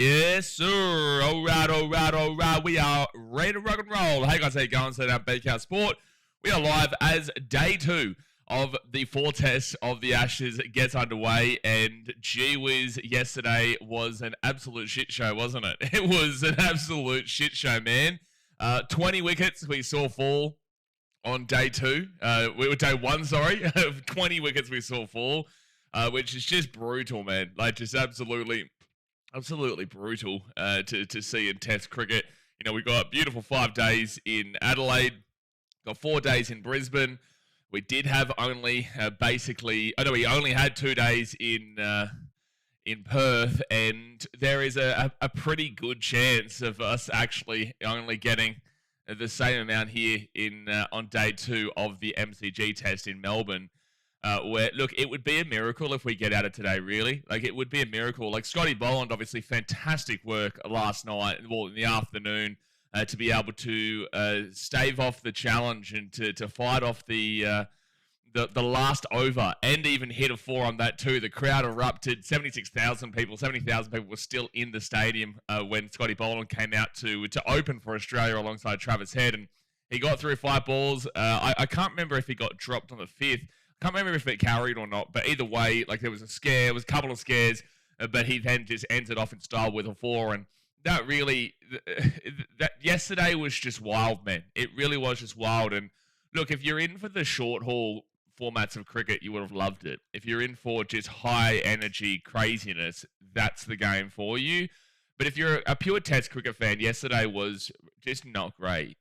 Yes, sir. All right. We are ready to rock and roll. Hey guys, how you going? So down BKR Sport. We are live as day 2 of the 4 tests of the Ashes gets underway. And gee whiz, yesterday was an absolute shit show, wasn't it? It was an absolute shit show, man. 20 wickets we saw fall on day 2. Day 1, sorry. 20 wickets we saw fall, which is just brutal, man. Like, just absolutely brutal to see in Test cricket. You know, we got beautiful 5 days in Adelaide, got 4 days in Brisbane. We did have only we only had 2 days in Perth, and there is a pretty good chance of us actually only getting the same amount here on day 2 of the MCG test in Melbourne. Where, look, it would be a miracle if we get out of today, really. Like, it would be a miracle. Like, Scotty Boland, obviously, fantastic work last night, well, in the afternoon, to be able to stave off the challenge and to fight off the last over and even hit a 4 on that too. The crowd erupted. 70,000 people were still in the stadium when Scotty Boland came out to open for Australia alongside Travis Head, and he got through 5 balls. I can't remember if he got dropped on the 5th. Can't remember if it carried or not, but either way, like, there was a couple of scares, but he then just ended off in style with a 4, and that really, that yesterday was just wild, man. It really was just wild, and look, if you're in for the short haul formats of cricket, you would have loved it. If you're in for just high energy craziness, that's the game for you. But if you're a pure Test cricket fan, yesterday was just not great.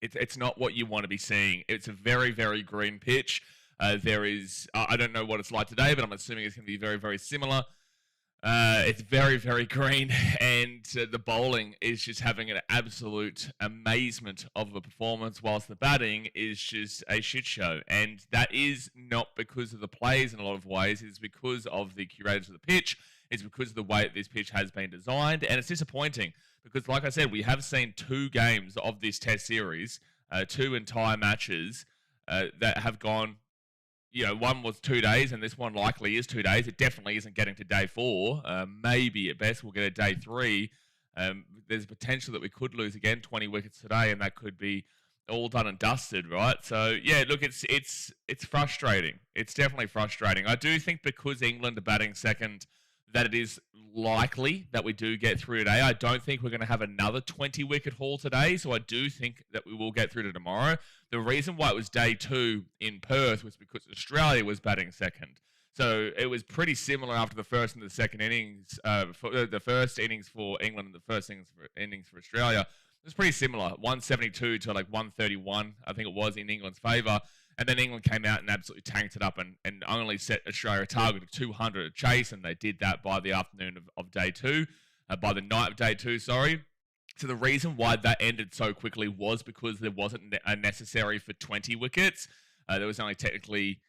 It's not what you want to be seeing. It's a very, very green pitch. I don't know what it's like today, but I'm assuming it's going to be very, very similar. It's very, very green, and the bowling is just having an absolute amazement of a performance, whilst the batting is just a shit show. And that is not because of the players in a lot of ways. It's because of the curators of the pitch. It's because of the way that this pitch has been designed, and it's disappointing. Because, like I said, we have seen 2 games of this Test series, 2 entire matches that have gone, one was 2 days, and this one likely is 2 days. It definitely isn't getting to day 4. Maybe at best we'll get a day 3. There's potential that we could lose again 20 wickets today, and that could be all done and dusted, right? So, yeah, look, it's frustrating. It's definitely frustrating. I do think because England are batting second, that it is likely that we do get through today. I don't think we're going to have another 20-wicket haul today, so I do think that we will get through to tomorrow. The reason why it was day 2 in Perth was because Australia was batting second. So it was pretty similar after the first and the second innings, the first innings for England and the first innings for Australia. It was pretty similar, 172 to like 131, I think it was, in England's favour. And then England came out and absolutely tanked it up and only set Australia a target of 200 to chase, and they did that by the afternoon of day 2, by the night of day 2, sorry. So the reason why that ended so quickly was because there wasn't a necessary for 20 wickets. There was only technically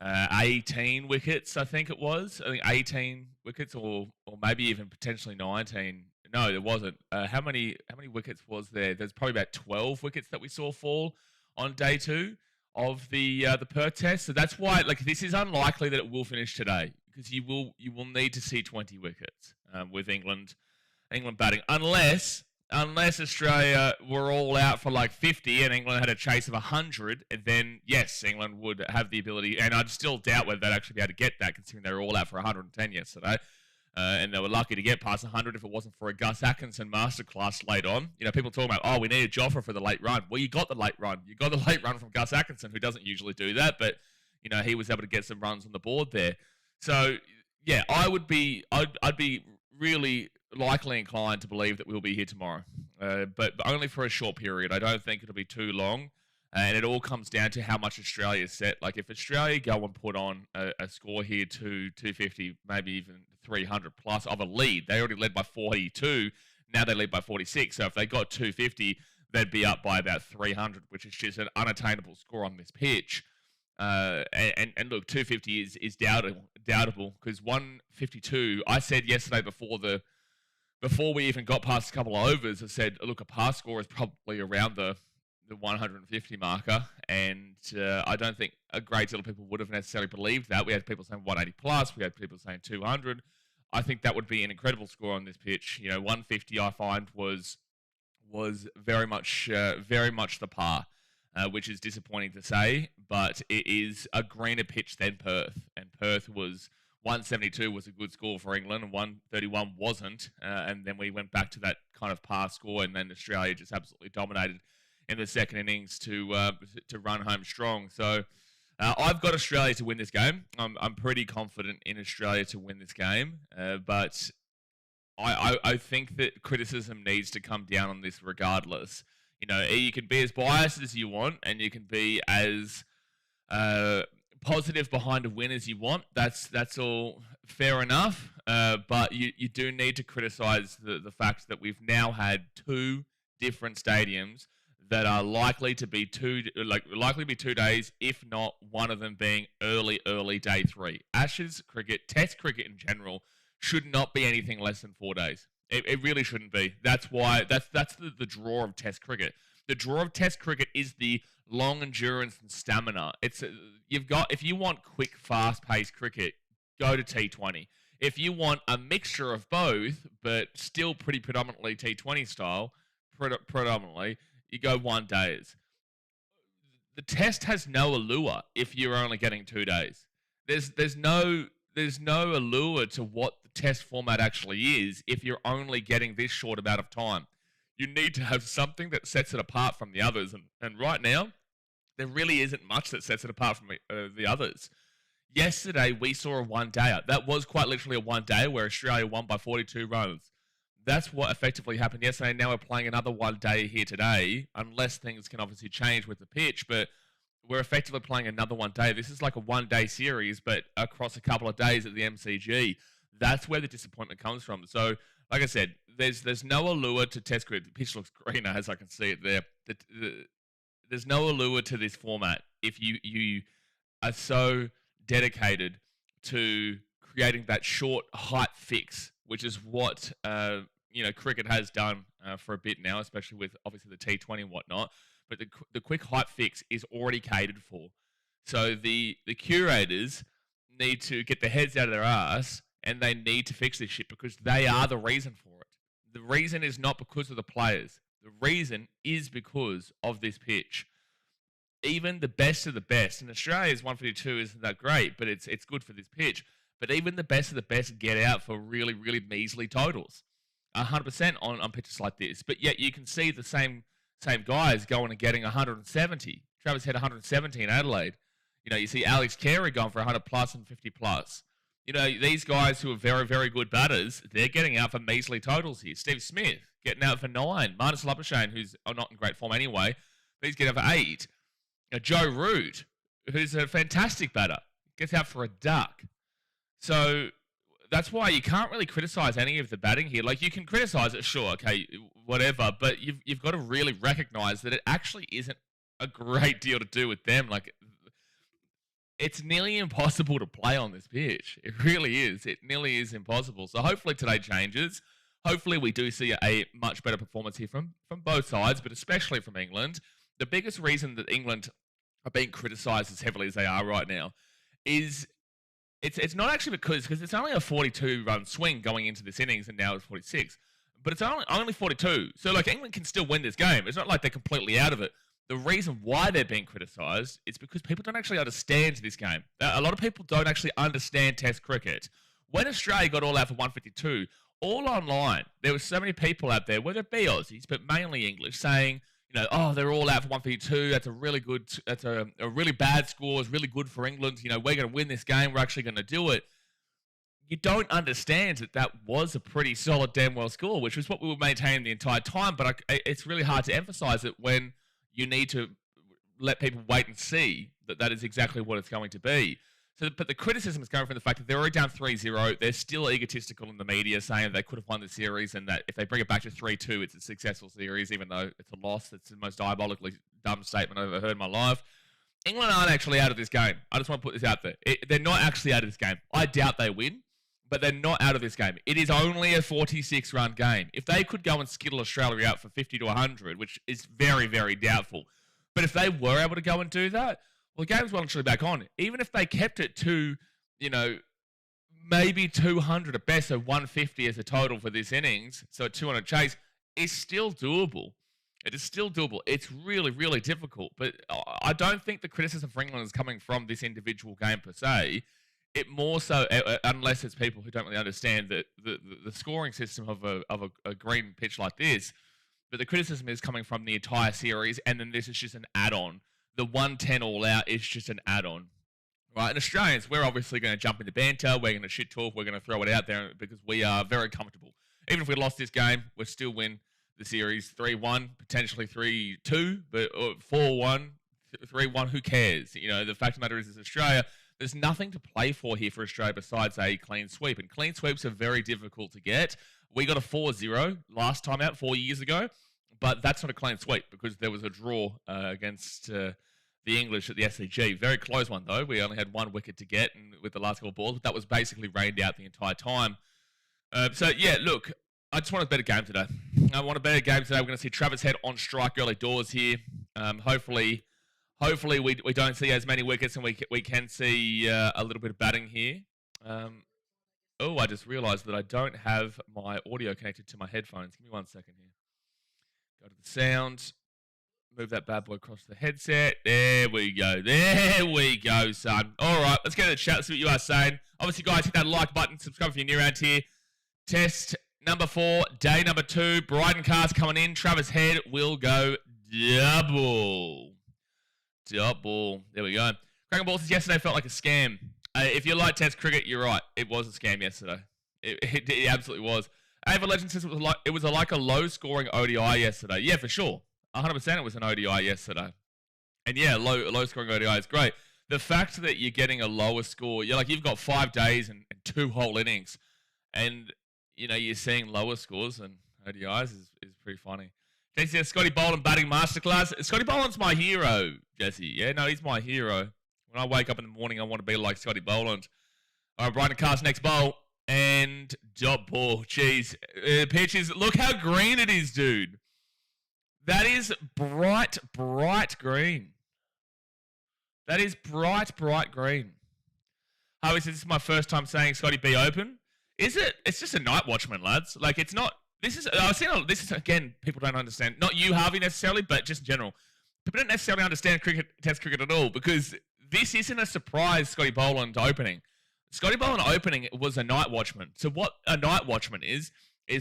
18 wickets, I think it was. I think 18 wickets or maybe even potentially 19. No, there wasn't. How many wickets was there? There's probably about 12 wickets that we saw fall on day 2 of the Perth test. So that's why, like, this is unlikely that it will finish today, because you will need to see 20 wickets with England batting, unless Australia were all out for like 50 and England had a chase of 100, then yes, England would have the ability, and I'd still doubt whether they'd actually be able to get that, considering they were all out for 110 yesterday. And they were lucky to get past 100 if it wasn't for a Gus Atkinson masterclass late on. You know, people talking about, oh, we need a Jofra for the late run. Well, you got the late run. You got the late run from Gus Atkinson, who doesn't usually do that, but, you know, he was able to get some runs on the board there. So, yeah, I'd be really likely inclined to believe that we'll be here tomorrow, but only for a short period. I don't think it'll be too long. And it all comes down to how much Australia set. Like, if Australia go and put on a score here to 250, maybe even 300 plus of a lead, they already led by 42. Now they lead by 46. So if they got 250, they'd be up by about 300, which is just an unattainable score on this pitch. And look, 250 is doubtable, because 152, I said yesterday before we even got past a couple of overs, I said, look, a pass score is probably around the 150 marker, and I don't think a great deal of people would have necessarily believed that. We had people saying 180 plus, we had people saying 200. I think that would be an incredible score on this pitch. 150 I find was very much the par, which is disappointing to say, but it is a greener pitch than Perth, and Perth was 172 was a good score for England, and 131 wasn't, and then we went back to that kind of par score, and then Australia just absolutely dominated in the second innings to run home strong. So I've got Australia to win this game. I'm pretty confident in Australia to win this game, but I think that criticism needs to come down on this regardless. You can be as biased as you want, and you can be as positive behind a win as you want. That's all fair enough, but you do need to criticize the fact that we've now had two different stadiums that are likely to be 2 days, if not one of them being early day 3. Ashes cricket, Test cricket in general, should not be anything less than 4 days. It really shouldn't be. That's why that's the draw of Test cricket. The draw of Test cricket is the long endurance and stamina. If you want quick, fast-paced cricket, go to T20. If you want a mixture of both, but still pretty predominantly T20 style, predominantly, you go 1 days. The Test has no allure if you're only getting 2 days. There's no allure to what the Test format actually is if you're only getting this short amount of time. You need to have something that sets it apart from the others, and right now, there really isn't much that sets it apart from the others. Yesterday, we saw a one-dayer. That was quite literally a one-dayer where Australia won by 42 runs. That's what effectively happened yesterday. Now we're playing another one-day here today, unless things can obviously change with the pitch, but we're effectively playing another one-day. This is like a one-day series, but across a couple of days at the MCG. That's where the disappointment comes from. So, like I said, there's no allure to Test cricket. The pitch looks greener, as I can see it there. There's no allure to this format if you are so dedicated to creating that short height fix, which is what cricket has done for a bit now, especially with obviously the T20 and whatnot. But the quick height fix is already catered for. So the curators need to get their heads out of their ass, and they need to fix this shit because they are the reason for it. The reason is not because of the players. The reason is because of this pitch. Even the best of the best, and Australia's 152 isn't that great, but it's good for this pitch. But even the best of the best get out for really, really measly totals. 100% on pitches like this. But yet you can see the same guys going and getting 170. Travis had 170 in Adelaide. You see Alex Carey going for 100 plus and 50 plus. These guys who are very, very good batters, they're getting out for measly totals here. Steve Smith getting out for 9. Marnus Labuschagne, who's not in great form anyway, but he's getting out for 8. Joe Root, who's a fantastic batter, gets out for a duck. So that's why you can't really criticize any of the batting here. Like, you can criticize it, sure, okay, whatever, but you've got to really recognize that it actually isn't a great deal to do with them. Like, it's nearly impossible to play on this pitch. It really is. It nearly is impossible. So hopefully today changes. Hopefully we do see a much better performance here from both sides, but especially from England. The biggest reason that England are being criticised as heavily as they are right now is it's not actually because it's only a 42-run swing going into this innings, and now it's 46. But it's only 42. So, like, England can still win this game. It's not like they're completely out of it. The reason why they're being criticised is because people don't actually understand this game. A lot of people don't actually understand Test cricket. When Australia got all out for 152, all online, there were so many people out there, whether it be Aussies, but mainly English, saying, they're all out for 152. That's a really bad score. It's really good for England. We're going to win this game. We're actually going to do it. You don't understand that was a pretty solid damn well score, which was what we were maintaining the entire time. But it's really hard to emphasize it when you need to let people wait and see that is exactly what it's going to be. So, but the criticism is coming from the fact that they're already down 3-0. They're still egotistical in the media, saying they could have won the series and that if they bring it back to 3-2, it's a successful series, even though it's a loss. It's the most diabolically dumb statement I've ever heard in my life. England aren't actually out of this game. I just want to put this out there. They're not actually out of this game. I doubt they win, but they're not out of this game. It is only a 46-run game. If they could go and skittle Australia out for 50 to 100, which is very, very doubtful, but if they were able to go and do that, well, the game's well and truly back on. Even if they kept it to, maybe 200 at best, so 150 as a total for this innings, so 200 chase, is still doable. It is still doable. It's really, really difficult, but I don't think the criticism for England is coming from this individual game per se. It more so, unless it's people who don't really understand the scoring system of a green pitch like this, but the criticism is coming from the entire series, and then this is just an add-on. The 110 all out is just an add-on. Right, and Australians, we're obviously going to jump into banter, we're going to shit talk, we're going to throw it out there because we are very comfortable. Even if we lost this game, we'll still win the series 3-1, potentially 3-2, but 4-1, 3-1, who cares? You know, the fact of the matter is Australia, there's nothing to play for here for Australia besides a clean sweep, and clean sweeps are very difficult to get. We got a 4-0 last time out 4 years ago, but that's not a clean sweep because there was a draw against... the English at the SCG. Very close one, though. We only had 1 wicket to get with the last couple of balls, but that was basically rained out the entire time. So, yeah, look, I just want a better game today. I want a better game today. We're going to see Travis Head on strike early doors here. Hopefully we don't see as many wickets and we can see a little bit of batting here. I just realised that I don't have my audio connected to my headphones. Give me 1 second here. Go to the sound. Move that bad boy across the headset. There we go. There we go, son. All right, let's get to the chat. Let's see what you are saying. Obviously, guys, hit that like button. Subscribe if you're new around here. Test number 4, day number 2. Bryden Cars coming in. Travis Head will go double. Double. There we go. Cracking Ball says yesterday felt like a scam. If you like Test cricket, you're right. It was a scam yesterday. It absolutely was. Ava Legend says it was like a low-scoring ODI yesterday. Yeah, for sure. 100% it was an ODI yesterday. And yeah, low scoring ODI is great. The fact that you're getting a lower score, you've got 5 days and 2 whole innings, and you're seeing lower scores than ODIs is pretty funny. Jesse says Scotty Boland batting masterclass. Scotty Boland's my hero, Jesse. Yeah, no, he's my hero. When I wake up in the morning, I want to be like Scotty Boland. All right, Bryden Cars next bowl. And dot ball. Jeez. Pitches. Look how green it is, dude. That is bright, bright green. That is bright, bright green. Harvey says, this is my first time saying Scotty B open. Is it? It's just a night watchman, lads. Like, it's not... This is, again, people don't understand. Not you, Harvey, necessarily, but just in general. People don't necessarily understand Test cricket at all because this isn't a surprise Scotty Boland opening. Scotty Boland opening was a night watchman. So what a night watchman is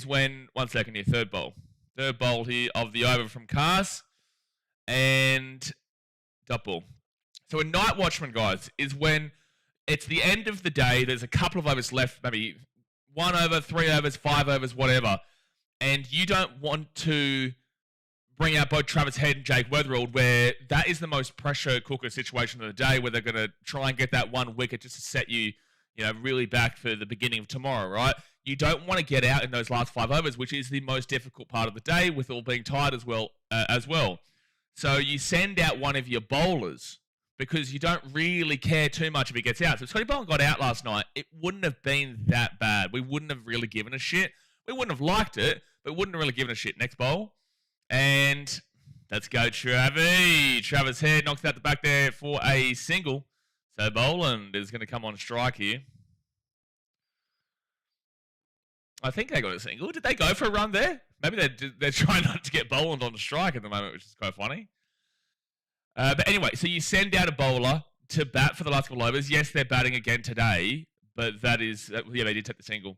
when... 1 second here, third bowl. Third bowl here of the over from Cars and dot ball. So a night watchman, guys, is when it's the end of the day. There's a couple of overs left, maybe 1 over, 3 overs, 5 overs, whatever. And you don't want to bring out both Travis Head and Jake Weatherald, where that is the most pressure cooker situation of the day, where they're going to try and get that 1 wicket just to set you, really back for the beginning of tomorrow, right? You don't want to get out in those last 5 overs, which is the most difficult part of the day, with all being tired as well. So you send out one of your bowlers because you don't really care too much if he gets out. So if Scotty Boland got out last night, it wouldn't have been that bad. We wouldn't have really given a shit. We wouldn't have liked it, but wouldn't have really given a shit. Next bowl. And let's go, Travis. Travis Head knocks out the back there for a single. So Boland is going to come on strike here. I think they got a single. Did they go for a run there? Maybe they're trying not to get Boland on the strike at the moment, which is quite funny. But anyway, so you send out a bowler to bat for the last couple of overs. Yes, they're batting again today, but they did take the single.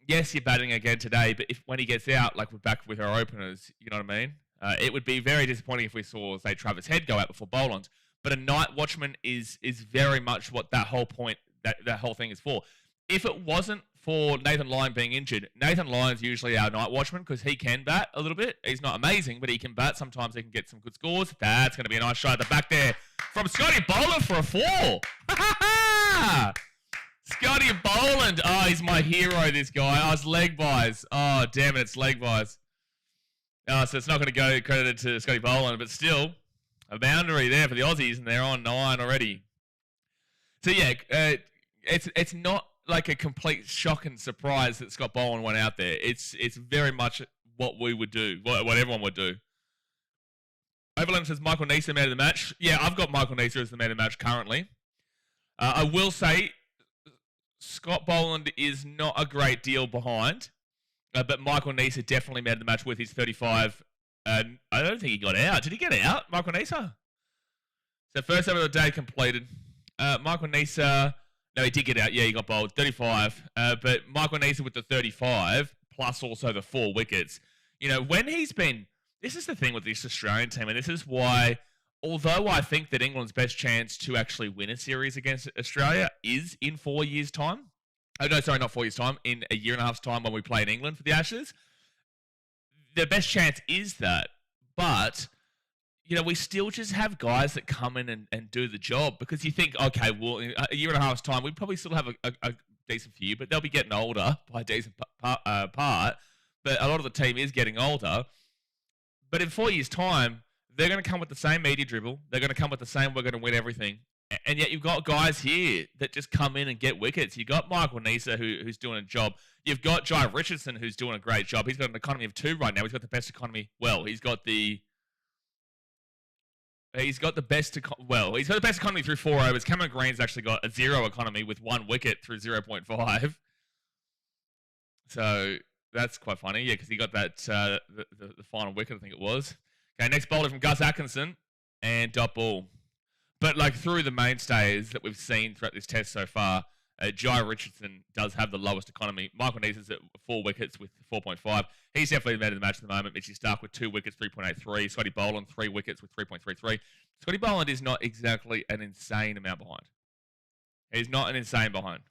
Yes, you're batting again today, but when he gets out, like we're back with our openers, you know what I mean? It would be very disappointing if we saw, say, Travis Head go out before Boland. But a night watchman is very much what that whole point, that whole thing is for. If it wasn't for Nathan Lyon being injured, Nathan Lyon's usually our night watchman because he can bat a little bit. He's not amazing, but he can bat. Sometimes he can get some good scores. That's going to be a nice shot at the back there from Scotty Boland for a 4. Scotty Boland. Oh, he's my hero, this guy. Oh, it's leg buys. Oh, damn it, it's leg buys. Oh, so it's not going to go credited to Scotty Boland, but still a boundary there for the Aussies, and they're on 9 already. So, yeah, it's not like a complete shock and surprise that Scott Boland went out there. It's very much what we would do, what everyone would do. Overland says Michael Neser man of the match. Yeah, I've got Michael Neser as the man of the match currently. I will say Scott Boland is not a great deal behind, but Michael Nisa definitely made the match with his 35. I don't think he got out. Did he get out, Michael Nisa? So first over the day completed. Michael Nisa, no, he did get out. Yeah, he got bowled. 35. But Michael Nisa with the 35, plus also the 4 wickets. You know, when he's been... This is the thing with this Australian team, and this is why, although I think that England's best chance to actually win a series against Australia is in 4 years' time. Oh, no, sorry, not 4 years' time. In a year and a half's time when we play in England for the Ashes. The best chance is that. But, you know, we still just have guys that come in and do the job because you think, okay, well, in a year and a half's time, we'd probably still have a decent few, but they'll be getting older by a decent part. But a lot of the team is getting older. But in 4 years' time, they're going to come with the same media dribble. They're going to come with the same, we're going to win everything. And yet you've got guys here that just come in and get wickets. You've got Michael Nisa, who's doing a job. You've got Jai Richardson, who's doing a great job. He's got an economy of 2 right now. He's got the best economy. Well, he's got the best economy through 4 overs. Cameron Green's actually got a 0 economy with 1 wicket through 0.5. So that's quite funny, yeah, because he got that the final wicket, I think it was. Okay, next bowler from Gus Atkinson and dot ball. But like through the mainstays that we've seen throughout this test so far, Jai Richardson does have the lowest economy. Michael Neese's at 4 wickets with 4.5. He's definitely man of the match at the moment. Mitchie Starc with 2 wickets, 3.83. Scotty Boland, 3 wickets with 3.33. Scotty Boland is not exactly an insane amount behind. He's not an insane behind.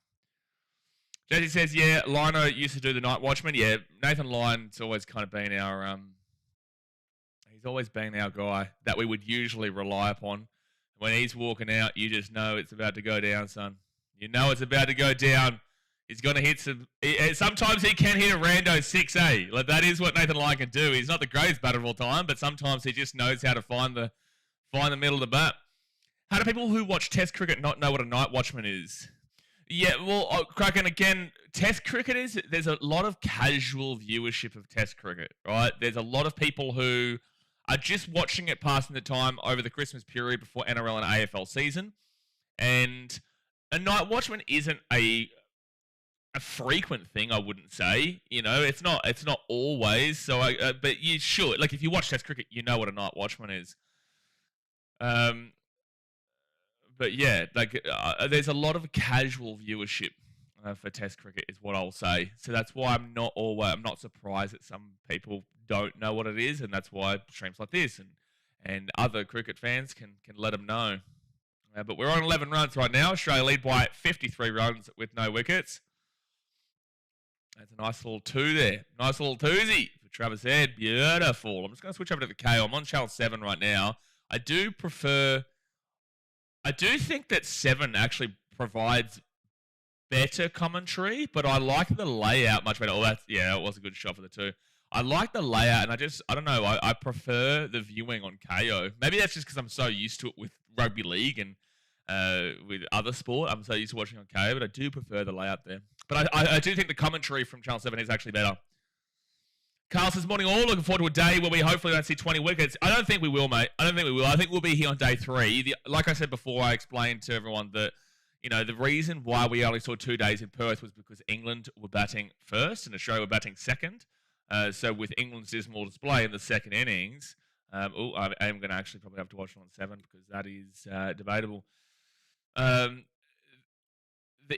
Jesse says, yeah, Lino used to do the night watchman. Yeah, Nathan Lyon's always kind of been our he's always been our guy that we would usually rely upon. When he's walking out, you just know it's about to go down, son. You know it's about to go down. He's going to hit some... Sometimes he can hit a rando 6A. Like, that is what Nathan Lyon can do. He's not the greatest batter of all time, but sometimes he just knows how to find the middle of the bat. How do people who watch Test cricket not know what a night watchman is? Yeah, well, Kraken, again, Test cricket is... There's a lot of casual viewership of Test cricket, right? There's a lot of people who are just watching it passing the time over the Christmas period before NRL and AFL season. And a night watchman isn't a frequent thing, I wouldn't say. You know, it's not always. So, but you should. Like, if you watch Test cricket, you know what a night watchman is. But yeah, like there's a lot of casual viewership for Test cricket, is what I'll say. So that's why I'm not surprised that some people don't know what it is, and that's why streams like this and other cricket fans can let them know. But we're on 11 runs right now. Australia lead by 53 runs with no wickets. That's a nice little 2 there. Nice little twosie for Travis Head. Beautiful. I'm just going to switch over to the KO. I'm on channel 7 right now. I do think that 7 actually provides better commentary, but I like the layout much better. Oh, it was a good shot for the 2. I like the layout, and I don't know, I prefer the viewing on KO. Maybe that's just because I'm so used to it with rugby league and with other sport. I'm so used to watching on KO, but I do prefer the layout there. But I do think the commentary from Channel 7 is actually better. Carl says, morning all, looking forward to a day where we hopefully don't see 20 wickets. I don't think we will, mate. I don't think we will. I think we'll be here on day 3. Like I said before, I explained to everyone that, you know, the reason why we only saw 2 days in Perth was because England were batting first and Australia were batting second. So with England's dismal display in the second innings, I am going to actually probably have to watch it on 7 because that is debatable. The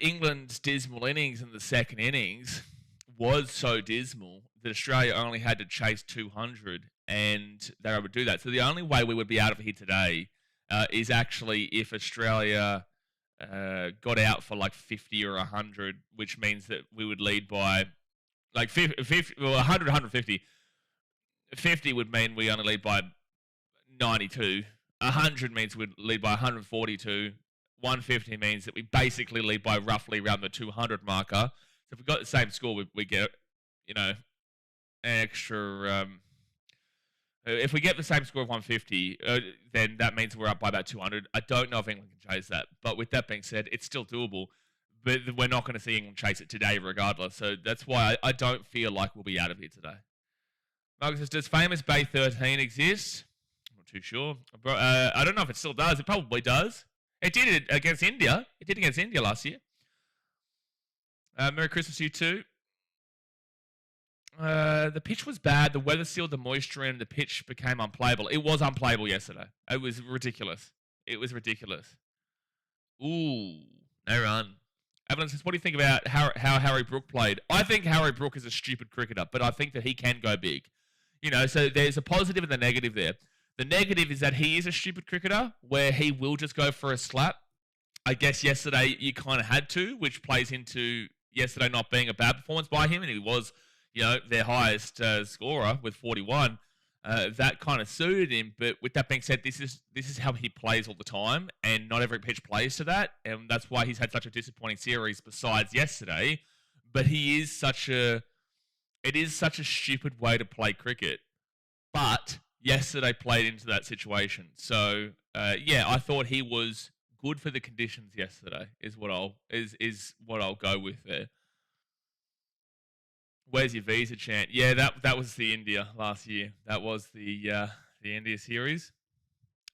England's dismal innings in the second innings was so dismal that Australia only had to chase 200 and they were able to do that. So the only way we would be out of here today is actually if Australia got out for like 50 or 100, which means that we would lead by like 50, 100, 150. 50 would mean we only lead by 92. 100 means we'd lead by 142. 150 means that we basically lead by roughly around the 200 marker. So if we got the same score, we get, you know, an extra... if we get the same score of 150, then that means we're up by about 200. I don't know if England can chase that. But with that being said, it's still doable. But we're not going to see England chase it today regardless. So that's why I don't feel like we'll be out of here today. Marcus says, does famous Bay 13 exist? I'm not too sure. I don't know if it still does. It probably does. It did it against India. It did against India last year. Merry Christmas to you too. The pitch was bad. The weather sealed the moisture in. The pitch became unplayable. It was unplayable yesterday. It was ridiculous. It was ridiculous. Ooh, no run. Evelyn says, what do you think about how Harry Brook played? I think Harry Brook is a stupid cricketer, but I think that he can go big. You know, so there's a positive and the negative there. The negative is that he is a stupid cricketer where he will just go for a slap. I guess yesterday you kind of had to, which plays into yesterday not being a bad performance by him, and he was, you know, their highest scorer with 41. That kind of suited him. But with that being said, this is how he plays all the time, and not every pitch plays to that, and that's why he's had such a disappointing series. Besides yesterday, but it is such a stupid way to play cricket. But yesterday played into that situation. So yeah, I thought he was good for the conditions yesterday. Is what I'll go with there. Where's your visa chant? Yeah, that was the India last year. That was the India series.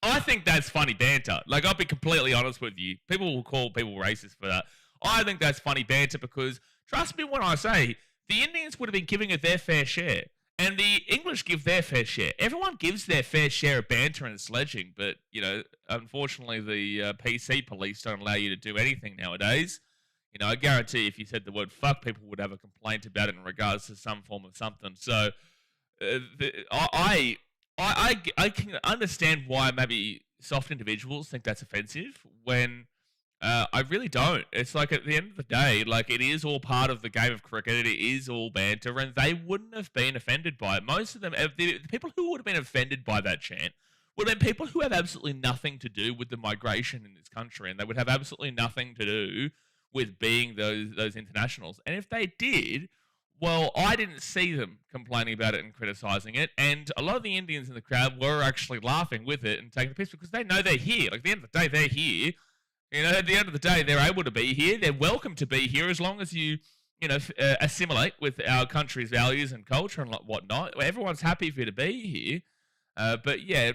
I think that's funny banter. Like, I'll be completely honest with you. People will call people racist for that. I think that's funny banter because, trust me when I say, the Indians would have been giving it their fair share. And the English give their fair share. Everyone gives their fair share of banter and sledging, but, you know, unfortunately the PC police don't allow you to do anything nowadays. You know, I guarantee if you said the word fuck, people would have a complaint about it in regards to some form of something. So, I can understand why maybe soft individuals think that's offensive when I really don't. It's like at the end of the day, like it is all part of the game of cricket. It is all banter, and they wouldn't have been offended by it. Most of them, the people who would have been offended by that chant would have been people who have absolutely nothing to do with the migration in this country, and they would have absolutely nothing to do with being those internationals. And if they did, well, I didn't see them complaining about it and criticising it. And a lot of the Indians in the crowd were actually laughing with it and taking the piss because they know they're here. Like, at the end of the day, they're here. You know, at the end of the day, they're able to be here. They're welcome to be here as long as you assimilate with our country's values and culture and whatnot. Everyone's happy for you to be here. But yeah,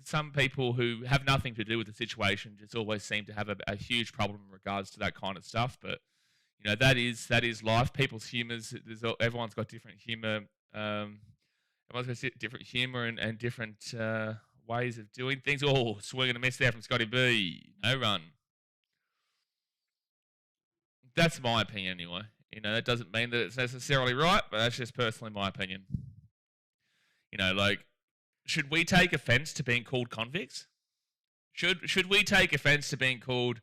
some people who have nothing to do with the situation just always seem to have a huge problem in regards to that kind of stuff. But you know, that is life. People's humours. Everyone's got different humour. Everyone's got different humour and different ways of doing things. Oh, swing and a miss there from Scotty B. No run. That's my opinion anyway. You know, that doesn't mean that it's necessarily right, but that's just personally my opinion. You know, like, should we take offence to being called convicts? Should we take offence to being called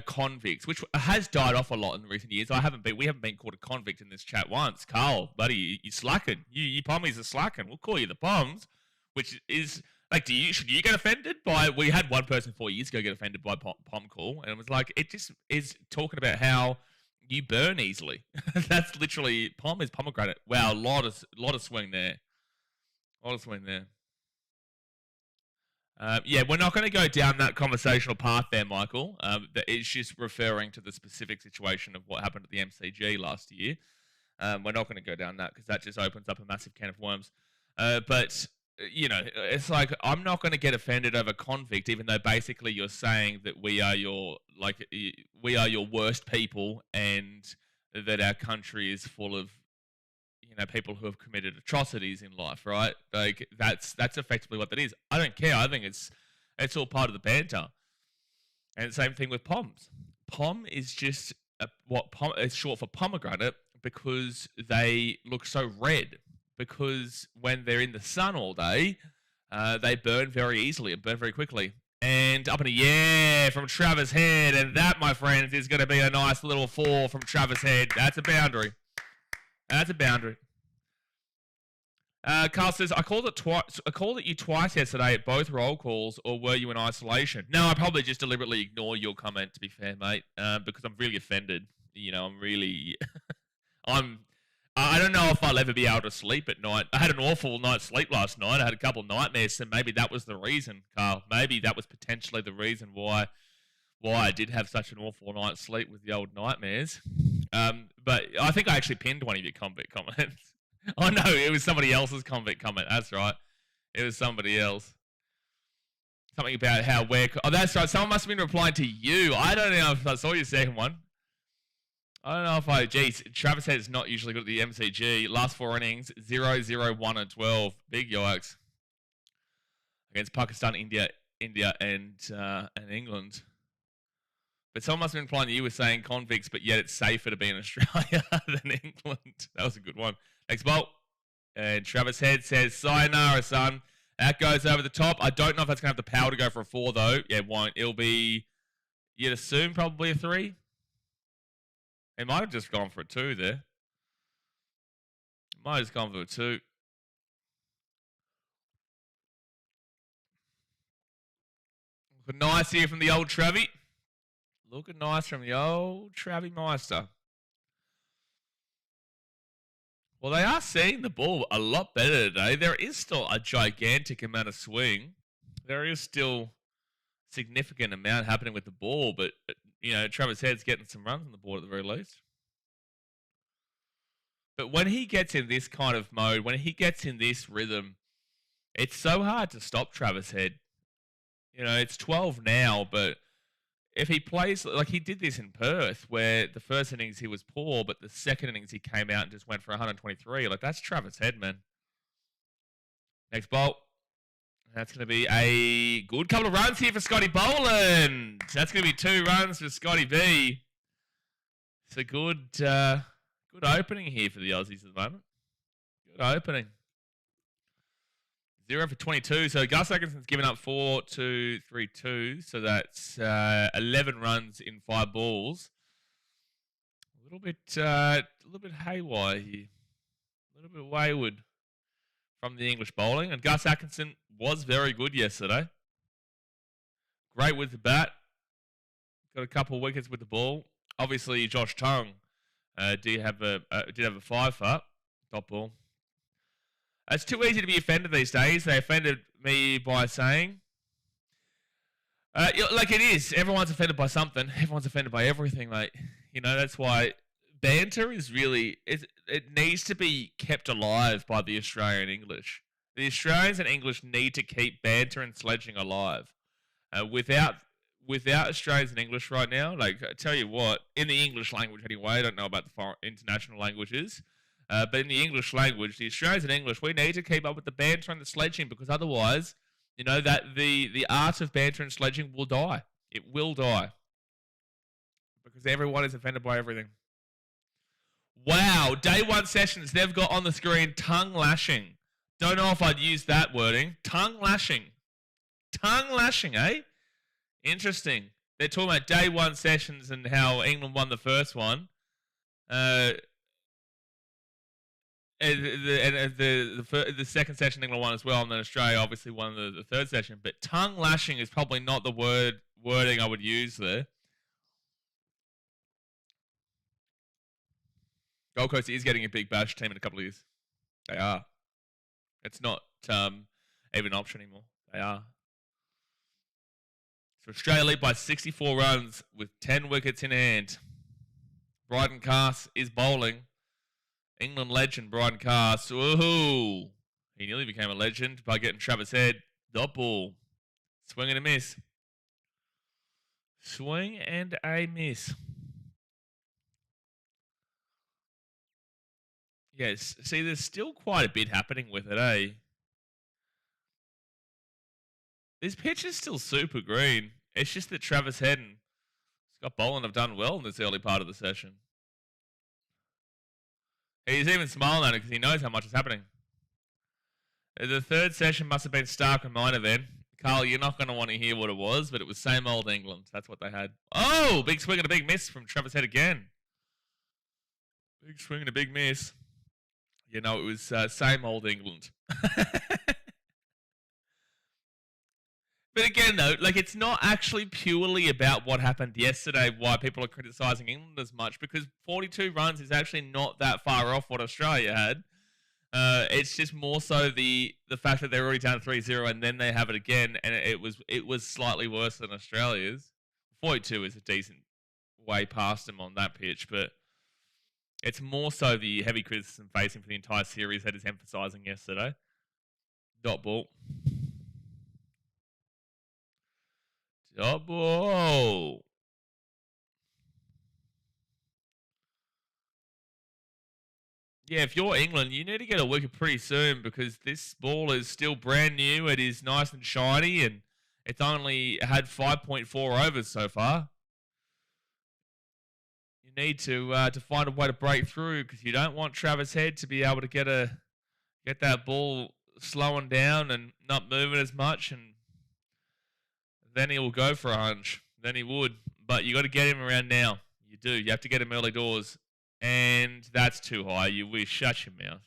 convicts, which has died off a lot in recent years? We haven't been called a convict in this chat once. Carl, buddy, you slacking. You pommies are slacking. We'll call you the poms, which is like, should you get offended by? We had one person 4 years ago get offended by pom call, and it was like, it just is talking about how you burn easily. That's literally pom is pomegranate. Wow, lot of swing there. Yeah, we're not going to go down that conversational path there, Michael. It's just referring to the specific situation of what happened at the MCG last year. We're not going to go down that because that just opens up a massive can of worms. But, you know, it's like, I'm not going to get offended over convict, even though basically you're saying that we are your worst people and that our country is full of, you know, people who have committed atrocities in life, right? Like, that's effectively what that is. I don't care. I think it's all part of the banter. And the same thing with poms. Pom is just it's short for pomegranate because they look so red. Because when they're in the sun all day, they burn very easily and burn very quickly. And up in a yeah from Travis Head, and that, my friends, is going to be a nice little 4 from Travis Head. That's a boundary. That's a boundary. Carl says, I called it you twice yesterday at both roll calls, or were you in isolation? No, I probably just deliberately ignore your comment, to be fair, mate, because I'm really offended. You know, I don't know if I'll ever be able to sleep at night. I had an awful night's sleep last night. I had a couple of nightmares, so maybe that was the reason, Carl. Maybe that was potentially the reason why I did have such an awful night's sleep with the old nightmares. But I think I actually pinned one of your convict comments. Oh no, it was somebody else's convict comment. That's right. It was somebody else. Something about how oh, that's right. Someone must have been replying to you. I don't know if I saw your second one. I don't know if geez, Travis Head is not usually good at the MCG. Last 4 innings, 0-0-1 and 12. Big yikes. Against Pakistan, India, and England. But someone must have been implying you were saying convicts, but yet it's safer to be in Australia than England. That was a good one. Next bolt. And Travis Head says, sayonara, son. That goes over the top. I don't know if that's going to have the power to go for a 4, though. Yeah, it won't. It'll be, you'd assume, probably a 3. It might have just gone for a 2 there. It might have just gone for a 2. Looking nice here from the old Travie. Looking nice from the old Travie Meister. Well, they are seeing the ball a lot better today. There is still a gigantic amount of swing. There is still significant amount happening with the ball, but, you know, Travis Head's getting some runs on the board at the very least. But when he gets in this kind of mode, when he gets in this rhythm, it's so hard to stop Travis Head. You know, it's 12 now, but if he plays, like he did this in Perth, where the first innings he was poor, but the second innings he came out and just went for 123. Like, that's Travis Head, man. Next bolt. That's going to be a good couple of runs here for Scotty Boland. That's going to be 2 runs for Scotty B. It's a good opening here for the Aussies at the moment. Good opening. 0 for 22. So Gus Atkinson's given up 4, 2, 3, 2. So that's 11 runs in 5 balls. A little bit haywire here. A little bit wayward from the English bowling. And Gus Atkinson was very good yesterday. Great with the bat. Got a couple of wickets with the ball. Obviously, Josh Tongue did have a 5 up. Dot ball. It's too easy to be offended these days. They offended me by saying, like it is. Everyone's offended by something. Everyone's offended by everything, mate. You know, that's why banter is really, it needs to be kept alive by the Australian English. The Australians and English need to keep banter and sledging alive. Without Australians and English right now, like I tell you what, in the English language anyway, I don't know about the foreign international languages. But in the English language, the Australians and English, we need to keep up with the banter and the sledging, because otherwise, you know, that the art of banter and sledging will die. It will die. Because everyone is offended by everything. Wow, day 1 sessions, they've got on the screen tongue lashing. Don't know if I'd use that wording. Tongue lashing. Tongue lashing, eh? Interesting. They're talking about day 1 sessions and how England won the first one. The second session England won as well, and then Australia obviously won the third session. But tongue lashing is probably not the wording I would use there. Gold Coast is getting a big bash team in a couple of years. They are. It's not even an option anymore. They are. So Australia lead by 64 runs with 10 wickets in hand. Bryden Cass is bowling. England legend Bryden Cass. Woohoo! He nearly became a legend by getting Travis Head. Dot ball. Swing and a miss. Swing and a miss. Yes, see, there's still quite a bit happening with it, eh? This pitch is still super green. It's just that Travis Head and Scott Boland have done well in this early part of the session. He's even smiling at it because he knows how much is happening. The third session must have been stark reminder then. Carl, you're not going to want to hear what it was, but it was same old England. That's what they had. Oh, big swing and a big miss from Travis Head again. Big swing and a big miss. You know, it was same old England. But again, though, like it's not actually purely about what happened yesterday, why people are criticising England as much, because 42 runs is actually not that far off what Australia had. It's just more so the fact that they're already down 3-0 and then they have it again, and it was slightly worse than Australia's. 42 is a decent way past them on that pitch, but it's more so the heavy criticism facing for the entire series that is emphasising yesterday. Dot ball. Dot ball. Yeah, if you're England, you need to get a wicket pretty soon because this ball is still brand new. It is nice and shiny, and it's only had 5.4 overs so far. You need to find a way to break through because you don't want Travis Head to be able to get that ball slowing down and not moving as much, and then he will go for a hunch. Then he would, but you got to get him around now. You do. You have to get him early doors, and that's too high. You wish. Shut your mouth.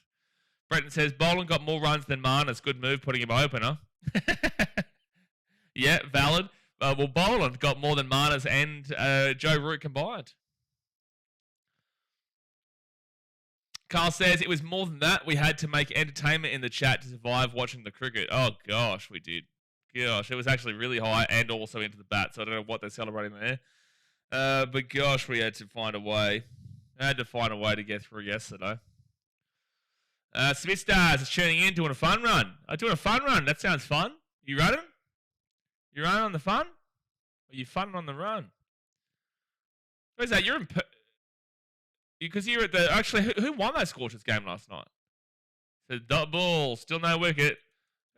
Brenton says Boland got more runs than Marnus. Good move putting him opener. Yeah, valid. Well, Boland got more than Marnus and Joe Root combined. Carl says it was more than that. We had to make entertainment in the chat to survive watching the cricket. Oh, gosh, we did. Gosh, it was actually really high and also into the bat, so I don't know what they're celebrating there. But, gosh, we had to find a way. I had to find a way to get through yesterday. Smith Stars is tuning in, doing a fun run. Doing a fun run. That sounds fun. You running? You running on the fun? Or you funning on the run? Where's that? You're in... Because you're at the... Actually, who won that Scorchers game last night? So, dot ball. Still no wicket.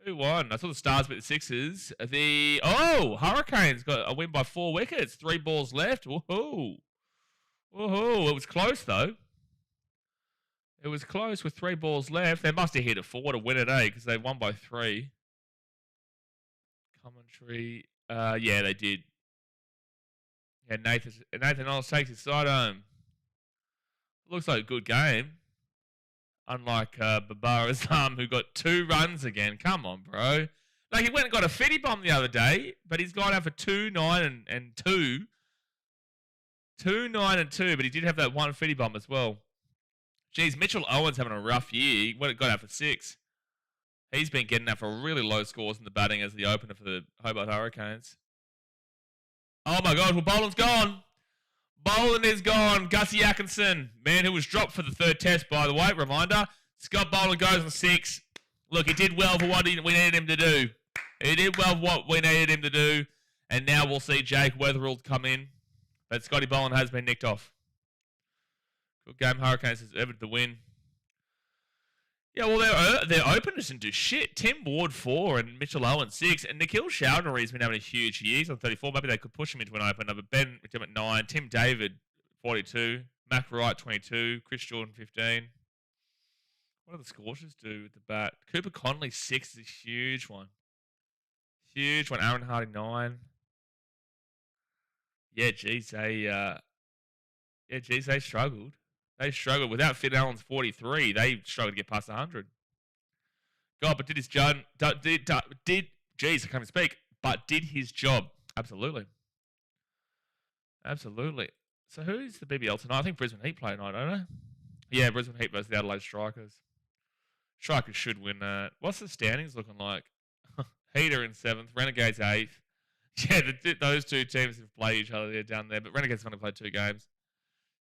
Who won? I saw the Stars beat the Sixers. Hurricanes got a win by 4 wickets. 3 balls left. Woohoo. Woohoo. It was close, though. It was close with 3 balls left. They must have hit it 4 to win it, because they won by 3. Commentary. Yeah, they did. Yeah, Nathan Ellis takes his side home. Looks like a good game. Unlike Babar Azam, who got 2 runs again. Come on, bro. Like, he went and got a 50 bomb the other day, but he's gone out for 2, 9, and 2. 2, 9, and 2, but he did have that 1 50 bomb as well. Geez, Mitchell Owen's having a rough year. He got out for 6. He's been getting out for really low scores in the batting as the opener for the Hobart Hurricanes. Oh, my God. Well, Boland's gone. Boland is gone. Gussie Atkinson, man who was dropped for the 3rd test, by the way. Reminder, Scott Boland goes on 6. Look, he did well for what we needed him to do. He did well for what we needed him to do. And now we'll see Jake Weatherald come in. But Scotty Boland has been nicked off. Good game. Hurricanes has ever the win. Yeah, well, their openers didn't do shit. Tim Ward 4 and Mitchell Owen 6. And Nikhil Chowdhury's been having a huge year. He's on 34. Maybe they could push him into an opener. But Ben McDermott 9. Tim David 42. Mac Wright 22. Chris Jordan 15. What do the Scorchers do at the bat? Cooper Connolly 6 is a huge one. Huge one. Aaron Hardy 9. Yeah, geez, they struggled. They struggled. Without Finn Allen's 43, they struggled to get past 100. God, but did his job. Geez, I can't even speak. But did his job. Absolutely. Absolutely. So who's the BBL tonight? I think Brisbane Heat play tonight, don't they? Yeah, Brisbane Heat versus the Adelaide Strikers. Strikers should win that. What's the standings looking like? Heat are in 7th. Renegades 8th. Yeah, those 2 teams have played each other. They're down there. But Renegades have only played 2 games.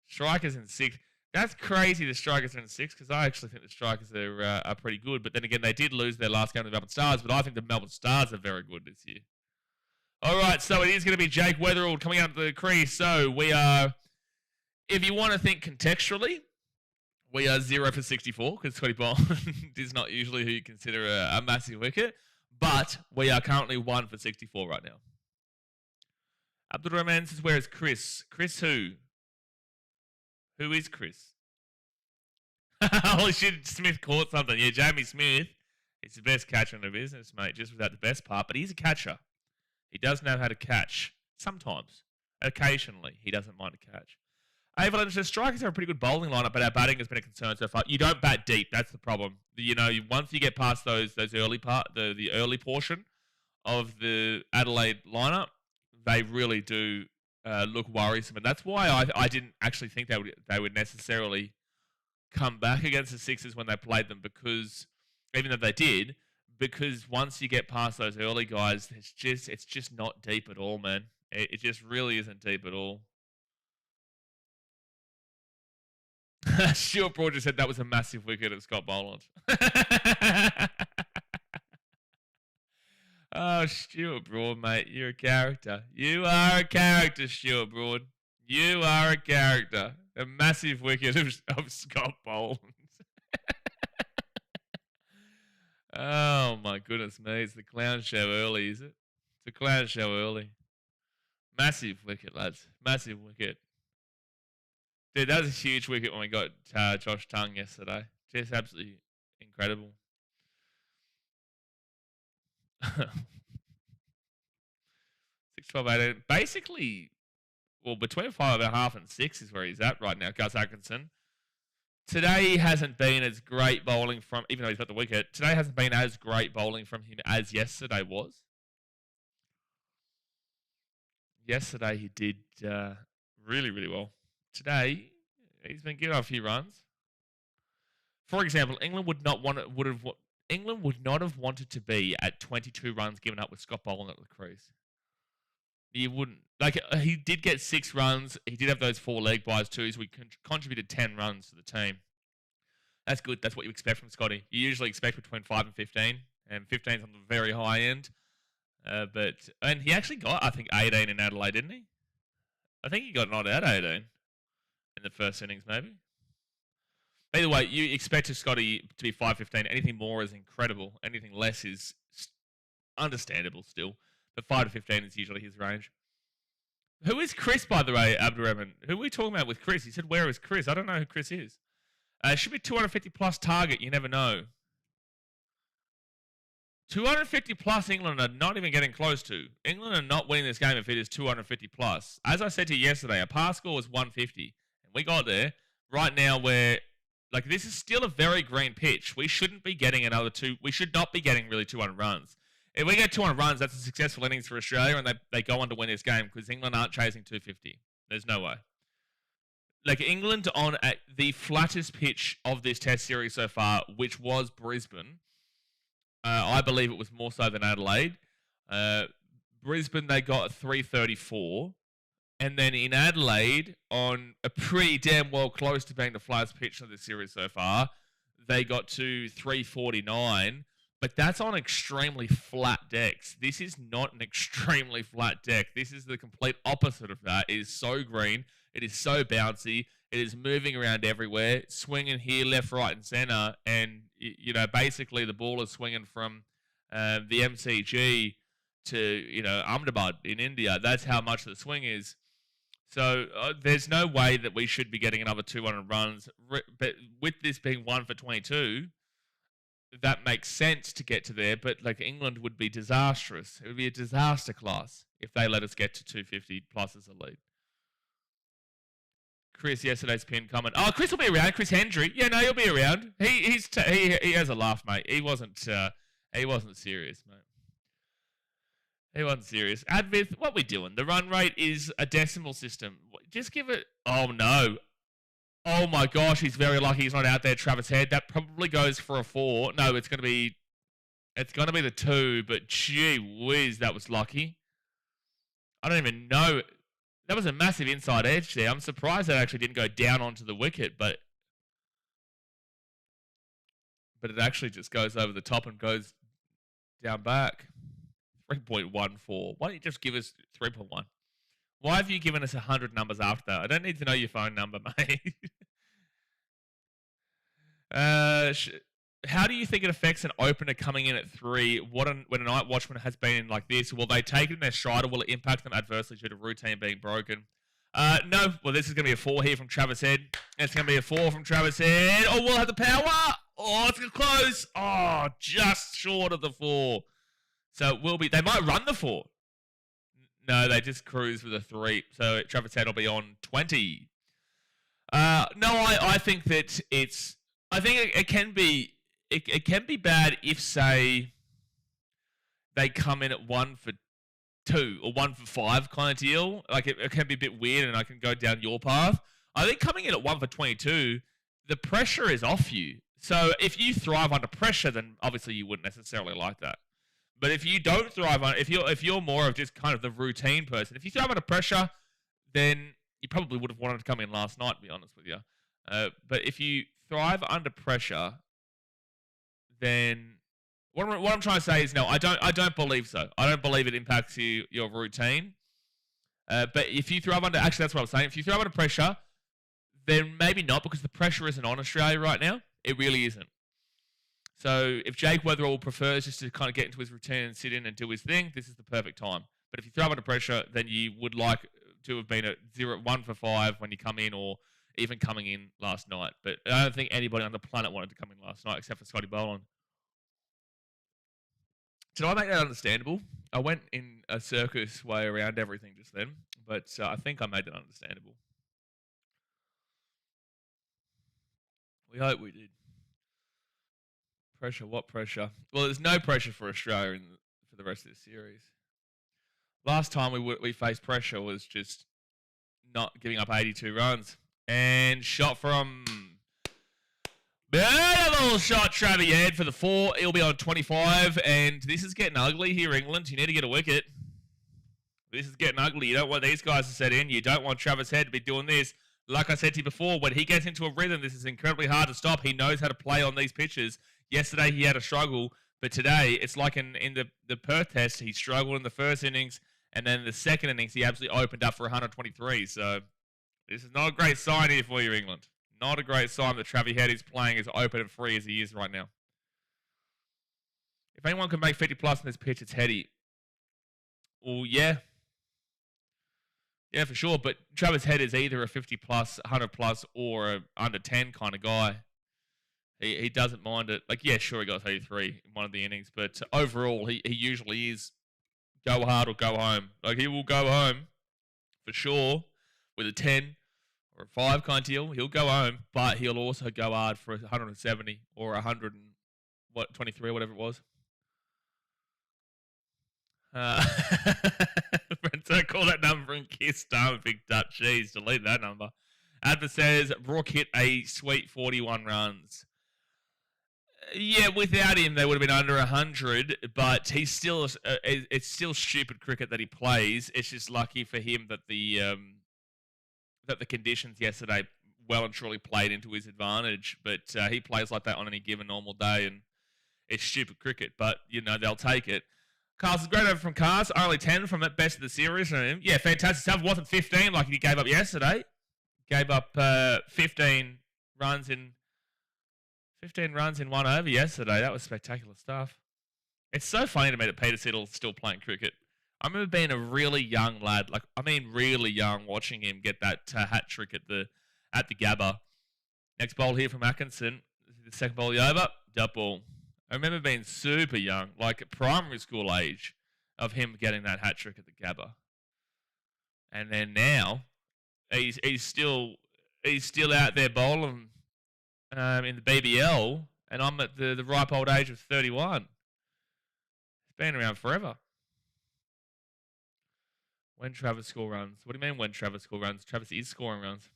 Strikers in 6th. That's crazy the Strikers are in 6th because I actually think the Strikers are pretty good. But then again, they did lose their last game to the Melbourne Stars. But I think the Melbourne Stars are very good this year. All right, so it is going to be Jake Weatherald coming out of the crease. So we are, if you want to think contextually, we are 0 for 64 because Scotty Boland is not usually who you consider a massive wicket. But we are currently 1 for 64 right now. Abdul Rahman says, where is Chris? Chris who? Who is Chris? Holy shit, Smith caught something. Yeah, Jamie Smith is the best catcher in the business, mate, just without the best part. But he's a catcher. He does know how to catch. Sometimes. Occasionally, he doesn't mind a catch. Evelyn says, strikers have a pretty good bowling lineup, but our batting has been a concern so far. You don't bat deep. That's the problem. You know, once you get past those early the early portion of the Adelaide lineup, they really do look worrisome, and that's why I didn't actually think they would necessarily come back against the Sixers when they played them, because even though they did, because once you get past those early guys, it's just not deep at all, man. It just really isn't deep at all. Stuart Broad just said that was a massive wicket of Scott Boland. Oh, Stuart Broad, mate. You're a character. You are a character, Stuart Broad. You are a character. A massive wicket of Scott Boland. Oh my goodness me! It's the clown show early, is it? It's a clown show early. Massive wicket, lads. Massive wicket. Dude, that was a huge wicket when we got Josh Tongue yesterday. Just absolutely incredible. 6, 12, 18. Basically, well, between 5.5 and 6 is where he's at right now, Gus Atkinson. Today hasn't been as great bowling from, even though he's got the wicket, today hasn't been as great bowling from him as yesterday was. Yesterday he did really, really well. Today, he's been giving up a few runs. For example, England would not have wanted to be at 22 runs given up with Scott bowling at the crease. You wouldn't. Like, he did get 6 runs. He did have those 4 leg byes too, so he contributed 10 runs to the team. That's good. That's what you expect from Scotty. You usually expect between 5 and 15, and 15's on the very high end. And he actually got, I think, 18 in Adelaide, didn't he? I think he got not out 18 in the first innings, maybe. Either way, you expect a Scotty to be 5-15. Anything more is incredible. Anything less is understandable still. But 5 to 15 is usually his range. Who is Chris, by the way, Abdurrahman? Who are we talking about with Chris? He said, where is Chris? I don't know who Chris is. Should be 250 plus target. You never know. 250 plus England are not even getting close to. England are not winning this game if it is 250 plus. As I said to you yesterday, a par score was 150. And we got there. Right now, this is still a very green pitch. We shouldn't be getting another 2. We should not be getting really 200 runs. If we get 200 runs, that's a successful innings for Australia, and they go on to win this game because England aren't chasing 250. There's no way. Like, England on at the flattest pitch of this test series so far, which was Brisbane. I believe it was more so than Adelaide. Brisbane, they got 334. And then in Adelaide, on a pretty damn well close to being the flattest pitch of the series so far, they got to 349. But that's on extremely flat decks. This is not an extremely flat deck. This is the complete opposite of that. It is so green. It is so bouncy. It is moving around everywhere, swinging here, left, right, and center. And, basically the ball is swinging from the MCG to, Ahmedabad in India. That's how much the swing is. So there's no way that we should be getting another 200 runs. But with this being 1 for 22... that makes sense to get to there, but England would be disastrous. It would be a disaster class if they let us get to 250 plus as a lead. Chris, yesterday's pin comment. Oh, Chris will be around. Chris Hendry. Yeah, no, he'll be around. He has a laugh, mate. He wasn't serious, mate. He wasn't serious. Advith, what we doing? The run rate is a decimal system. Just give it. Oh no. Oh my gosh, he's very lucky he's not out there, Travis Head. That probably goes for a 4. No, it's gonna be the 2, but gee whiz, that was lucky. I don't even know. That was a massive inside edge there. I'm surprised that actually didn't go down onto the wicket, but it actually just goes over the top and goes down back. 3.14. Why don't you just give us 3.1? Why have you given us 100 numbers after that? I don't need to know your phone number, mate. How do you think it affects an opener coming in at 3? When a night watchman has been in like this, will they take it in their stride or will it impact them adversely due to routine being broken? No. Well, this is going to be a 4 here from Travis Head. It's going to be a 4 from Travis Head. Oh, we'll have the power. Oh, it's close. Oh, just short of the 4. So it will be. They might run the 4. No, they just cruise with a 3. So Travis Head will be on 20. I think that it's. I think it can be. It can be bad if, say, they come in at 1 for 2 or 1 for 5 kind of deal. Like it can be a bit weird, and I can go down your path. I think coming in at 1 for 22, the pressure is off you. So if you thrive under pressure, then obviously you wouldn't necessarily like that. But if you don't thrive on, if you're more of just kind of the routine person, if you thrive under pressure, then you probably would have wanted to come in last night, to be honest with you. But if you thrive under pressure, then what I'm trying to say is no, I don't believe so. I don't believe it impacts your routine. But if you thrive under, actually that's what I'm saying. If you thrive under pressure, then maybe not, because the pressure isn't on Australia right now. It really isn't. So if Jake Weatherall prefers just to kind of get into his routine and sit in and do his thing, this is the perfect time. But if you throw him under pressure, then you would like to have been at 1 for 5 when you come in, or even coming in last night. But I don't think anybody on the planet wanted to come in last night except for Scotty Boland. Did I make that understandable? I went in a circus way around everything just then, but I think I made that understandable. We hope we did. Pressure? What pressure? Well, there's no pressure for Australia for the rest of the series. Last time we faced pressure was just not giving up 82 runs. And shot from... Beautiful shot, Travie Head for the 4. He'll be on 25. And this is getting ugly here, England. You need to get a wicket. This is getting ugly. You don't want these guys to set in. You don't want Travis Head to be doing this. Like I said to you before, when he gets into a rhythm, this is incredibly hard to stop. He knows how to play on these pitches. Yesterday, he had a struggle. But today, it's like in the Perth test, he struggled in the first innings. And then the second innings, he absolutely opened up for 123. So this is not a great sign here for you, England. Not a great sign that Travie Head is playing as open and free as he is right now. If anyone can make 50 plus in this pitch, it's Heady. Well, yeah. Yeah, for sure. But Travis Head is either a 50 plus, 100 plus, or a under 10 kind of guy. He doesn't mind it. Like, yeah, sure, he got 33 in one of the innings. But overall, he usually is go hard or go home. Like, he will go home for sure with a 10 or a 5 kind of deal. He'll go home, but he'll also go hard for 170 or 100 and 23 or whatever it was. Brento, call that number and kiss Dharma Big Dutch cheese. Delete that number. Adver says Brook hit a sweet 41 runs. Yeah, without him, they would have been under 100, but he's still. It's still stupid cricket that he plays. It's just lucky for him that the conditions yesterday well and truly played into his advantage. But he plays like that on any given normal day, and it's stupid cricket. But they'll take it. Carl's great over from Cars. Only 10 from at best of the series. Yeah, fantastic stuff. It wasn't 15 like he gave up yesterday. Gave up 15 runs in 1 over yesterday. That was spectacular stuff. It's so funny to me that Peter Siddle's still playing cricket. I remember being a really young lad, really young, watching him get that hat trick at the Gabba. Next bowl here from Atkinson. The second bowl over, dot ball. I remember being super young, like primary school age, of him getting that hat trick at the Gabba. And then now, he's still out there bowling in the BBL, and I'm at the ripe old age of 31. He's been around forever. When Travis score runs. What do you mean when Travis score runs? Travis is scoring runs.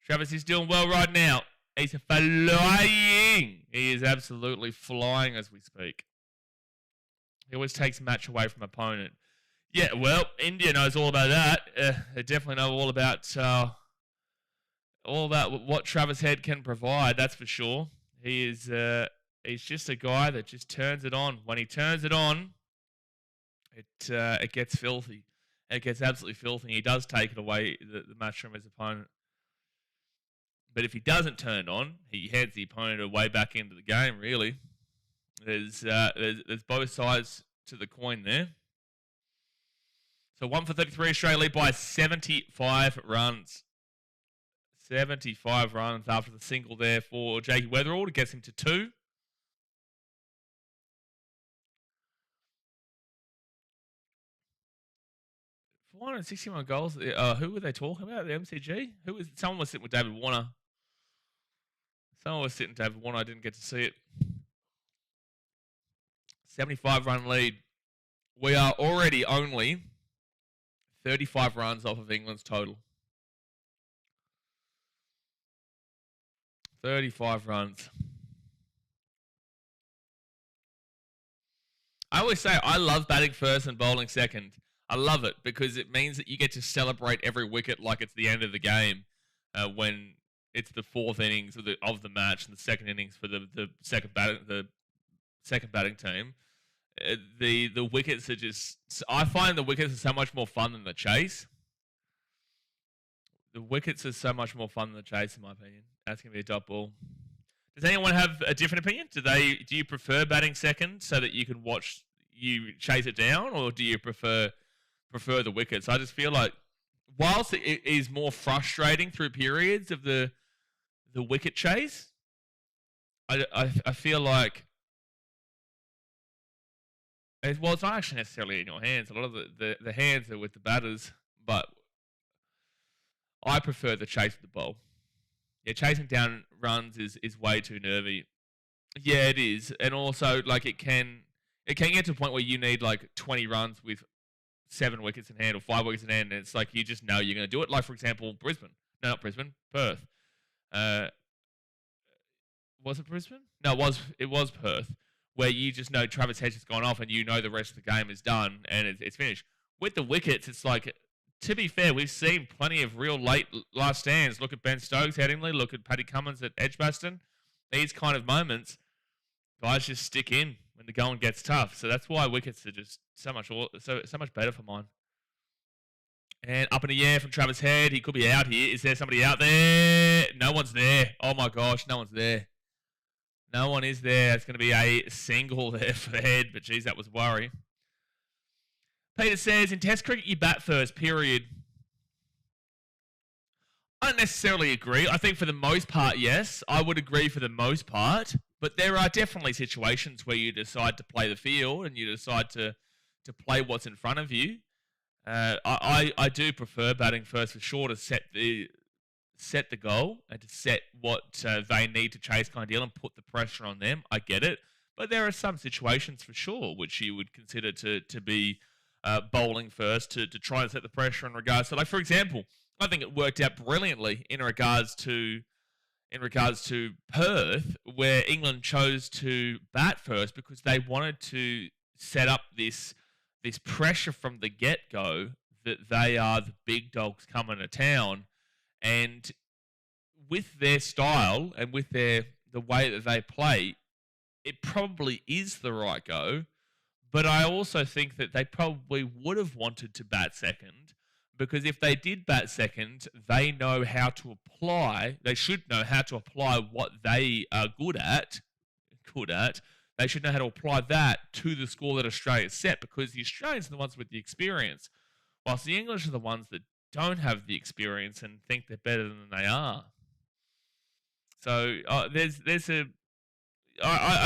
Travis is doing well right now. He's flying. He is absolutely flying as we speak. He always takes match away from opponent. Yeah, well, India knows all about that. They definitely know all about what Travis Head can provide. That's for sure. He's just a guy that just turns it on. When he turns it on, it gets filthy. It gets absolutely filthy. He does take it away the match from his opponent. But if he doesn't turn on, he heads the opponent way back into the game. Really, there's both sides to the coin there. So 1 for 33, Australia lead by 75 runs. 75 runs after the single there for Jakey Weatherall to get him to 2. For 161 goals. Who were they talking about? The MCG? Someone was sitting with David Warner. I didn't get to see it. 75-run lead. We are already only 35 runs off of England's total. 35 runs. I always say I love batting first and bowling second. I love it because it means that you get to celebrate every wicket like it's the end of the game when it's the 4th innings of the match and the 2nd innings for the second batting team. The wickets are just... I find the wickets are so much more fun than the chase. The wickets are so much more fun than the chase, in my opinion. That's going to be a dot ball. Does anyone have a different opinion? Do you prefer batting second so that you can watch you chase it down, or do you prefer the wickets? I just feel like whilst it is more frustrating through periods of the wicket chase, I feel like it's not actually necessarily in your hands. A lot of the hands are with the batters, but I prefer the chase of the ball. Yeah, chasing down runs is way too nervy. Yeah, it is, and also like it can get to a point where you need like 20 runs with 7 wickets in hand or 5 wickets in hand, and it's like you just know you're going to do it. Like for example, Brisbane. No, not Brisbane. Perth. Was it Brisbane? No, it was Perth, where you just know Travis Hedges has gone off, and you know the rest of the game is done and it's finished. With the wickets, it's like, to be fair, we've seen plenty of real late last stands. Look at Ben Stokes, Headingley. Look at Paddy Cummins at Edgbaston. These kind of moments, guys just stick in when the going gets tough. So that's why wickets are just so much better for mine. And up in the air from Travis Head. He could be out here. Is there somebody out there? No one's there. Oh my gosh, no one's there. No one is there. It's going to be a single there for Head, but geez, that was a worry. Peter says, in Test cricket, you bat first, period. I don't necessarily agree. I think for the most part, yes. I would agree for the most part. But there are definitely situations where you decide to play the field and you decide to play what's in front of you. I do prefer batting first for sure to set the goal and to set what they need to chase kind of deal and put the pressure on them. I get it. But there are some situations for sure which you would consider to be bowling first to try and set the pressure in regards to, like, for example, I think it worked out brilliantly in regards to Perth, where England chose to bat first because they wanted to set up this pressure from the get-go that they are the big dogs coming to town. And with their style and with the way that they play, it probably is the right go. But I also think that they probably would have wanted to bat second, because if they did bat second, they should know how to apply what they are good at. They should know how to apply that to the score that Australia set, because the Australians are the ones with the experience, whilst the English are the ones that don't have the experience and think they're better than they are. So I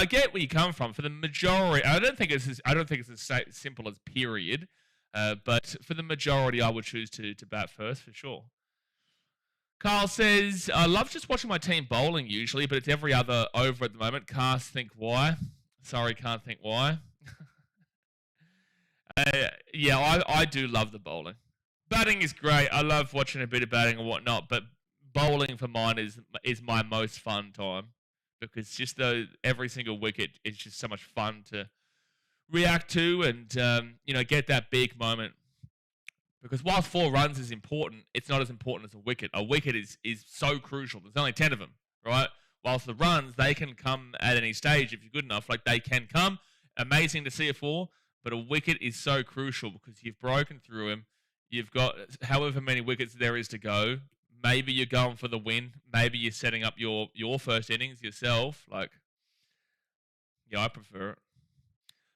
get where you come from. For the majority, I don't think it's as simple as period. But for the majority, I would choose to bat first for sure. Carl says, I love just watching my team bowling usually, but it's every other over at the moment. Can't think why. Sorry, can't think why. Yeah, I do love the bowling. Batting is great. I love watching a bit of batting and whatnot, but bowling for mine is my most fun time, because just every single wicket is just so much fun to react to and get that big moment. Because whilst 4 runs is important, it's not as important as a wicket. A wicket is so crucial. There's only 10 of them, right? Whilst the runs, they can come at any stage if you're good enough. Like, they can come. Amazing to see it for. But a wicket is so crucial because you've broken through him. You've got however many wickets there is to go. Maybe you're going for the win. Maybe you're setting up your first innings yourself. Like, yeah, I prefer it.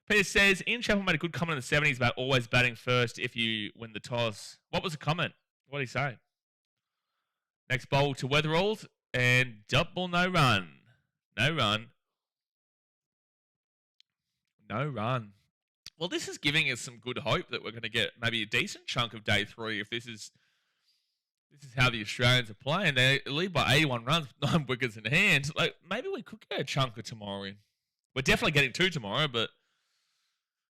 Peter says, Ian Chappell made a good comment in the 70s about always batting first if you win the toss. What was the comment? What did he say? Next bowl to Weatherald, and dump ball, no run. No run. No run. Well, this is giving us some good hope that we're going to get maybe a decent chunk of day 3 if this is how the Australians are playing. They lead by 81 runs with 9 wickets in hand. Like, maybe we could get a chunk of tomorrow in. We're definitely getting 2 tomorrow, but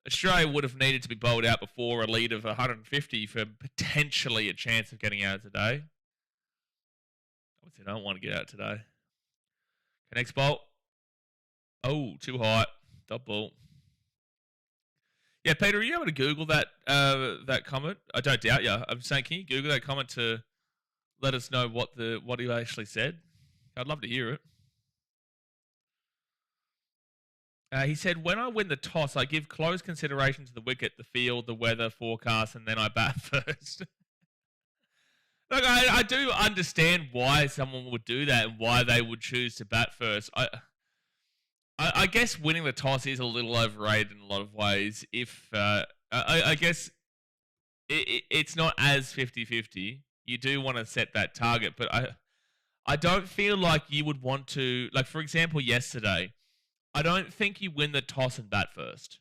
Australia would have needed to be bowled out before a lead of 150 for potentially a chance of getting out today. Obviously, I don't want to get out today. Next bowl. Oh, too high. Dot ball. Yeah, Peter, are you able to Google that comment? I don't doubt you. I'm saying, can you Google that comment to let us know what he actually said? I'd love to hear it. He said, when I win the toss, I give close consideration to the wicket, the field, the weather forecast, and then I bat first. Look, I do understand why someone would do that and why they would choose to bat first. I guess winning the toss is a little overrated in a lot of ways. If I guess it's not as 50-50. You do want to set that target, but I don't feel like you would want to, like, for example, yesterday, I don't think you win the toss and bat first.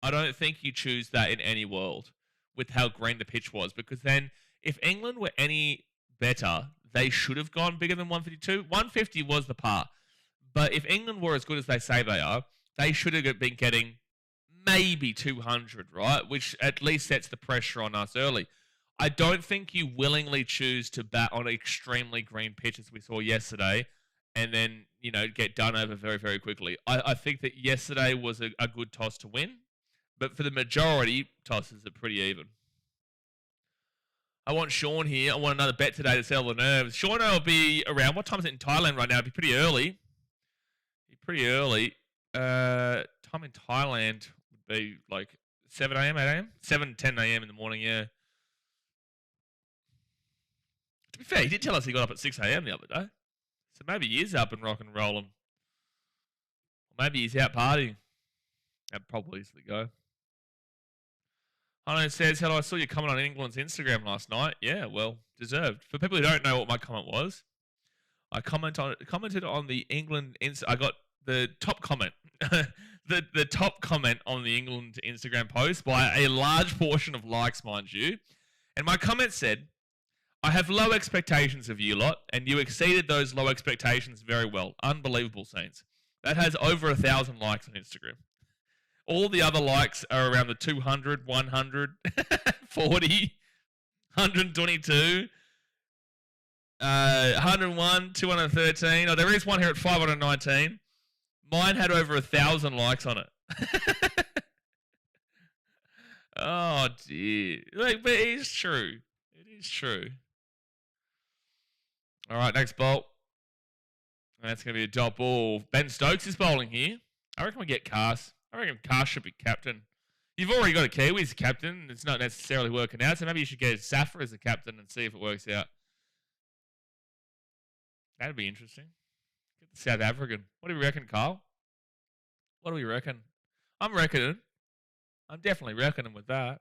I don't think you choose that in any world with how green the pitch was, because then if England were any better, they should have gone bigger than 152. 150 was the par. But if England were as good as they say they are, they should have been getting maybe 200, right? Which at least sets the pressure on us early. I don't think you willingly choose to bat on an extremely green pitch as we saw yesterday and then, get done over very, very quickly. I think that yesterday was a good toss to win, but for the majority, tosses are pretty even. I want Sean here. I want another bet today to settle the nerves. Sean will be around. What time is it in Thailand right now? It'll be pretty early. Time in Thailand would be like 7 a.m., 8 a.m.? 7, 10 a.m. in the morning, yeah. To be fair, he did tell us he got up at 6 a.m. the other day. So maybe he is up and rock and rolling. Or maybe he's out partying. That'd probably easily go. Hano says, hello, I saw your comment on England's Instagram last night. Yeah, well, deserved. For people who don't know what my comment was, I commented on the England... I got the top comment. the top comment on the England Instagram post by a large portion of likes, mind you. And my comment said, I have low expectations of you lot, and you exceeded those low expectations very well. Unbelievable scenes. That has over 1,000 likes on Instagram. All the other likes are around the 200, 100, 40, 122, 101, 213. Oh, there is one here at 519. Mine had over 1,000 likes on it. Oh, dear. But it is true. It is true. All right, next bolt. That's going to be a dot ball. Ben Stokes is bowling here. I reckon we get Cars. I reckon Cars should be captain. You've already got a Kiwi as captain. It's not necessarily working out, so maybe you should get Safra as a captain and see if it works out. That'd be interesting. Get the South African. What do we reckon, Carl? What do we reckon? I'm reckoning. I'm definitely reckoning with that.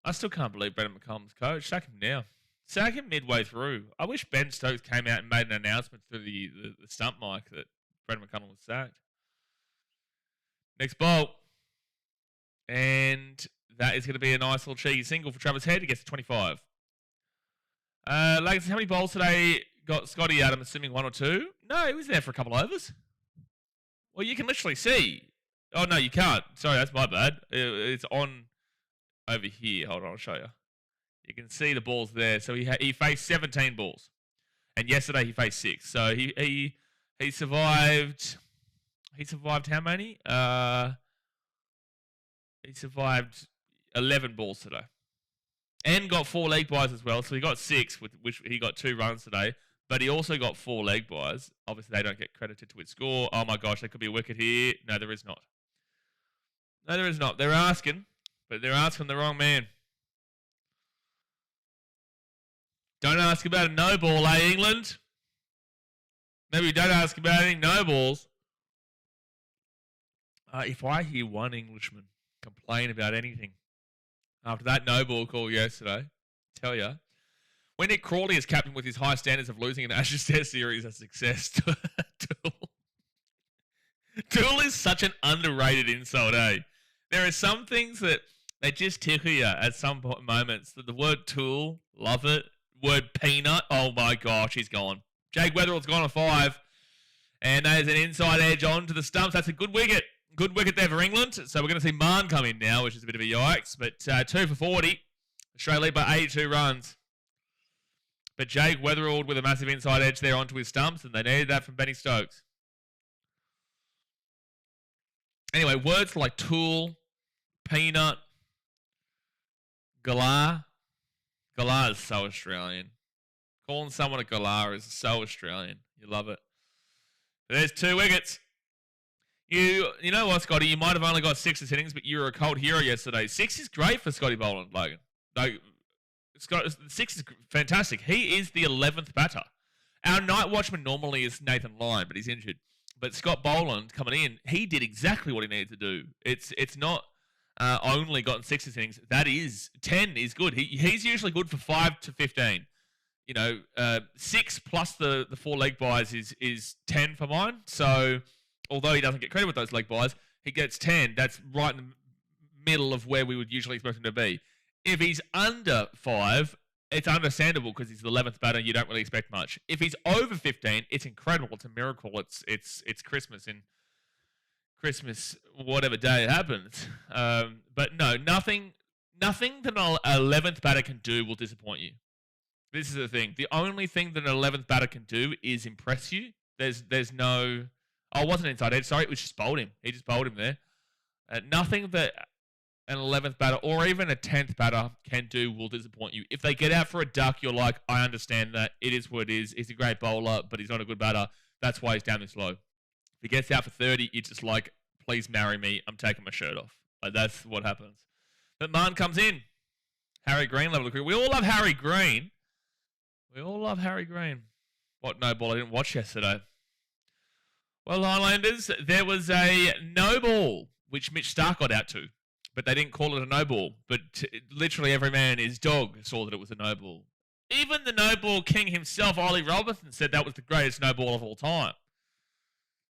I still can't believe Brendan McCullum's coach. Sack him now. Sack him midway through. I wish Ben Stokes came out and made an announcement through the stump mic that Brendan McCullum was sacked. Next bolt. And that is going to be a nice little cheeky single for Travis Head. He gets to 25. Legacy, how many bowls today got Scotty out? I'm assuming 1 or 2. No, he was there for a couple of overs. Well, you can literally see. Oh, no, you can't. Sorry, that's my bad. It's on over here. Hold on, I'll show you. You can see the balls there. So he faced 17 balls. And yesterday he faced 6. So he survived. He survived how many? He survived 11 balls today. And got 4 leg byes as well. So he got 6, with which he got 2 runs today. But he also got 4 leg byes. Obviously, they don't get credited to his score. Oh, my gosh, there could be a wicket here. No, there is not. No, there is not. They're asking, but they're asking the wrong man. Don't ask about a no ball, eh, England? Maybe don't ask about any no balls. If I hear one Englishman complain about anything after that no ball call yesterday, tell you, when Nick Crawley is captain with his high standards of losing an Ashes Test series a success, Tool is such an underrated insult, eh? There are some things that they just tickle you at some moments. The word tool, love it. Word peanut, oh my gosh, he's gone. Jake Weatherall's gone on 5. And there's an inside edge onto the stumps. That's a good wicket. Good wicket there for England. So we're going to see Marn come in now, which is a bit of a yikes. But 2 for 40. Australia lead by 82 runs. But Jake Weatherall with a massive inside edge there onto his stumps, and they needed that from Benny Stokes. Anyway, words like tool, peanut, galah. Galah is so Australian. Calling someone a galah is so Australian. You love it. But there's 2 wickets. You know what, Scotty? You might have only got 6 innings, but you were a cold hero yesterday. 6 is great for Scotty Boland, Logan. Like, Six is fantastic. He is the 11th batter. Our night watchman normally is Nathan Lyon, but he's injured. But Scott Boland coming in, he did exactly what he needed to do. It's not only gotten 6 innings. That is 10 is good. He's usually good for 5 to 15. 6 plus the 4 leg buys is 10 for mine. So although he doesn't get credit with those leg buys, he gets 10. That's right in the middle of where we would usually expect him to be. If he's under 5, it's understandable because he's the 11th batter. You don't really expect much. If he's over 15, it's incredible. It's a miracle. It's Christmas in Christmas, whatever day it happens. But no, nothing that an 11th batter can do will disappoint you. This is the thing. The only thing that an 11th batter can do is impress you. There's no... Oh, it wasn't inside edge. Sorry, it was just bowled him. He just bowled him there. Nothing that an 11th batter or even a 10th batter can do will disappoint you. If they get out for a duck, you're like, I understand that. It is what it is. He's a great bowler, but he's not a good batter. That's why he's down this low. If he gets out for 30, you're just like, please marry me. I'm taking my shirt off. Like, that's what happens. But Martin comes in. Harry Green level of career. We all love Harry Green. What no ball I didn't watch yesterday? Well, Highlanders, there was a no ball, which Mitch Starc got out to. But they didn't call it a no ball. But literally every man and his dog saw that it was a no ball. Even the no ball king himself, Ollie Robinson, said that was the greatest no ball of all time.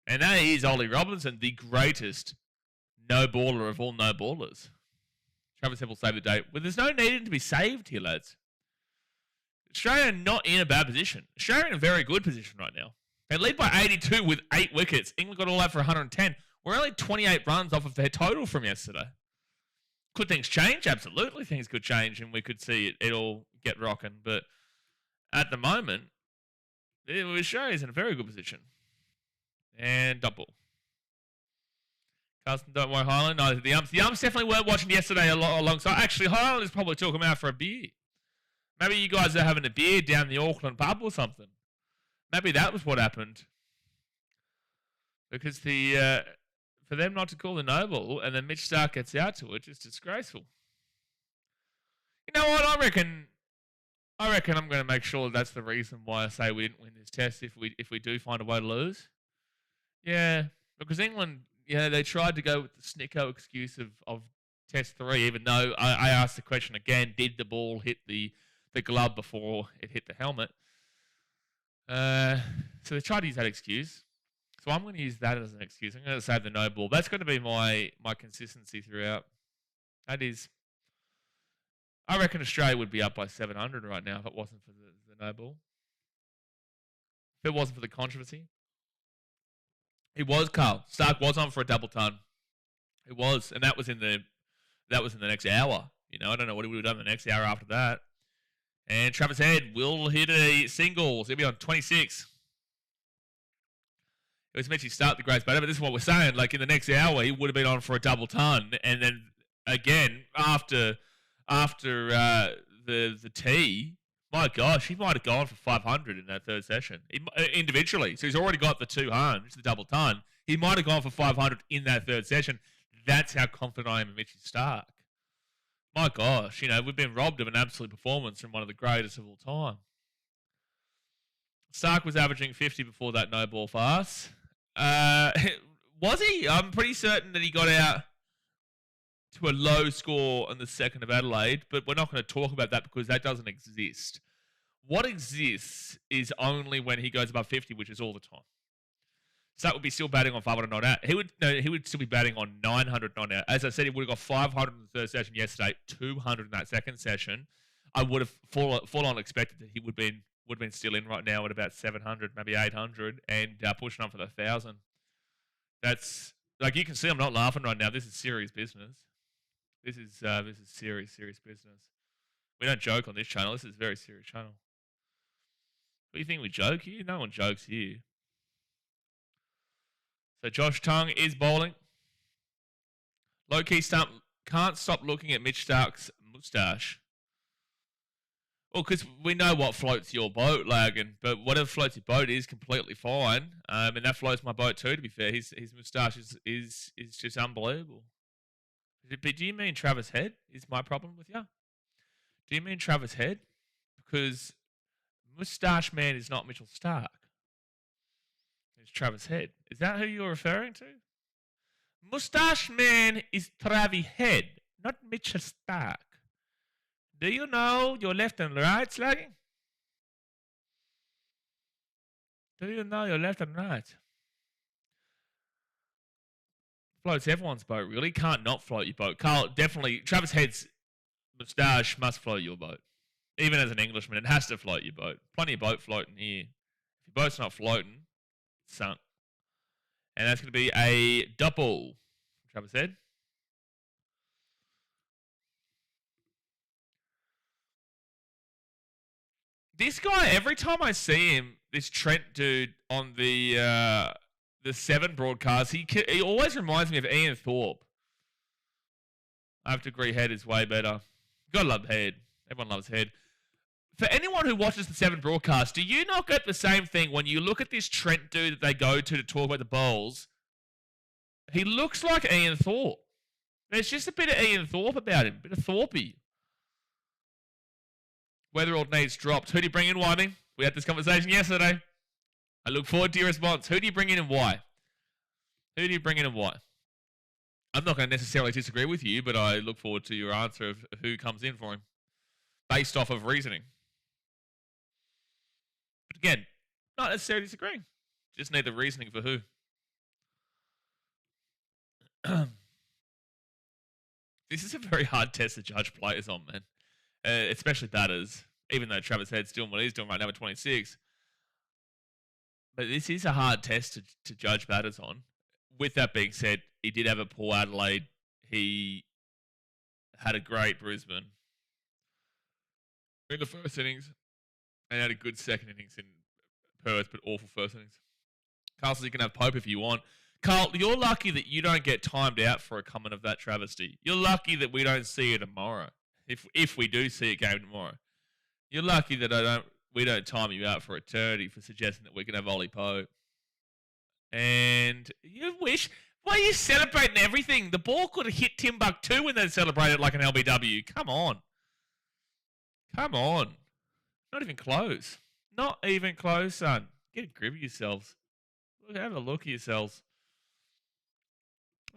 And that is Ollie Robinson, the greatest no baller of all no ballers. Travis Head will save the day. Well, there's no need to be saved here, lads. Australia not in a bad position. Australia in a very good position right now. They lead by 82 with 8 wickets. England got all out for 110. We're only 28 runs off of their total from yesterday. Could things change? Absolutely, things could change, and we could see it all get rocking. But at the moment, Australia's in a very good position. And double. Carlson, don't worry, Highland. No, the umps definitely weren't watching yesterday alongside. Actually, Highland is probably took them out for a beer. Maybe you guys are having a beer down the Auckland pub or something. Maybe that was what happened. Because for them not to call the no ball and then Mitch Starc gets out to it, it's disgraceful. You know what? I reckon I'm going to make sure that's the reason why I say we didn't win this test if we do find a way to lose. Yeah, because England, they tried to go with the Snicko excuse of Test 3, even though I asked the question again, did the ball hit the glove before it hit the helmet? So they tried to use that excuse. So I'm going to use that as an excuse. I'm going to save the no ball. That's going to be my consistency throughout. That is, I reckon Australia would be up by 700 right now if it wasn't for the no ball. If it wasn't for the controversy. It was, Carl. Starc was on for a double ton. It was, and that was in the next hour. I don't know what he would have done the next hour after that. And Travis Head will hit a single. So he'll be on 26. It was meant to start the greatest batter, but this is what we're saying. Like in the next hour, he would have been on for a double ton, and then again after the tee, my gosh, he might have gone for 500 in that third session individually. So he's already got the 200, the double ton. He might have gone for 500 in that third session. That's how confident I am in Mitchy Starc. My gosh, we've been robbed of an absolute performance from one of the greatest of all time. Starc was averaging 50 before that no ball for us. Was he? I'm pretty certain that he got out to a low score on the second of Adelaide, but we're not going to talk about that because that doesn't exist. What exists is only when he goes above 50, which is all the time. So that would be still batting on 500 not out. He would still be batting on 900 not out. As I said, he would have got 500 in the third session yesterday, 200 in that second session. I would have full on expected that he would have been still in right now at about 700, maybe 800, and pushing on for the 1,000. That's like you can see. I'm not laughing right now. This is serious business. This is serious business. We don't joke on this channel. This is a very serious channel. What do you think we joke here? No one jokes here. So Josh Tongue is bowling. Low-key stump. Can't stop looking at Mitch Starc's moustache. Well, because we know what floats your boat, Lagan, but whatever floats your boat is completely fine. And that floats my boat too, to be fair. His moustache is just unbelievable. But do you mean Travis Head is my problem with you? Do you mean Travis Head? Because Moustache Man is not Mitchell Stark. It's Travis Head. Is that who you're referring to? Moustache Man is Travis Head, not Mitchell Stark. Do you know your left and right, Sluggy? Do you know your left and right? Floats everyone's boat, really. Can't not float your boat. Carl, definitely, Travis Head's moustache must float your boat. Even as an Englishman, it has to float your boat. Plenty of boat floating here. If your boat's not floating, it's sunk. And that's going to be a double. Travis Head. This guy, every time I see him, this Trent dude on the 7 broadcast, he always reminds me of Ian Thorpe. I have to agree, Head is way better. Gotta love Head. Everyone loves Head. For anyone who watches the 7 broadcast, do you not get the same thing when you look at this Trent dude that they go to talk about the bowls? He looks like Ian Thorpe. There's just a bit of Ian Thorpe about him. A bit of Thorpey. Weatherald needs dropped. Who do you bring in, Wyming? We had this conversation yesterday. I look forward to your response. Who do you bring in and why? Who do you bring in and why? I'm not going to necessarily disagree with you, but I look forward to your answer of who comes in for him. Based off of reasoning. But again, not necessarily disagreeing. Just need the reasoning for who. This is a very hard test to judge players on, man. Especially batters. Even though Travis Head's doing what he's doing right now at 26. But this is a hard test to judge batters on. With that being said, he did have a poor Adelaide. He had a great Brisbane in the first innings and had a good second innings in Perth, but awful first innings. Carl says you can have Pope if you want. Carl, you're lucky that you don't get timed out for a comment of that travesty. You're lucky that we don't see it tomorrow. If we do see a game tomorrow. You're lucky that we don't time you out for eternity for suggesting that we can have Ollie Pope. And you wish... Why are you celebrating everything? The ball could have hit Timbuktu when they celebrated like an LBW. Come on. Come on. Not even close. Not even close, son. Get a grip of yourselves. Have a look at yourselves.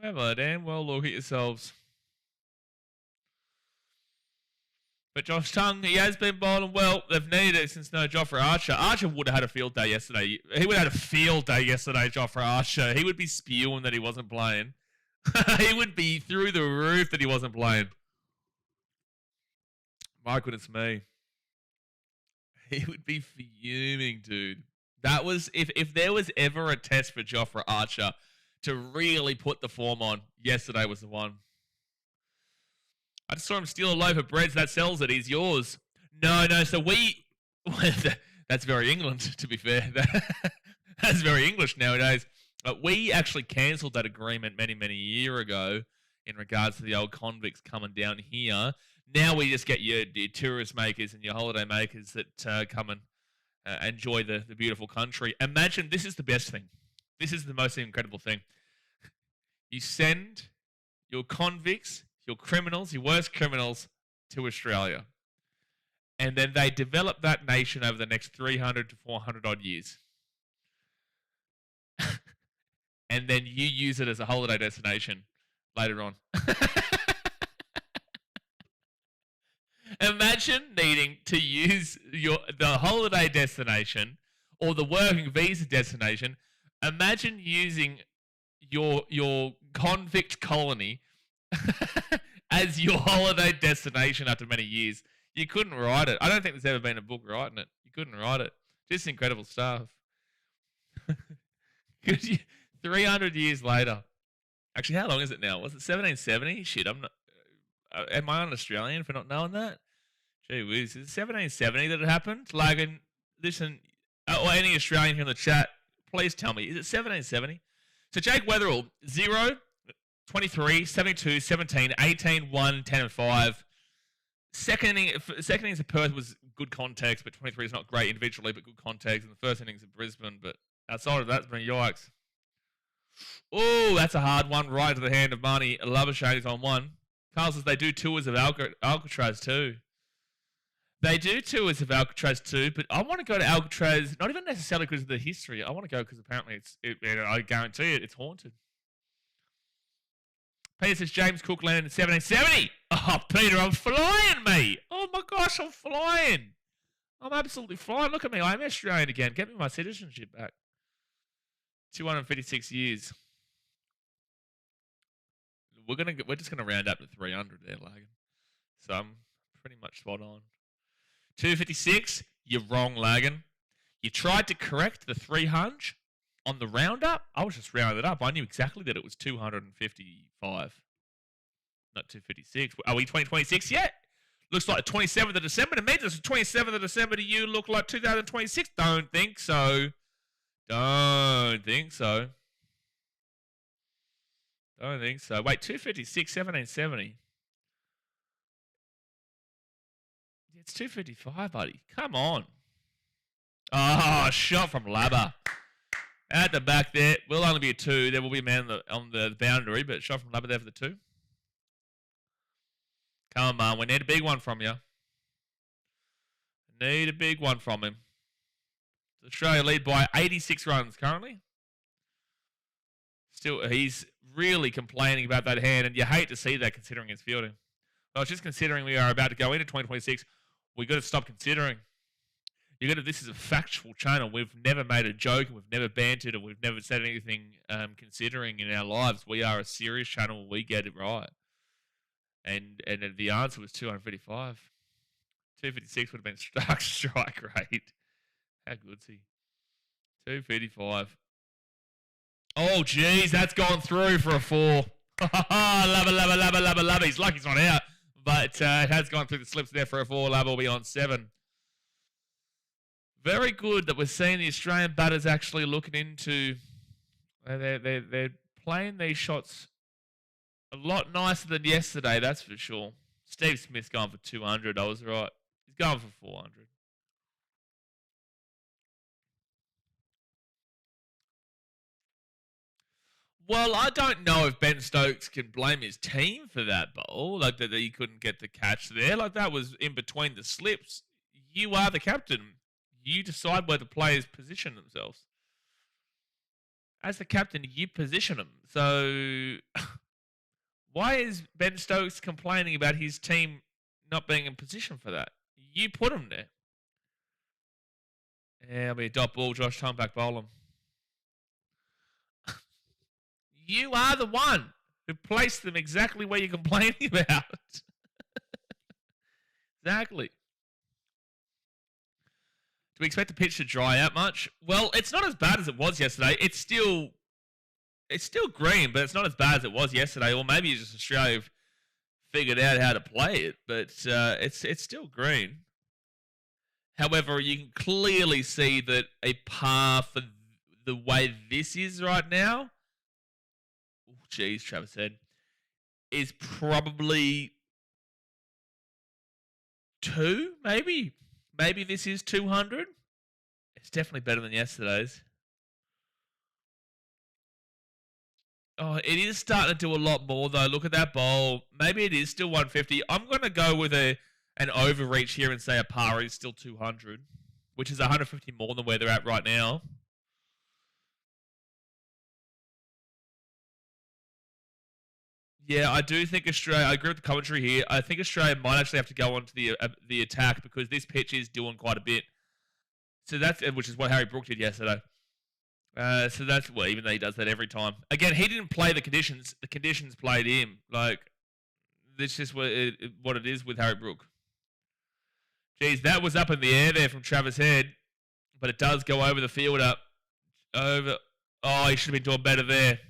Have a damn well look at yourselves. But Josh Tongue, he has been bowling well. They've needed it since no Jofra Archer. Archer would have had a field day yesterday. He would have had a field day yesterday, Jofra Archer. He would be spewing that he wasn't playing. He would be through the roof that he wasn't playing. My goodness me. He would be fuming, dude. That was, if there was ever a test for Jofra Archer to really put the form on, yesterday was the one. I just saw him steal a loaf of bread. That sells it. He's yours. No. So we... That's very England, to be fair. That's very English nowadays. We actually cancelled that agreement many, many years ago in regards to the old convicts coming down here. Now we just get your tourist makers and your holiday makers that come and enjoy the beautiful country. Imagine, this is the best thing. This is the most incredible thing. You send your convicts... your criminals, your worst criminals, to Australia. And then they develop that nation over the next 300 to 400 odd years. And then you use it as a holiday destination later on. Imagine needing to use the holiday destination or the working visa destination. Imagine using your convict colony as your holiday destination after many years. You couldn't write it. I don't think there's ever been a book writing it. You couldn't write it. Just incredible stuff. 300 years later. Actually, how long is it now? Was it 1770? Shit, I'm not... am I an Australian for not knowing that? Gee whiz, is it 1770 that it happened? Like, listen, or any Australian here in the chat, please tell me, is it 1770? So Jake Weatherall, 0... 23, 72, 17, 18, 1, 10 and 5. Second innings of Perth was good context, but 23 is not great individually, but good context. And the first innings of Brisbane, but outside of that, it's been yikes. Oh, that's a hard one, right to the hand of Marnie. Labuschagne is on one. Carl says they do tours of Alcatraz too. They do tours of Alcatraz too, but I want to go to Alcatraz not even necessarily because of the history. I want to go because apparently I guarantee it's haunted. Peter says James Cook landed in 1770. Oh, Peter, I'm flying, mate. Oh my gosh, I'm flying. I'm absolutely flying. Look at me. I'm Australian again. Get me my citizenship back. 256 years. We're just gonna round up to 300 there, Lagan. So I'm pretty much spot on. 256. You're wrong, Lagan. You tried to correct the 300 on the roundup. I was just rounding it up. I knew exactly that it was 255, not 256. Are we 2026 yet? Looks like the 27th of December to me. Does the 27th of December to you look like 2026? Don't think so. Don't think so. Don't think so. Wait, 256, 1770. It's 255, buddy. Come on. Oh, shot from Labba. At the back there. Will only be a 2. There will be a man on the boundary, but shot from Labba there for the 2. Come on, we need a big one from you. Need a big one from him. Australia lead by 86 runs currently. Still, he's really complaining about that hand, and you hate to see that considering his fielding. Well, just considering we are about to go into 2026, we've got to stop considering. This is a factual channel. We've never made a joke, and we've never bantered, and we've never said anything considering in our lives. We are a serious channel. We get it right. And the answer was 255. 256 would have been strike rate. How good's he? 255. Oh, geez, that's gone through for a 4. Love. He's lucky it's not out. But it has gone through the slips there for a 4. Love will be on 7. Very good that we're seeing the Australian batters actually looking into... They're playing these shots a lot nicer than yesterday, that's for sure. Steve Smith's going for 200. I was right. He's going for 400. Well, I don't know if Ben Stokes can blame his team for that bowl, like that he couldn't get the catch there. Like that was in between the slips. You are the captain. You decide where the players position themselves. As the captain, you position them. So why is Ben Stokes complaining about his team not being in position for that? You put him there. Yeah, it'll be a dot ball. Josh Tumbak bowl him. You are the one who placed them exactly where you're complaining about. Exactly. Do we expect the pitch to dry out much? Well, it's not as bad as it was yesterday. It's still green, but it's not as bad as it was yesterday. Or maybe just Australia figured out how to play it, but it's still green. However, you can clearly see that a par for the way this is right now, geez, Travis said, is probably 2, maybe. Maybe this is 200. It's definitely better than yesterday's. Oh, it is starting to do a lot more, though. Look at that bowl. Maybe it is still 150. I'm going to go with an overreach here and say a par is still 200, which is 150 more than where they're at right now. Yeah, I do think Australia... I agree with the commentary here. I think Australia might actually have to go on to the attack because this pitch is doing quite a bit. So that's... Which is what Harry Brook did yesterday. So that's... Well, even though he does that every time. Again, he didn't play the conditions. The conditions played him. Like, this is what it is with Harry Brook. Geez, that was up in the air there from Travis Head. But it does go over the fielder. Over... Oh, he should have been doing better there.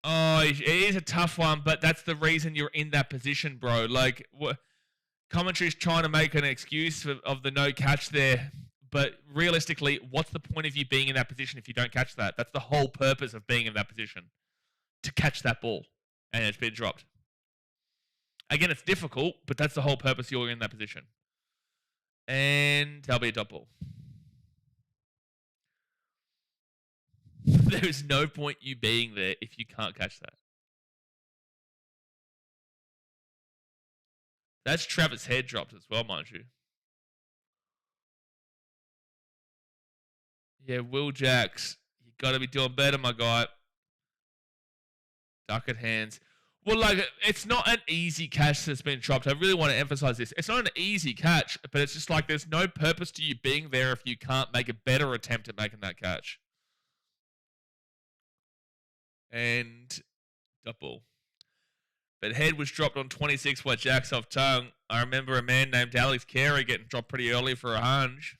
Oh, it is a tough one, but that's the reason you're in that position, bro. Like, commentary's trying to make an excuse of the no catch there, but realistically, what's the point of you being in that position if you don't catch that? That's the whole purpose of being in that position, to catch that ball, and it's been dropped. Again, it's difficult, but that's the whole purpose you're in that position. And that'll be a dot ball. There is no point you being there if you can't catch that. That's Travis Head dropped as well, mind you. Yeah, Will Jacks. You got to be doing better, my guy. Ducket hands. Well, like, it's not an easy catch that's been dropped. I really want to emphasize this. It's not an easy catch, but it's just like there's no purpose to you being there if you can't make a better attempt at making that catch. And double. But Head was dropped on 26 by Jacks off tongue. I remember a man named Alex Carey getting dropped pretty early for a hunch.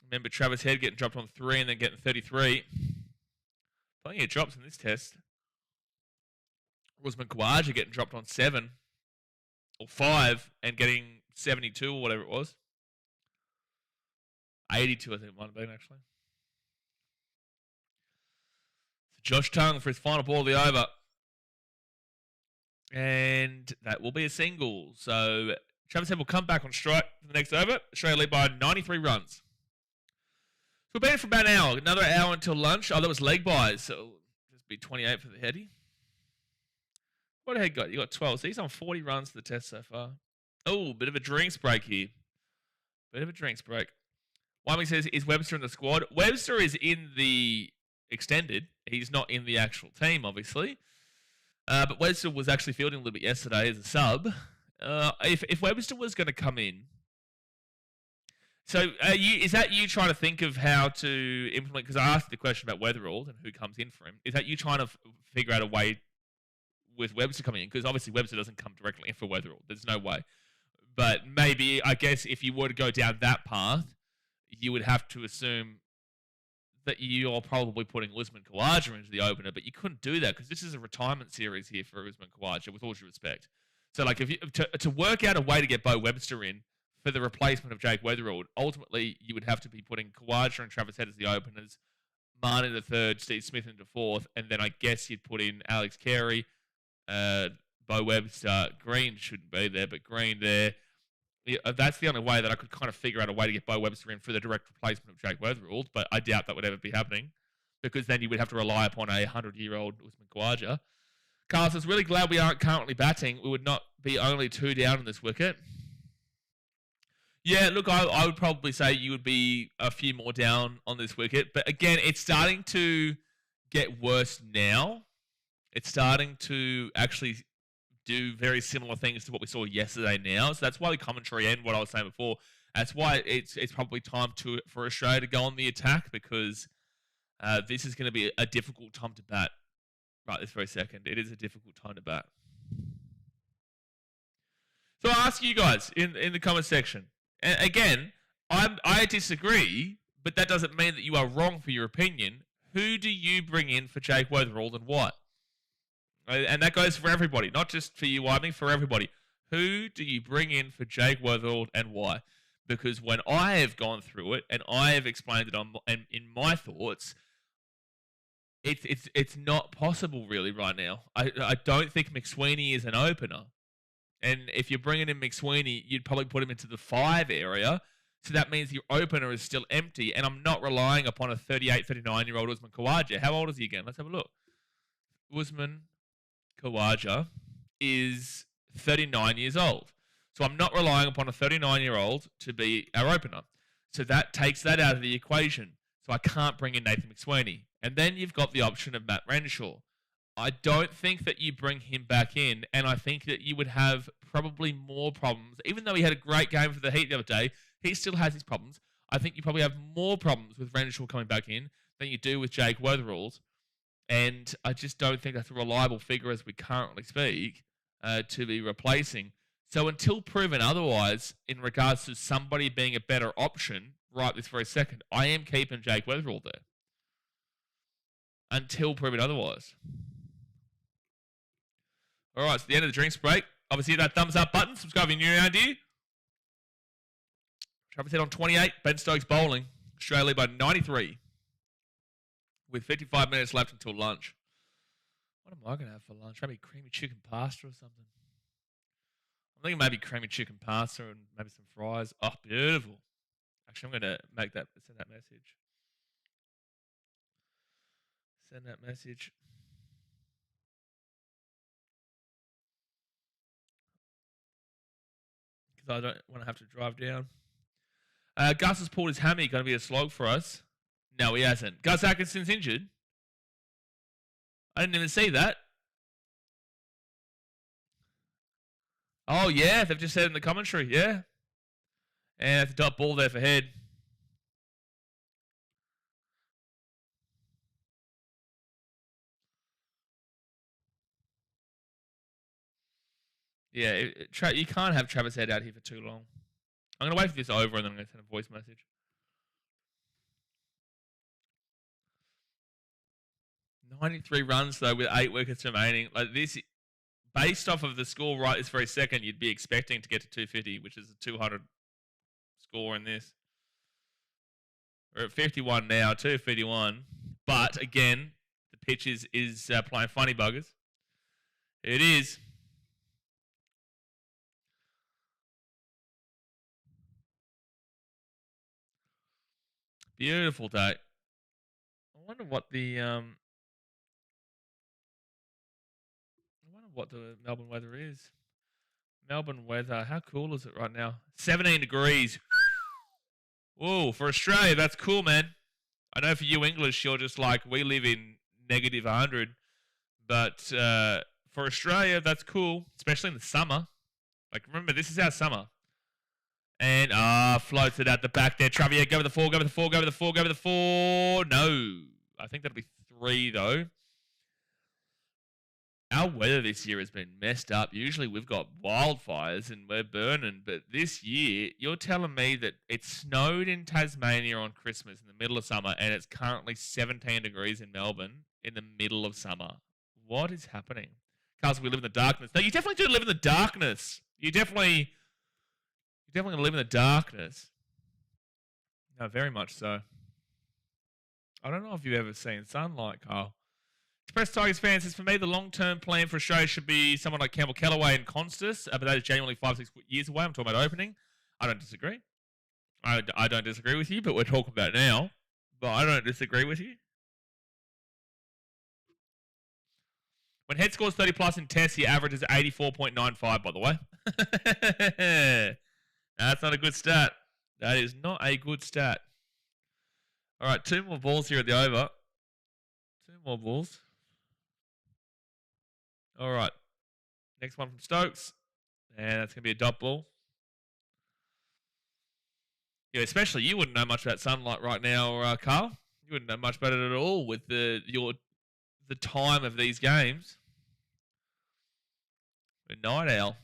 Remember Travis Head getting dropped on 3 and then getting 33. Plenty of drops in this test. Usman Khawaja getting dropped on 7 or 5 and getting 72 or whatever it was. 82, I think it might have been, actually. So Josh Tongue for his final ball of the over. And that will be a single. So Travis Head will come back on strike for the next over. Australia lead by 93 runs. So we've been for about an hour. Another hour until lunch. Oh, that was leg buys. So it'll just be 28 for the Heady. What Head got? You got 12. So he's on 40 runs for the test so far. Oh, bit of a drinks break here. Bit of a drinks break. Wyoming says, is Webster in the squad? Webster is in the extended. He's not in the actual team, obviously. But Webster was actually fielding a little bit yesterday as a sub. If Webster was going to come in, so is that you trying to think of how to implement? Because I asked the question about Weatherald and who comes in for him. Is that you trying to figure out a way with Webster coming in? Because obviously Webster doesn't come directly in for Weatherald. There's no way. But maybe, I guess, if you were to go down that path, you would have to assume that you're probably putting Usman Khawaja into the opener, but you couldn't do that because this is a retirement series here for Usman Khawaja, with all due respect. So, like, if you to work out a way to get Bo Webster in for the replacement of Jake Weatherald, ultimately you would have to be putting Khawaja and Travis Head as the openers, Marn in the third, Steve Smith in the fourth, and then I guess you'd put in Alex Carey, Bo Webster. Green shouldn't be there, but Green there. Yeah, that's the only way that I could kind of figure out a way to get Bo Webster in for the direct replacement of Jake Weatherald, but I doubt that would ever be happening because then you would have to rely upon a 100-year-old Usman Khawaja. Carlos is really glad we aren't currently batting. We would not be only 2 down in this wicket. Yeah, look, I would probably say you would be a few more down on this wicket, but again, it's starting to get worse now. It's starting to actually do very similar things to what we saw yesterday now. So that's why the commentary and what I was saying before, that's why it's probably time for Australia to go on the attack because this is going to be a difficult time to bat right this very second. It is a difficult time to bat. So I'll ask you guys in the comment section. And again, I disagree, but that doesn't mean that you are wrong for your opinion. Who do you bring in for Jake Weatherald and what? And that goes for everybody, not just for you, I mean for everybody. Who do you bring in for Jake Weatherald and why? Because when I have gone through it and I have explained it in my thoughts, it's not possible really right now. I don't think McSweeney is an opener. And if you're bringing in McSweeney, you'd probably put him into the 5 area. So that means your opener is still empty. And I'm not relying upon a 38, 39-year-old Usman Khawaja. How old is he again? Let's have a look. Usman Khawaja is 39 years old. So I'm not relying upon a 39-year-old to be our opener. So that takes that out of the equation. So I can't bring in Nathan McSweeney. And then you've got the option of Matt Renshaw. I don't think that you bring him back in, and I think that you would have probably more problems. Even though he had a great game for the Heat the other day, he still has his problems. I think you probably have more problems with Renshaw coming back in than you do with Jake Weatherald. And I just don't think that's a reliable figure as we currently speak to be replacing. So until proven otherwise, in regards to somebody being a better option right this very second, I am keeping Jake Weatherald there. Until proven otherwise. All right, so the end of the drinks break. Obviously, hit that thumbs up button. Subscribe if you're new around here. Travis Head on 28. Ben Stokes bowling. Australia by 93. With 55 minutes left until lunch. What am I going to have for lunch? Maybe creamy chicken pasta or something. I'm thinking maybe creamy chicken pasta and maybe some fries. Oh, beautiful. Actually, I'm going to send that message. Send that message. because I don't want to have to drive down. Gus has pulled his hammy. Going to be a slog for us. No, he hasn't. Gus Atkinson's injured. I didn't even see that. Oh, yeah. They've just said in the commentary. Yeah. And it's a dot ball there for head. Yeah, you can't have Travis Head out here for too long. I'm going to wait for this over and then I'm going to send a voice message. 93 runs, though, with 8 wickets remaining. Like this, based off of the score right this very second, you'd be expecting to get to 250, which is a 200 score in this. We're at 51 now, 251. But, again, the pitch is playing funny buggers. It is. Beautiful day. I wonder what the Melbourne weather is. Melbourne weather. How cool is it right now? 17 degrees. Whoa, for Australia, that's cool, man. I know for you English, you're just like, we live in negative 100. But for Australia, that's cool, especially in the summer. Like, remember, this is our summer. And, floats it out the back there. Travier, go with the 4, go with the 4, go with the 4, go with the 4. No. I think that'll be 3, though. Our weather this year has been messed up. Usually we've got wildfires and we're burning. But this year, you're telling me that it snowed in Tasmania on Christmas in the middle of summer and it's currently 17 degrees in Melbourne in the middle of summer. What is happening? Carson, we live in the darkness. No, you definitely do live in the darkness. You definitely live in the darkness. No, very much so. I don't know if you've ever seen sunlight, Carl. Express Tigers fans says, for me, the long-term plan for Australia should be someone like Campbell Callaway and Constas, but that is genuinely 5-6 years away. I'm talking about opening. I don't disagree. I don't disagree with you, but we're talking about now. But I don't disagree with you. When Head scores 30 plus in tests, he averages 84.95, by the way. That's not a good stat. That is not a good stat. All right, 2 more balls here at the over. 2 more balls. All right. Next one from Stokes. And that's going to be a dot ball. Yeah, especially you wouldn't know much about sunlight right now, Carl. You wouldn't know much about it at all with the time of these games. A night owl.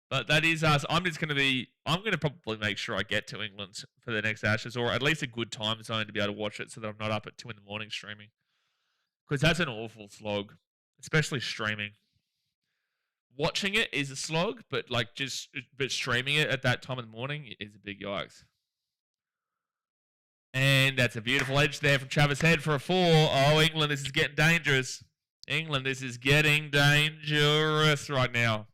But that is us. I'm going to probably make sure I get to England for the next Ashes, or at least a good time zone to be able to watch it so that I'm not up at 2 in the morning streaming. Because that's an awful slog, especially streaming. Watching it is a slog, but streaming it at that time in the morning is a big yikes. And that's a beautiful edge there from Travis Head for a 4. Oh, England, this is getting dangerous. England, this is getting dangerous right now.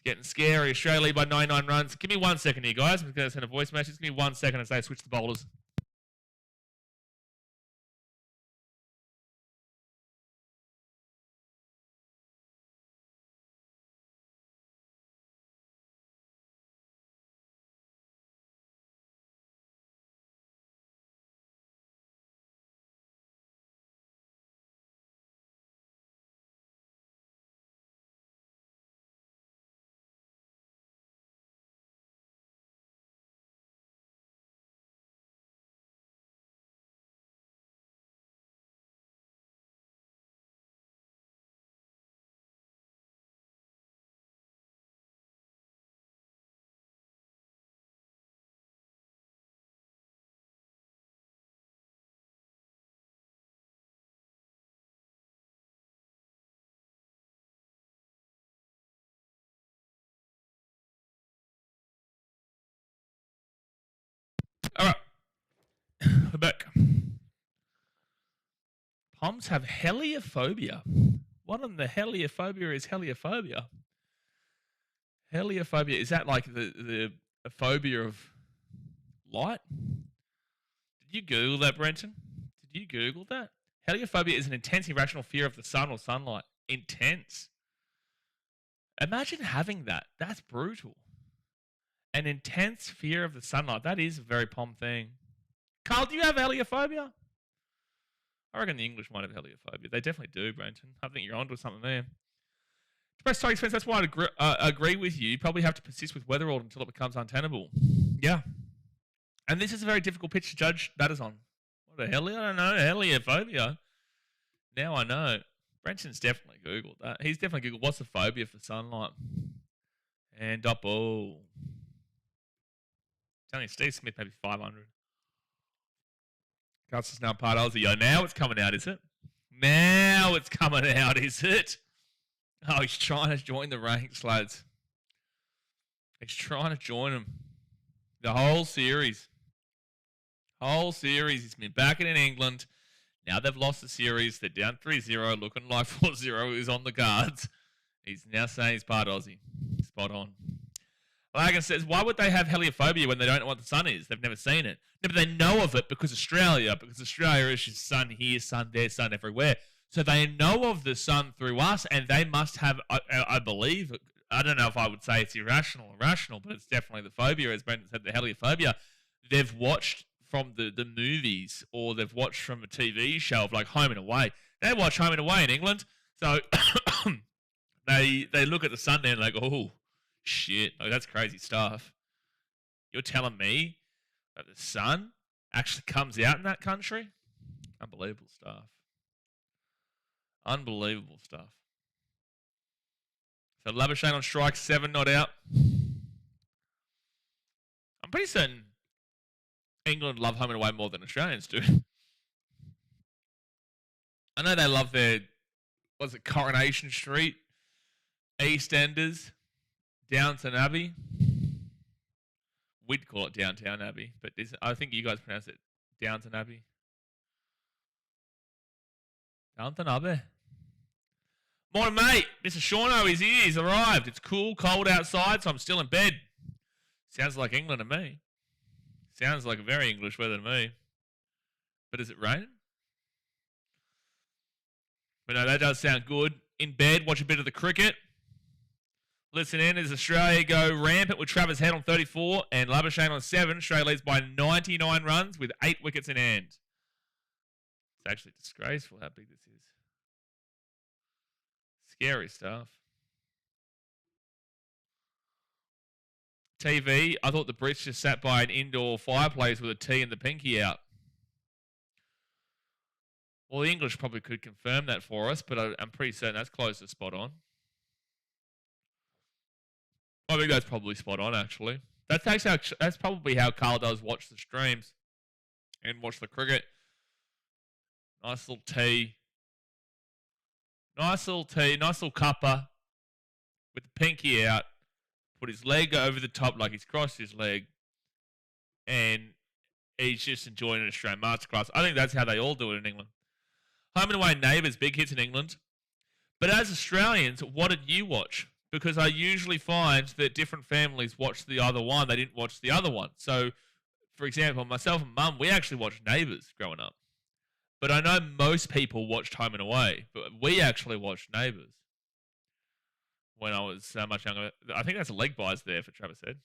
Getting scary. Australia lead by 99 runs. Give me 1 second here, guys. I'm going to send a voice message. Give me 1 second and say switch the bowlers. All right. We're back. Poms have heliophobia. What in the heliophobia is heliophobia? Heliophobia, is that like the phobia of light? Did you Google that, Brenton? Did you Google that? Heliophobia is an intense irrational fear of the sun or sunlight. Intense. Imagine having that. That's brutal. An intense fear of the sunlight. That is a very pom thing. Carl, do you have heliophobia? I reckon the English might have heliophobia. They definitely do, Brenton. I think you're onto something there. Depressed side expense, that's why I agree with you. You probably have to persist with Weatherald until it becomes untenable. Yeah. And this is a very difficult pitch to judge batters on. What the hell? I don't know. Heliophobia. Now I know. Brenton's definitely Googled that. He's definitely Googled what's the phobia for sunlight. And Doppel. Telling you, Steve Smith maybe 500. Gus is now part of Aussie. Oh, now it's coming out, is it? Now it's coming out, is it? Oh, he's trying to join the ranks, lads. He's trying to join them. The whole series. He's been back in England. Now they've lost the series. They're down 3-0, looking like 4-0 is on the cards. He's now saying he's part Aussie. Spot on. Lagan says, why would they have heliophobia when they don't know what the sun is? They've never seen it. No, but they know of it because Australia is just sun here, sun there, sun everywhere. So they know of the sun through us, and they must have, I believe, I don't know if I would say it's irrational or rational, but it's definitely the phobia, as Brendan said, the heliophobia. They've watched from the movies, or they've watched from a TV show of like Home and Away. They watch Home and Away in England, so they look at the sun there and like, oh, shit, like, that's crazy stuff. You're telling me that the sun actually comes out in that country? Unbelievable stuff. Unbelievable stuff. So Labuschagne on strike, 7 not out. I'm pretty certain England love home and away more than Australians do. I know they love their, Coronation Street, EastEnders, Downton Abbey. We'd call it Downtown Abbey, but I think you guys pronounce it Downton Abbey. Downton Abbey. Morning, mate. Mr. Shauno is here. He's arrived. It's cool, cold outside, so I'm still in bed. Sounds like England to me. Sounds like very English weather to me. But is it raining? But no, that does sound good. In bed, watch a bit of the cricket. Listen in as Australia go rampant with Travis Head on 34 and Labuschagne on 7. Australia leads by 99 runs with 8 wickets in hand. It's actually disgraceful how big this is. Scary stuff. TV, I thought the Brits just sat by an indoor fireplace with a tea and the pinky out. Well, the English probably could confirm that for us, but I'm pretty certain that's close to spot on. I think that's probably spot on, actually. That's probably how Carl does watch the streams and watch the cricket. Nice little tea. Nice little cuppa with the pinky out. Put his leg over the top like he's crossed his leg. And he's just enjoying an Australian masterclass. I think that's how they all do it in England. Home and away neighbours, big hits in England. But as Australians, what did you watch? Because I usually find that different families watch the other one. They didn't watch the other one. So, for example, myself and Mum, we actually watched Neighbours growing up. But I know most people watched Home and Away. But we actually watched Neighbours when I was much younger. I think that's a leg bias there for Travis Head.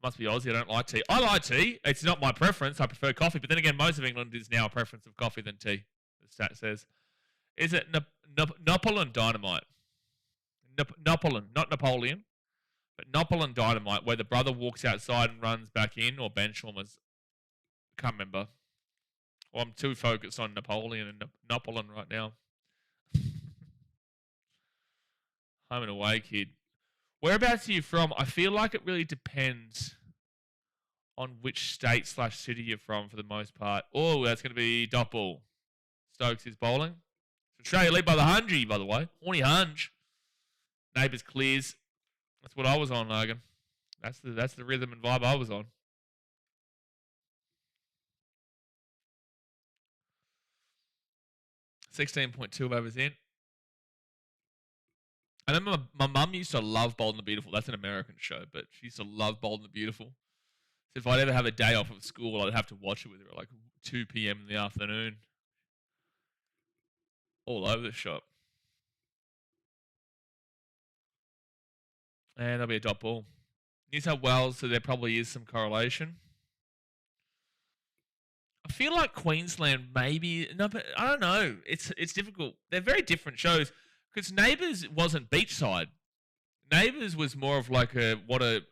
Must be Aussie. I don't like tea. I like tea. It's not my preference. I prefer coffee. But then again, most of England is now a preference of coffee than tea, the stat says. Is it Napoleon Dynamite? Napoleon, not Napoleon, but Napoleon Dynamite, where the brother walks outside and runs back in, or Ben Sharma's. I can't remember. Well, I'm too focused on Napoleon and Napoleon right now. Home and away, kid. Whereabouts are you from? I feel like it really depends on which state/city you're from for the most part. Oh, that's going to be Doppel. Stokes is bowling. Australia lead by the hundred, by the way. Horny hunch. Neighbours clears. That's what I was on, Logan. That's the rhythm and vibe I was on. $16.2 overs in. I remember my mum used to love Bold and the Beautiful. That's an American show, but she used to love Bold and the Beautiful. So if I'd ever have a day off of school, I'd have to watch it with her at like 2 p.m. in the afternoon. All over the shop. And that'll be a dot ball. New South Wales, so there probably is some correlation. I feel like Queensland maybe no, but I don't know. It's difficult. They're very different shows because Neighbours wasn't beachside. Neighbours was more of like what a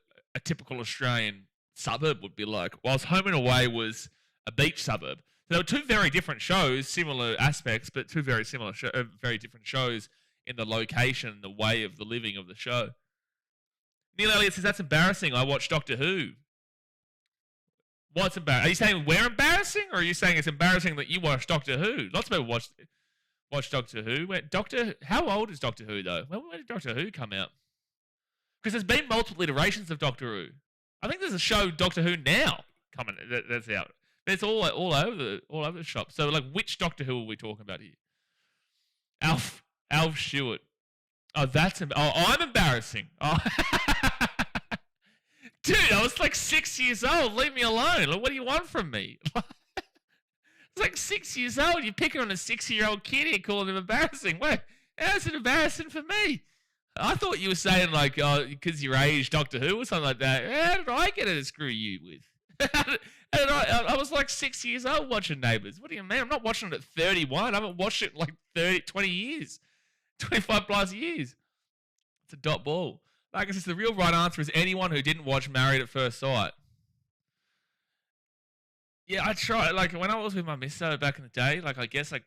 typical Australian suburb would be like, whilst Home and Away was a beach suburb. So they were two very different shows, similar aspects, but two very similar, very different shows in the location, the way of the living of the show. Neil Elliott says that's embarrassing. I watched Doctor Who. What's embarrassing? Are you saying we're embarrassing, or are you saying it's embarrassing that you watched Doctor Who? Lots of people watch Doctor Who. How old is Doctor Who though? When did Doctor Who come out? Because there's been multiple iterations of Doctor Who. I think there's a show Doctor Who now coming that's out. It's all over the shop. So like, which Doctor Who are we talking about here? Alf Stewart. Oh, I'm embarrassing. Oh. Dude, I was like 6 years old. Leave me alone. Like, what do you want from me? It's like 6 years old. You're picking on a 6-year-old kid here, calling him embarrassing. Wait, how's it embarrassing for me? I thought you were saying like, oh, because your age, Doctor Who or something like that. How did I get to screw you with? I was like 6 years old watching Neighbours. What do you mean? I'm not watching it at 31. I haven't watched it in like 20 years. 25 plus years. It's a dot ball. Like I said, the real right answer is anyone who didn't watch Married at First Sight. Yeah, I tried. Like when I was with my mister back in the day, like I guess like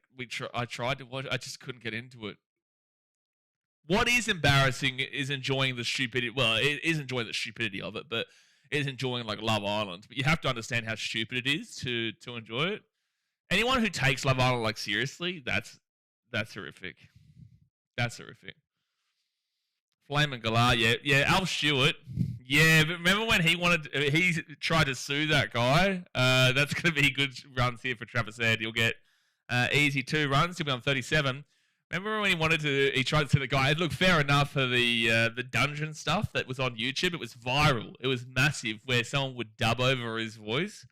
I tried to watch. I just couldn't get into it. What is embarrassing is enjoying the stupidity. Well, it is enjoying the stupidity of it, but it is enjoying like Love Island. But you have to understand how stupid it is to enjoy it. Anyone who takes Love Island like seriously, that's horrific. That's horrific. Flame and Galar, yeah. Alf Stewart, yeah. But remember when he tried to sue that guy? That's going to be good runs here for Travis Head. He'll get easy 2 runs. He'll be on 37. Remember when he tried to sue the guy? Look, fair enough for the dungeon stuff that was on YouTube. It was viral. It was massive, where someone would dub over his voice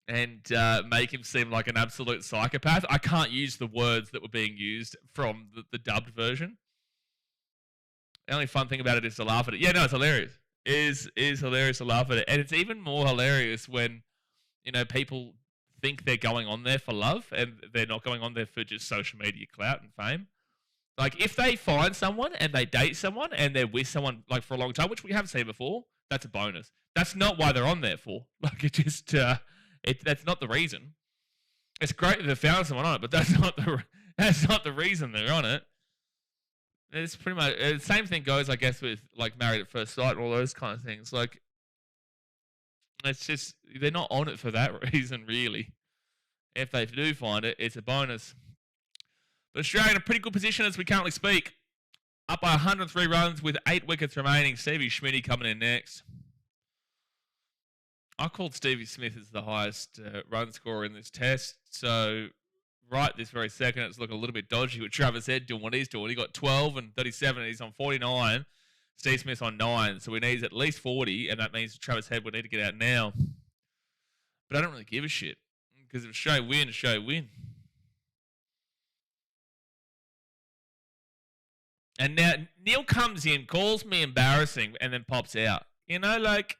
and make him seem like an absolute psychopath. I can't use the words that were being used from the dubbed version. The only fun thing about it is to laugh at it. Yeah, no, it's hilarious. It is hilarious to laugh at it. And it's even more hilarious when, people think they're going on there for love and they're not going on there for just social media clout and fame. Like, if they find someone and they date someone and they're with someone, like, for a long time, which we have seen before, that's a bonus. That's not why they're on there for. Like, it just, that's not the reason. It's great that they found someone on it, but that's not the reason they're on it. It's pretty much the same thing goes, I guess, with like Married at First Sight and all those kind of things. Like, it's just they're not on it for that reason, really. If they do find it, it's a bonus. But Australia in a pretty good position as we currently speak, up by 103 runs with 8 wickets remaining. Stevie Schmitty coming in next. I called Stevie Smith as the highest run scorer in this test, so right this very second, it's looking a little bit dodgy with Travis Head doing what he's doing. He got 12 and 37, and he's on 49. Steve Smith's on 9, so we need at least 40, and that means Travis Head would need to get out now. But I don't really give a shit, because if Australia win, Australia win. And now Neil comes in, calls me embarrassing, and then pops out. Like...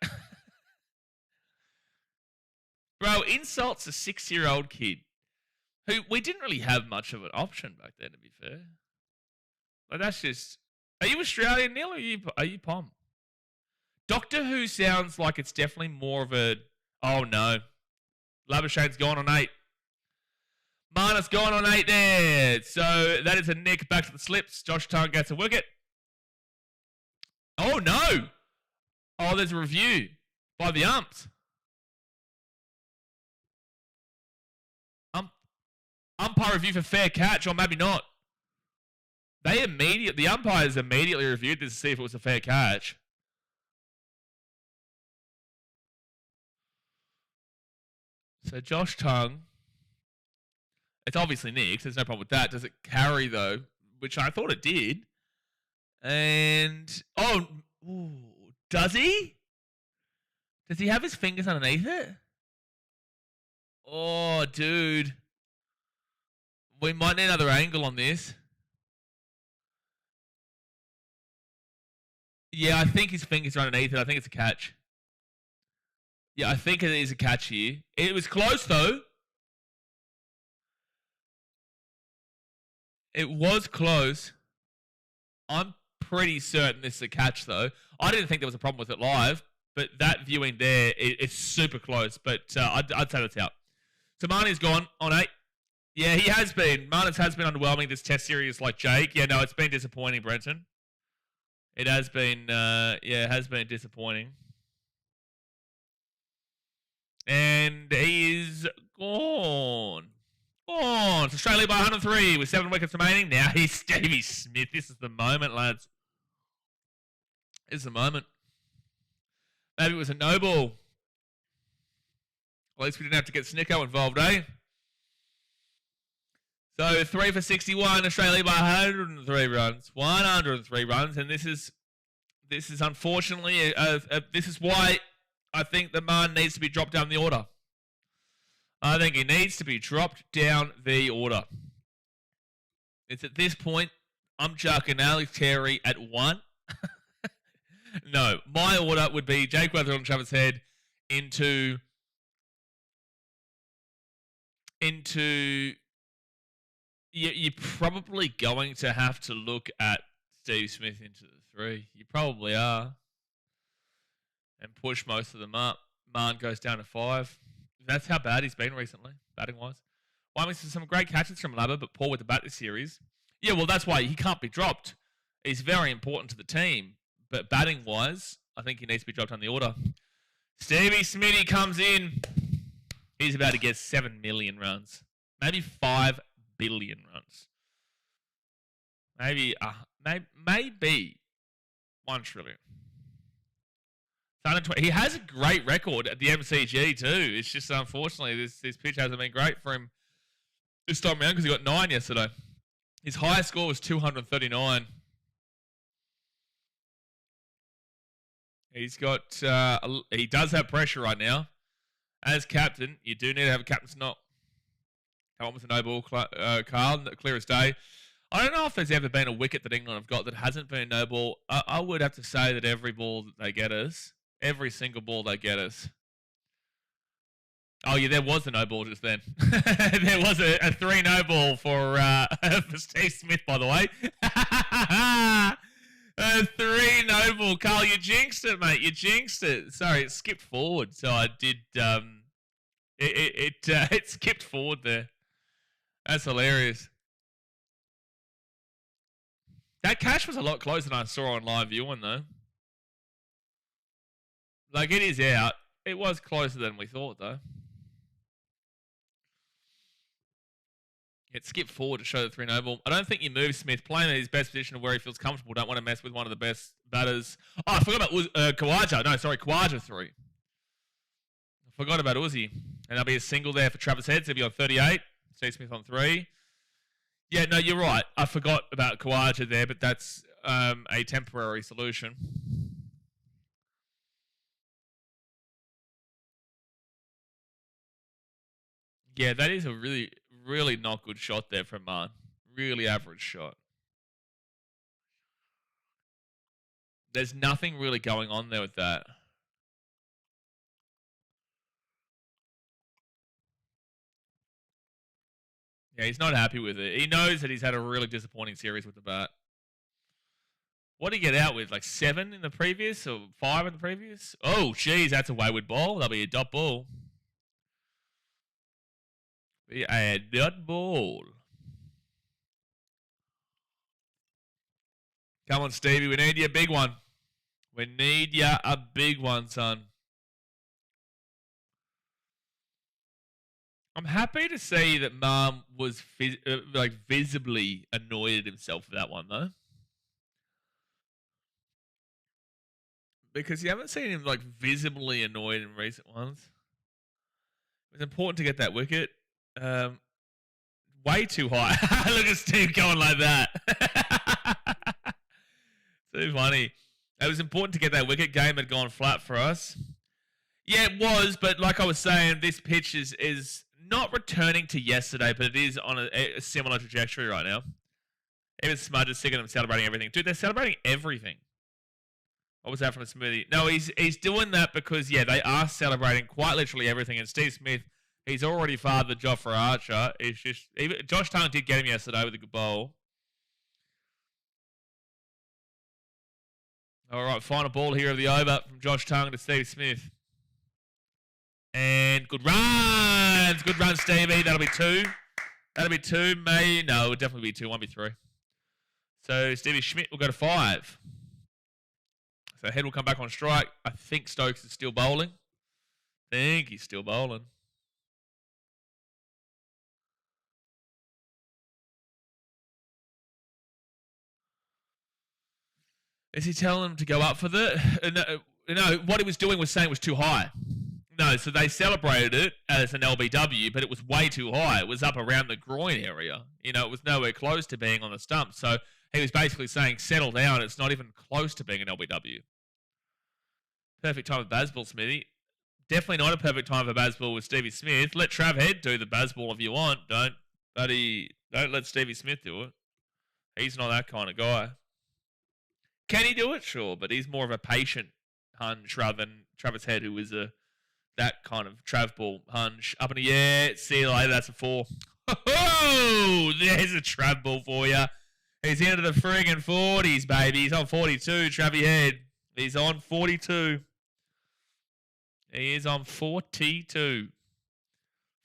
Bro, insults a 6-year-old kid. Who we didn't really have much of an option back then, to be fair. Like, that's just... Are you Australian, Neil, or are you Pom? Doctor Who sounds like it's definitely more of a... Oh, no. Labuschagne's gone on 8. Marnus gone on 8 there. So, that is a nick back to the slips. Josh Tongue gets a wicket. Oh, no. Oh, there's a review by the umps. Umpire review for fair catch, or maybe not. The umpires immediately reviewed this to see if it was a fair catch. So Josh Tongue, it's obviously nicked. There's no problem with that. Does it carry though? Which I thought it did. And does he? Does he have his fingers underneath it? Oh, dude. We might need another angle on this. Yeah, I think his fingers are underneath it. I think it's a catch. Yeah, I think it is a catch here. It was close, though. It was close. I'm pretty certain this is a catch, though. I didn't think there was a problem with it live, but that viewing there, it's super close. But I'd say that's out. So Marnie's gone on 8. Yeah, he has been. Marnes has been underwhelming this test series like Jake. Yeah, no, it's been disappointing, Brenton. It has been, it has been disappointing. And he is gone. Gone. It's Australia by 103 with 7 wickets remaining. Now he's Stevie Smith. This is the moment, lads. This is the moment. Maybe it was a no ball. At least we didn't have to get Snicko involved, eh? So 3 for 61, Australia by 103 runs. 103 runs, and this is unfortunately, this is why I think the man needs to be dropped down the order. I think he needs to be dropped down the order. It's at this point, I'm chucking Alex Carey at 1. No, my order would be Jake Weatherall and Travis Head into you're probably going to have to look at Steve Smith into the 3. You probably are. And push most of them up. Marn goes down to 5. That's how bad he's been recently, batting-wise. Wyoming's some great catches from Labber, but poor with the bat this series. Yeah, well, that's why he can't be dropped. He's very important to the team. But batting-wise, I think he needs to be dropped on the order. Stevie Smitty comes in. He's about to get 7 million runs. Maybe 5 billion runs. Maybe 1 trillion. He has a great record at the MCG too. It's just unfortunately this pitch hasn't been great for him this time around because he got 9 yesterday. His highest score was 239. He's got he does have pressure right now. As captain, you do need to have a captain's knock. Come on with a no ball, Carl, clear as day. I don't know if there's ever been a wicket that England have got that hasn't been no ball. I would have to say that every ball that they get us, every single ball they get us. Oh yeah, there was a no ball just then. There was a 3 no ball for Steve Smith, by the way. A 3 no ball, Carl. You jinxed it, mate. You jinxed it. Sorry, it skipped forward. So I did. It skipped forward there. That's hilarious. That catch was a lot closer than I saw on live viewing, though. Like, it is out. It was closer than we thought, though. It skipped forward to show the 3 no ball. I don't think you move Smith. Playing in his best position of where he feels comfortable. Don't want to mess with one of the best batters. Oh, I forgot about Khawaja. No, sorry, Khawaja 3. I forgot about Uzi. And there'll be a single there for Travis Head. So he'll be on 38. Steve Smith on 3. Yeah, no, you're right. I forgot about Khawaja there, but that's a temporary solution. Yeah, that is a really, really not good shot there from Marn. Really average shot. There's nothing really going on there with that. Yeah, he's not happy with it. He knows that he's had a really disappointing series with the bat. What did he get out with? Like 7 in the previous or 5 in the previous? Oh, geez, that's a wayward ball. That'll be a dot ball. Be a dot ball. Come on, Stevie. We need you a big one. We need you a big one, son. I'm happy to see that Mom was visibly annoyed at himself for that one, though. Because you haven't seen him like visibly annoyed in recent ones. It was important to get that wicket. Way too high. Look at Steve going like that. Too funny. It was important to get that wicket. Game had gone flat for us. Yeah, it was, but like I was saying, this pitch is not returning to yesterday, but it is on a similar trajectory right now. Even Smudge is sick of them celebrating everything. Dude, they're celebrating everything. What was that from a smoothie? No, he's doing that because, yeah, they are celebrating quite literally everything. And Steve Smith, he's already fathered Jofra Archer. It's just, Josh Tongue did get him yesterday with a good bowl. All right, final ball here of the over from Josh Tongue to Steve Smith. And good runs. Good run, Stevie. That'll be 2. That'll be 2. No, it'll definitely be 2. Won't be 3. So Stevie Schmidt will go to 5. So Head will come back on strike. I think Stokes is still bowling. I think he's still bowling. Is he telling him to go up for the... No, what he was doing was saying it was too high. No, so they celebrated it as an LBW, but it was way too high. It was up around the groin area. You know, it was nowhere close to being on the stump. So he was basically saying, settle down. It's not even close to being an LBW. Perfect time of Bazball, Smithy. Definitely not a perfect time for Bazball with Stevie Smith. Let Trav Head do the Bazball if you want. Don't let Stevie Smith do it. He's not that kind of guy. Can he do it? Sure, but he's more of a patient hunch rather than Travis Head, who is that kind of Trav ball hunch. Up in the air. See you later. That's a 4. Oh, there's a Trav ball for you. He's into the friggin' 40s, baby. He's on 42, Travie Head. He's on 42. He is on 42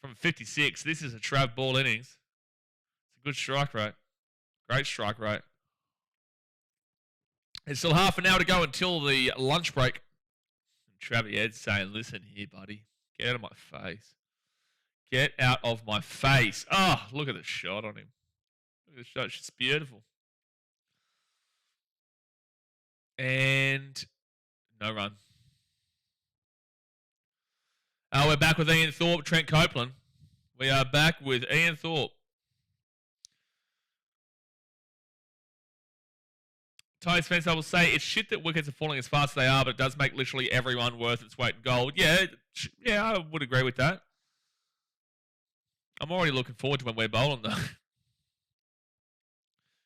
from 56. This is a Trav ball innings. It's a good strike rate. Great strike rate. It's still half an hour to go until the lunch break. Travie Head's saying, listen here, buddy. Get out of my face. Get out of my face. Oh, look at the shot on him. Look at the shot. It's just beautiful. And no run. We're back with Ian Thorpe, Trent Copeland. We are back with Ian Thorpe. Ty Spence, I will say, it's shit that wickets are falling as fast as they are, but it does make literally everyone worth its weight in gold. Yeah, I would agree with that. I'm already looking forward to when we're bowling, though.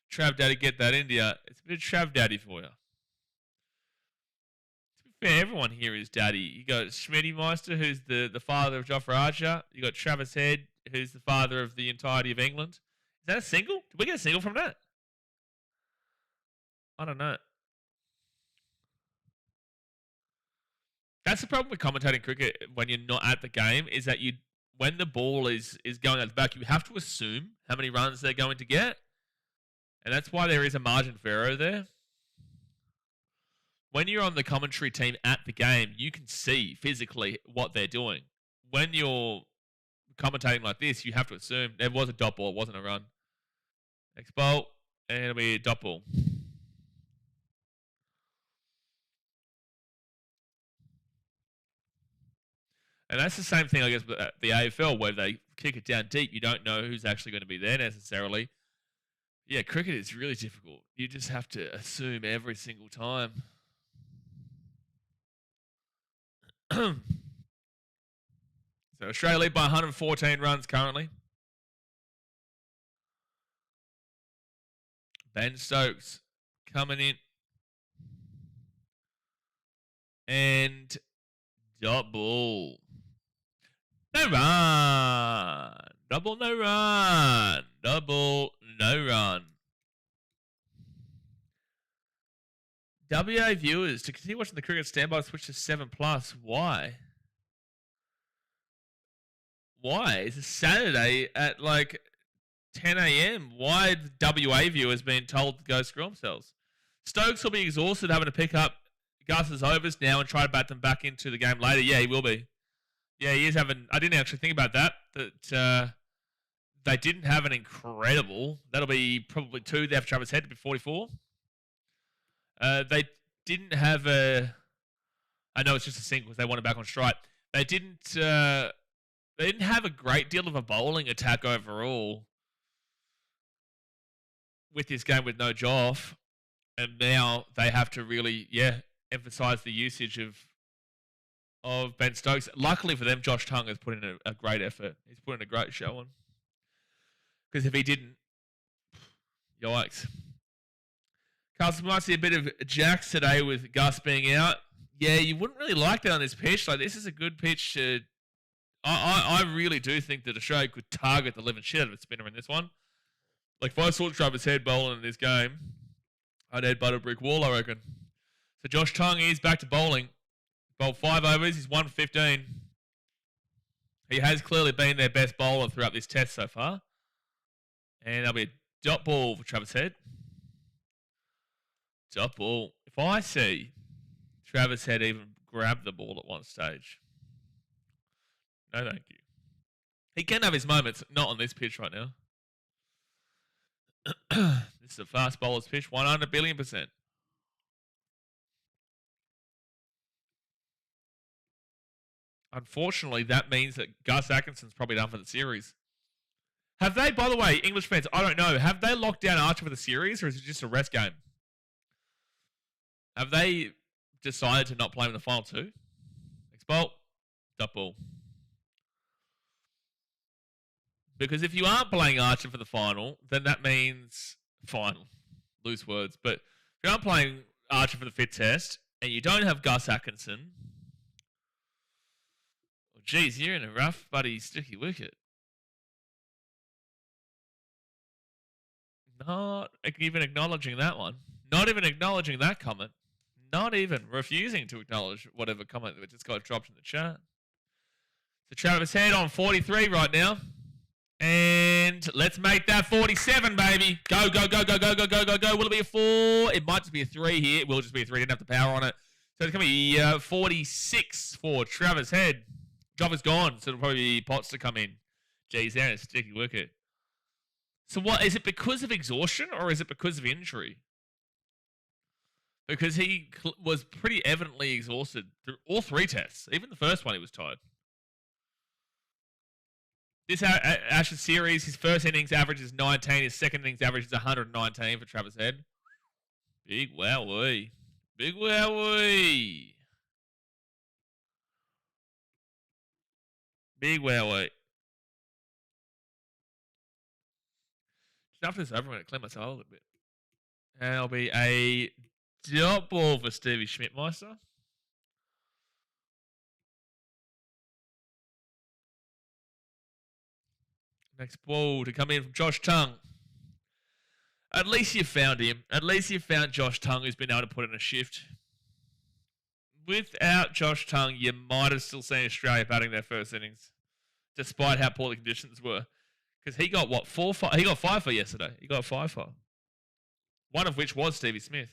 Trav Daddy, get that India. It's a bit of Trav Daddy for you. To be fair, everyone here is Daddy. You got Schmitty Meister, who's the father of Jofra Archer. You got Travis Head, who's the father of the entirety of England. Is that a single? Did we get a single from that? I don't know. That's the problem with commentating cricket when you're not at the game, is that when the ball is going out the back, you have to assume how many runs they're going to get. And that's why there is a margin for error there. When you're on the commentary team at the game, you can see physically what they're doing. When you're commentating like this, you have to assume there was a dot ball, it wasn't a run. Next ball, and it'll be a dot ball. And that's the same thing, I guess, with the AFL, where they kick it down deep. You don't know who's actually going to be there necessarily. Yeah, cricket is really difficult. You just have to assume every single time. So Australia lead by 114 runs currently. Ben Stokes coming in. And double. No run. Double, no run. Double, no run. WA viewers, to continue watching the cricket, standby switch to 7+. Why? Why? It's a Saturday at like 10 a.m. Why the WA viewers being told to go screw themselves? Stokes will be exhausted having to pick up Gus's overs now and try to bat them back into the game later. Yeah, he will be. Yeah, he is having... I didn't actually think about that. That they didn't have an incredible... That'll be probably 2 there for Travis Head to be 44. They didn't have a... I know it's just a single because they want it back on strike. They didn't have a great deal of a bowling attack overall with this game with no Joff. And now they have to really, emphasise the usage of Ben Stokes. Luckily for them, Josh Tongue has put in a great effort. He's put in a great showing. Because if he didn't, yikes. Carlson, might see a bit of jacks today with Gus being out. Yeah, you wouldn't really like that on this pitch. Like, this is a good pitch to... I really do think that Australia could target the living shit out of a spinner in this one. Like, if I saw Travis Head bowling in this game, I'd headbutt a brick wall, I reckon. So Josh Tongue is back to bowling. Bowled 5 overs. He's 1 for 15. He has clearly been their best bowler throughout this test so far. And that'll be a dot ball for Travis Head. Dot ball. If I see Travis Head even grab the ball at one stage, no thank you. He can have his moments, not on this pitch right now. This is a fast bowler's pitch, 100 billion%. Unfortunately, that means that Gus Atkinson's probably done for the series. Have they, by the way, English fans, I don't know, have they locked down Archer for the series, or is it just a rest game? Have they decided to not play him in the final two? Next ball, dot ball. Because if you aren't playing Archer for the final, then that means final. Loose words. But if you aren't playing Archer for the fifth test, and you don't have Gus Atkinson, well, geez, you're in a rough, buddy, sticky wicket. Not even acknowledging that one. Not even acknowledging that comment. Not even refusing to acknowledge whatever comment that just got dropped in the chat. So Travis Head on 43 right now. And let's make that 47, baby. Go, go, go, go, go, go, go, go, go. Will it be a 4? It might just be a 3 here. It will just be a 3. Didn't have the power on it. So it's going to be 46 for Travis Head. Job is gone, so it'll probably be Potts to come in. Geez, they're in a sticky wicket. So what, is it because of exhaustion or is it because of injury? Because he was pretty evidently exhausted through all 3 tests. Even the first one he was tired. This Ashes series, his first innings average is 19. His second innings average is 119 for Travis Head. Big wowee. Big wowee. Big wowee. Just after this over, I'm going to clean myself a little bit. And it'll be a dot ball for Stevie Schmidtmeister. Next ball to come in from Josh Tongue. At least you found him. At least you found Josh Tongue, who's been able to put in a shift. Without Josh Tongue, you might have still seen Australia batting their first innings, despite how poor the conditions were. Because he got, what, 4, 5? He got 5 for yesterday. He got 5 for. One of which was Stevie Smith.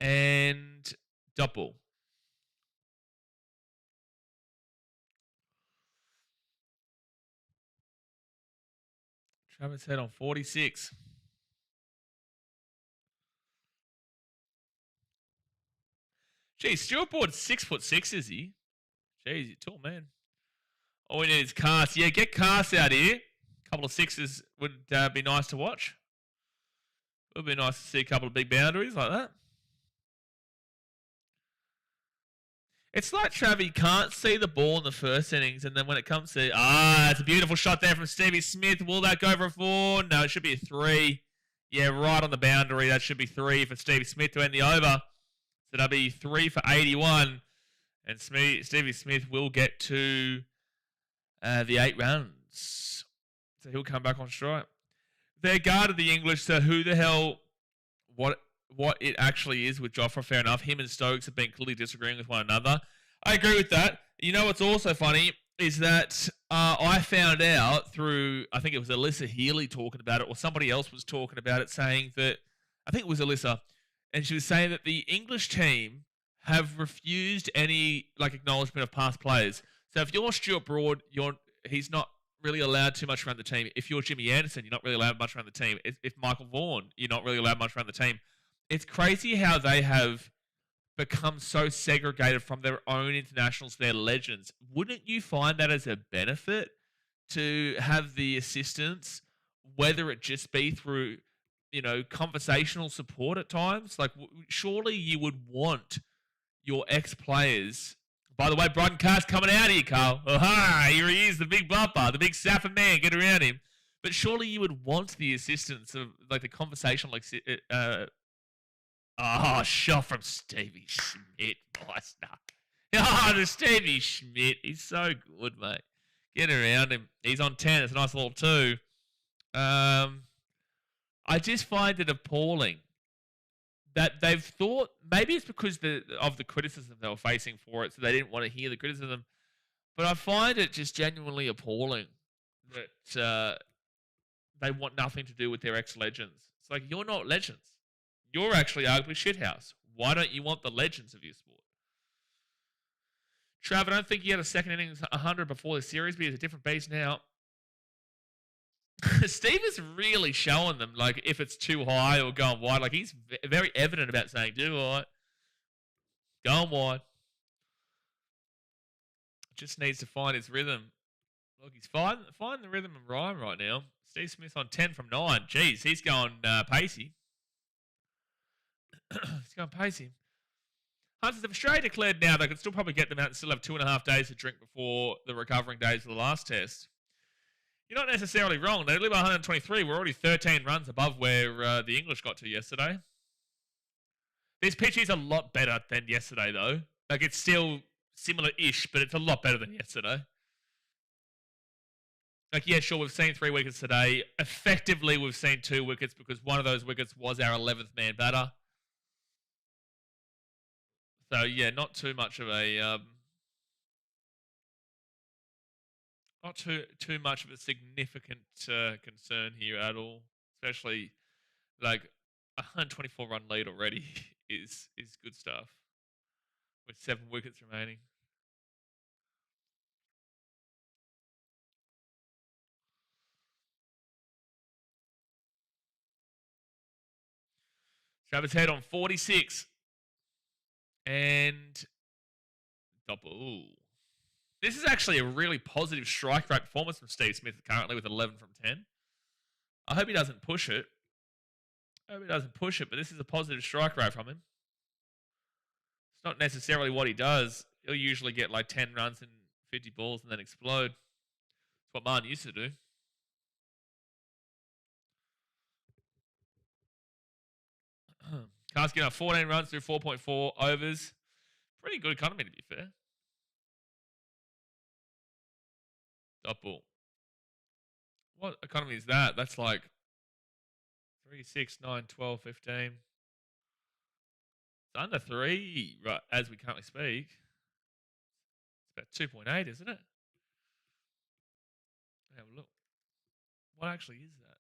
And dot ball. Travis Head on 46. Gee, Stuart Broad's 6'6", is he? Jeez, you're tall, man. All we need is Cast. Yeah, get Cast out here. A couple of sixes would be nice to watch. It would be nice to see a couple of big boundaries like that. It's like Travi can't see the ball in the first innings, and then when it comes to... it's a beautiful shot there from Stevie Smith. Will that go for a 4? No, it should be a 3. Yeah, right on the boundary. That should be 3 for Stevie Smith to end the over. So that'll be 3 for 81. And Stevie Smith will get to the 8 runs. So he'll come back on strike. They're guarded the English, so who the hell... What it actually is with Jofra, fair enough. Him and Stokes have been clearly disagreeing with one another. I agree with that. You know what's also funny is that I found out through, I think it was Alyssa Healy talking about it, or somebody else was talking about it, saying that, I think it was Alyssa, and she was saying that the English team have refused any acknowledgement of past players. So if you're Stuart Broad, he's not really allowed too much around the team. If you're Jimmy Anderson, you're not really allowed much around the team. If Michael Vaughan, you're not really allowed much around the team. It's crazy how they have become so segregated from their own internationals, their legends. Wouldn't you find that as a benefit to have the assistants, whether it just be through, conversational support at times? Surely you would want your ex-players. By the way, Bryden Carr's coming out here, Carl. Here he is, the big bumper, the big Saffron man. Get around him. But surely you would want the assistance of like the conversation, like shot from Stevie Schmidt, Meister. The Stevie Schmidt, he's so good, mate. Get around him. He's on 10. It's a nice little 2. I just find it appalling that they've thought, maybe it's because of the criticism they were facing for it, so they didn't want to hear the criticism. But I find it just genuinely appalling that they want nothing to do with their ex-legends. It's like, you're not legends. You're actually arguably shithouse. Why don't you want the legends of your sport? Trav, I don't think he had a second innings 100 before the series, but he's a different beast now. Steve is really showing them, like, if it's too high or going wide. Like, he's very evident about saying, do all right. Going wide. Just needs to find his rhythm. Look, he's finding the rhythm and rhyme right now. Steve Smith on 10 from 9. Jeez, he's going pacey. He's going pacey. Hunters of Australia declared now they could still probably get them out and still have 2.5 days to drink before the recovering days of the last test. You're not necessarily wrong. They live 123. We're already 13 runs above where the English got to yesterday. This pitch is a lot better than yesterday, though. Like, it's still similar-ish, but it's a lot better than yesterday. Like, yeah, sure, we've seen 3 wickets today. Effectively, we've seen 2 wickets because one of those wickets was our 11th man batter. So, yeah, not too much of a... not too much of a significant concern here at all. Especially, like, a 124-run lead already is good stuff. With 7 wickets remaining. Travis Head on 46. And double. This is actually a really positive strike rate performance from Steve Smith currently with 11 from 10. I hope he doesn't push it. But this is a positive strike rate from him. It's not necessarily what he does. He'll usually get like 10 runs and 50 balls and then explode. That's what Martin used to do. Cars getting up 14 runs through 4.4 overs. Pretty good economy, to be fair. Double. What economy is that? That's like 3, 6, 9, 12, 15. It's under 3 right, as we currently speak. It's about 2.8, isn't it? Have a look. What actually is that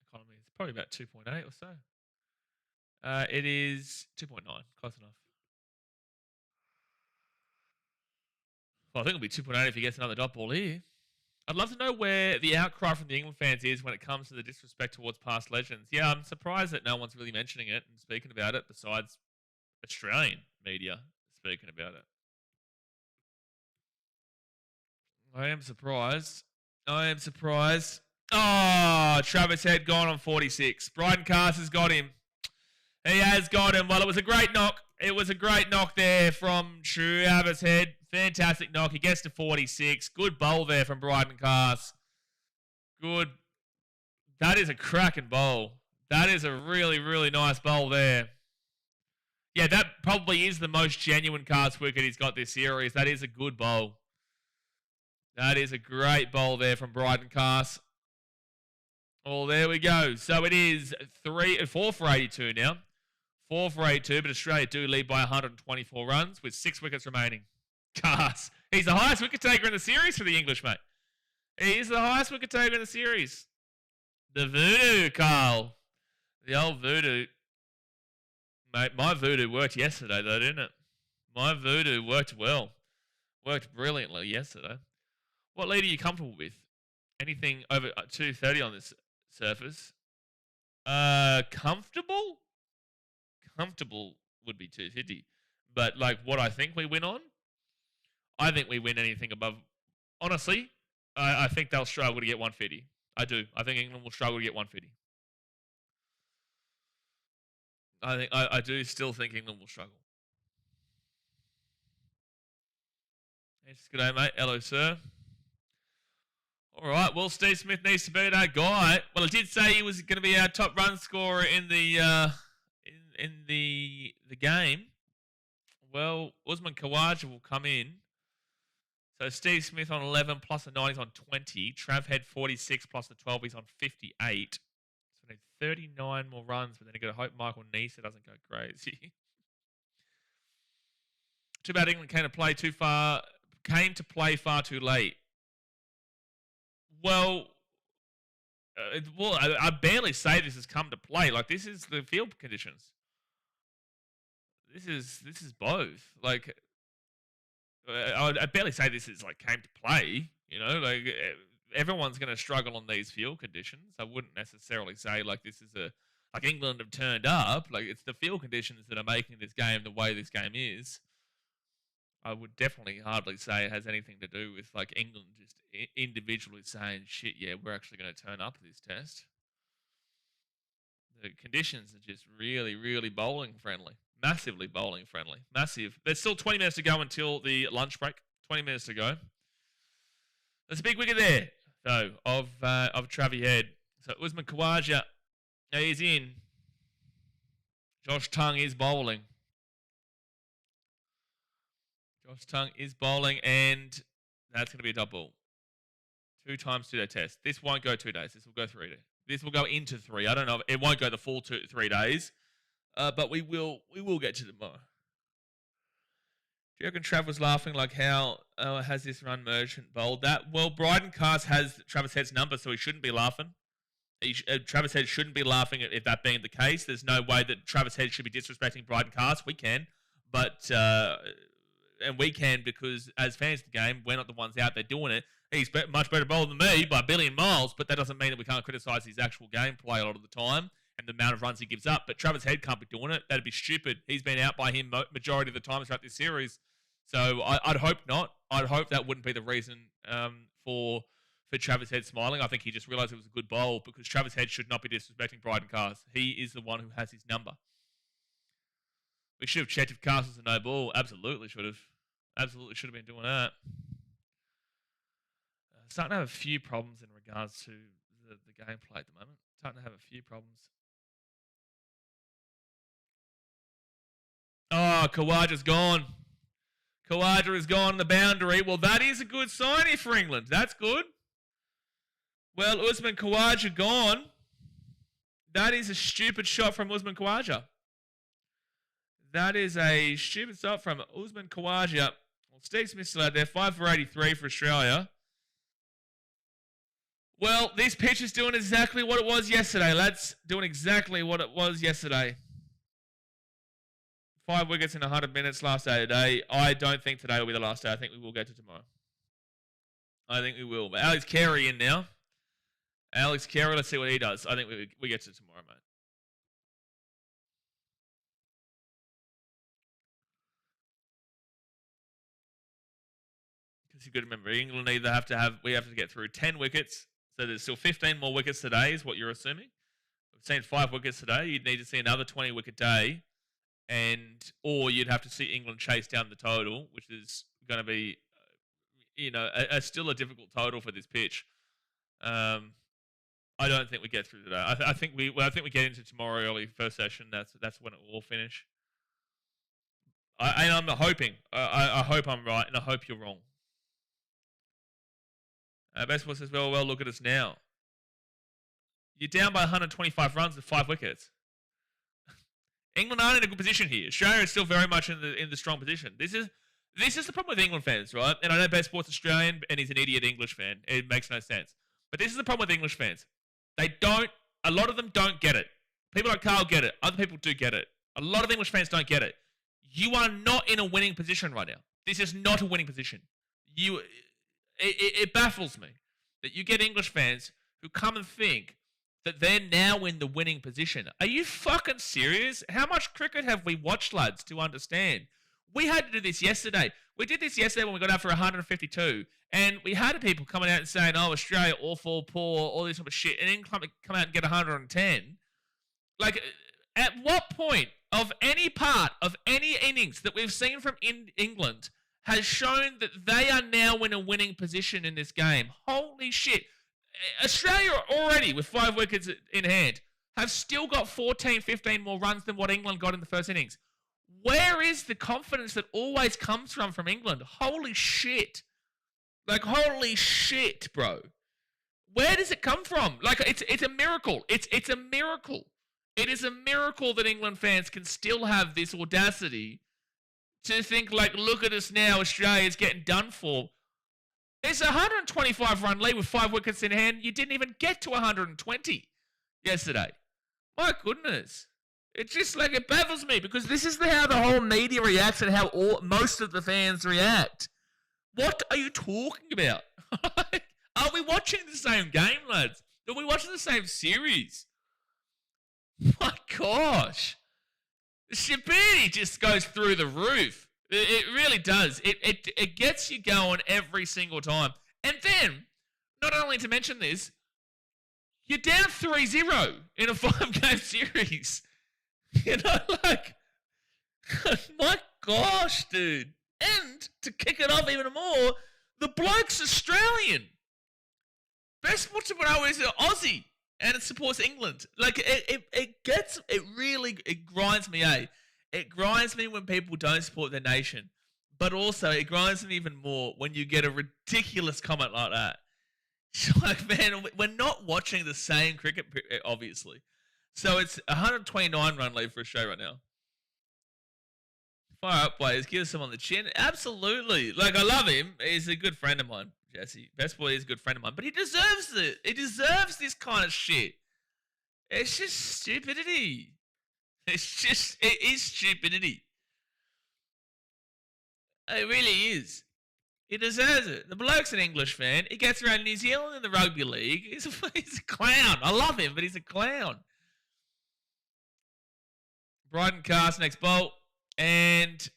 economy? It's probably about 2.8 or so. It is 2.9. Close enough. Well, I think it'll be 2.8 if he gets another dot ball here. I'd love to know where the outcry from the England fans is when it comes to the disrespect towards past legends. Yeah, I'm surprised that no one's really mentioning it and speaking about it besides Australian media speaking about it. I am surprised. Oh, Travis Head gone on 46. Bryden Cast has got him. He has got him. Well, it was a great knock. It was a great knock there from Travis Head. Fantastic knock. He gets to 46. Good bowl there from Bryden Cast. Good. That is a cracking bowl. That is a really, really nice bowl there. Yeah, that probably is the most genuine Cast wicket he's got this series. That is a good bowl. That is a great bowl there from Bryden Cast. Well, there we go. So it is 4 for 82 now. 4 for 82, but Australia do lead by 124 runs with 6 wickets remaining. Cast. He's the highest wicket taker in the series for the English, mate. He is the highest wicket taker in the series. The voodoo, Carl. The old voodoo. Mate, my voodoo worked yesterday, though, didn't it? My voodoo worked well. Worked brilliantly yesterday. What lead are you comfortable with? Anything over 230 on this surface? Comfortable? Comfortable would be 250. But, like, what I think we win on? I think we win anything above... Honestly, I think they'll struggle to get 150. I do. I think England will struggle to get 150. I do still think England will struggle. It's good day, mate. Hello, sir. All right. Well, Steve Smith needs to be that guy. Well, I did say he was going to be our top run scorer in the the game. Well, Usman Khawaja will come in. So Steve Smith on 11 plus a 9, he's on 20. Trav had 46 plus the 12, he's on 58. So we need 39 more runs, but then you've got to hope Michael Nisa doesn't go crazy. Too bad England came to play far too late. Well, I barely say this has come to play. Like, this is the field conditions. This is both. Like, I barely say this is like came to play. You know, like everyone's going to struggle on these field conditions. I wouldn't necessarily say like this is like England have turned up. Like, it's the field conditions that are making this game the way this game is. I would definitely hardly say it has anything to do with like England just individually saying, shit, yeah, we're actually going to turn up this test. The conditions are just really, really bowling friendly. Massively bowling friendly. Massive. There's still 20 minutes to go until the lunch break. 20 minutes to go. There's a big wicket there, though, of Travi Head. So Usman Khawaja, he's in. Josh Tongue is bowling. Josh Tongue is bowling, and that's going to be a double. 2 times 2-day test. This won't go 2 days. This will go 3 days. This will go into 3. I don't know. It won't go the full 3 days, but we will get to tomorrow. Do you reckon Trav was laughing like how has this run merchant bowled that? Well, Bryden Cast has Travis Head's number, so he shouldn't be laughing. Travis Head shouldn't be laughing if that being the case. There's no way that Travis Head should be disrespecting Bryden Cast. We can, but... and we can because as fans of the game, we're not the ones out there doing it. He's much better bowler than me by a billion miles, but that doesn't mean that we can't criticise his actual gameplay a lot of the time and the amount of runs he gives up. But Travis Head can't be doing it. That'd be stupid. He's been out by him majority of the time throughout this series. So I'd hope not. I'd hope that wouldn't be the reason for Travis Head smiling. I think he just realised it was a good bowl because Travis Head should not be disrespecting Bryden Cast. He is the one who has his number. We should have checked if Cast was a no ball. Absolutely should have. Absolutely should have been doing that. Starting to have a few problems in regards to the gameplay at the moment. Starting to have a few problems. Oh, Khawaja's gone. Khawaja is gone on the boundary. Well, that is a good sign here for England. That's good. Well, Usman Khawaja gone. That is a stupid shot from Usman Khawaja. That is a stupid shot from Usman Khawaja. Well, Steve Smith still out there. 5 for 83 for Australia. Well, this pitch is doing exactly what it was yesterday, lads. Doing exactly what it was yesterday. 5 wickets in 100 minutes last day today. I don't think today will be the last day. I think we will get to tomorrow. I think we will. But Alex Carey in now. Alex Carey, let's see what he does. I think we get to tomorrow, mate. Because you've got to remember, England we have to get through 10 wickets. So there's still 15 more wickets today is what you're assuming. We've seen 5 wickets today. You'd need to see another 20-wicket day. Or you'd have to see England chase down the total, which is going to be, still a difficult total for this pitch. I don't think we get through today. I think we get into tomorrow early first session. That's when it will all finish. I'm hoping. I hope I'm right, and I hope you're wrong. Baseball says, well, look at us now. You're down by 125 runs with 5 wickets. England aren't in a good position here. Australia is still very much in the strong position. This is the problem with England fans, right? And I know Best Sports Australian, and he's an idiot English fan. It makes no sense. But this is the problem with English fans. A lot of them don't get it. People like Carl get it. Other people do get it. A lot of English fans don't get it. You are not in a winning position right now. This is not a winning position. It baffles me that you get English fans who come and think that they're now in the winning position. Are you fucking serious? How much cricket have we watched, lads, to understand? We had to do this yesterday. We did this yesterday when we got out for 152, and we had people coming out and saying, oh, Australia, awful, poor, all this sort of shit, and then come out and get 110. Like, at what point of any part of any innings that we've seen from England has shown that they are now in a winning position in this game. Holy shit. Australia already, with 5 wickets in hand, have still got 14, 15 more runs than what England got in the first innings. Where is the confidence that always comes from England? Holy shit. Like, holy shit, bro. Where does it come from? Like, it's a miracle. It's a miracle. It is a miracle that England fans can still have this audacity to think, like, look at us now, Australia's getting done for. It's a 125-run lead with 5 wickets in hand. You didn't even get to 120 yesterday. My goodness. It's just like, it baffles me because this is how the whole media reacts and how most of the fans react. What are you talking about? Are we watching the same game, lads? Are we watching the same series? My gosh. The stupidity just goes through the roof. It really does. It gets you going every single time. And then, not only to mention this, you're down 3-0 in a 5-game series. You know, like, my gosh, dude. And to kick it off even more, the bloke's Australian. Best Sports Bro is an Aussie, and it supports England. Like, it grinds me, eh? It grinds me when people don't support their nation. But also, it grinds me even more when you get a ridiculous comment like that. Like, man, we're not watching the same cricket, obviously. So it's a 129-run lead for Australia right now. Fire up, players. Give us some on the chin. Absolutely. Like, I love him. He's a good friend of mine, Jesse. Best boy is a good friend of mine. But he deserves it. He deserves this kind of shit. It's just stupidity. It is stupidity. It really is. He deserves it. The bloke's an English fan. He gets around New Zealand in the rugby league. He's a clown. I love him, but he's a clown. Bryden cast next bolt. And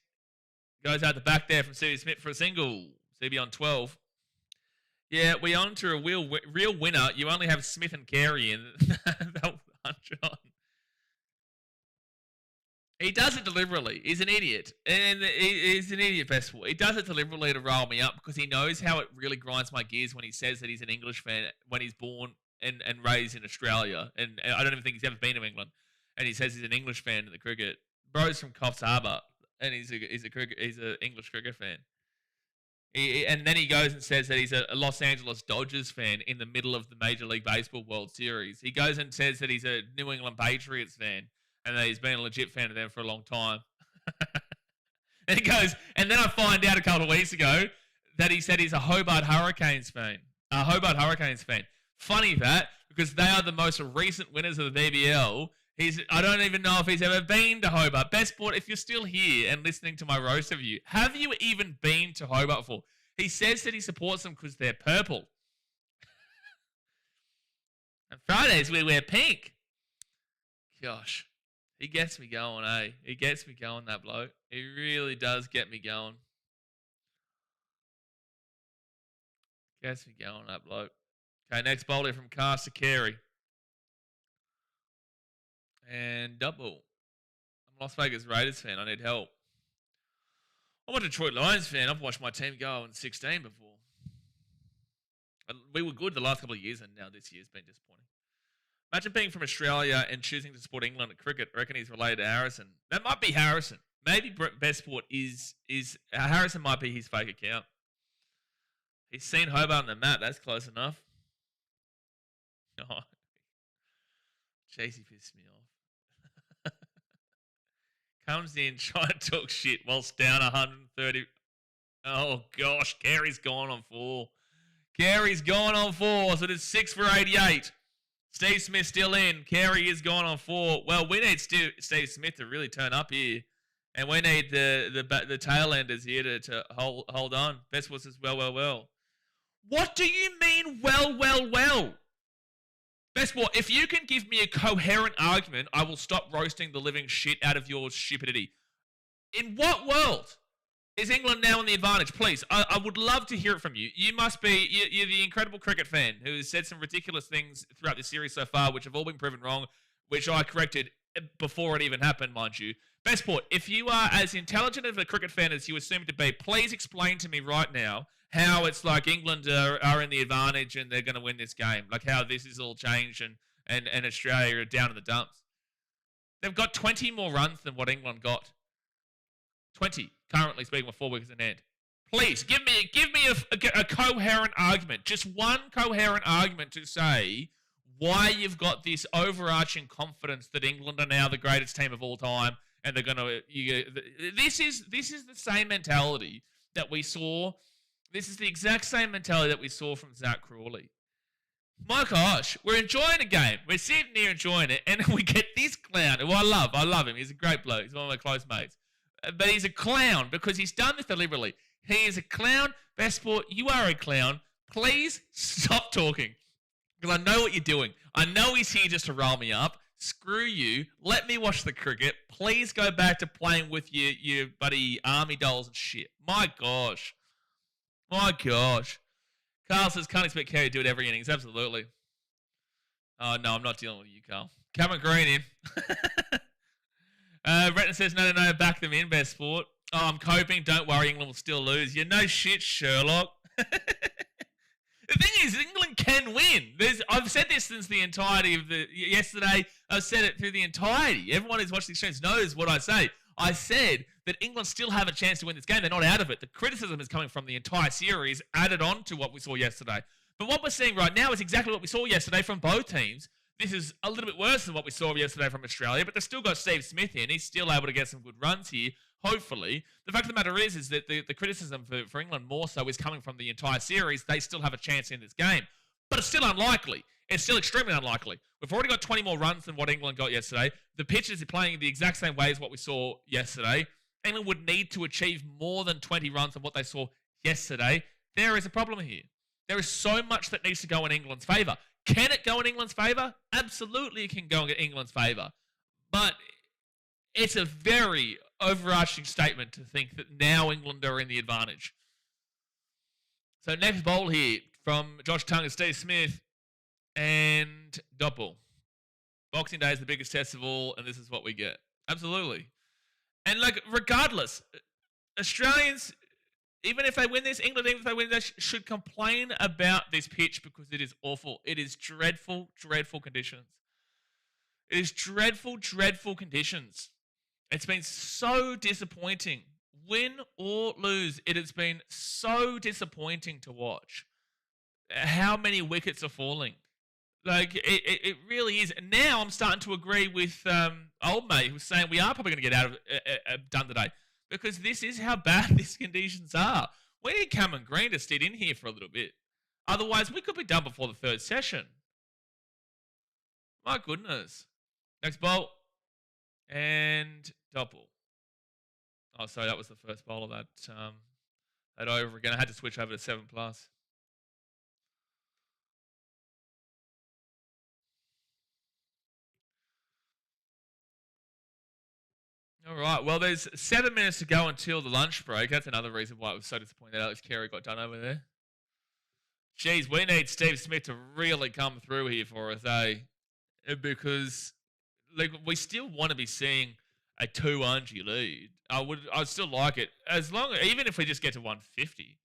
goes out the back there from CB Smith for a single. CB on 12. Yeah, we on to a real winner. You only have Smith and Carey in that 100 on. He does it deliberately. He's an idiot. And he's an idiot, best of all. He does it deliberately to roll me up because he knows how it really grinds my gears when he says that he's an English fan when he's born and raised in Australia. And I don't even think he's ever been to England. And he says he's an English fan in the cricket. Bro's from Coffs Harbour, and he's an English cricket fan. And then he goes and says that he's a Los Angeles Dodgers fan in the middle of the Major League Baseball World Series. He goes and says that he's a New England Patriots fan, and that he's been a legit fan of them for a long time. And he goes, and then I find out a couple of weeks ago that he said he's a Hobart Hurricanes fan. Funny that, because they are the most recent winners of the BBL. I don't even know if he's ever been to Hobart. Best Sport, if you're still here and listening to my roast of you, have you even been to Hobart before? He says that he supports them because they're purple. And Fridays we wear pink. Gosh, he gets me going, eh? He gets me going, that bloke. He really does get me going. Gets me going, that bloke. Okay, next bowler from Carter Carey. And double. I'm a Las Vegas Raiders fan. I need help. I'm a Detroit Lions fan. I've watched my team go in 16 before. We were good the last couple of years, and now this year's been disappointing. Imagine being from Australia and choosing to support England at cricket. I reckon he's related to Harrison. That might be Harrison. Maybe Best Sport is Harrison might be his fake account. He's seen Hobart on the map. That's close enough. Oh, jeez, he pissed me off. Comes in, trying to talk shit whilst down 130. Oh, gosh. Carey's gone on 4. Carey's gone on 4, so it's 6 for 88. Steve Smith still in. Carey is gone on 4. Well, we need Steve Smith to really turn up here. And we need the tail-enders here to hold on. Best was as well. What do you mean, well? Best Sport, if you can give me a coherent argument, I will stop roasting the living shit out of your stupidity. In what world is England now in the advantage? Please, I would love to hear it from you. You must be, you're the incredible cricket fan who has said some ridiculous things throughout this series so far, which have all been proven wrong, which I corrected before it even happened, mind you. Bestport, if you are as intelligent of a cricket fan as you assume to be, please explain to me right now how it's like England are in the advantage and they're going to win this game. Like how this is all changed and Australia are down in the dumps. They've got 20 more runs than what England got. 20, currently speaking, with 4 wickets in hand. Please, give me a coherent argument. Just one coherent argument to say why you've got this overarching confidence that England are now the greatest team of all time. And they're going to... This is the same mentality that we saw. This is the exact same mentality that we saw from Zach Crawley. My gosh, we're enjoying a game. We're sitting here enjoying it, and we get this clown, who I love him. He's a great bloke. He's one of my close mates. But he's a clown because he's done this deliberately. He is a clown. Bestport, you are a clown. Please stop talking. Because I know what you're doing. I know he's here just to roll me up. Screw you. Let me watch the cricket. Please go back to playing with your buddy army dolls and shit. My gosh. My gosh. Carl says, can't expect Kerry to do it every innings. Absolutely. Oh, no, I'm not dealing with you, Carl. Cameron Green in. Retton says, no, back them in, Bestport. Oh, I'm coping. Don't worry, England will still lose. Yeah, no shit, Sherlock. The thing is, England can win. I've said this since the entirety of yesterday. I've said it through the entirety. Everyone who's watched the streams knows what I say. I said that England still have a chance to win this game. They're not out of it. The criticism is coming from the entire series added on to what we saw yesterday. But what we're seeing right now is exactly what we saw yesterday from both teams. This is a little bit worse than what we saw yesterday from Australia, but they've still got Steve Smith in. He's still able to get some good runs here, hopefully. The fact of the matter is that the criticism for England more so is coming from the entire series. They still have a chance in this game. But it's still unlikely. It's still extremely unlikely. We've already got 20 more runs than what England got yesterday. The pitches are playing the exact same way as what we saw yesterday. England would need to achieve more than 20 runs than what they saw yesterday. There is a problem here. There is so much that needs to go in England's favour. Can it go in England's favour? Absolutely it can go in England's favour. But it's a very overarching statement to think that now England are in the advantage. So next bowl here from Josh Tongue and Steve Smith and Doppel. Boxing Day is the biggest test of all, and this is what we get. Absolutely. And like, regardless, Australians, even if they win this, England, even if they win this, should complain about this pitch because it is awful. It is dreadful, dreadful conditions. It is dreadful, dreadful conditions. It's been so disappointing. Win or lose, it has been so disappointing to watch. How many wickets are falling? Like, it really is. And now I'm starting to agree with old mate who's saying we are probably going to get out of done today. Because this is how bad these conditions are. We need Cameron Green to sit in here for a little bit. Otherwise, we could be done before the third session. My goodness. Next bowl. And Doppel. Oh, sorry, that was the first bowl of that over again. I had to switch over to 7+. All right, well, there's 7 minutes to go until the lunch break. That's another reason why I was so disappointed that Alex Carey got done over there. Jeez, we need Steve Smith to really come through here for us, eh? Because like, we still want to be seeing a 200 lead. I'd still like it, even if we just get to 150.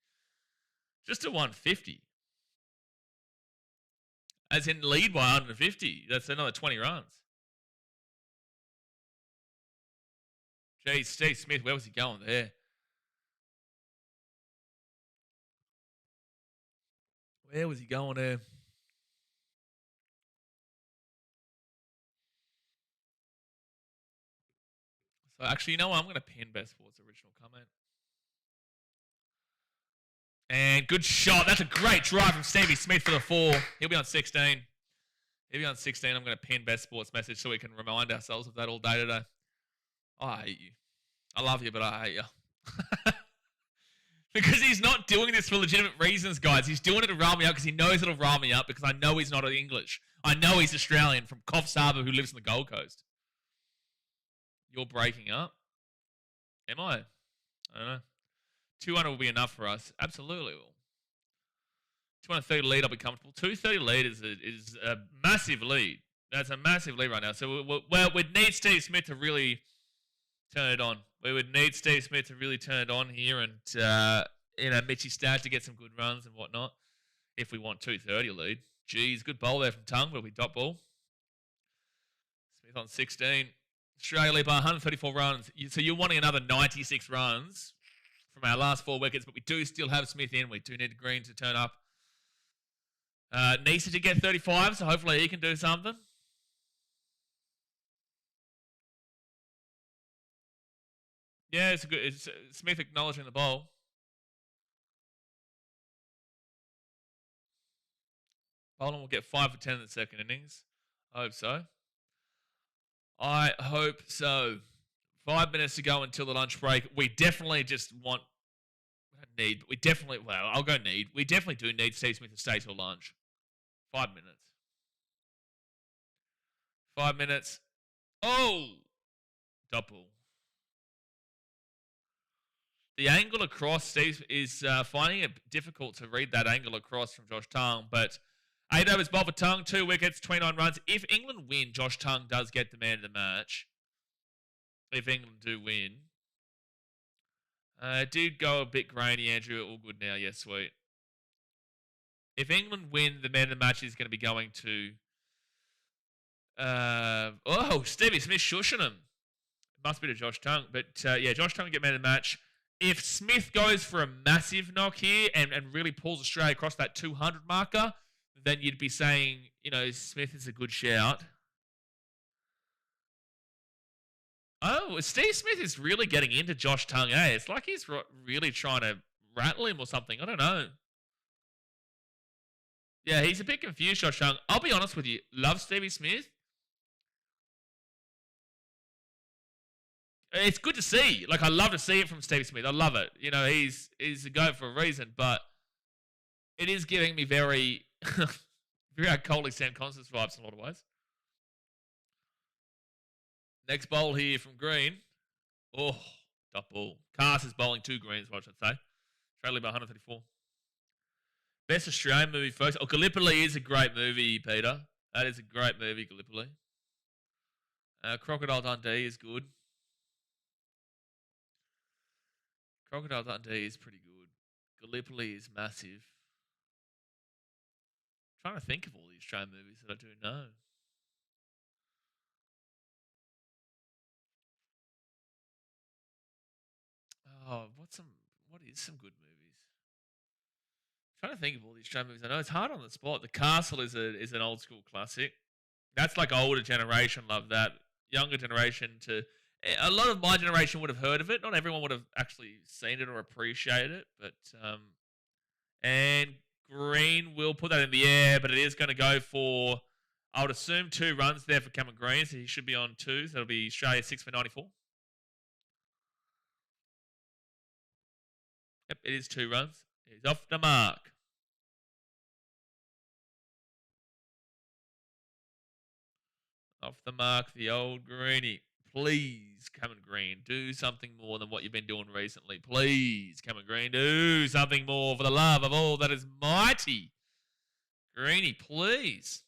Just to 150. As in lead by 150. That's another 20 runs. Geez, Steve Smith, where was he going there? Where was he going there? So actually, you know what? I'm going to pin Bestport's original comment. And good shot. That's a great drive from Stevie Smith for the 4. He'll be on 16. He'll be on 16. I'm going to pin Bestport's message so we can remind ourselves of that all day today. I hate you. I love you, but I hate you. Because he's not doing this for legitimate reasons, guys. He's doing it to rile me up because he knows it'll rile me up because I know he's not English. I know he's Australian from Coffs Harbour who lives in the Gold Coast. You're breaking up? Am I? I don't know. 200 will be enough for us. Absolutely will. 230 lead, I'll be comfortable. 230 lead is a massive lead. That's a massive lead right now. So we'd need Steve Smith to really Turn it on. We would need Steve Smith to really turn it on here and, Mitchy Stad to get some good runs and whatnot if we want 230 lead. Geez, good bowl there from Tongue, but we dot ball. Smith on 16. Australia by 134 runs. So you're wanting another 96 runs from our last 4 wickets, but we do still have Smith in. We do need Green to turn up. Needs to get 35, so hopefully he can do something. Yeah, it's good. It's Smith acknowledging the bowl. Boland will get 5 for 10 in the second innings. I hope so. I hope so. 5 minutes to go until the lunch break. We definitely just want... need, but we definitely... Well, I'll go need. We definitely do need Steve Smith to stay till lunch. 5 minutes. 5 minutes. Oh! Double. The angle across, Steve is finding it difficult to read that angle across from Josh Tongue, but 8 overs bowled for Tongue, 2 wickets, 29 runs. If England win, Josh Tongue does get the man of the match. If England do win. It did go a bit grainy, Andrew. All good now. Yes, sweet. If England win, the man of the match is going to be going to... Stevie Smith shushing him. It must be to Josh Tongue. But, Josh Tongue will get man of the match. If Smith goes for a massive knock here and really pulls Australia across that 200 marker, then you'd be saying, Smith is a good shout. Oh, Steve Smith is really getting into Josh Tongue, eh? It's like he's really trying to rattle him or something. I don't know. Yeah, he's a bit confused, Josh Tongue. I'll be honest with you. Love Stevie Smith. It's good to see. Like, I love to see it from Steve Smith. I love it. He's a goat for a reason, but it is giving me very, very Coley Sam Constance vibes in a lot of ways. Next bowl here from Green. Oh, top ball. Cast is bowling 2 greens, what I should say. Australia by 134. Best Australian movie, folks. Oh, Gallipoli is a great movie, Peter. That is a great movie, Gallipoli. Crocodile Dundee is good. Crocodile Dundee is pretty good. Gallipoli is massive. I'm trying to think of all the Australian movies that I do know. Oh, what is some good movies? I'm trying to think of all the Australian movies I know. It's hard on the spot. The Castle is an old school classic. That's like older generation love that. Younger generation a lot of my generation would have heard of it. Not everyone would have actually seen it or appreciated it, but and Green will put that in the air, but it is going to go for, I would assume, 2 runs there for Cameron Green, so he should be on 2. So that'll be Australia 6 for 94. Yep, it is 2 runs. He's off the mark. Off the mark, the old Greenie. Please, Cameron Green, do something more than what you've been doing recently. Please, Cameron Green, do something more for the love of all that is mighty. Greenie, please.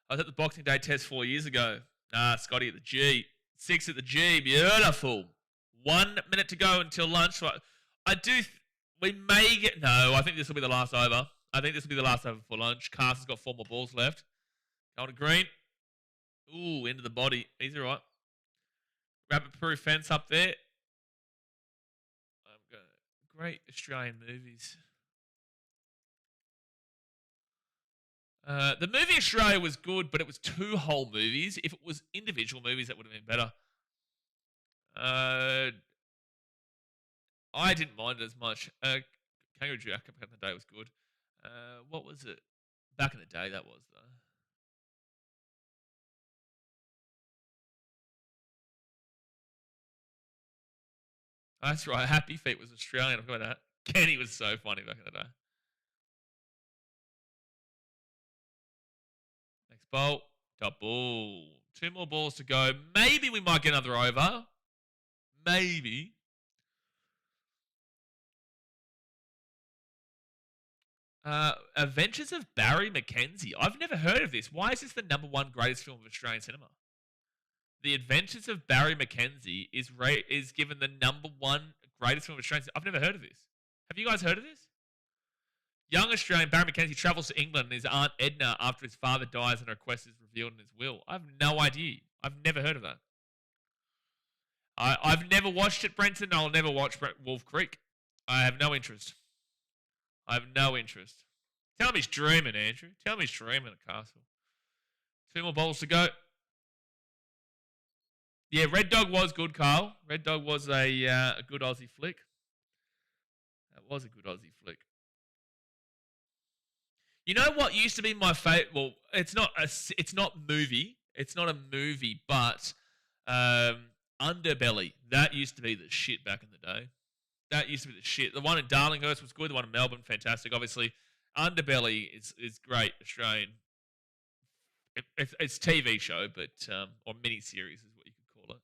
I was at the Boxing Day test 4 years ago. Scotty at the G. 6 at the G. Beautiful. 1 minute to go until lunch. We may get... No, I think this will be the last over. I think this will be the last over for lunch. Carson's got 4 more balls left. Going to Green. Ooh, into the body. He's all right. Rabbit-proof fence up there. Great Australian movies. The movie Australia was good, but it was 2 whole movies. If it was individual movies, that would have been better. I didn't mind it as much. Kangaroo Jack back in the day was good. What was it? Back in the day, that was, though. That's right. Happy Feet was Australian. I forgot that. Kenny was so funny back in the day. Next bowl. Top ball. 2 more balls to go. Maybe we might get another over. Maybe. Adventures of Barry Mackenzie. I've never heard of this. Why is this the #1 greatest film of Australian cinema? The Adventures of Barry Mackenzie is given the #1 greatest film of Australian cinema. I've never heard of this. Have you guys heard of this? Young Australian Barry Mackenzie travels to England and his aunt Edna after his father dies and a request is revealed in his will. I have no idea. I've never heard of that. I've never watched it, Brenton. I'll never watch Wolf Creek. I have no interest. I have no interest. Tell me he's dreaming, Andrew. Tell me he's dreaming at Castle. 2 more bowls to go. Yeah, Red Dog was good, Carl. Red Dog was a good Aussie flick. That was a good Aussie flick. You know what used to be my favorite? Well, it's not movie. It's not a movie, but Underbelly. That used to be the shit back in the day. That used to be the shit. The one in Darlinghurst was good. The one in Melbourne, fantastic. Obviously, Underbelly is great. Australian. It's TV show, but or mini series is what you could call it.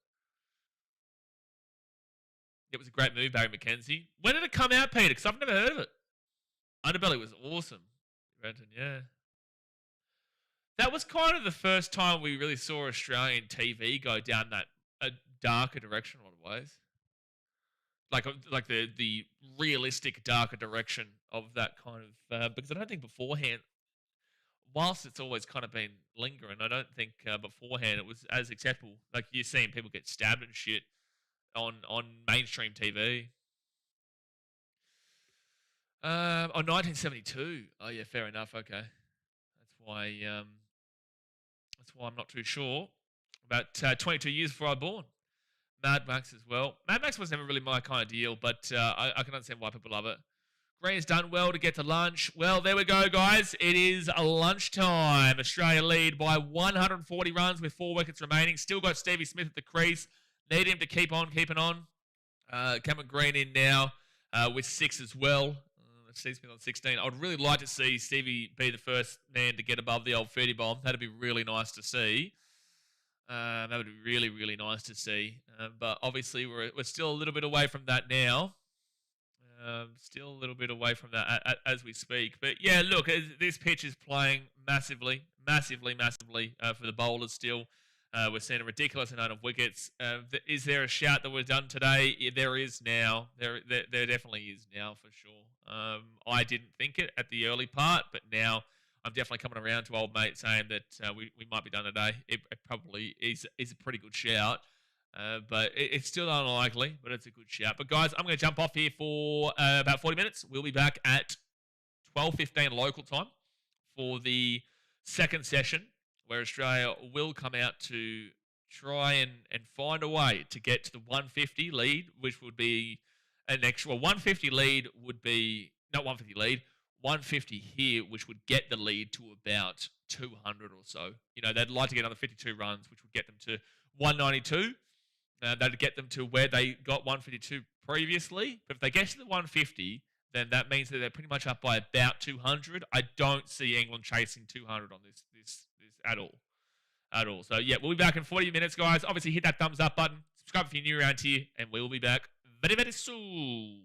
It was a great movie, Barry Mackenzie. When did it come out, Peter? Because I've never heard of it. Underbelly was awesome. Brenton, yeah. That was kind of the first time we really saw Australian TV go down that a darker direction in a lot of ways. Like the realistic darker direction of that kind of because I don't think beforehand, whilst it's always kind of been lingering, I don't think beforehand it was as acceptable. Like you're seeing people get stabbed and shit on mainstream TV. On 1972. Oh yeah, fair enough. Okay, that's why I'm not too sure. About 22 years before I was born. Mad Max as well. Mad Max was never really my kind of deal, but I can understand why people love it. Green's done well to get to lunch. Well, there we go, guys. It is lunchtime. Australia lead by 140 runs with 4 wickets remaining. Still got Stevie Smith at the crease. Need him to keep on keeping on. Cameron Green in now with 6 as well. Steve Smith on 16. I would really like to see Stevie be the first man to get above the old 30 bomb. That'd be really nice to see. That would be really, really nice to see. But obviously, we're still a little bit away from that now. Still a little bit away from that as we speak. But yeah, look, this pitch is playing massively for the bowlers still. We're seeing a ridiculous amount of wickets. Is there a shout that was done today? Yeah, there is now. There definitely is now for sure. I didn't think it at the early part, but now I'm definitely coming around to old mate saying that we might be done today. It probably is a pretty good shout. But it's still unlikely, but it's a good shout. But guys, I'm going to jump off here for about 40 minutes. We'll be back at 12:15 local time for the second session, where Australia will come out to try and find a way to get to the 150 lead, which would be an extra 150 lead would be not 150 lead, 150 here, which would get the lead to about 200 or so. You know, they'd like to get another 52 runs, which would get them to 192. That'd get them to where they got 152 previously. But if they get to the 150, then that means that they're pretty much up by about 200. I don't see England chasing 200 on this at all. So yeah, we'll be back in 40 minutes, guys. Obviously, hit that thumbs up button. Subscribe if you're new around here, and we will be back very, very soon.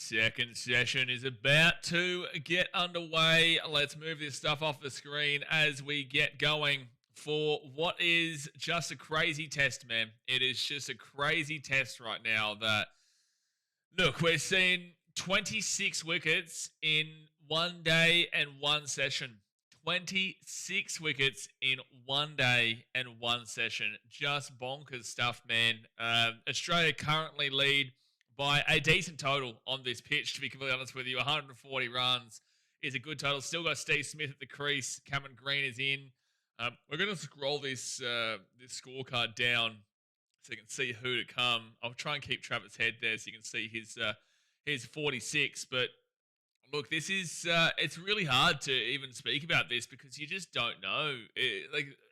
Second session is about to get underway. Let's move this stuff off the screen as we get going for what is just a crazy test, man. It is just a crazy test right now that, look, we're seeing 26 wickets in 1 day and 1 session. 26 wickets in 1 day and 1 session. Just bonkers stuff, man. Australia currently lead by a decent total on this pitch, to be completely honest with you. 140 runs is a good total. Still got Steve Smith at the crease. Cameron Green is in. We're going to scroll this scorecard down so you can see who to come. I'll try and keep Travis' head there so you can see his 46. But look, this is it's really hard to even speak about this because you just don't know.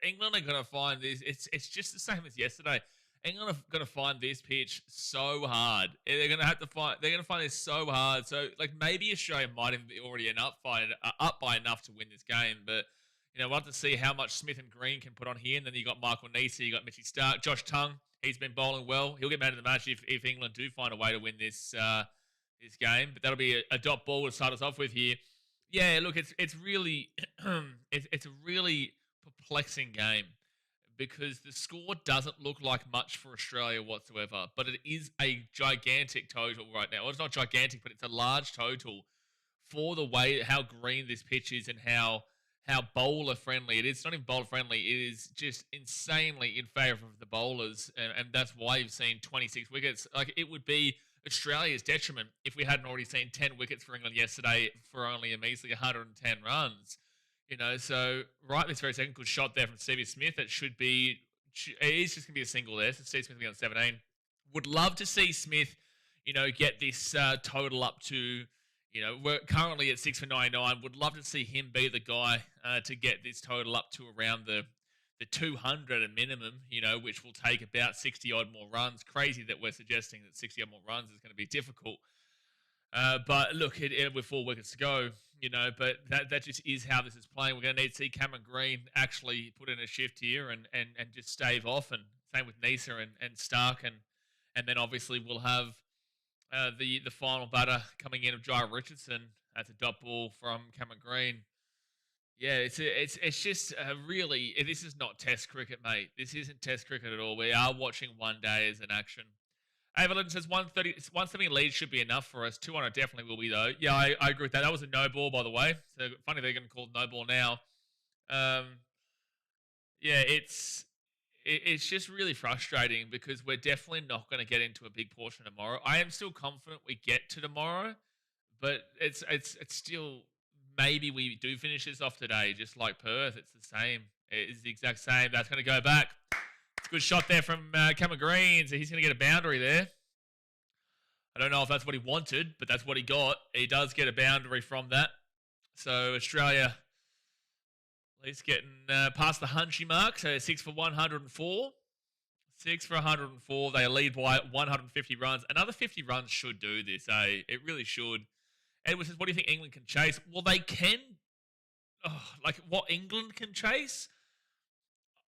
England are going to find this. It's just the same as yesterday. England are going to find this pitch so hard. They're going to find this so hard. So, maybe Australia might have already end up by enough to win this game. But, we'll have to see how much Smith and Green can put on here. And then you got Michael Neser, you got Mitchy Starc, Josh Tongue. He's been bowling well. He'll get man of the match if England do find a way to win this game. But that'll be a dot ball to start us off with here. Yeah, look, it's really it's a really perplexing game, because the score doesn't look like much for Australia whatsoever, but it is a gigantic total right now. Well, it's not gigantic, but it's a large total for the way how green this pitch is and how bowler friendly it is. It's not even bowler friendly; it is just insanely in favour of the bowlers, and that's why you've seen 26 wickets. It would be Australia's detriment if we hadn't already seen 10 wickets for England yesterday for only a measly 110 runs. So right this very second, good shot there from Stevie Smith. It is just going to be a single there. So Steve Smith will be on 17. Would love to see Smith, get this total up to, we're currently at 6 for 99. Would love to see him be the guy to get this total up to around the 200 at minimum, which will take about 60 odd more runs. Crazy that we're suggesting that 60 odd more runs is going to be difficult. But look, with 4 wickets to go, but that just is how this is playing. We're going to need to see Cameron Green actually put in a shift here and just stave off, and same with Neser and Starc, and then obviously we'll have the final batter coming in of Jai Richardson. That's a dot ball from Cameron Green. Yeah, it's just really, this is not Test cricket, mate. This isn't Test cricket at all. We are watching 1 day as an action. Evelyn says 170 lead should be enough for us. 200 definitely will be, though. Yeah, I agree with that. That was a no ball, by the way. So funny they're going to call it no ball now. Yeah, it's just really frustrating because we're definitely not going to get into a big portion tomorrow. I am still confident we get to tomorrow, but it's still, maybe we do finish this off today, just like Perth. It's the same. It's the exact same. That's going to go back. Good shot there from Cameron Green. So he's going to get a boundary there. I don't know if that's what he wanted, but that's what he got. He does get a boundary from that. So Australia at least getting past the Hunchy mark. So 6 for 104. 6 for 104. They lead by 150 runs. Another 50 runs should do this, eh? It really should. Edward says, what do you think England can chase? Well, they can. What England can chase?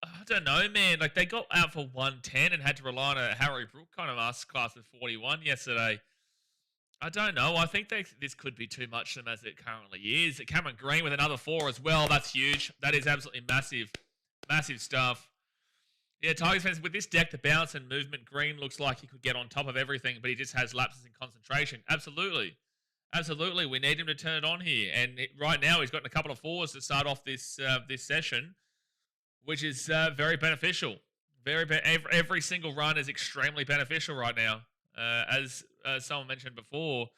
I don't know, man. They got out for 110 and had to rely on a Harry Brook kind of class of 41 yesterday. I don't know. I think this could be too much for them as it currently is. Cameron Green with another 4 as well. That's huge. That is absolutely massive. Massive stuff. Yeah, Tigers fans, with this deck, the bounce and movement, Green looks like he could get on top of everything, but he just has lapses in concentration. Absolutely. Absolutely. We need him to turn it on here. And right now, he's got a couple of 4s to start off this session, which is very beneficial. Every single run is extremely beneficial right now. As someone mentioned before,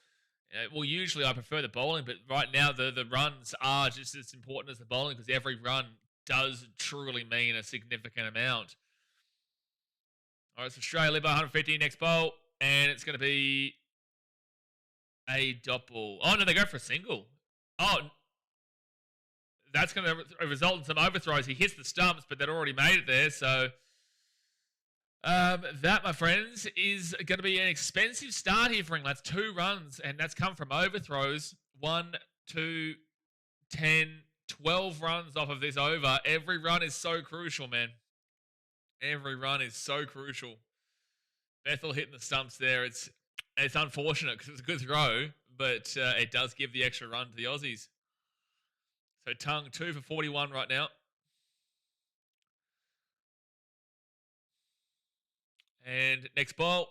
usually I prefer the bowling, but right now the runs are just as important as the bowling because every run does truly mean a significant amount. All right, so Australia lead by 150 next bowl, and it's going to be a dot ball. Oh, no, they go for a single. Oh, that's going to result in some overthrows. He hits the stumps, but they'd already made it there. So that, my friends, is going to be an expensive start here for England. That's 2 runs, and that's come from overthrows. 1, 2, 10, 12 runs off of this over. Every run is so crucial, man. Every run is so crucial. Bethel hitting the stumps there. It's unfortunate because it was a good throw, but it does give the extra run to the Aussies. So Tongue 2 for 41 right now. And next ball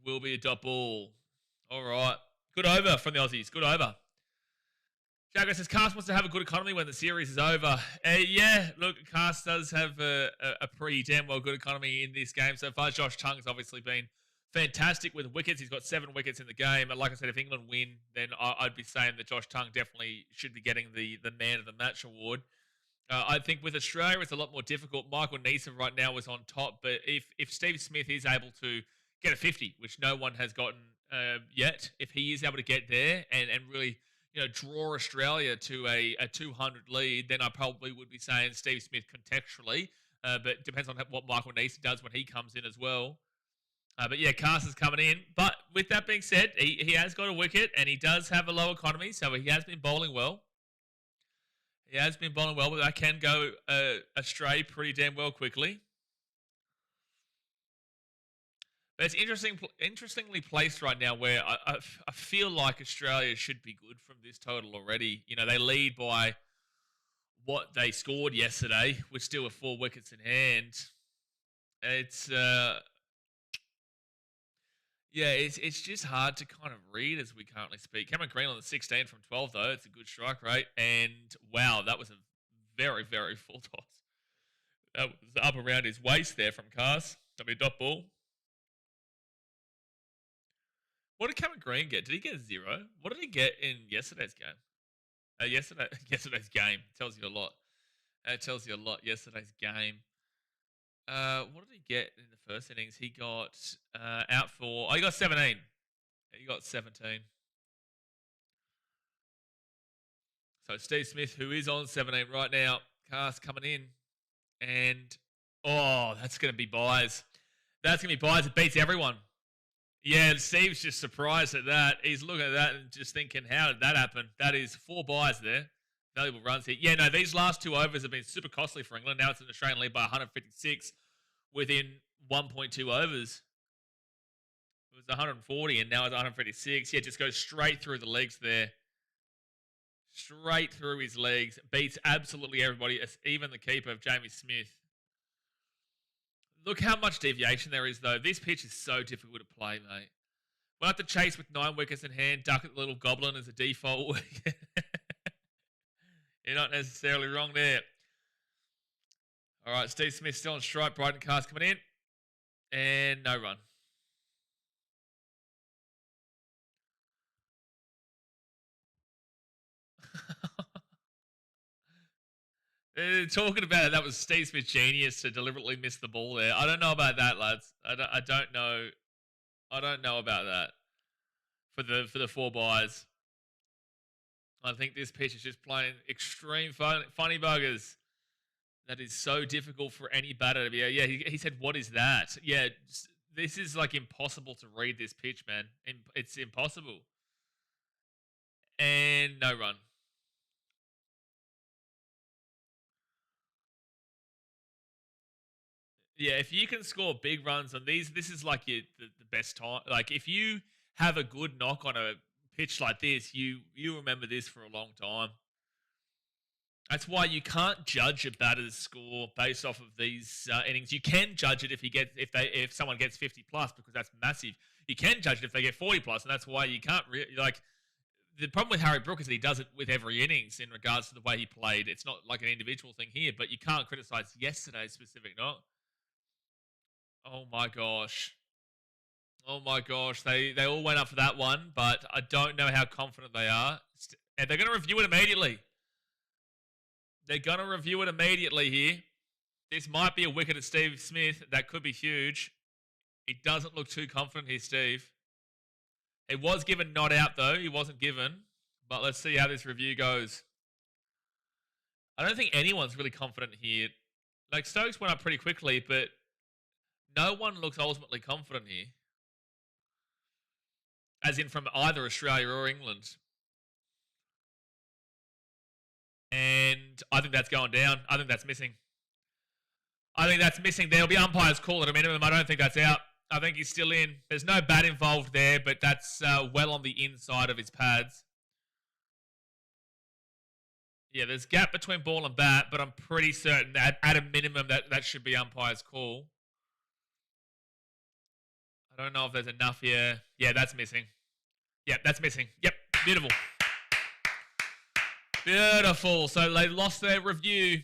will be a dot ball. All right. Good over from the Aussies. Good over. Jago says, Cast wants to have a good economy when the series is over. Yeah, look, Cast does have a pretty damn well good economy in this game so far. Josh Tongue's obviously been fantastic with wickets. He's got 7 wickets in the game. And like I said, if England win, then I'd be saying that Josh Tongue definitely should be getting the man of the match award. I think with Australia, it's a lot more difficult. Michael Neeson right now is on top. But if Steve Smith is able to get a 50, which no one has gotten yet, if he is able to get there and really draw Australia to a 200 lead, then I probably would be saying Steve Smith contextually. But it depends on what Michael Neeson does when he comes in as well. But yeah, Carson's coming in. But with that being said, he has got a wicket and he does have a low economy, so he has been bowling well. He has been bowling well, but that can go astray pretty damn well quickly. But it's interestingly placed right now where I feel like Australia should be good from this total already. They lead by what they scored yesterday, which still with 4 wickets in hand. It's it's just hard to kind of read as we currently speak. Cameron Green on the 16 from 12 though. It's a good strike rate, and wow, that was a very very full toss. That was up around his waist there from Cars. Dot ball. What did Cameron Green get? Did he get 0? What did he get in yesterday's game? Yesterday's game tells you a lot. It tells you a lot. Yesterday's game. What did he get in the first innings? He got out for. Oh, he got 17. He got 17. So Steve Smith, who is on 17 right now, Cast coming in, and that's going to be buys. That's going to be buys. It beats everyone. Yeah, Steve's just surprised at that. He's looking at that and just thinking, how did that happen? That is 4 buys there. Valuable runs here. Yeah, no, these last 2 overs have been super costly for England. Now it's an Australian lead by 156 within 1.2 overs. It was 140 and now it's 156. Yeah, just goes straight through the legs there. Straight through his legs. Beats absolutely everybody, even the keeper of Jamie Smith. Look how much deviation there is, though. This pitch is so difficult to play, mate. We'll have to chase with 9 wickets in hand. Duck at the little goblin as a default. You're not necessarily wrong there. All right, Steve Smith still on strike. Bryden Cast coming in. And no run. Talking about it, that was Steve Smith's genius to deliberately miss the ball there. I don't know about that, lads. I don't know. I don't know about that for the 4 buys. I think this pitch is just playing extreme funny buggers. That is so difficult for any batter to be. Yeah, he said, "What is that?" Yeah, this is like impossible to read this pitch, man. It's impossible. And no run. Yeah, if you can score big runs on these, this is like the best time. Like if you have a good knock on a pitch like this, you remember this for a long time. That's why you can't judge a batter's score based off of these innings. You can judge it if someone gets 50 plus because that's massive. You can judge it if they get 40 plus, and that's why you can't the problem with Harry Brook is that he does it with every innings in regards to the way he played. It's not like an individual thing here, but you can't criticize yesterday's specific knock. Oh my gosh. Oh my gosh. They all went up for that one, but I don't know how confident they are. And they're going to review it immediately. They're going to review it immediately here. This might be a wicket at Steve Smith. That could be huge. He doesn't look too confident here, Steve. It was given not out, though. He wasn't given. But let's see how this review goes. I don't think anyone's really confident here. Like, Stokes went up pretty quickly, but no one looks ultimately confident here. As in from either Australia or England. And I think that's going down. I think that's missing. There'll be umpires call at a minimum. I don't think that's out. I think he's still in. There's no bat involved there, but that's well on the inside of his pads. Yeah, there's gap between ball and bat, but I'm pretty certain that at a minimum that should be umpire's call. I don't know if there's enough here. Yeah, that's missing. Yep, that's missing. Yep, beautiful. Beautiful. So they lost their review.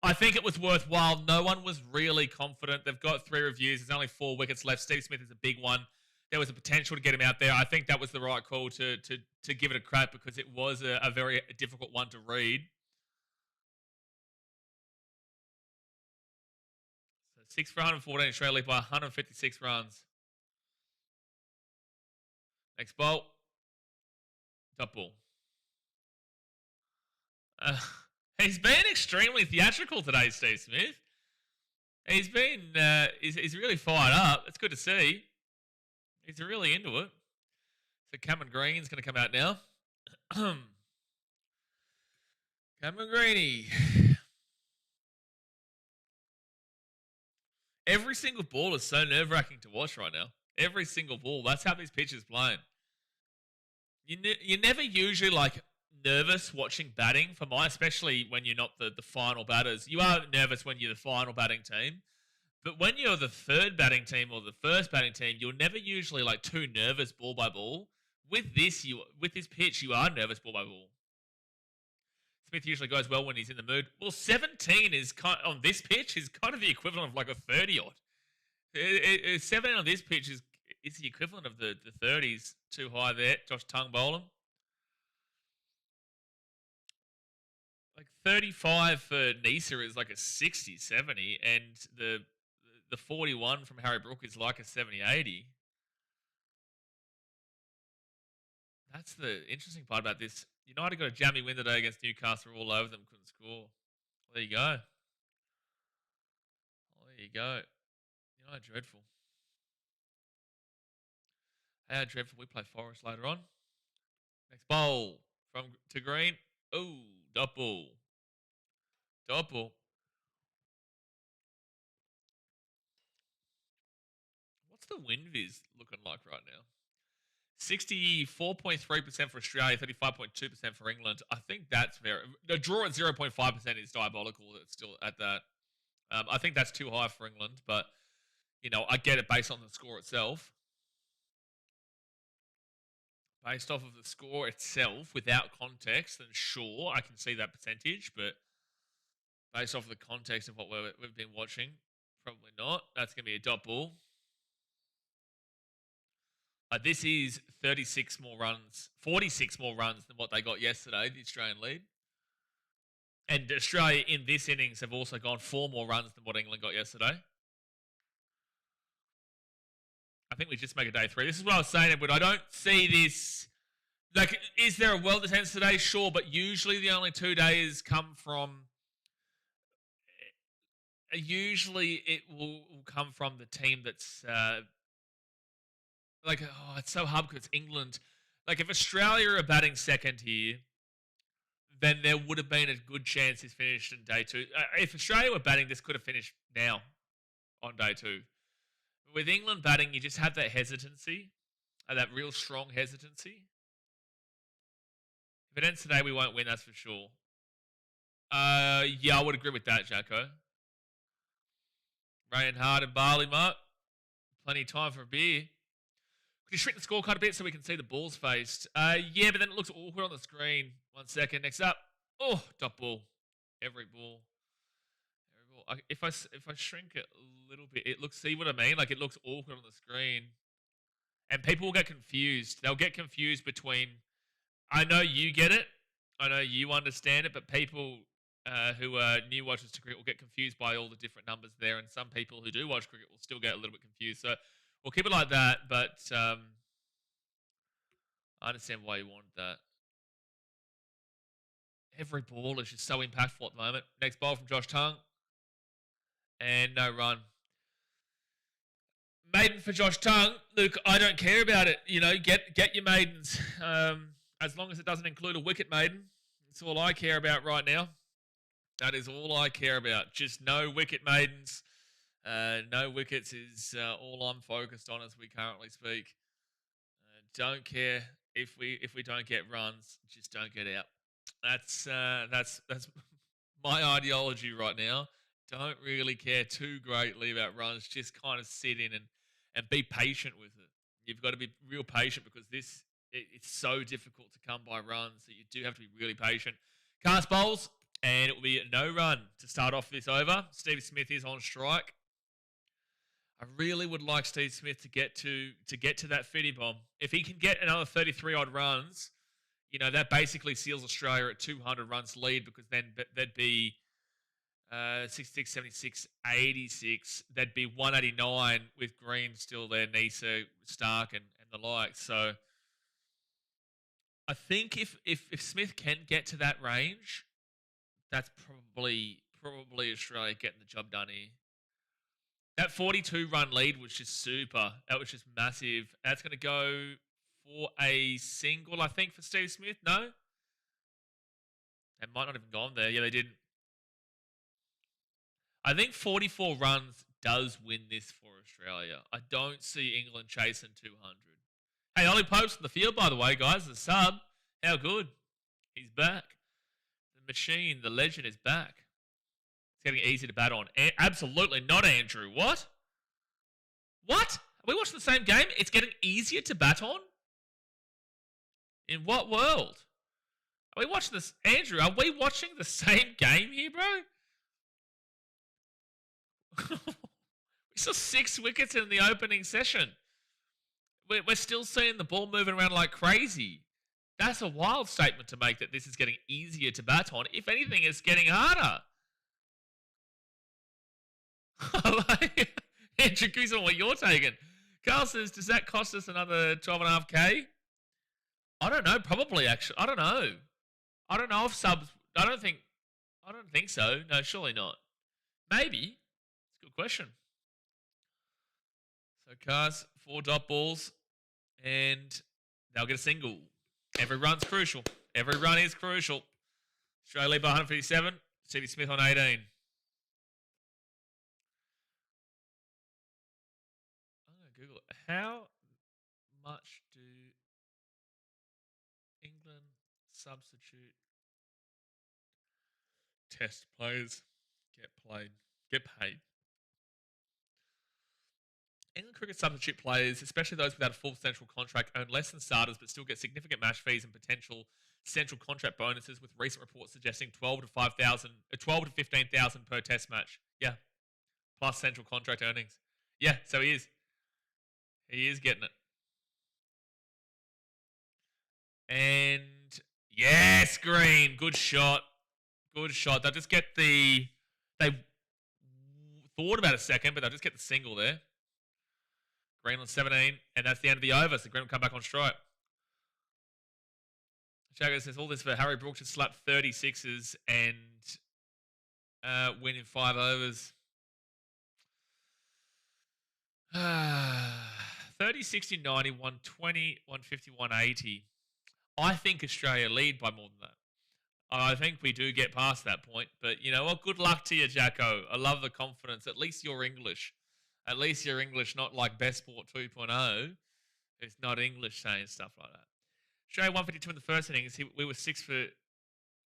I think it was worthwhile. No one was really confident. They've got 3 reviews. There's only 4 wickets left. Steve Smith is a big one. There was a potential to get him out there. I think that was the right call to give it a crack because it was a very difficult one to read. So 6 for 114, Australia lead by 156 runs. Next ball. Top ball. He's been extremely theatrical today, Steve Smith. He's been, he's really fired up. It's good to see. He's really into it. So Cameron Green's going to come out now. Cameron Greeny. Every single ball is so nerve-wracking to watch right now. Every single ball. That's how these pitchers playing. You're never usually like nervous watching batting for especially when you're not the final batters. You are nervous when you're the final batting team. But when you're the third batting team or the first batting team, you're never usually like too nervous ball by ball. With this pitch, you are nervous ball by ball. Smith usually goes well when he's in the mood. Well, 17 is on this pitch is kind of the equivalent of like a 30 odd. 17 on this pitch is the equivalent of the 30s. Too high there. Josh Tongue bowling. Like 35 for Nisa is like a 60, 70, and the 41 from Harry Brook is like a 70, 80. That's the interesting part about this. United got a jammy win today against Newcastle, all over them, couldn't score. Well, there you go. There you go. United dreadful. How dreadful. We play Forest later on. Next bowl to Green. Oh, dot ball. Dot ball. What's the wind viz looking like right now? 64.3% for Australia, 35.2% for England. I think that's very... The draw at 0.5% is diabolical. It's still at that. I think that's too high for England, but, I get it based on the score itself. Based off of the score itself, without context, then sure, I can see that percentage, but based off of the context of what we've been watching, probably not. That's going to be a dot ball. This is 46 more runs, 46 more runs than what they got yesterday, the Australian lead. And Australia in this innings have also gone 4 more runs than what England got yesterday. I think we just make a day 3. This is what I was saying, Edward. I don't see this. Like, is there a world defense today? Sure, but usually the only 2 days come from. Usually it will come from the team that's. It's so hard because it's England. Like, if Australia are batting second here, then there would have been a good chance he's finished in day 2. If Australia were batting, this could have finished now on day 2. With England batting, you just have that hesitancy, that real strong hesitancy. If it ends today, we won't win, that's for sure. Yeah, I would agree with that, Jacko. Raining hard in Bali, Mark. Plenty of time for a beer. Could you shrink the scorecard a bit so we can see the balls faced? Yeah, but then it looks awkward on the screen. 1 second. Next up. Oh, dot ball. Every ball. If I shrink it a little bit, it looks. See what I mean? Like, it looks awkward on the screen, and people will get confused. They'll get confused between. I know you get it. I know you understand it, but people who are new watchers to cricket will get confused by all the different numbers there, and some people who do watch cricket will still get a little bit confused. So we'll keep it like that, but I understand why you wanted that. Every ball is just so impactful at the moment. Next ball from Josh Tongue. And no run. Maiden for Josh Tongue. Look, I don't care about it. Get your maidens. As long as it doesn't include a wicket maiden. That's all I care about right now. That is all I care about. Just no wicket maidens. No wickets is all I'm focused on as we currently speak. Don't care if we don't get runs, just don't get out. That's my ideology right now. Don't really care too greatly about runs. Just kind of sit in and be patient with it. You've got to be real patient because it's so difficult to come by runs that you do have to be really patient. Cast bowls, and it will be no run to start off this over. Steve Smith is on strike. I really would like Steve Smith to get to that 50 bomb. If he can get another 33 odd runs, that basically seals Australia at 200 runs lead because then that'd be 66, 76, 86. That'd be 189 with Green still there, Nisa, Stark, and the like. So I think if Smith can get to that range, that's probably Australia getting the job done here. That 42 run lead was just super. That was just massive. That's going to go for a single, I think, for Steve Smith. No? They might not have gone there. Yeah, they didn't. I think 44 runs does win this for Australia. I don't see England chasing 200. Hey, Ollie Pope's in the field, by the way, guys. The sub. How good. He's back. The machine, the legend is back. It's getting easy to bat on. Absolutely not, Andrew. What? What? Are we watching the same game? It's getting easier to bat on? In what world? Are we watching this? Andrew, are we watching the same game here, bro? We saw 6 wickets in the opening session. We're still seeing the ball moving around like crazy. That's a wild statement to make that this is getting easier to bat on. If anything, it's getting harder. Andrew Goose on what you're taking. Carl says, does that cost us another 12.5K? I don't know. Probably, actually. I don't know. I don't know if subs... I don't think so. No, surely not. Maybe. It's a good question. So, Cars, 4 dot balls, and they'll get a single. Every run's crucial. Every run is crucial. Australia lead by 157. Stevie Smith on 18. Google it. How much do England substitute test players get paid? England cricket substitute players, especially those without a full central contract, earn less than starters but still get significant match fees and potential central contract bonuses, with recent reports suggesting 12 to 15,000 per test match. Yeah. Plus central contract earnings. Yeah, so he is. He is getting it. And yes, Green. Good shot. Good shot. They'll just get they thought about a second, but they'll just get the single there. Green on 17, and that's the end of the over, so Green will come back on strike. Jagger says, all this for Harry Brooks to slap 36s and win in 5 overs. 30, 60, 90, 120, 150, 180. I think Australia lead by more than that. I think we do get past that point. But you know what? Good luck to you, Jacko. I love the confidence. At least you're English. At least you're English, not like Best Sport 2.0. It's not English saying stuff like that. Australia 152 in the first innings. We were 6 for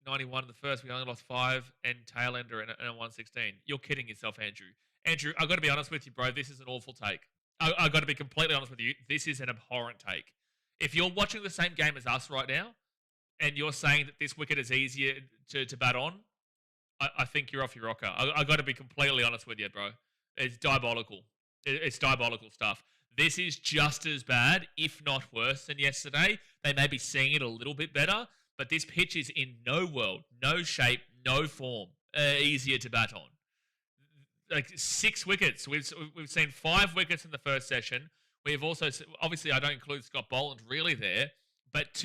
91 in the first. We only lost 5 and tail ender in a 116. You're kidding yourself, Andrew. Andrew, I've got to be honest with you, bro. This is an awful take. I've got to be completely honest with you. This is an abhorrent take. If you're watching the same game as us right now, and you're saying that this wicket is easier to bat on, I think you're off your rocker. I've got to be completely honest with you, bro. It's diabolical. It's diabolical stuff. This is just as bad, if not worse, than yesterday. They may be seeing it a little bit better, but this pitch is in no world, no shape, no form easier to bat on. Like 6 wickets. We've seen 5 wickets in the first session. We've also, obviously, I don't include Scott Boland really there, but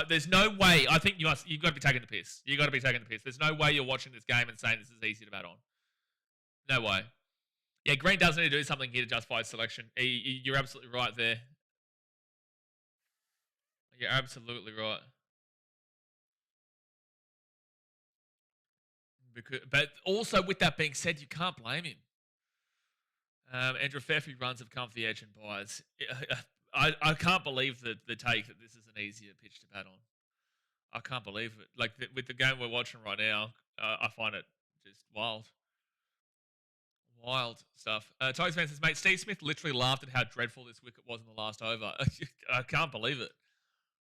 there's no way. I think you've got to be taking the piss. You've got to be taking the piss. There's no way you're watching this game and saying this is easy to bat on. No way. Yeah, Green does need to do something here to justify his selection. You're absolutely right there. You're absolutely right. But also, with that being said, you can't blame him. Andrew, a fair few runs have come for the edge and buys. I can't believe the take that this is an easier pitch to bat on. I can't believe it. Like with the game we're watching right now, I find it just wild. Wild stuff. Tigers fan says, mate, Steve Smith literally laughed at how dreadful this wicket was in the last over. I can't believe it.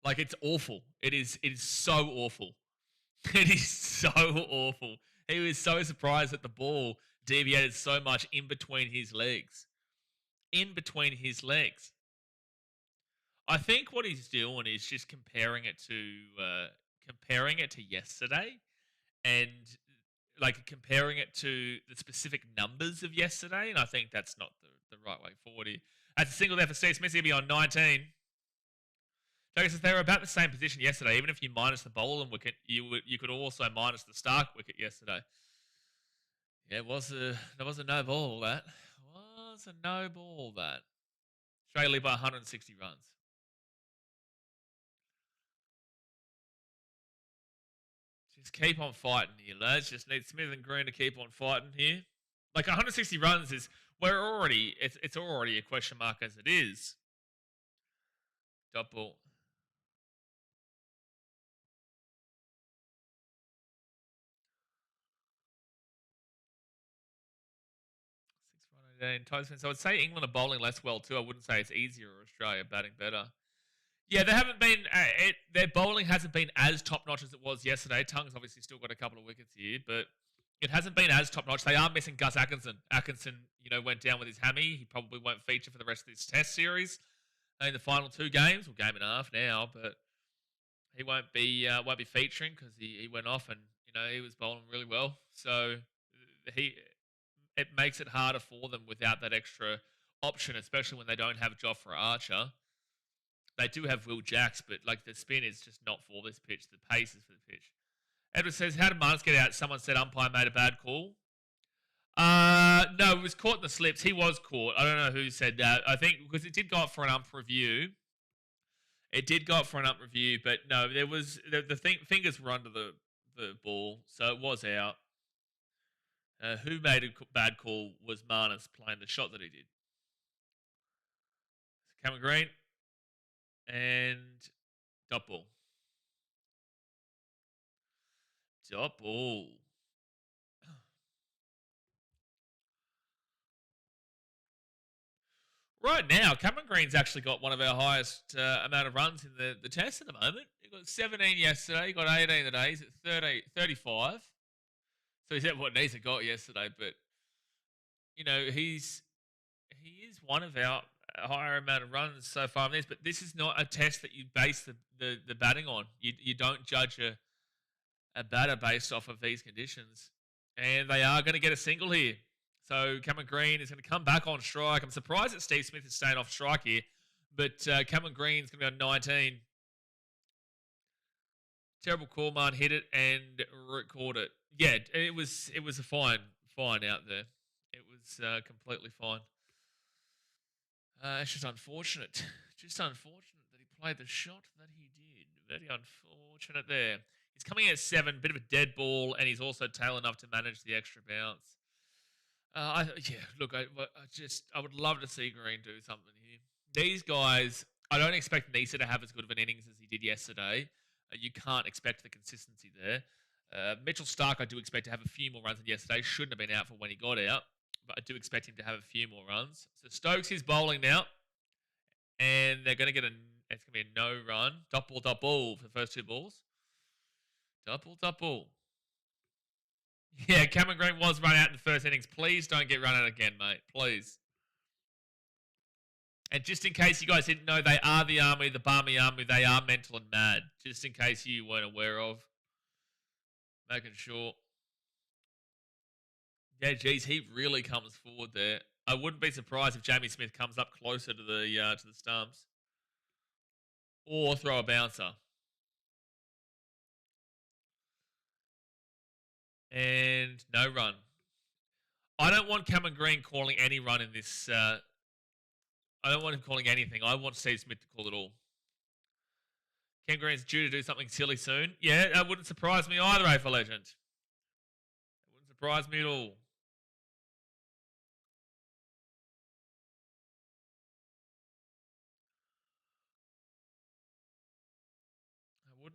Like, it's awful. It is so awful. It is so awful. He was so surprised that the ball deviated so much in between his legs. In between his legs. I think what he's doing is just comparing it to yesterday, and like comparing it to the specific numbers of yesterday, and I think that's not the right way forward here. That's a single there for Steve Smith. He'll be on 19. Joker says they were about the same position yesterday. Even if you minus the bowling wicket, you could also minus the Stark wicket yesterday. Yeah, there was a no ball that. Was a no ball that. Australia by 160 runs. Just keep on fighting here, lads. Just need Smith and Green to keep on fighting here. Like 160 runs is it's already a question mark as it is. Dot ball. So I'd say England are bowling less well too. I wouldn't say it's easier or Australia batting better. Yeah, they haven't been. Their bowling hasn't been as top notch as it was yesterday. Tung's obviously still got a couple of wickets here, but it hasn't been as top notch. They are missing Gus Atkinson. Atkinson, went down with his hammy. He probably won't feature for the rest of this Test series in the final two games, or game and a half now. But he won't be featuring because he went off and he was bowling really well. So it makes it harder for them without that extra option, especially when they don't have Jofra Archer. They do have Will Jacks, but like the spin is just not for this pitch. The pace is for the pitch. Edward says, how did Marnus get out? Someone said umpire made a bad call. No, it was caught in the slips. He was caught. I don't know who said that. I think because it did go up for an ump review. It did go up for an ump review, but no, there was fingers were under the ball, so it was out. Who made a bad call was Marnus playing the shot that he did. Cameron Green and dot ball. Dot ball. Right now, Cameron Green's actually got one of our highest amount of runs in the Test at the moment. He got 17 yesterday. He got 18 today. He's at 35. So he's at what Nisa got yesterday. But, he is one of our higher amount of runs so far in this. But this is not a test that you base the batting on. You don't judge a batter based off of these conditions. And they are going to get a single here. So Cameron Green is going to come back on strike. I'm surprised that Steve Smith is staying off strike here. But Cameron Green's going to be on 19. Terrible call, man. Hit it and caught it. Yeah, it was a fine out there. It was completely fine. It's just unfortunate. Just unfortunate that he played the shot that he did. Very unfortunate there. He's coming at 7, bit of a dead ball, and he's also tail enough to manage the extra bounce. I would love to see Green do something here. These guys, I don't expect Nisa to have as good of an innings as he did yesterday. You can't expect the consistency there. Mitchell Stark, I do expect to have a few more runs than yesterday. Shouldn't have been out for when he got out, but I do expect him to have a few more runs. So Stokes is bowling now, and they're going to get it's going to be a no run. Dot ball for the first two balls. Dot ball. Yeah, Cameron Green was run out in the first innings. Please don't get run out again, mate. Please. And just in case you guys didn't know, they are the Army, the Barmy Army. They are mental and mad. Just in case you weren't aware of. Making sure. Yeah, geez, he really comes forward there. I wouldn't be surprised if Jamie Smith comes up closer to the stumps. Or throw a bouncer. And no run. I don't want Cameron Green calling any run in this. I don't want him calling anything. I want Steve Smith to call it all. Cam Green's due to do something silly soon. Yeah, that wouldn't surprise me either, A for Legend. It wouldn't surprise me at all.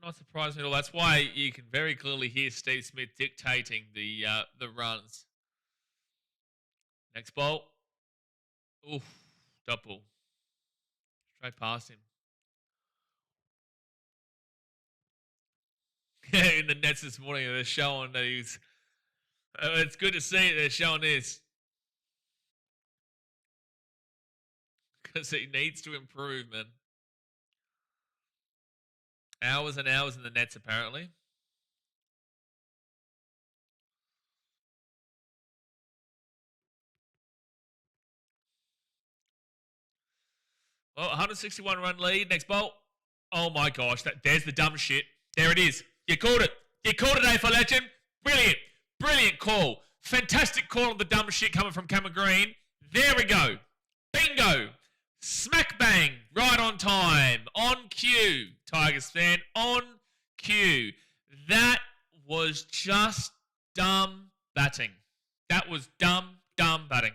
Would not surprise me at all. That's why you can very clearly hear Steve Smith dictating the runs. Next ball. Oof, double. Straight past him. In the nets this morning, they're showing that he's. It's good to see they're showing this. Because he needs to improve, man. Hours and hours in the nets, apparently. Well, 161 run lead. Next ball. Oh my gosh, there's the dumb shit. There it is. You called it. You called it, A for Legend. Brilliant. Brilliant call. Fantastic call on the dumb shit coming from Cameron Green. There we go. Bingo. Smack bang. Right on time. On cue. Tigers fan. On cue. That was just dumb batting. That was dumb batting.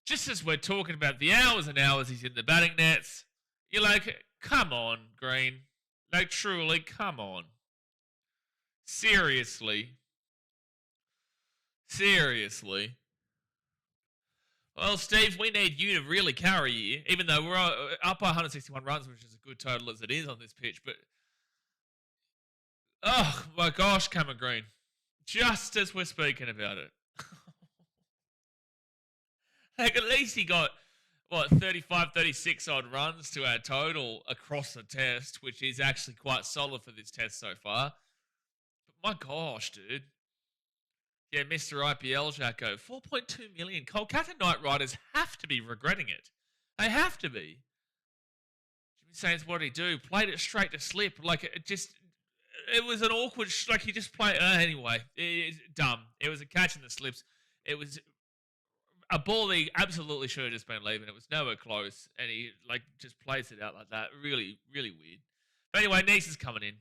Just as we're talking about the hours and hours he's in the batting nets, you're like, come on, Green. Like, truly, come on. Seriously. Well, Steve, we need you to really carry you, even though we're up by 161 runs, which is a good total as it is on this pitch. But, oh my gosh, Cameron Green. Just as we're speaking about it. Like, at least he got, 35, 36 odd runs to our total across the test, which is actually quite solid for this test so far. But my gosh, dude. Yeah, Mr. IPL, Jacko. 4.2 million. Kolkata Knight Riders have to be regretting it. They have to be. Jimmy Sainz, what did he do? Played it straight to slip. Like, it was an awkward, like, he just played, anyway. It's dumb. It was a catch in the slips. It was a ball that he absolutely should have just been leaving. It was nowhere close, and he just plays it out like that. Really, really weird. But anyway, Nice is coming in.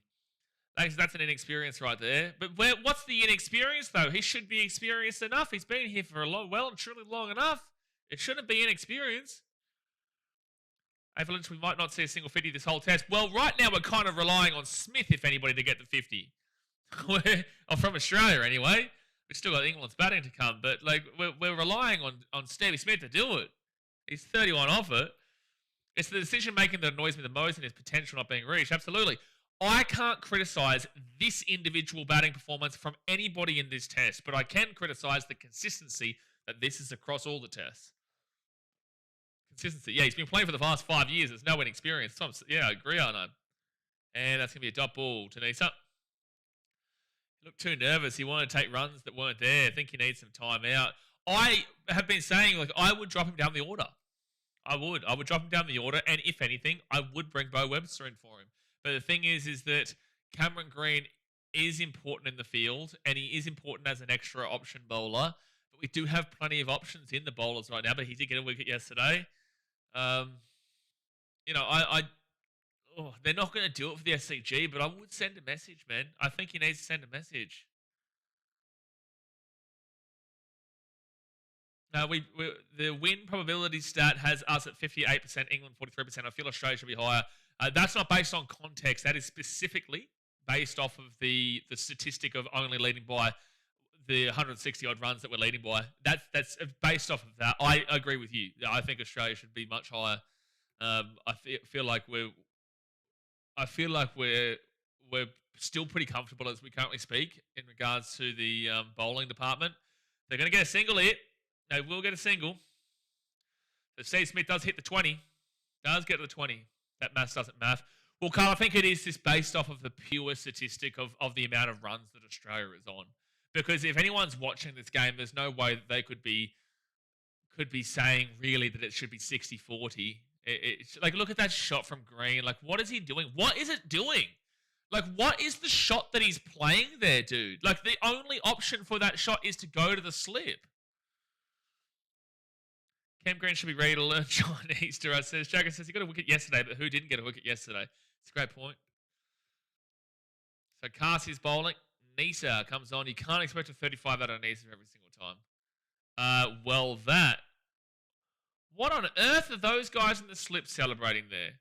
That's an inexperience right there. But what's the inexperience, though? He should be experienced enough. He's been here for well and truly long enough. It shouldn't be inexperience. Avalanche, we might not see a single 50 this whole test. Well, right now we're kind of relying on Smith, if anybody, to get the 50. From Australia, anyway. We've still got England's batting to come, but we're relying on Stevie Smith to do it. He's 31 off it. It's the decision making that annoys me the most and his potential not being reached. Absolutely. I can't criticise this individual batting performance from anybody in this test, but I can criticise the consistency that this is across all the tests. Consistency. Yeah, he's been playing for the past 5 years. There's no inexperience. Yeah, I agree, I know. And that's going to be a dot ball to Nisa. He looked too nervous. He wanted to take runs that weren't there. I think he needs some time out. I have been saying, I would drop him down the order. I would drop him down the order, and if anything, I would bring Bo Webster in for him. But the thing is that Cameron Green is important in the field, and he is important as an extra option bowler. But we do have plenty of options in the bowlers right now, but he did get a wicket yesterday. They're not going to do it for the SCG, but I would send a message, man. I think he needs to send a message. The win probability stat has us at 58%, England 43%. I feel Australia should be higher. That's not based on context. That is specifically based off of the statistic of only leading by the 160 odd runs that we're leading by. That's based off of that. I agree with you. I think Australia should be much higher. I feel like we're still pretty comfortable as we currently speak in regards to the bowling department. They're going to get a single here. They will get a single. So Steve Smith does hit the 20. Does get to the 20. That maths doesn't math. Well, Carl, I think it is just based off of the pure statistic of the amount of runs that Australia is on. Because if anyone's watching this game, there's no way that they could be saying really that it should be 60-40. Look at that shot from Green. What is he doing? What is it doing? What is the shot that he's playing there, dude? The only option for that shot is to go to the slip. Cam Green should be ready to learn Chinese. Gerard says. Jagger says he got a wicket yesterday, but who didn't get a wicket yesterday? It's a great point. So Carsey's bowling. Nisa comes on. You can't expect a 35 out of Nisa every single time. What on earth are those guys in the slip celebrating there?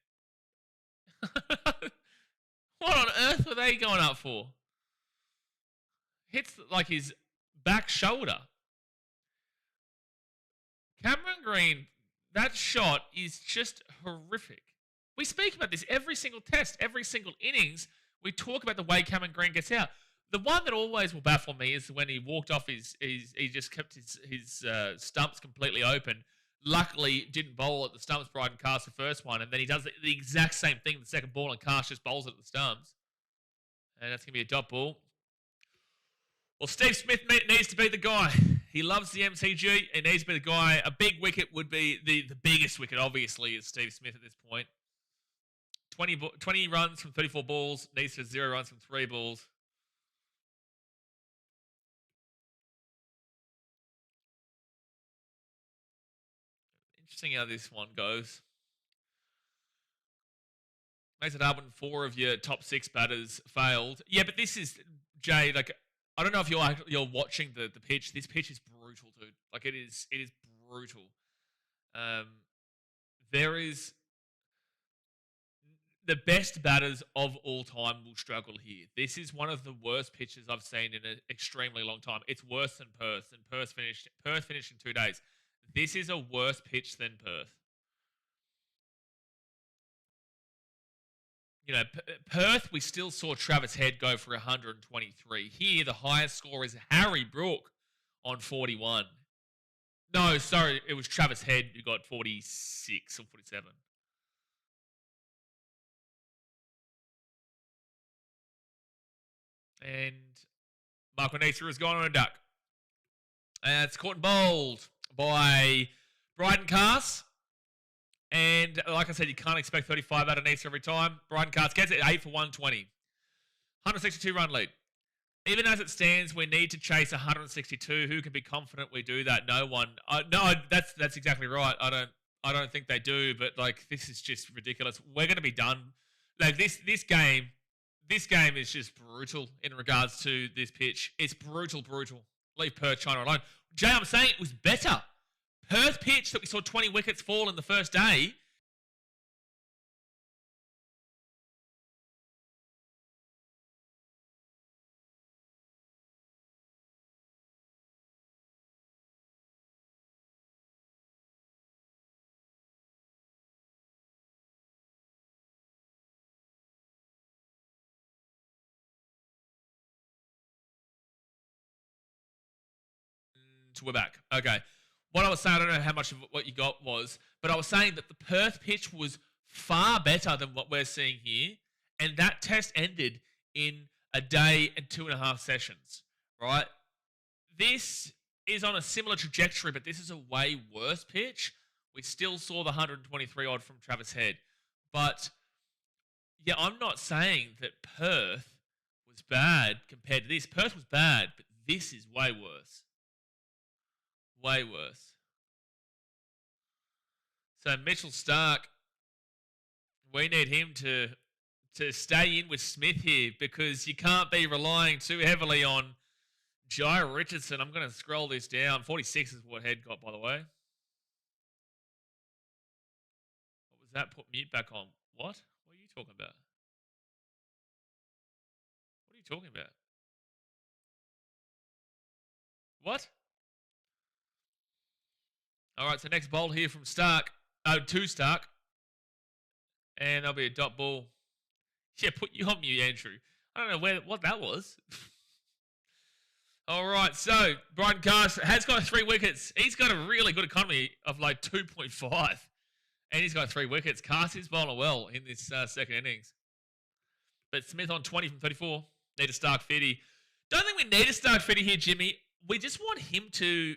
What on earth were they going up for? Hits like his back shoulder. Cameron Green, that shot is just horrific. We speak about this every single test, every single innings. We talk about the way Cameron Green gets out. The one that always will baffle me is when he walked off he just kept his stumps completely open. Luckily, didn't bowl at the stumps, Bryden Cast the first one, and then he does the exact same thing the second ball, and Cast just bowls it at the stumps. And that's going to be a dot ball. Well, Steve Smith needs to be the guy. He loves the MCG. He needs to be the guy. A big wicket would be the biggest wicket, obviously, is Steve Smith at this point. 20 runs from 34 balls. Needs to 0 runs from 3 balls. Interesting how this one goes. Makes it hard when 4 of your top 6 batters failed. Yeah, but this is, Jay, like, I don't know if you're watching the pitch. This pitch is brutal, dude. Like, it is brutal. There is the best batters of all time will struggle here. This is one of the worst pitches I've seen in an extremely long time. It's worse than Perth, and Perth finished in 2 days. This is a worse pitch than Perth. You know, Perth, we still saw Travis Head go for 123. Here, the highest score is Harry Brook on 41. No, sorry, it was Travis Head who got 46 or 47. And Marco Neser has gone on a duck. And it's caught and bowled by Bryden Cast. And like I said, you can't expect 35 out of Neser every time. Bryden Cast gets it 8 for 120. 162 run lead. Even as it stands, we need to chase 162. Who can be confident we do that? No one. No, that's exactly right. I don't think they do. But like, this is just ridiculous. We're going to be done. Like this game is just brutal in regards to this pitch. It's brutal. Leave Perth China alone. Jay, I'm saying it was better. Perth pitch that we saw 20 wickets fall in the first day. We're back. Okay. What I was saying, I don't know how much of what you got was, but I was saying that the Perth pitch was far better than what we're seeing here. And that test ended in a day and 2.5 sessions, right? This is on a similar trajectory, but this is a way worse pitch. We still saw the 123 odd from Travis Head. But, yeah, I'm not saying that Perth was bad compared to this. Perth was bad, but this is way worse. Way worse. So Mitchell Starc, we need him to stay in with Smith here because you can't be relying too heavily on Jai Richardson. I'm going to scroll this down. 46 is what Head got, by the way. What was that? Put mute back on. What? What are you talking about? What are you talking about? What? All right, so next bowl here from Starc. To Starc. And there'll be a dot ball. Yeah, put you on mute, Andrew. I don't know what that was. All right, so Bryden Cast has got 3 wickets. He's got a really good economy of like 2.5. And he's got 3 wickets. Cast is bowling well in this second innings. But Smith on 20 from 34. Need a Starc 50. Don't think we need a Starc 50 here, Jimmy. We just want him to...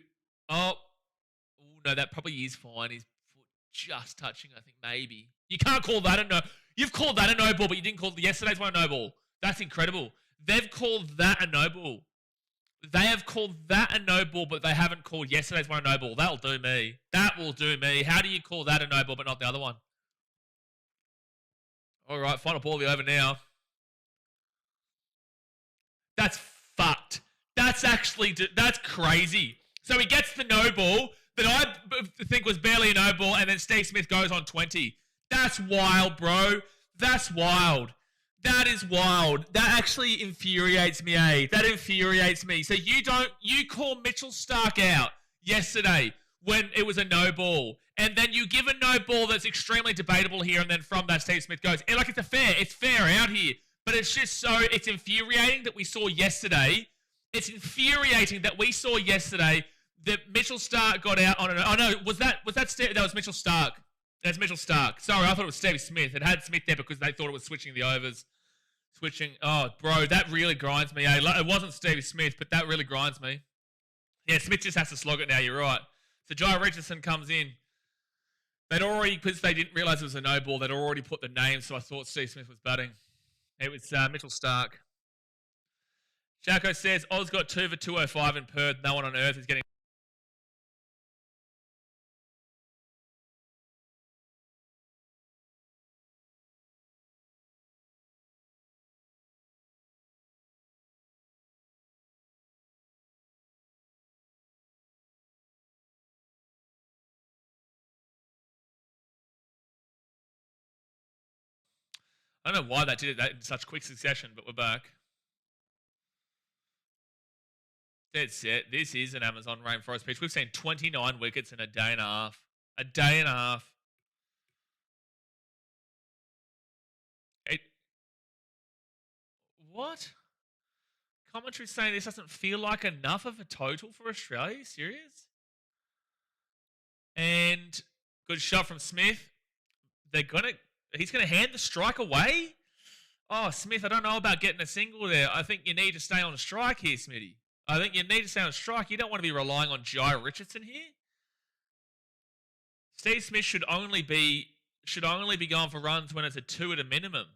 no, that probably is fine. His foot just touching, I think, maybe. You can't call that a no. You've called that a no ball, but you didn't call yesterday's one a no ball. That's incredible. They've called that a no ball. They have called that a no ball, but they haven't called yesterday's one a no ball. That'll do me. That will do me. How do you call that a no ball, but not the other one? All right, final ball of the over now. That's fucked. That's crazy. So he gets the no ball that I think was barely a no ball, and then Steve Smith goes on 20. That's wild, bro. That's wild. That is wild. That actually infuriates me, eh? That infuriates me. So you call Mitchell Stark out yesterday when it was a no ball, and then you give a no ball that's extremely debatable here, and then from that Steve Smith goes, like it's fair out here, but it's just it's infuriating that we saw yesterday. It's infuriating that we saw yesterday that Mitchell Stark got out on that was Mitchell Stark. That's Mitchell Stark. Sorry, I thought it was Stevie Smith. It had Smith there because they thought it was switching the overs. Oh, bro, that really grinds me. It wasn't Stevie Smith, but that really grinds me. Yeah, Smith just has to slog it now. You're right. So Jai Richardson comes in. They'd already, because they didn't realise it was a no ball, they'd already put the name, so I thought Steve Smith was batting. It was Mitchell Stark. Shako says, Oz got 2 for 205 in Perth. No one on earth is getting... I don't know why they did that in such quick succession, but we're back. That's it. This is an Amazon rainforest pitch. We've seen 29 wickets in a day and a half. A day and a half. What? Commentary saying this doesn't feel like enough of a total for Australia? Serious? And good shot from Smith. He's gonna hand the strike away. Oh, Smith, I don't know about getting a single there. I think you need to stay on strike here, Smitty. I think you need to stay on strike. You don't want to be relying on Jai Richardson here. Steve Smith should only be going for runs when it's a 2 at a minimum.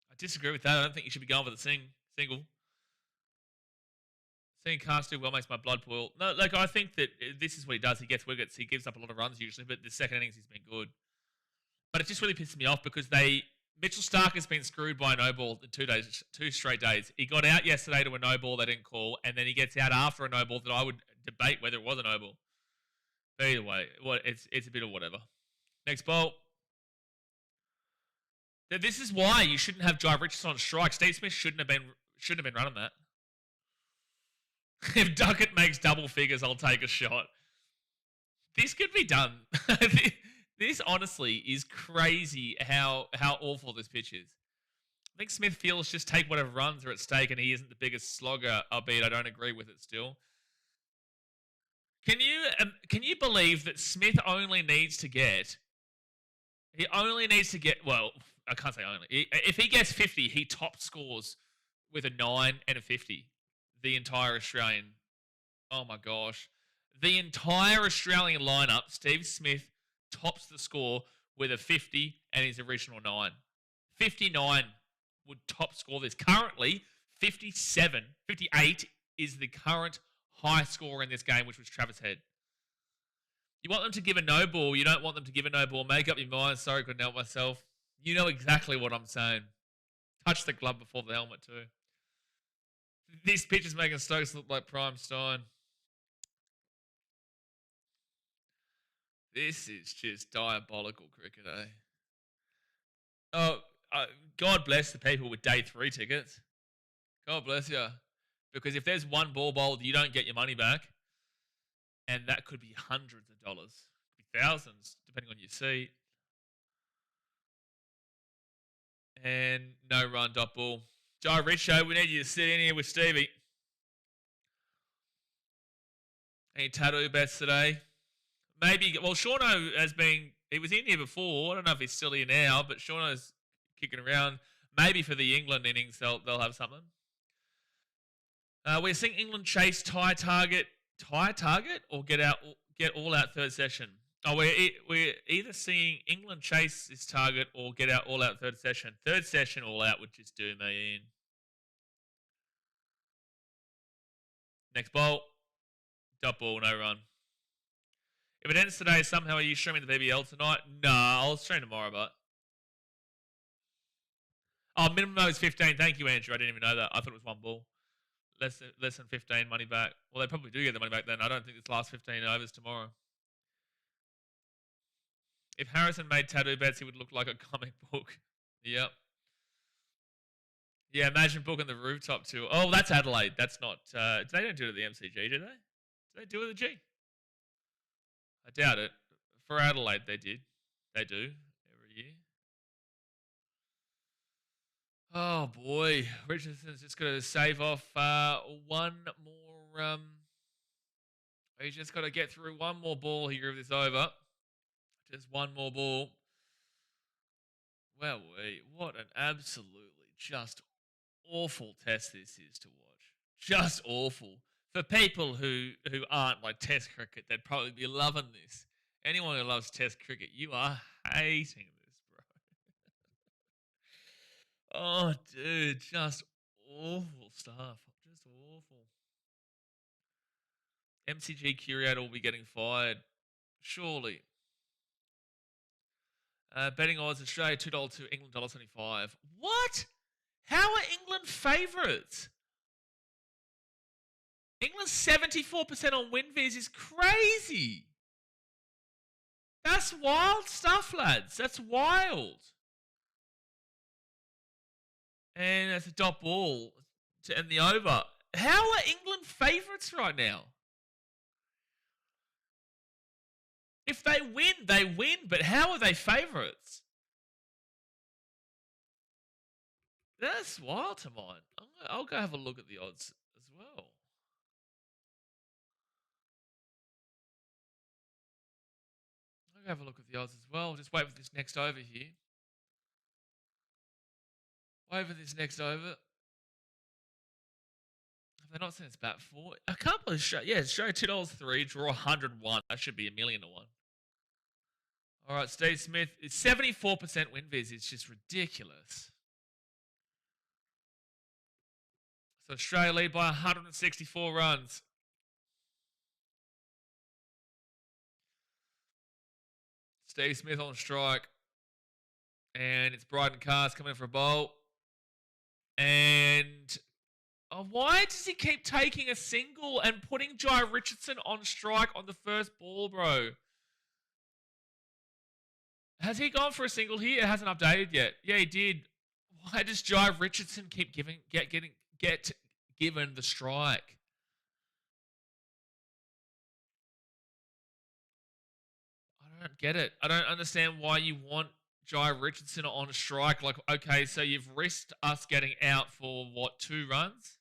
I disagree with that. I don't think you should be going for the single. Seeing Cast do well makes my blood boil. No, I think that this is what he does. He gets wickets. He gives up a lot of runs usually, but the second innings he's been good. But it just really pisses me off because Mitchell Stark has been screwed by a no ball in 2 straight days. He got out yesterday to a no ball they didn't call, and then he gets out after a no ball that I would debate whether it was a no ball. But either way, it's a bit of whatever. Next ball. This is why you shouldn't have Jai Richardson on strike. Steve Smith shouldn't have been running that. If Duckett makes double figures, I'll take a shot. This could be done. This honestly is crazy how awful this pitch is. I think Smith feels just take whatever runs are at stake, and he isn't the biggest slogger, albeit I don't agree with it still. Can you believe that Smith only needs to get... Well, I can't say only. If he gets 50, he top scores with a 9 and a 50. The entire Australian. Oh my gosh. The entire Australian lineup, Steve Smith tops the score with a 50 and his original 9. 59 would top score this. Currently, 58 is the current high score in this game, which was Travis Head. You want them to give a no ball. You don't want them to give a no ball. Make up your mind. Sorry, couldn't help myself. You know exactly what I'm saying. Touch the glove before the helmet too. This pitch is making Stokes look like Prime Stein. This is just diabolical cricket, eh? Oh, God bless the people with day 3 tickets. God bless you. Because if there's one ball bowled, you don't get your money back. And that could be hundreds of dollars. Could be thousands, depending on your seat. And no run, dot ball. Jai Richo, we need you to sit in here with Stevie. Any tattoo bets today? Maybe, well, Shauno has been, he was in here before. I don't know if he's still here now, but Shauno's kicking around. Maybe for the England innings, they'll have something. We're seeing England chase tie target, or get all out third session. Oh, we're either seeing England chase this target or get out all out third session. Third session all out would just do me in. Next ball. Dot ball, no run. If it ends today, somehow are you streaming the BBL tonight? Nah, I'll stream tomorrow, but. Oh, minimum is 15. Thank you, Andrew. I didn't even know that. I thought it was one ball. Less than 15 money back. Well, they probably do get the money back then. I don't think this last 15 overs tomorrow. If Harrison made tattoo bets, he would look like a comic book. Yep. Yeah, imagine booking the rooftop tour. Oh, that's Adelaide. That's not. They don't do it at the MCG, do they? Do they do it at the G? I doubt it. For Adelaide, they did. They do every year. Oh boy, Richardson's just got to save off one more. He's just got to get through one more ball here of this over. Just one more ball. Well, what an absolutely just awful test this is to watch. Just awful. For people who aren't like test cricket, they'd probably be loving this. Anyone who loves test cricket, you are hating this, bro. Oh, dude, just awful stuff. Just awful. MCG curator will be getting fired. Surely. Betting odds, Australia $2 England $1.75. What? How are England favourites? England's 74% on win viz is crazy. That's wild stuff, lads. That's wild. And that's a dot ball to end the over. How are England favourites right now? If they win, they win. But how are they favourites? That's wild to mine. I'll go have a look at the odds as well. I'll go have a look at the odds as well. Just wait for this next over here. Wait for this next over. Have they not seen us bat for? A couple of show. Yeah, show $2.03, draw 101. That should be $1 million to 1. All right, Steve Smith. 74% win viz. It's just ridiculous. So Australia lead by 164 runs. Steve Smith on strike. And it's Bryden Cars coming in for a bowl. And why does he keep taking a single and putting Jai Richardson on strike on the first ball, bro? Has he gone for a single here? It hasn't updated yet. Yeah, he did. Why does Jai Richardson keep get given the strike? I don't get it. I don't understand why you want Jai Richardson on strike. Like, okay, so you've risked us getting out for, what, 2 runs?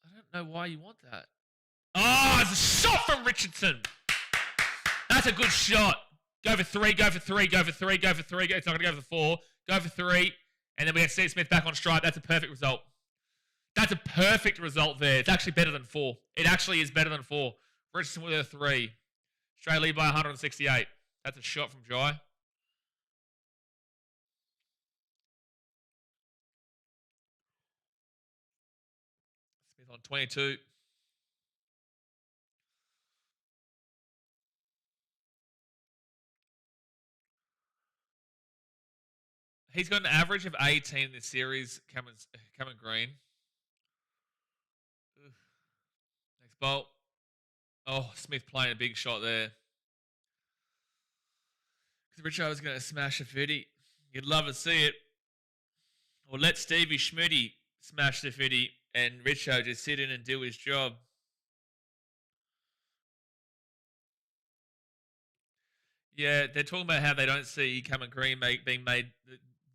I don't know why you want that. Oh, it's a shot from Richardson. That's a good shot. Go for 3, go for 3, go for 3, go for 3. It's not going to go for 4. Go for 3. And then we get Steve Smith back on strike. That's a perfect result. That's a perfect result there. It's actually better than 4. It actually is better than 4. Richardson with a 3. Australia lead by 168. That's a shot from Jai. Smith on 22. He's got an average of 18 in this series, Cameron Green. Next bolt. Oh, Smith playing a big shot there. Because Richo was going to smash a 50. You'd love to see it. Or let Stevie Schmitty smash the 50 and Richo just sit in and do his job. Yeah, they're talking about how they don't see Cameron Green being made,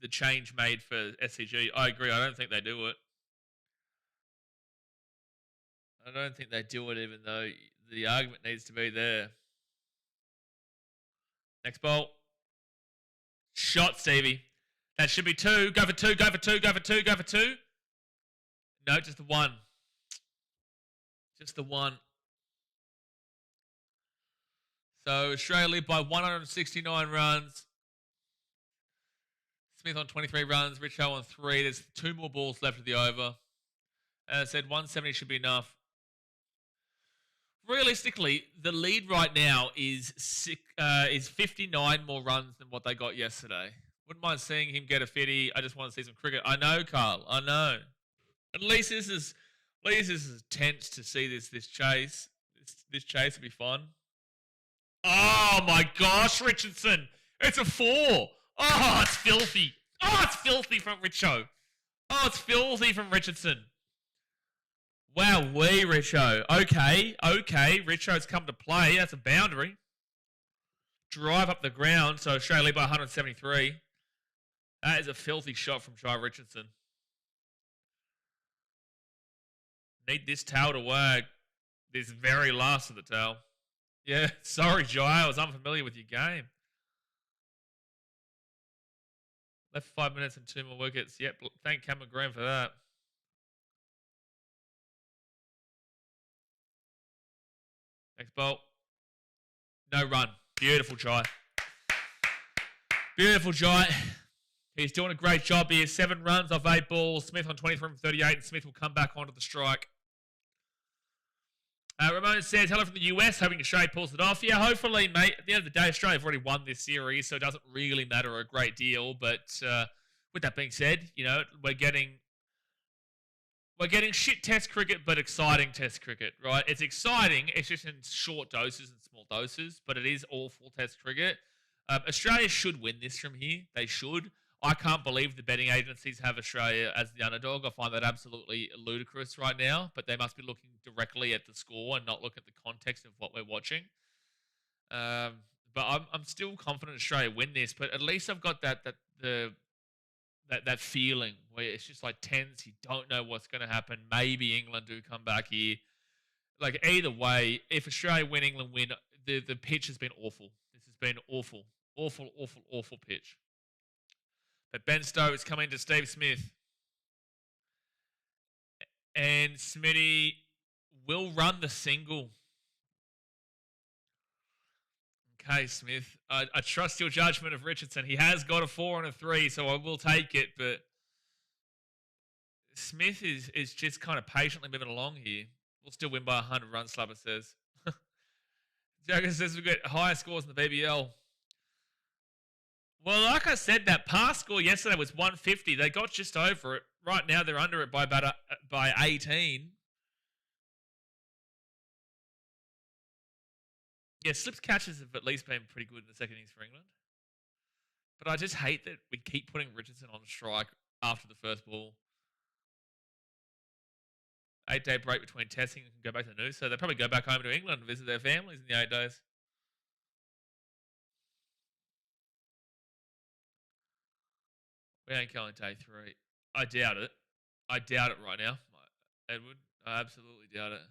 the change made for SCG. I agree. I don't think they do it. I don't think they do it, even though the argument needs to be there. Next ball. Shot, Stevie. That should be 2. Go for 2, go for 2, go for 2, go for 2. No, just the 1. Just the 1. So Australia lead by 169 runs. Smith on 23 runs. Richo on 3. There's 2 more balls left of the over. As I said, 170 should be enough. Realistically, the lead right now is 59 more runs than what they got yesterday. Wouldn't mind seeing him get a 50. I just want to see some cricket. I know, Carl. I know. At least this is At least this is tense to see this chase. This chase will be fun. Oh my gosh, Richardson! It's a 4. Oh, it's filthy. Oh, it's filthy from Richo. Oh, it's filthy from Richardson. Wow, Richo. Okay. Richo's come to play. That's a boundary. Drive up the ground, so Australia lead by 173. That is a filthy shot from Jai Richardson. Need this tail to work. This very last of the tail. Yeah, sorry, Jai. I was unfamiliar with your game. Left 5 minutes and 2 more wickets. Yep, thank Cameron Graham for that. Next bolt. No run. Beautiful, Jai. Beautiful, Jai. He's doing a great job here. 7 runs off 8 balls. Smith on 23 from 38, and Smith will come back onto the strike. Ramon says, hello from the US, hoping Australia pulls it off. Yeah, hopefully, mate. At the end of the day, Australia have already won this series, so it doesn't really matter a great deal. But with that being said, you know, we're getting shit test cricket, but exciting test cricket, right? It's exciting. It's just in short doses and small doses, but it is all full test cricket. Australia should win this from here. They should. I can't believe the betting agencies have Australia as the underdog. I find that absolutely ludicrous right now, but they must be looking directly at the score and not look at the context of what we're watching. But I'm still confident Australia win this, but at least I've got that feeling where it's just like tense. You don't know what's going to happen. Maybe England do come back here. Like either way, if Australia win, England win, the pitch has been awful. This has been awful pitch. But Ben Stokes coming to Steve Smith. And Smitty will run the single. Okay, Smith. I trust your judgment of Richardson. He has got a 4 and a 3, so I will take it. But Smith is just kind of patiently moving along here. We'll still win by 100 runs, Slubber says. Jagger says we've got higher scores in the BBL. Well, like I said, that pass score yesterday was 150. They got just over it. Right now, they're under it by about by 18. Yeah, slips catches have at least been pretty good in the second innings for England. But I just hate that we keep putting Richardson on strike after the first ball. 8-day break between testing and go back to the news. So they'll probably go back home to England and visit their families in the 8 days. We ain't going day 3. I doubt it. I doubt it right now, Edward. I absolutely doubt it.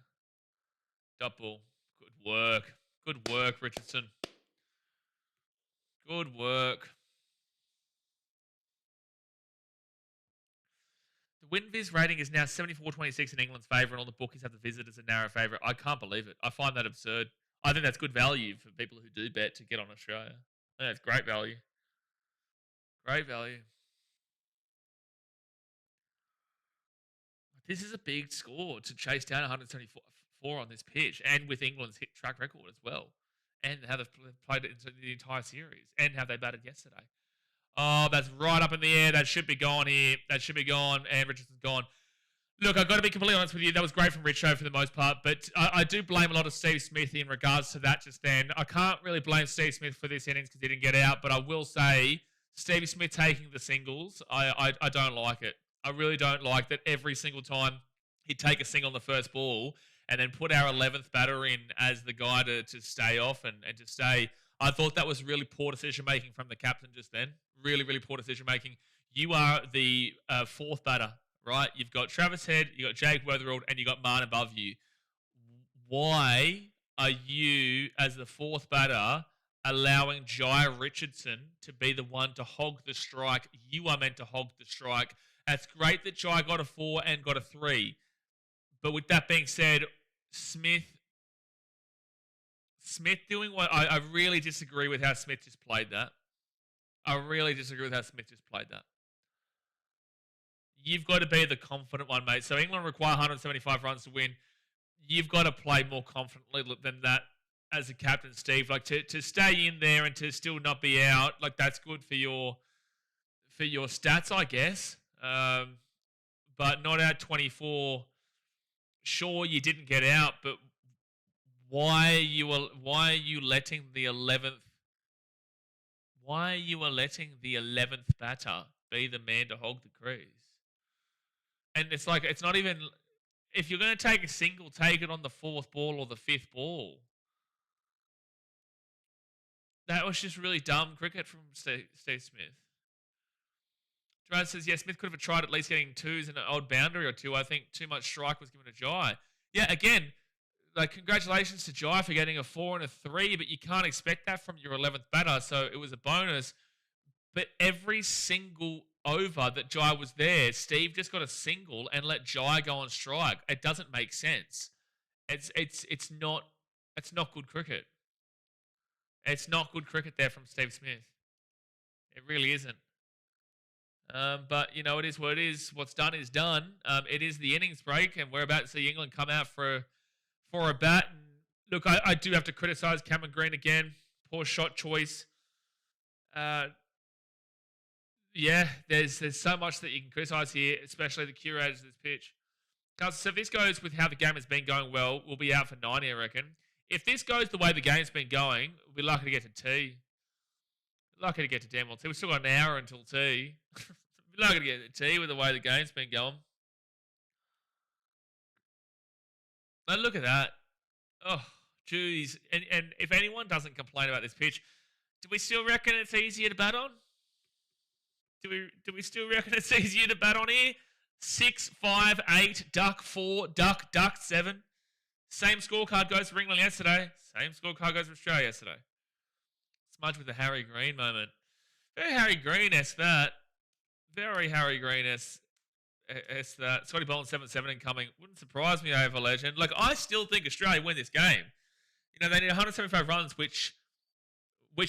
Dot ball. Good work. Good work, Richardson. Good work. The WinViz rating is now 74.26 in England's favour, and all the bookies have the visitors a narrow favourite. I can't believe it. I find that absurd. I think that's good value for people who do bet to get on Australia. I think that's great value. Great value. This is a big score to chase down 174 on this pitch, and with England's hit track record as well, and how they've played it into the entire series, and how they batted yesterday. Oh, that's right up in the air. That should be gone here. That should be gone, and Richardson's gone. Look, I've got to be completely honest with you. That was great from Richo for the most part, but I do blame a lot of Steve Smith in regards to that just then. I can't really blame Steve Smith for this innings because he didn't get out, but I will say Steve Smith taking the singles, I don't like it. I really don't like that every single time he'd take a single on the first ball and then put our 11th batter in as the guy to stay off and to stay. I thought that was really poor decision-making from the captain just then. Really, really poor decision-making. You are the 4th batter, right? You've got Travis Head, you've got Jake Weatherald, and you've got Martin above you. Why are you, as the 4th batter, allowing Jai Richardson to be the one to hog the strike? You are meant to hog the strike. That's great that Jai got a 4 and got a 3. But with that being said, Smith doing what... I really disagree with how Smith just played that. I really disagree with how Smith just played that. You've got to be the confident one, mate. So England require 175 runs to win. You've got to play more confidently than that as a captain, Steve. Like to stay in there and to still not be out, like that's good for your stats, I guess. But not out 24 sure you didn't get out, but why are you letting the 11th batter be the man to hog the crease? And it's like, it's not even, if you're going to take a single, take it on the 4th ball or the 5th ball. That was just really dumb cricket from Steve Smith. Gerard says, yeah, Smith could have tried at least getting 2s and an odd boundary or 2. I think too much strike was given to Jai. Yeah, again, like, congratulations to Jai for getting a 4 and a 3, but you can't expect that from your 11th batter, so it was a bonus. But every single over that Jai was there, Steve just got a single and let Jai go on strike. It doesn't make sense. It's not good cricket. It's not good cricket there from Steve Smith. It really isn't. But, you know, it is what it is. What's done is done. It is the innings break, and we're about to see England come out for a bat. And look, I do have to criticise Cameron Green again. Poor shot choice. Yeah, there's so much that you can criticise here, especially the curators of this pitch. So if this goes with how the game has been going well, we'll be out for 90, I reckon. If this goes the way the game's been going, we'll be lucky to get to tea. Lucky to get to damn well tea. We've still got an hour until tea. We're lucky to get to tea with the way the game's been going. But look at that. Oh, jeez. And if anyone doesn't complain about this pitch, do we still reckon it's easier to bat on? Do we still reckon it's easier to bat on here? 6, 5, 8, duck 4, duck 7. Same scorecard goes for England yesterday. Same scorecard goes for Australia yesterday. Smudge with the Harry Green moment. Very Harry Green-esque that. Very Harry Green-esque that. Scotty Boland 7-7 incoming. Wouldn't surprise me over legend. Like, I still think Australia win this game. You know, they need 175 runs, which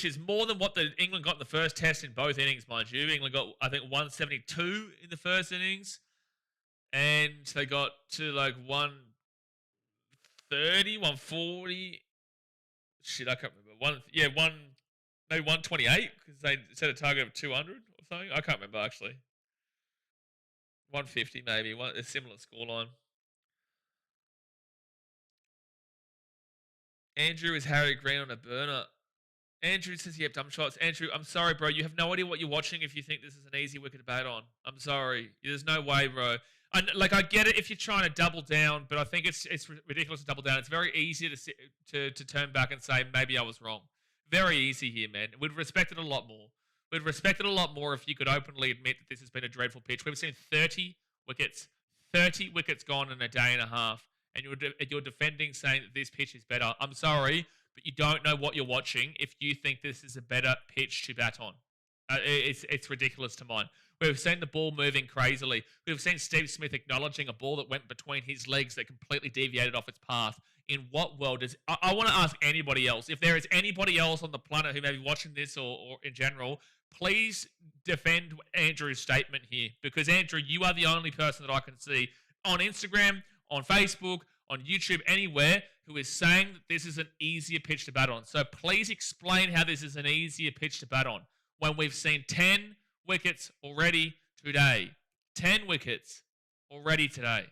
is more than what the England got in the first test in both innings, mind you. England got, I think, 172 in the first innings. And they got to like 130, 140. Shit, I can't remember. Maybe 128 because they set a target of 200 or something. I can't remember actually. 150 maybe. A similar scoreline. Andrew is Harry Green on a burner. Andrew says, yep, dumb shots. Andrew, I'm sorry, bro. You have no idea what you're watching if you think this is an easy wicket to bat on. I'm sorry. There's no way, bro. I get it if you're trying to double down, but I think it's ridiculous to double down. It's very easy to turn back and say, maybe I was wrong. Very easy here, man. We'd respect it a lot more. We'd respect it a lot more if you could openly admit that this has been a dreadful pitch. We've seen 30 wickets gone in a day and a half, and you're defending saying that this pitch is better. I'm sorry, but you don't know what you're watching if you think this is a better pitch to bat on. It's ridiculous to mine. We've seen the ball moving crazily. We've seen Steve Smith acknowledging a ball that went between his legs that completely deviated off its path. In what world does... I want to ask anybody else. If there is anybody else on the planet who may be watching this or in general, please defend Andrew's statement here. Because, Andrew, you are the only person that I can see on Instagram, on Facebook, on YouTube, anywhere, who is saying that this is an easier pitch to bat on. So please explain how this is an easier pitch to bat on when we've seen 10 wickets already today. 10 wickets already today.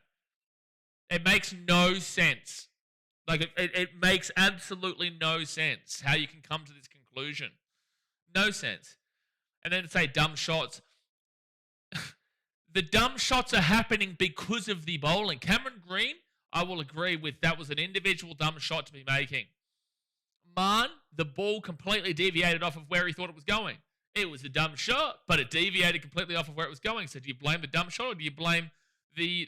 It makes no sense. Like, it makes absolutely no sense how you can come to this conclusion. No sense. And then to say dumb shots. The dumb shots are happening because of the bowling. Cameron Green, I will agree with, that was an individual dumb shot to be making. Man, the ball completely deviated off of where he thought it was going. It was a dumb shot, but it deviated completely off of where it was going. So do you blame the dumb shot or do you blame the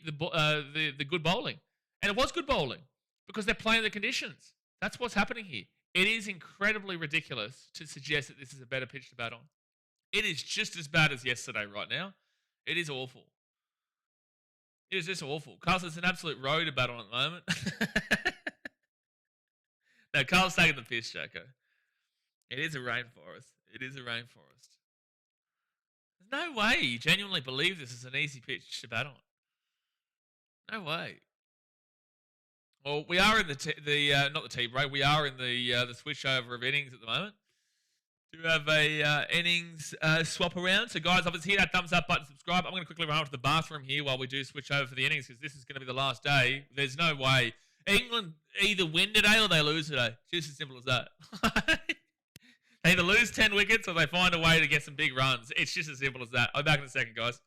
good bowling? And it was good bowling because they're playing the conditions. That's what's happening here. It is incredibly ridiculous to suggest that this is a better pitch to bat on. It is just as bad as yesterday right now. It is awful. It is just awful. Carl's, it's an absolute row to bat on at the moment. No, Carl's taking the piss, Jacko. It is a rainforest. It is a rainforest. There's no way you genuinely believe this is an easy pitch to bat on. No way. Well, we are in not the tea break. We are in the switch over of innings at the moment. to have a innings swap around. So, guys, obviously hit that thumbs up button, subscribe. I'm going to quickly run off to the bathroom here while we do switch over for the innings because this is going to be the last day. There's no way. England either win today or they lose today. Just as simple as that. They either lose 10 wickets or they find a way to get some big runs. It's just as simple as that. I'll be back in a second, guys.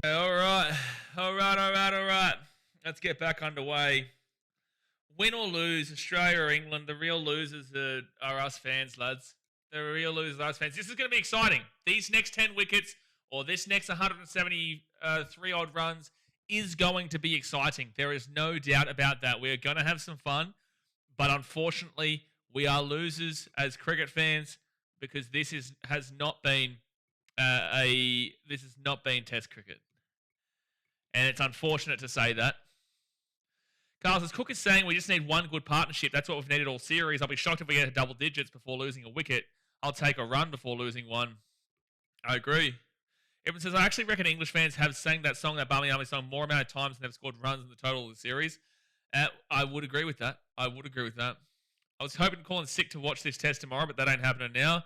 All right. Let's get back underway. Win or lose, Australia or England, the real losers are us fans, lads. The real losers are us fans. This is going to be exciting. These next 10 wickets or this next 173 odd runs is going to be exciting. There is no doubt about that. We're going to have some fun, but unfortunately, we are losers as cricket fans because has not been Test cricket. And it's unfortunate to say that. Carlos, as Cook is saying, we just need one good partnership. That's what we've needed all series. I'll be shocked if we get to double digits before losing a wicket. I'll take a run before losing one. I agree. Evan says, I actually reckon English fans have sang that song, that Barmy Army song, more amount of times than they've scored runs in the total of the series. I would agree with that. I was hoping to call in sick to watch this test tomorrow, but that ain't happening now.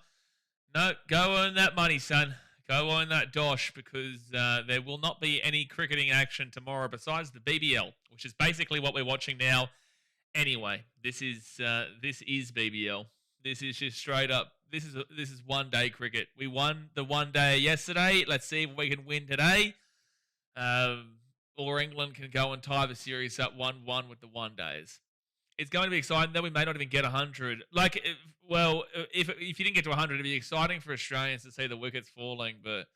No, go earn that money, son. Go earn that dosh because there will not be any cricketing action tomorrow besides the BBL, which is basically what we're watching now. Anyway, this is BBL. This is just straight up. This is one day cricket. We won the one day yesterday. Let's see if we can win today. Or England can go and tie the series up 1-1 with the one days. It's going to be exciting. Then we may not even get 100. If you didn't get to 100, it'd be exciting for Australians to see the wickets falling. But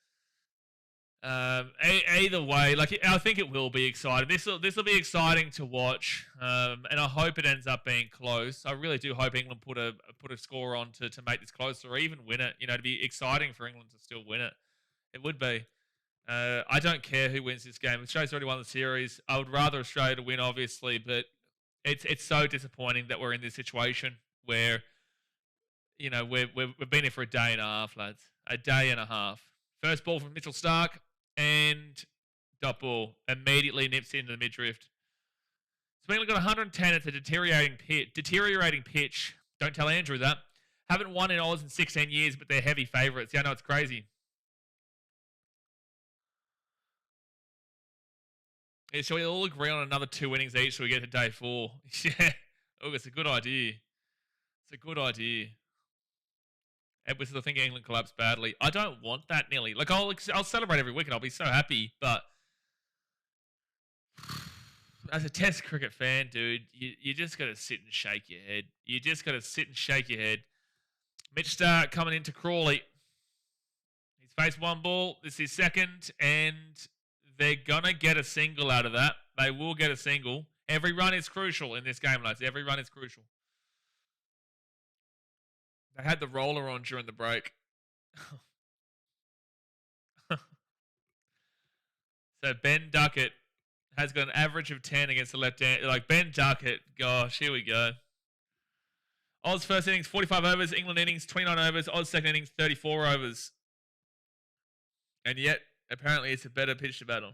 Either way, like I think it will be exciting. This will be exciting to watch, and I hope it ends up being close. I really do hope England put a score on to make this close or even win it. You know, to be exciting for England to still win it. It would be. I don't care who wins this game. Australia's already won the series. I would rather Australia to win, obviously, but it's so disappointing that we're in this situation where, you know, we've been here for a day and a half, lads. A day and a half. First ball from Mitchell Starc and dot ball immediately nips into the midriff. So England got 110. It's a deteriorating pitch. Don't tell Andrew that. Haven't won in Oz in 16 years, but they're heavy favourites. Yeah, I know, it's crazy. Yeah, shall we all agree on another 2 innings each so we get to day 4? Yeah. Oh, it's a good idea. It's a good idea. Edwards, I think England collapsed badly. I don't want that, Nelly. Like, I'll celebrate every week and I'll be so happy, but as a Test cricket fan, dude, you just got to sit and shake your head. You just got to sit and shake your head. Mitch Starc coming into Crawley. He's faced 1 ball. This is second, and they're going to get a single out of that. They will get a single. Every run is crucial in this game, lads. Every run is crucial. They had the roller on during the break. So Ben Duckett has got an average of 10 against the left hand. Like, Ben Duckett, gosh, here we go. Oz first innings, 45 overs. England innings, 29 overs. Oz second innings, 34 overs. And yet, apparently, it's a better pitch to battle.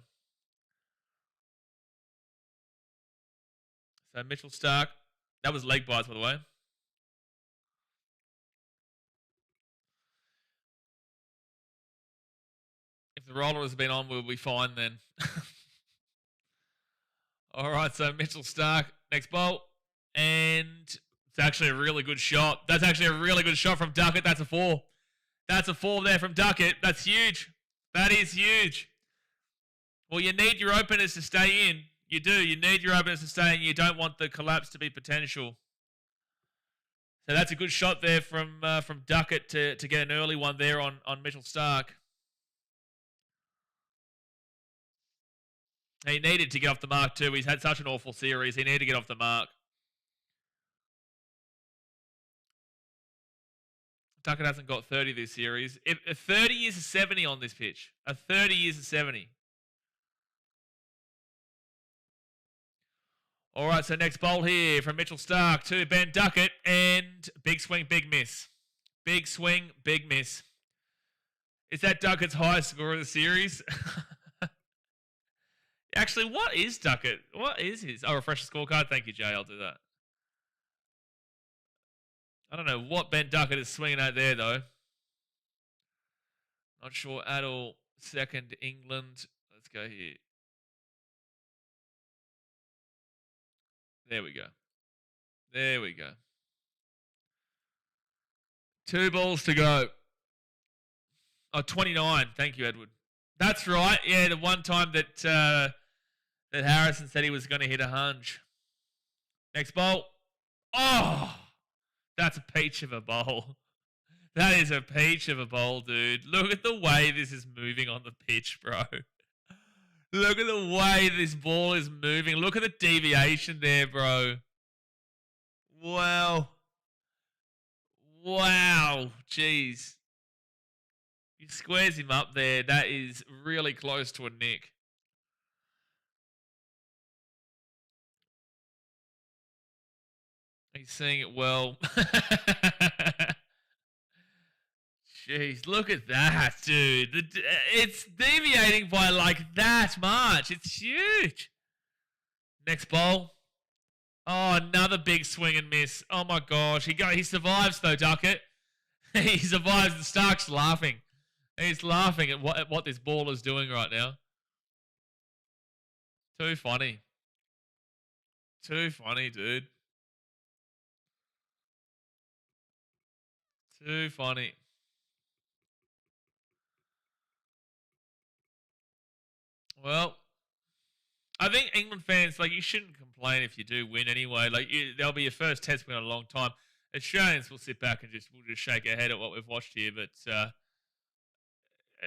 So Mitchell Starc, that was leg bites, by the way. If the roller has been on, we'll be fine then. All right, so Mitchell Starc, next ball. And it's actually a really good shot. That's actually a really good shot from Duckett. That's a 4. That's a 4 there from Duckett. That's huge. That is huge. Well, you need your openers to stay in. You do. You need your openers to stay in. You don't want the collapse to be potential. So that's a good shot there from Duckett to get an early one there on Mitchell Starc. He needed to get off the mark too. He's had such an awful series. He needed to get off the mark. Duckett hasn't got 30 this series. A 30 is a 70 on this pitch. A 30 is a 70. All right, so next bowl here from Mitchell Starc to Ben Duckett. And big swing, big miss. Big swing, big miss. Is that Duckett's highest score of the series? Actually, what is Duckett? What is his? Oh, refresh the scorecard. Thank you, Jay. I'll do that. I don't know what Ben Duckett is swinging at there, though. Not sure at all. Second, England. Let's go here. There we go. There we go. 2 balls to go. Oh, 29. Thank you, Edward. That's right. Yeah, the one time that Harrison said he was going to hit a hunch. Next bowl. Oh, that's a peach of a bowl. That is a peach of a bowl, dude. Look at the way this is moving on the pitch, bro. Look at the way this ball is moving. Look at the deviation there, bro. Wow. Wow. Jeez. He squares him up there. That is really close to a nick. He's seeing it well. Jeez, look at that, dude. It's deviating by like that much. It's huge. Next bowl. Oh, another big swing and miss. Oh my gosh. He survives though, Duckett. He survives and Stark's laughing. He's laughing at what this ball is doing right now. Too funny. Too funny, dude. Too funny. Well, I think England fans, like, you shouldn't complain if you do win anyway. Like, there'll be your first Test win in a long time. Australians will sit back and we'll just shake our head at what we've watched here. But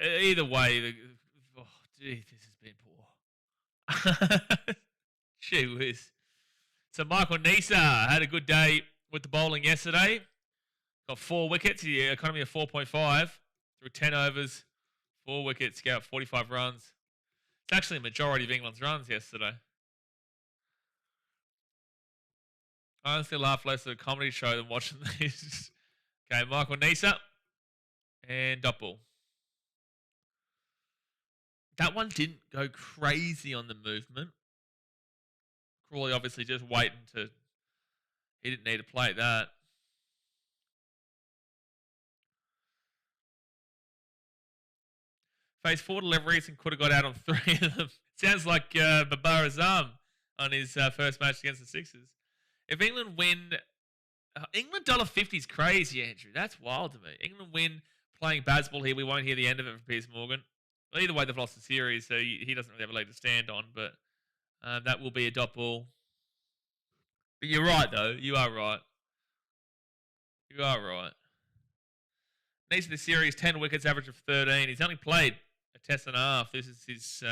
either way, Gee, this has been poor. Gee whiz. So Michael Nisa had a good day with the bowling yesterday. Got 4 wickets. The economy of 4.5 through 10 overs. 4 wickets, gave up 45 runs. It's actually a majority of England's runs yesterday. I honestly laugh less at a comedy show than watching these. Okay, Michael Nisa and dot ball. That one didn't go crazy on the movement. Crawley obviously just waiting to... He didn't need to play that. Faced 4 deliveries and could have got out on 3 of them. Sounds like Babar Azam on his first match against the Sixers. If England win... England $1.50 is crazy, Andrew. That's wild to me. England win playing baseball here. We won't hear the end of it from Piers Morgan. Well, either way, they've lost the series, so he doesn't really have a leg to stand on, but that will be a dot ball. But you're right, though. You are right. You are right. Needs the series, 10 wickets, average of 13. He's only played a test and a half. This is his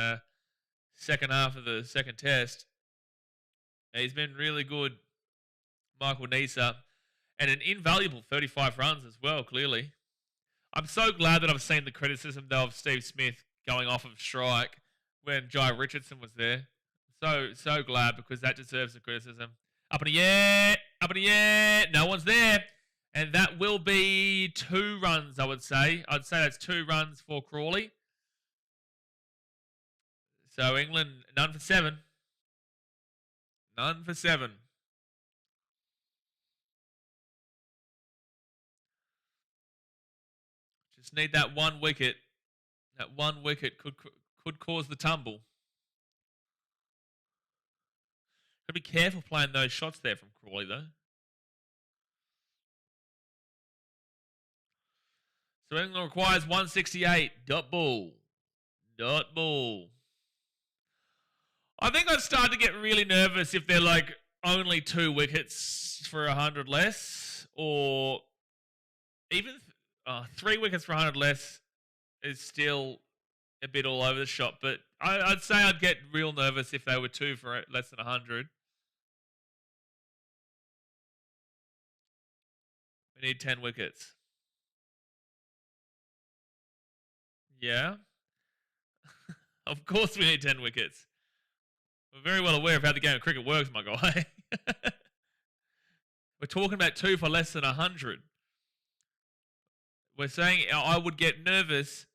second half of the second test. He's been really good, Michael Nisa. And an invaluable 35 runs as well, clearly. I'm so glad that I've seen the criticism, though, of Steve Smith going off of strike when Jai Richardson was there. So glad, because that deserves the criticism. Up in the air, up in the air. No one's there. And that will be 2 runs, I would say. I'd say that's 2 runs for Crawley. So England, none for 7. None for 7. Just need that 1 wicket. That 1 wicket could cause the tumble. Got to be careful playing those shots there from Crawley, though. So England requires 168. Dot ball. Dot ball. I think I'd start to get really nervous if they're like only 2 wickets for 100 less, or even 3 wickets for 100 less is still a bit all over the shop. But I'd say I'd get real nervous if they were 2 for less than 100. We need 10 wickets. Yeah. Of course we need 10 wickets. We're very well aware of how the game of cricket works, my guy. We're talking about 2 for less than 100. We're saying I would get nervous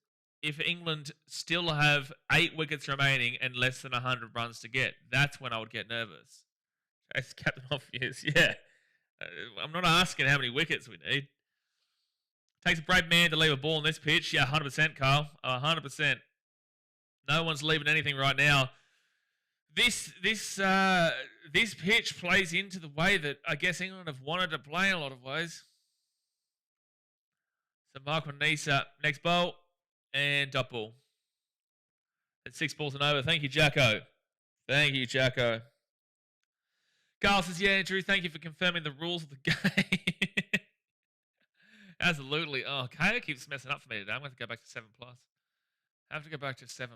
if England still have 8 wickets remaining and less than 100 runs to get. That's when I would get nervous. As Captain Obvious, yeah. I'm not asking how many wickets we need. Takes a brave man to leave a ball on this pitch. Yeah, 100%, Carl. 100%. No one's leaving anything right now. This pitch plays into the way that I guess England have wanted to play in a lot of ways. So Michael Nisa, next ball, and dot ball. At 6 balls and over. Thank you, Jacko. Thank you, Jacko. Carl says, yeah, Andrew, thank you for confirming the rules of the game. Absolutely. Oh, KO keeps messing up for me today. I'm going to go back to 7+. I have to go back to 7+,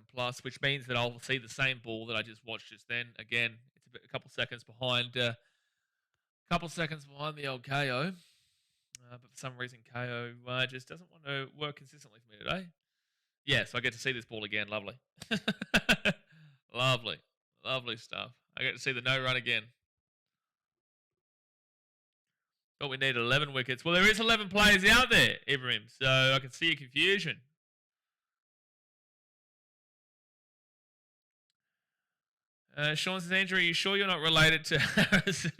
which means that I'll see the same ball that I just watched just then. Again, it's a couple seconds behind. The old KO. But for some reason, KO just doesn't want to work consistently for me today. Yeah, so I get to see this ball again. Lovely. Lovely. Lovely stuff. I get to see the no run again. But we need 11 wickets. Well, there is 11 players out there, Ibrahim, so I can see your confusion. Sean says, Andrew, are you sure you're not related to Harrison?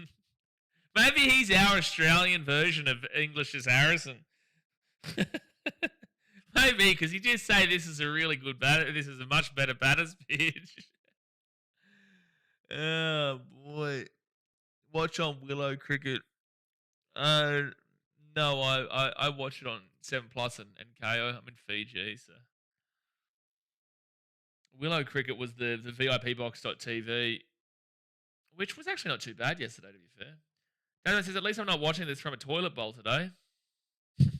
Maybe he's our Australian version of English's Harrison. Maybe, because he did say this is a really good batter. This is a much better batter's pitch. Oh, boy. Watch on Willow Cricket. No, I watch it on 7+ and KO. I'm in Fiji, so. Willow Cricket was the VIPbox.tv, which was actually not too bad yesterday, to be fair. Dan says, at least I'm not watching this from a toilet bowl today. It's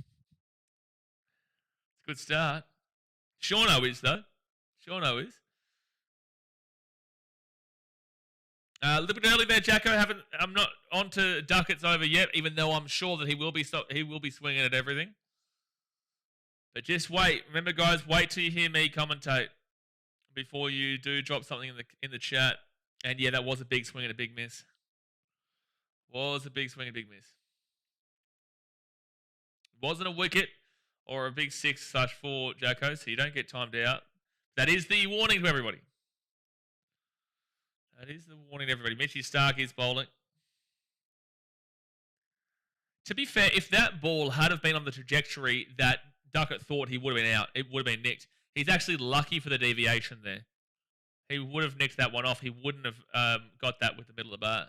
a good start. Shauno is, though. Shauno is. A little bit early there, Jacko. I'm not on to Duckett's over yet, even though I'm sure that he will be swinging at everything. But just wait. Remember, guys, wait till you hear me commentate before you do drop something in the chat. And yeah, that was a big swing and a big miss. Was a big swing and a big miss. Wasn't a wicket or a big 6/4, Jacko, so you don't get timed out. That is the warning to everybody. That is the warning to everybody. Mitchie Stark is bowling. To be fair, if that ball had have been on the trajectory that Duckett thought he would have been out, it would have been nicked. He's actually lucky for the deviation there. He would have nicked that one off. He wouldn't have got that with the middle of the bat.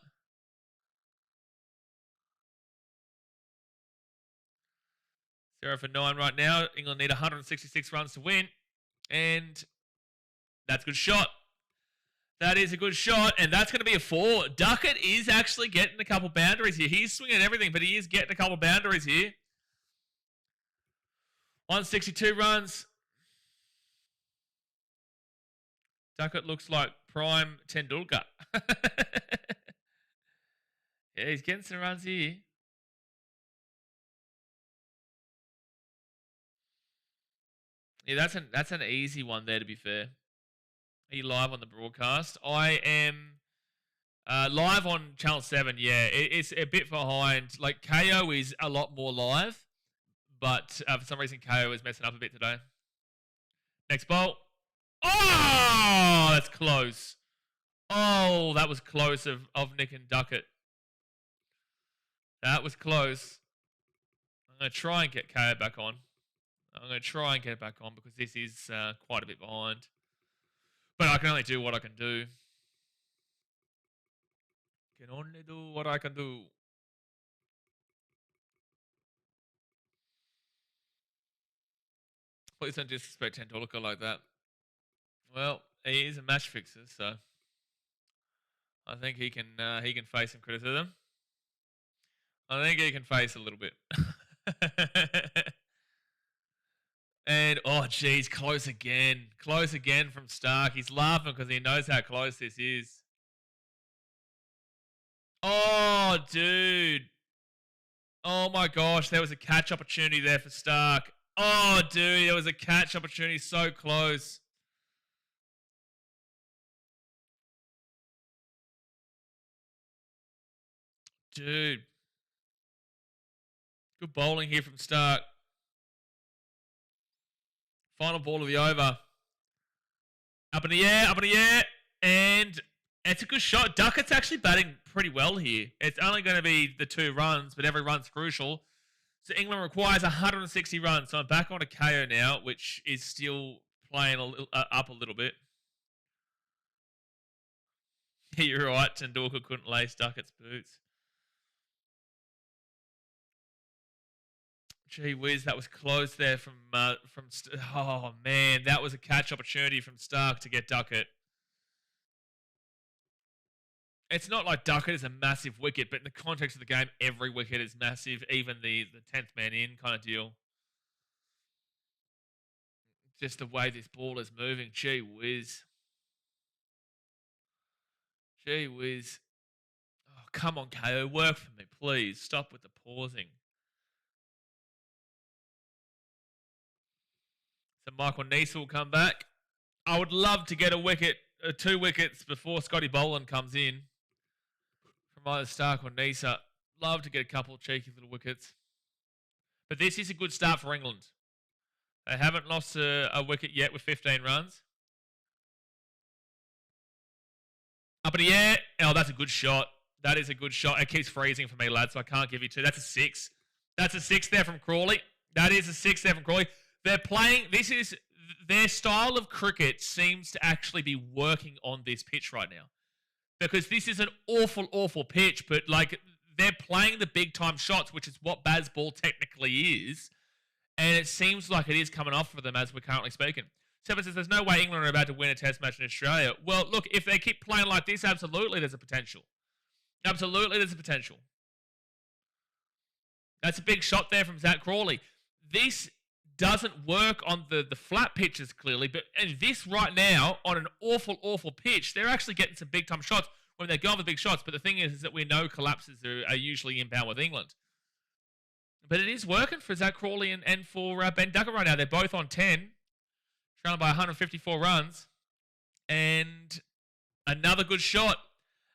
Zero for 9 right now. England need 166 runs to win. And that's a good shot. That is a good shot, and that's going to be a 4. Duckett is actually getting a couple boundaries here. He's swinging everything, but he is getting a couple boundaries here. 162 runs. Duckett looks like prime Tendulkar. Yeah, he's getting some runs here. Yeah, that's an easy one there, to be fair. Are you live on the broadcast? I am live on Channel 7, yeah. It's a bit behind. Like, KO is a lot more live, but for some reason, KO is messing up a bit today. Next bowl. Oh, that's close. Oh, that was close of Nick and Duckett. That was close. I'm going to try and get KO back on. I'm going to try and get it back on because this is quite a bit behind. But I can only do what I can do. Can only do what I can do. Please don't disrespect Tendulkar like that. Well, he is a match fixer, so I think he can face some criticism. I think he can face a little bit. And, oh, geez, close again. Close again from Stark. He's laughing because he knows how close this is. Oh, dude. Oh, my gosh. There was a catch opportunity there for Stark. Oh, dude. There was a catch opportunity so close. Dude. Good bowling here from Stark. Final ball of the over. Up in the air, and it's a good shot. Duckett's actually batting pretty well here. It's only going to be the 2 runs, but every run's crucial. So England requires 160 runs. So I'm back on to KO now, which is still playing up a little bit. Yeah, you're right. Tendulkar couldn't lace Duckett's boots. Gee whiz, that was close there from oh man, that was a catch opportunity from Stark to get Duckett. It's not like Duckett is a massive wicket, but in the context of the game, every wicket is massive, even the 10th man in kind of deal. Just the way this ball is moving, gee whiz. Gee whiz. Oh, come on, KO, work for me, please. Stop with the pausing. So Michael Neese will come back. I would love to get a wicket, 2 wickets before Scotty Boland comes in. From either Stark or Neese. Love to get a couple of cheeky little wickets. But this is a good start for England. They haven't lost a wicket yet with 15 runs. Up in the air. Oh, that's a good shot. That is a good shot. It keeps freezing for me, lads, so I can't give you 2. That's a 6. That's a 6 there from Crawley. That is a 6 there from Crawley. They're playing, their style of cricket seems to actually be working on this pitch right now. Because this is an awful, awful pitch, but like they're playing the big time shots, which is what Bazball technically is. And it seems like it is coming off for them as we're currently speaking. Seven says there's no way England are about to win a test match in Australia. Well, look, if they keep playing like this, absolutely there's a potential. Absolutely there's a potential. That's a big shot there from Zach Crawley. This doesn't work on the flat pitches clearly, but and this right now on an awful, awful pitch, they're actually getting some big time shots, when they're going for big shots. But the thing is that we know collapses are usually inbound with England. But it is working for Zach Crawley and for Ben Duckett right now. They're both on 10, trailing by 154 runs. And another good shot.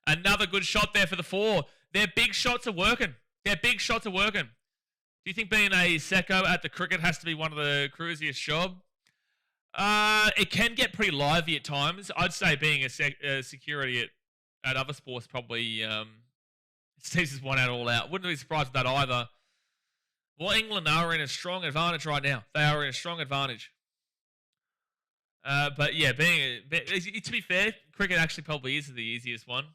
Another good shot there for the 4. Their big shots are working. Their big shots are working. Do you think being a secco at the cricket has to be one of the cruisiest job? It can get pretty lively at times. I'd say being a security at other sports probably sees one out all out. Wouldn't be surprised with that either. Well, England are in a strong advantage right now. They are in a strong advantage. But yeah, to be fair, cricket actually probably is the easiest one.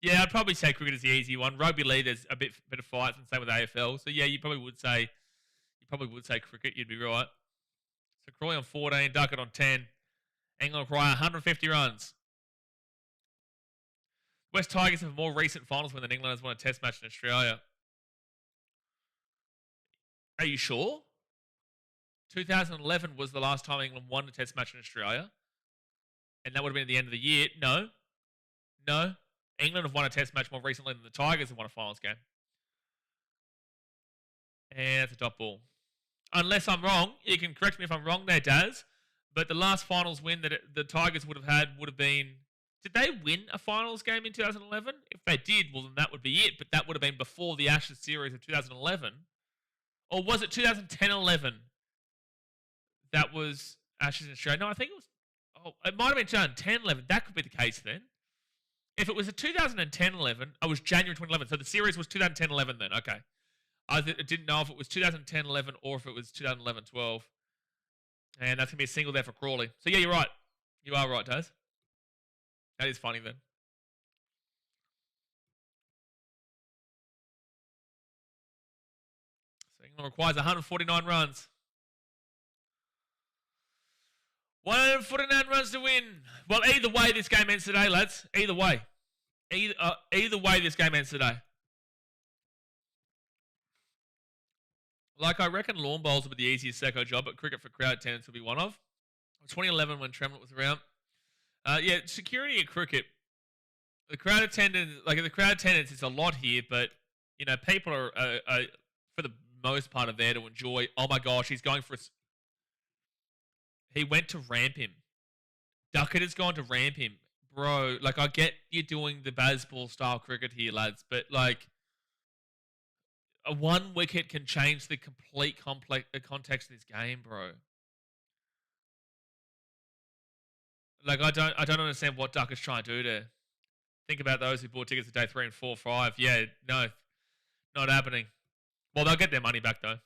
Yeah, I'd probably say cricket is the easy one. Rugby league, there's a bit of fights, and same with AFL. So yeah, you probably would say cricket. You'd be right. So Crawley on 14, Duckett on 10. England require 150 runs. West Tigers have a more recent finals win than England has won a Test match in Australia. Are you sure? 2011 was the last time England won a Test match in Australia, and that would have been at the end of the year. No. England have won a Test match more recently than the Tigers have won a finals game. And that's a top ball. Unless I'm wrong, you can correct me if I'm wrong there, Daz, but the last finals win that the Tigers would have had would have been... Did they win a finals game in 2011? If they did, well, then that would be it, but that would have been before the Ashes series of 2011. Or was it 2010-11 that was Ashes in Australia? No, I think it was... Oh, it might have been 2010-11. That could be the case then. If it was a 2010-11, it was January 2011. So the series was 2010-11 then. Okay. I didn't know if it was 2010-11 or if it was 2011-12. And that's going to be a single there for Crawley. So yeah, you're right. You are right, Daz. That is funny then. So England requires 149 runs. 149 runs to win. Well, either way, this game ends today, lads. Either way. Either way, this game ends today. Like, I reckon lawn bowls will be the easiest secco job, but cricket for crowd attendance will be one of. 2011 when Tremlett was around. Yeah, security at cricket. The crowd attendance is a lot here, but, you know, people are for the most part, are there to enjoy. Oh my gosh, he's going for a... He went to ramp him. Duckett has gone to ramp him. Bro, like, I get you doing the baseball style cricket here, lads, but, like, a one wicket can change the complete context of this game, bro. Like, I don't understand what Duckett's trying to do there. Think about those who bought tickets to day 3 and 4, 5. Yeah, no, not happening. Well, they'll get their money back, though.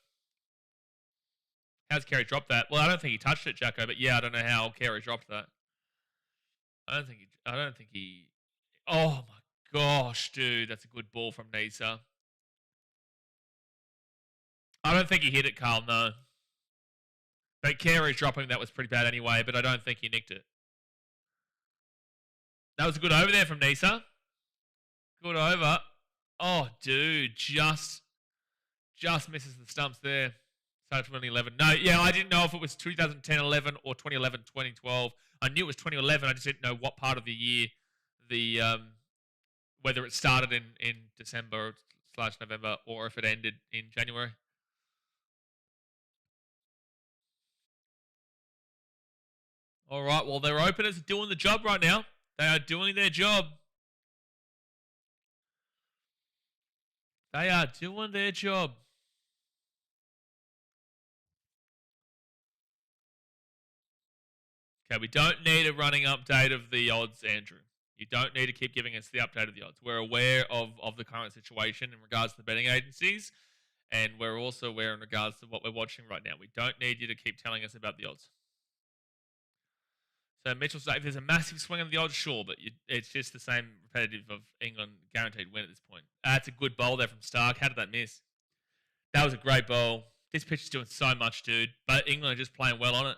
How's Carey dropped that? Well, I don't think he touched it, Jacko, but yeah, I don't know how Carey dropped that. I don't think he... Oh, my gosh, dude. That's a good ball from Nisa. I don't think he hit it, Carl, no. But Carey's dropping that was pretty bad anyway, but I don't think he nicked it. That was a good over there from Nisa. Good over. Oh, dude, just misses the stumps there. Started from 2011. No, yeah, I didn't know if it was 2010-11 or 2011-2012. I knew it was 2011. I just didn't know what part of the year whether it started in December/November or if it ended in January. All right, well, their openers are doing the job right now. They are doing their job. They are doing their job. Okay, we don't need a running update of the odds, Andrew. You don't need to keep giving us the update of the odds. We're aware of the current situation in regards to the betting agencies, and we're also aware in regards to what we're watching right now. We don't need you to keep telling us about the odds. So Mitchell said, if there's a massive swing on the odds, sure, but it's just the same repetitive of England guaranteed win at this point. That's a good bowl there from Stark. How did that miss? That was a great bowl. This pitch is doing so much, dude. But England are just playing well on it.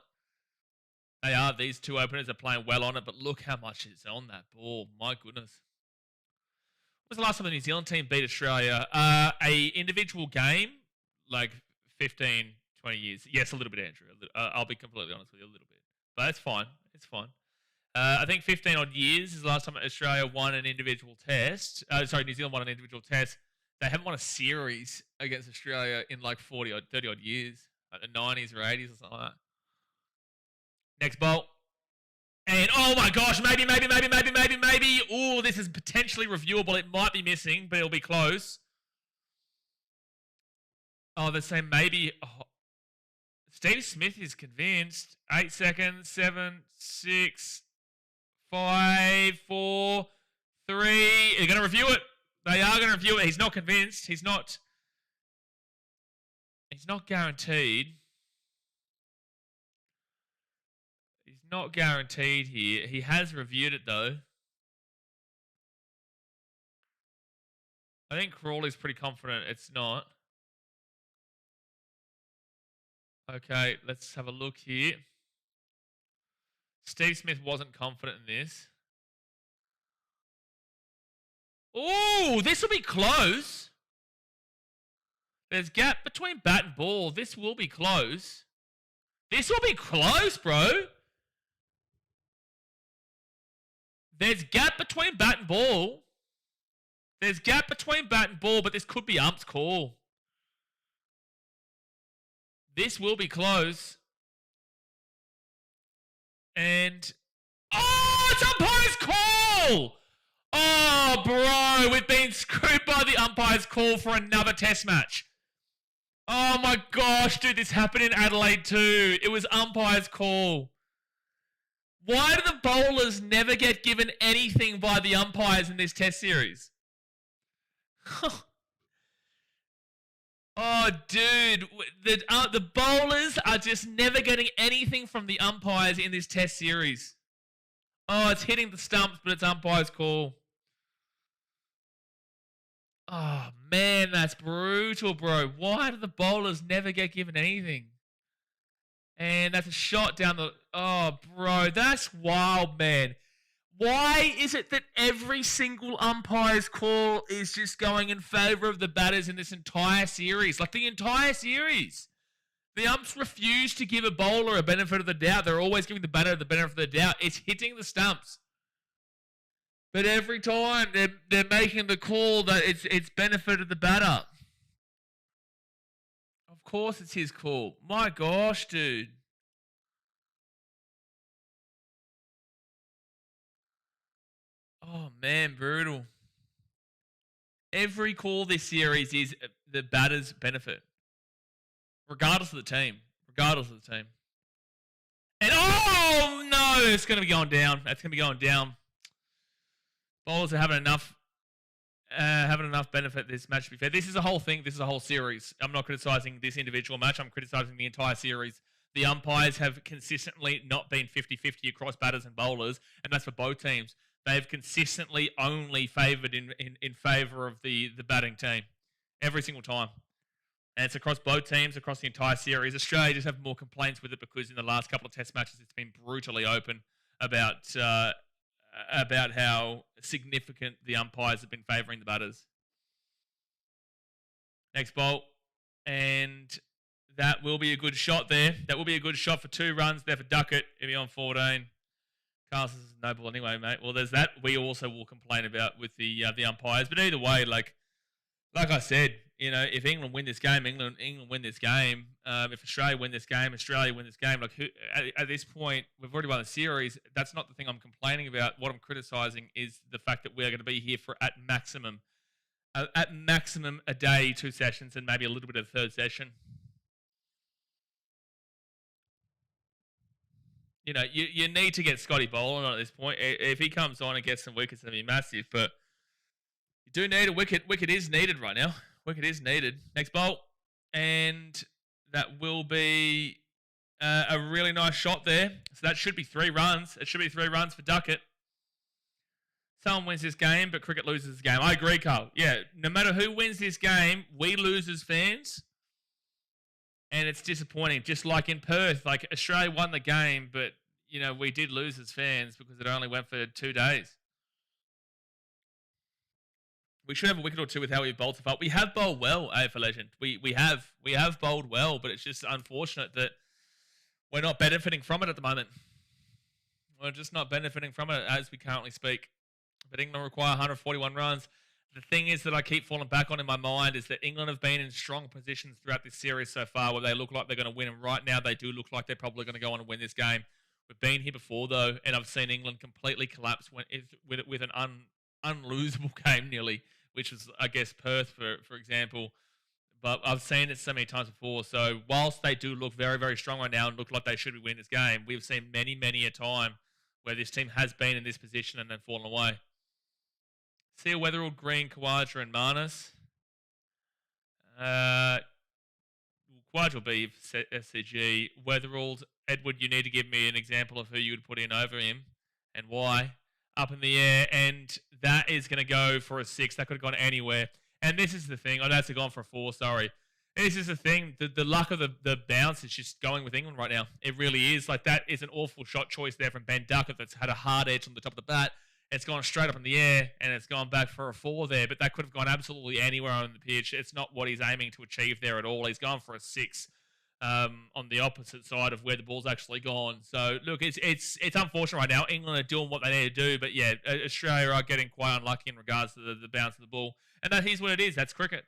They are. These two openers are playing well on it, but look how much is on that ball. My goodness. When was the last time the New Zealand team beat Australia? A individual game, like 15, 20 years. Yes, a little bit, Andrew. I'll be completely honest with you, a little bit. But it's fine. It's fine. I think 15 odd years is the last time Australia won an individual test. New Zealand won an individual test. They haven't won a series against Australia in like 30 odd years, like the 90s or 80s or something like that. Next bolt. And oh my gosh, maybe. Oh, this is potentially reviewable. It might be missing, but it'll be close. Oh, they're saying maybe. Oh. Steve Smith is convinced. 8 seconds. 7, 6, 5, 4, 3. They're going to review it. They are going to review it. He's not convinced. He's not guaranteed. He's not guaranteed here. He has reviewed it, though. I think Crawley's pretty confident it's not. Okay, let's have a look here. Steve Smith wasn't confident in this. Oh, this will be close. There's gap between bat and ball. This will be close. This will be close, bro. There's gap between bat and ball. There's gap between bat and ball, but this could be ump's call. This will be close. And... oh, it's umpire's call! Oh, bro, we've been screwed by the umpire's call for another test match. Oh, my gosh, dude, this happened in Adelaide too. It was umpire's call. Why do the bowlers never get given anything by the umpires in this test series? Oh, dude, the bowlers are just never getting anything from the umpires in this test series. Oh, it's hitting the stumps, but it's umpire's call. Oh, man, that's brutal, bro. Why do the bowlers never get given anything? And that's a shot down the... oh, bro, that's wild, man. Why is it that every single umpire's call is just going in favour of the batters in this entire series? Like, the entire series. The umps refuse to give a bowler a benefit of the doubt. They're always giving the batter the benefit of the doubt. It's hitting the stumps. But every time they're making the call that it's benefited the batter. Of course it's his call. My gosh, dude. Oh, man, brutal. Every call this series is the batter's benefit. Regardless of the team. And, oh, no, it's going to be going down. That's going to be going down. Bowlers are having enough benefit this match, to be fair. This is a whole thing. This is a whole series. I'm not criticising this individual match. I'm criticising the entire series. The umpires have consistently not been 50-50 across batters and bowlers, and that's for both teams. They've consistently only favoured in favour of the batting team every single time. And it's across both teams, across the entire series. Australia just have more complaints with it because in the last couple of test matches it's been brutally open about how significant the umpires have been favouring the batters. Next bolt. And that will be a good shot there. That will be a good shot for 2 runs there for Duckett. He'll be on 14. Carlson's no ball anyway, mate. Well, there's that. We also will complain about with the umpires. But either way, like I said, you know, if England win this game, England win this game. If Australia win this game, Australia win this game. Like at this point, we've already won the series. That's not the thing I'm complaining about. What I'm criticising is the fact that we're going to be here for at maximum a day, 2 sessions, and maybe a little bit of third session. You know, you need to get Scotty Boland on at this point. If he comes on and gets some wickets, it'll be massive. But you do need a wicket. Wicket is needed right now. Wicket is needed. Next bolt. And that will be a really nice shot there. So that should be 3 runs. It should be 3 runs for Duckett. Someone wins this game, but cricket loses this game. I agree, Carl. Yeah, no matter who wins this game, we lose as fans. And it's disappointing, just like in Perth. Like, Australia won the game, but, you know, we did lose as fans because it only went for 2 days. We should have a wicket or 2 with how we bowled so far. We have bowled well, AFL Legend. We have bowled well, but it's just unfortunate that we're not benefiting from it at the moment. We're just not benefiting from it as we currently speak. But England require 141 runs. The thing is that I keep falling back on in my mind is that England have been in strong positions throughout this series so far where they look like they're going to win. And right now they do look like they're probably going to go on and win this game. We've been here before, though, and I've seen England completely collapse with an unlosable game nearly, which was, I guess, Perth, for example. But I've seen it so many times before. So whilst they do look very, very strong right now and look like they should be winning this game, we've seen many, many a time where this team has been in this position and then fallen away. Seal, Weatherall, Green, Khawaja, and Marnus. Khawaja will be SCG. Weatherall, Edward, you need to give me an example of who you would put in over him and why. Up in the air, and that is going to go for a 6. That could have gone anywhere. And this is the thing. Oh, that's gone for a 4, sorry. This is the thing. The luck of the bounce is just going with England right now. It really is. Like, that is an awful shot choice there from Ben Duckett that's had a hard edge on the top of the bat. It's gone straight up in the air, and it's gone back for a 4 there. But that could have gone absolutely anywhere on the pitch. It's not what he's aiming to achieve there at all. He's gone for a 6 on the opposite side of where the ball's actually gone. So, look, it's unfortunate right now. England are doing what they need to do. But, yeah, Australia are getting quite unlucky in regards to the bounce of the ball. And that is what it is. That's cricket.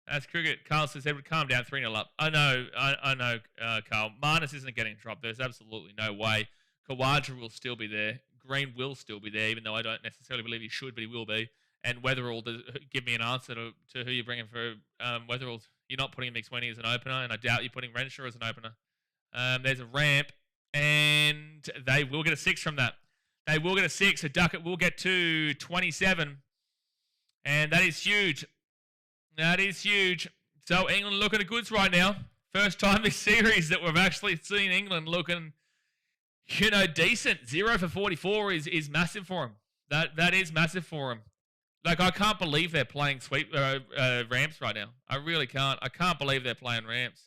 That's cricket. Carl says, Edward, calm down, 3-0 up. I know, Carl. Marnus isn't getting dropped. There's absolutely no way. Khawaja will still be there. Green will still be there, even though I don't necessarily believe he should, but he will be. And Weatherall, give me an answer to who you're bringing for Weatherall. You're not putting McSweeney as an opener, and I doubt you're putting Renshaw as an opener. There's a ramp, and they will get a 6 from that. They will get a 6, so Duckett will get to 27. And that is huge. That is huge. So England looking at goods right now. First time this series that we've actually seen England looking, decent. 0 for 44 is massive for him. That is massive for him. Like, I can't believe they're playing ramps right now. I really can't. I can't believe they're playing ramps.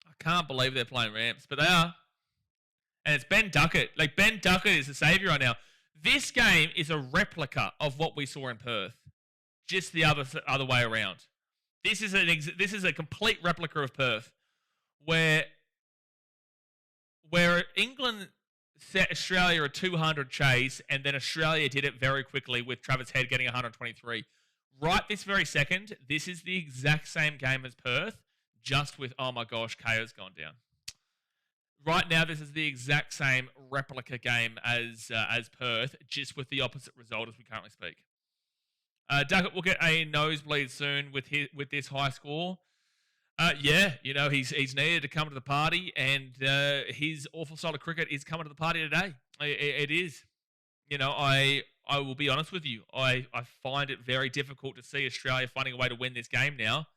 I can't believe they're playing ramps, but they are. And it's Ben Duckett. Like, Ben Duckett is the saviour right now. This game is a replica of what we saw in Perth, just the other way around. This is a complete replica of Perth, where England set Australia a 200 chase, and then Australia did it very quickly with Travis Head getting 123. Right this very second, this is the exact same game as Perth, just with, oh my gosh, KO's gone down. Right now, this is the exact same replica game as Perth, just with the opposite result as we currently speak. Duckett will get a nosebleed soon with this high score. Yeah, he's needed to come to the party, and his awful style of cricket is coming to the party today. It is. I will be honest with you. I find it very difficult to see Australia finding a way to win this game now.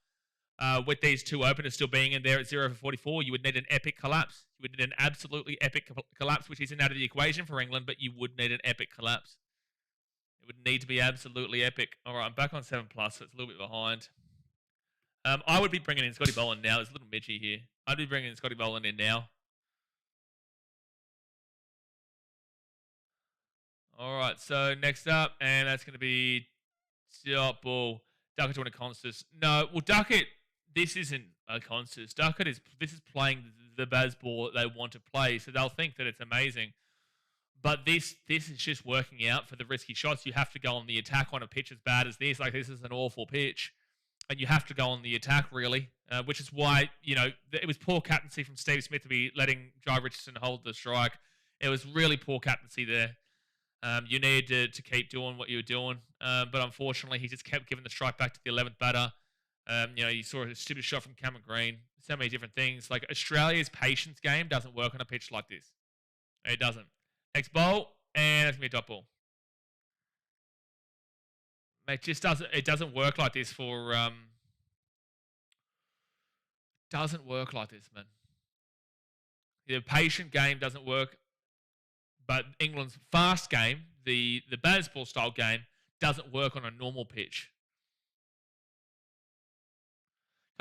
With these two openers still being in there at 0 for 44, you would need an epic collapse. You would need an absolutely epic collapse, which isn't out of the equation for England, but you would need an epic collapse. It would need to be absolutely epic. All right, I'm back on 7+, so it's a little bit behind. I would be bringing in Scotty Boland now. There's a little Mitchy here. I'd be bringing Scotty Boland in now. All right, so next up, and that's going to be dot ball. Duckett to win a Consus. No, well, Duckett, this isn't a Consus. This is playing the baseball that they want to play, so they'll think that it's amazing. But this is just working out for the risky shots. You have to go on the attack on a pitch as bad as this. Like, this is an awful pitch. And you have to go on the attack, really, which is why, it was poor captaincy from Steve Smith to be letting Jai Richardson hold the strike. It was really poor captaincy there. You needed to keep doing what you were doing. But unfortunately, he just kept giving the strike back to the 11th batter. You saw a stupid shot from Cameron Green. So many different things. Like, Australia's patience game doesn't work on a pitch like this. It doesn't. Next bowl, and that's going to be a dot ball. It just doesn't work like this for doesn't work like this, man. The patient game doesn't work, but England's fast game, the baseball style game, doesn't work on a normal pitch.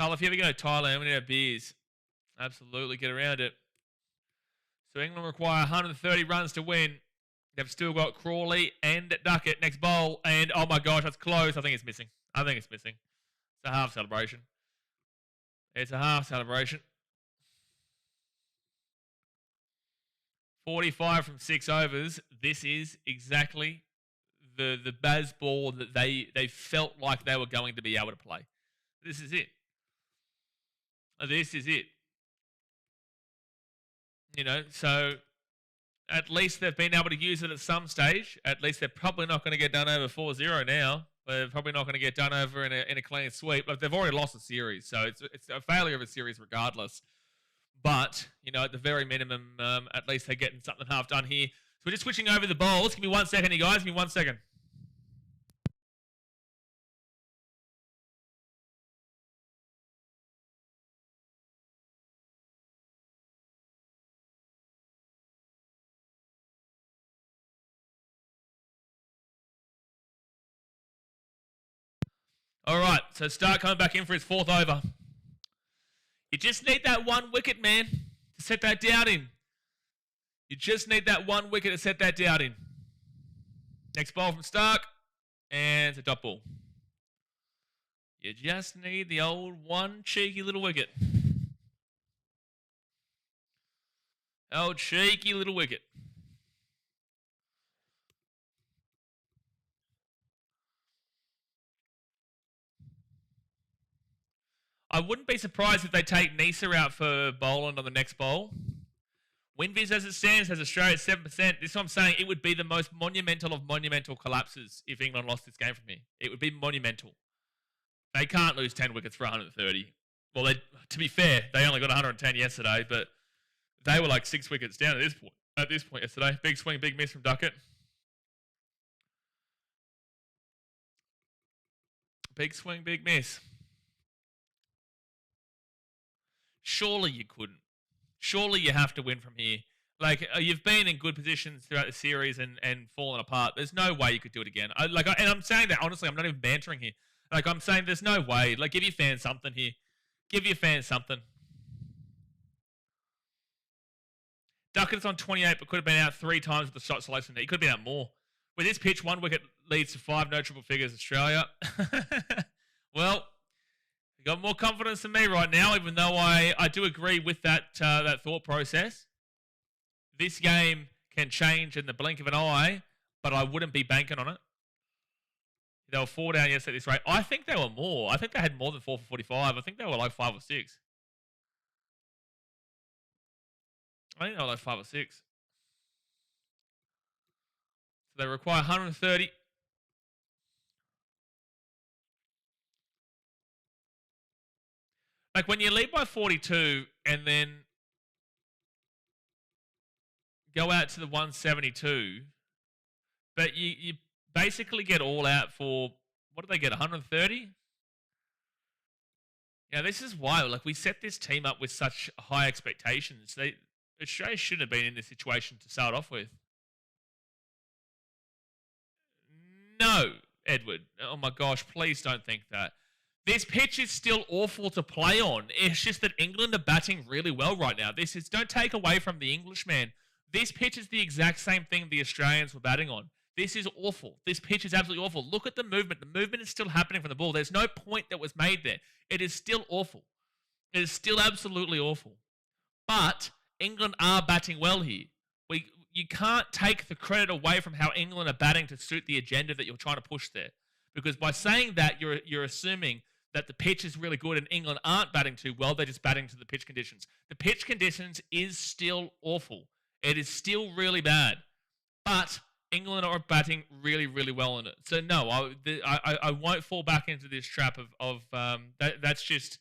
Carl, if you ever go to Thailand, we need our beers. Absolutely, get around it. So England require 130 runs to win. They've still got Crawley and Duckett next bowl. And, oh my gosh, that's close. I think it's missing. It's a half celebration. It's a half celebration. 45 from 6 overs. This is exactly the Baz ball that they felt like they were going to be able to play. This is it. This is it. You know, so at least they've been able to use it at some stage. At least they're probably not going to get done over 4-0 now. They're probably not going to get done over in a clean sweep. Like, they've already lost a series, so it's a failure of a series regardless. But, you know, at the very minimum, at least they're getting something half done here. So we're just switching over the bowls. Give me 1 second, you guys. Give me 1 second. All right, so Stark coming back in for his 4th over. You just need that 1 wicket, man, to set that doubt in. You just need that 1 wicket to set that doubt in. Next ball from Stark, and it's a dot ball. You just need the old 1 cheeky little wicket. Old cheeky little wicket. I wouldn't be surprised if they take Nisa out for Boland on the next bowl. WinViz as it stands has Australia at 7%. This is what I'm saying. It would be the most monumental of monumental collapses if England lost this game from here. It would be monumental. They can't lose 10 wickets for 130. Well, to be fair, they only got 110 yesterday, but they were like 6 wickets down at this point yesterday. Big swing, big miss from Duckett. Big swing, big miss. Surely you couldn't. Surely you have to win from here. Like, you've been in good positions throughout the series and fallen apart. There's no way you could do it again. And I'm saying that, honestly, I'm not even bantering here. Like, I'm saying there's no way. Like, give your fans something here. Give your fans something. Duckett's on 28, but could have been out 3 times with the shot selection. He could have been out more. With this pitch, 1 wicket leads to 5 no triple figures, Australia. Well, you got more confidence than me right now, even though I do agree with that thought process. This game can change in the blink of an eye, but I wouldn't be banking on it. They were 4 down yesterday at this rate. I think they were more. I think they had more than 4 for 45. I think they were like 5 or 6. I think they were like 5 or 6. So they require 130. Like, when you lead by 42 and then go out to the 172, but you basically get all out for, what did they get, 130? Yeah, this is why, like, we set this team up with such high expectations. Australia shouldn't have been in this situation to start off with. No, Edward. Oh my gosh, please don't think that. This pitch is still awful to play on. It's just that England are batting really well right now. Don't take away from the Englishman. This pitch is the exact same thing the Australians were batting on. This is awful. This pitch is absolutely awful. Look at the movement. The movement is still happening from the ball. There's no point that was made there. It is still awful. It is still absolutely awful. But England are batting well here. You can't take the credit away from how England are batting to suit the agenda that you're trying to push there. Because by saying that, you're assuming that the pitch is really good and England aren't batting too well. They're just batting to the pitch conditions. The pitch conditions is still awful. It is still really bad. But England are batting really, really well in it. So no, I won't fall back into this trap of that's just...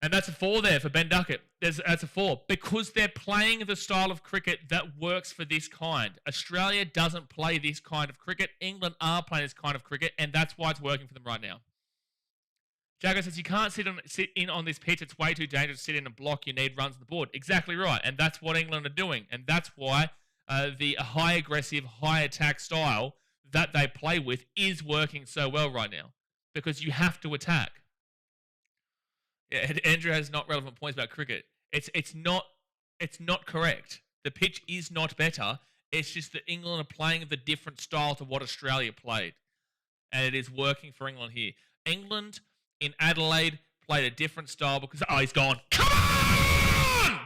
And that's a 4 there for Ben Duckett. That's a 4. Because they're playing the style of cricket that works for this kind. Australia doesn't play this kind of cricket. England are playing this kind of cricket, and that's why it's working for them right now. Jagger says, you can't sit in on this pitch. It's way too dangerous to sit in and block. You need runs on the board. Exactly right. And that's what England are doing. And that's why the high aggressive, high attack style that they play with is working so well right now. Because you have to attack. Yeah, Andrew has not relevant points about cricket. It's not correct. The pitch is not better. It's just that England are playing the different style to what Australia played. And it is working for England here. England in Adelaide played a different style because... Oh, he's gone. Come on!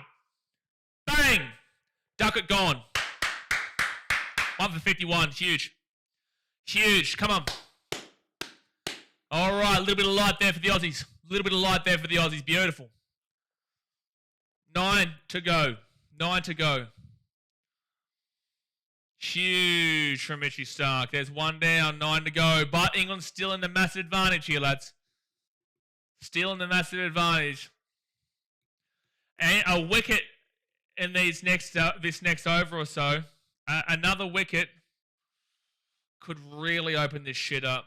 Bang! Duckett Duckett gone. 1 for 51. Huge. Huge. Come on. All right. A little bit of light there for the Aussies. A little bit of light there for the Aussies. Beautiful. 9 to go. 9 to go. Huge from Mitchy Stark. There's 1 down, 9 to go. But England's still in the massive advantage here, lads. Still in the massive advantage. And a wicket in this next over or so. Another wicket could really open this shit up.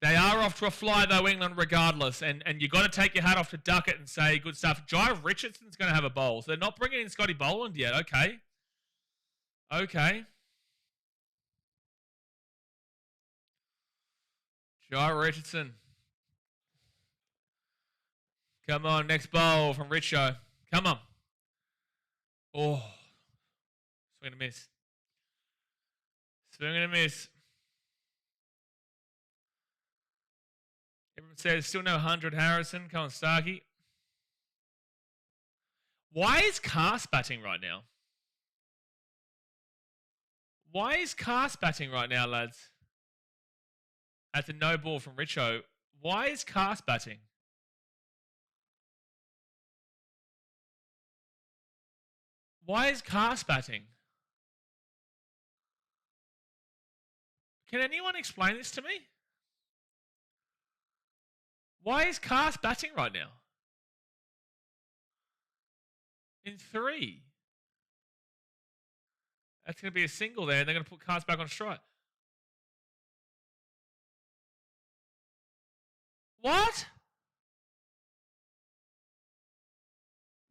They are off to a fly, though, England, regardless. And you've got to take your hat off to Duckett and say good stuff. Jai Richardson's going to have a bowl. So they're not bringing in Scotty Boland yet. Okay. Okay. Jai Richardson. Come on, next bowl from Richo. Come on. Oh. Swing and a miss. Swing and a miss. Everyone says still no 100 Harrison. Come on, Starkey. Why is Cast batting right now? Why is Cast batting right now, lads? At the no ball from Richo. Why is Cast batting? Why is Cast batting? Can anyone explain this to me? Why is Cast batting right now? In 3. That's going to be a single there, and they're going to put Cast back on strike. What?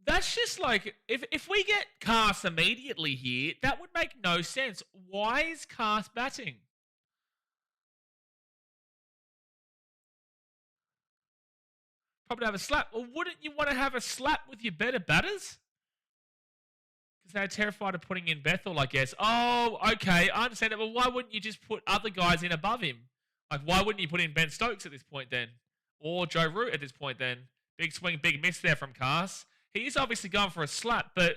That's just like, if we get Cast immediately here, that would make no sense. Why is Cast batting? Probably have a slap. Well, wouldn't you want to have a slap with your better batters? Because they're terrified of putting in Bethel, I guess. Oh, okay, I understand that. But why wouldn't you just put other guys in above him? Like, why wouldn't you put in Ben Stokes at this point then? Or Joe Root at this point then? Big swing, big miss there from Cast. He's obviously going for a slap, but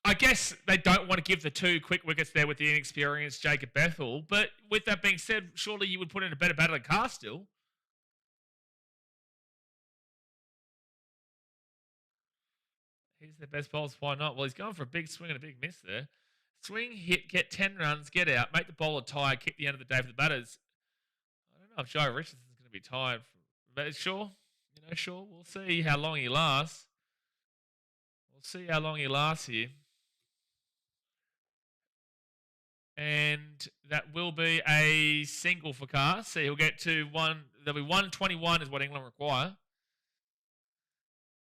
I guess they don't want to give the 2 quick wickets there with the inexperienced Jacob Bethel. But with that being said, surely you would put in a better batter than Cast still. He's the best bowlers, why not? Well, he's going for a big swing and a big miss there. Swing, hit, get 10 runs, get out, make the bowler tired, kick the end of the day for the batters. I don't know if Jai Richardson's going to be tired. But sure, sure. We'll see how long he lasts. We'll see how long he lasts here. And that will be a single for Cast. So he'll get to one. There'll be 121 is what England require.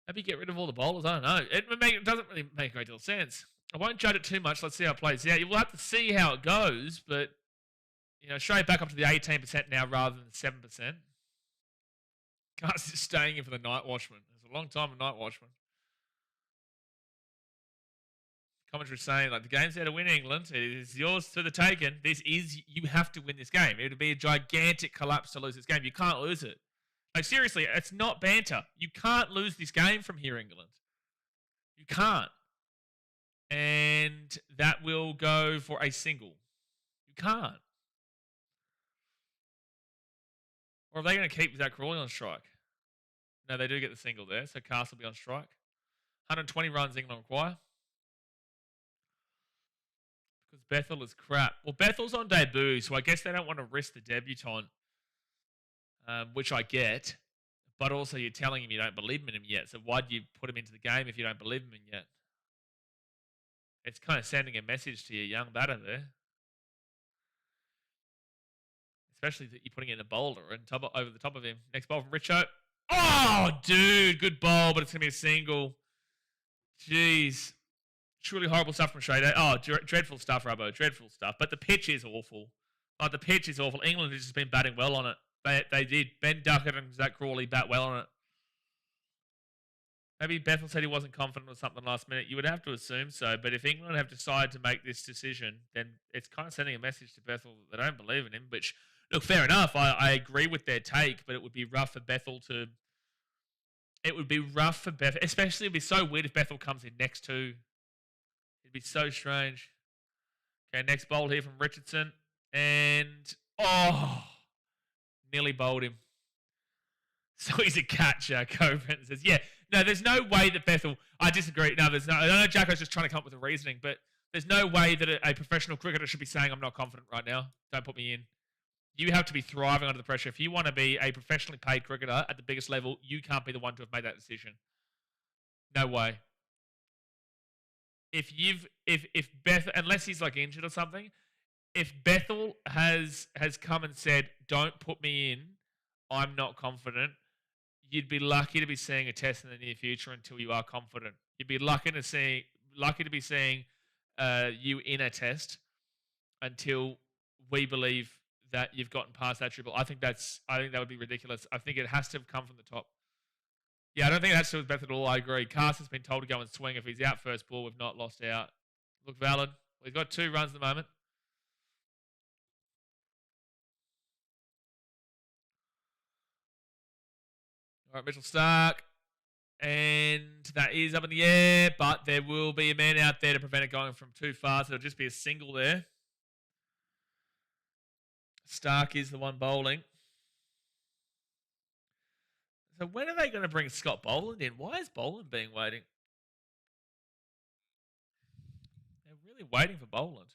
Maybe get rid of all the bowlers. I don't know. It doesn't really make a great deal of sense. I won't judge it too much. Let's see how it plays out. You'll have to see how it goes, but Australia back up to the 18% now rather than the 7%. Cast is staying in for the night watchman. It's a long time of night watchman. Commentary saying like the game's there to win England. It is yours to the taken. You have to win this game. It would be a gigantic collapse to lose this game. You can't lose it. Like, seriously, it's not banter. You can't lose this game from here, England. You can't. And that will go for a single. You can't. Or are they going to keep Zach Crawley on strike? No, they do get the single there, so Cast will be on strike. 120 runs England require. Because Bethel is crap. Well, Bethel's on debut, so I guess they don't want to risk the debutant. Which I get, but also you're telling him you don't believe in him yet. So why do you put him into the game if you don't believe in him yet? It's kind of sending a message to your young batter there. Especially that you're putting in a bowler and over the top of him. Next ball from Richo. Oh, dude, good ball, but it's going to be a single. Jeez. Truly horrible stuff from Shade. Oh, dreadful stuff, Rubbo. Dreadful stuff. But the pitch is awful. Oh, the pitch is awful. England has just been batting well on it. They did. Ben Duckett and Zach Crawley bat well on it. Maybe Bethel said he wasn't confident or something last minute. You would have to assume so. But if England have decided to make this decision, then it's kind of sending a message to Bethel that they don't believe in him. Which, look, fair enough. I agree with their take, but it would be rough for Bethel to it would be rough for Bethel. Especially, it'd be so weird if Bethel comes in next to. It'd be so strange. Okay, next bowl here from Richardson. And, nearly bowled him. So he's a catcher. Coburn says, yeah. No, there's no way that Bethel. I disagree. No, there's no. I know Jacko's just trying to come up with a reasoning, but there's no way that a professional cricketer should be saying, I'm not confident right now. Don't put me in. You have to be thriving under the pressure. If you want to be a professionally paid cricketer at the biggest level, you can't be the one to have made that decision. No way. If Bethel, unless he's like injured or something, if Bethel has come and said, don't put me in, I'm not confident, you'd be lucky to be seeing a test in the near future until you are confident. You'd be lucky to be seeing you in a test until we believe that you've gotten past that triple. I think that would be ridiculous. I think it has to have come from the top. Yeah, I don't think it has to do with Beth at all. I agree. Carson's been told to go and swing. If he's out first ball, we've not lost out. Look valid. We've got 2 runs at the moment. All right, Mitchell Stark. And that is up in the air, but there will be a man out there to prevent it going from too far, so it'll just be a single there. Stark is the one bowling. So when are they going to bring Scott Boland in? Why is Boland being waiting? They're really waiting for Boland.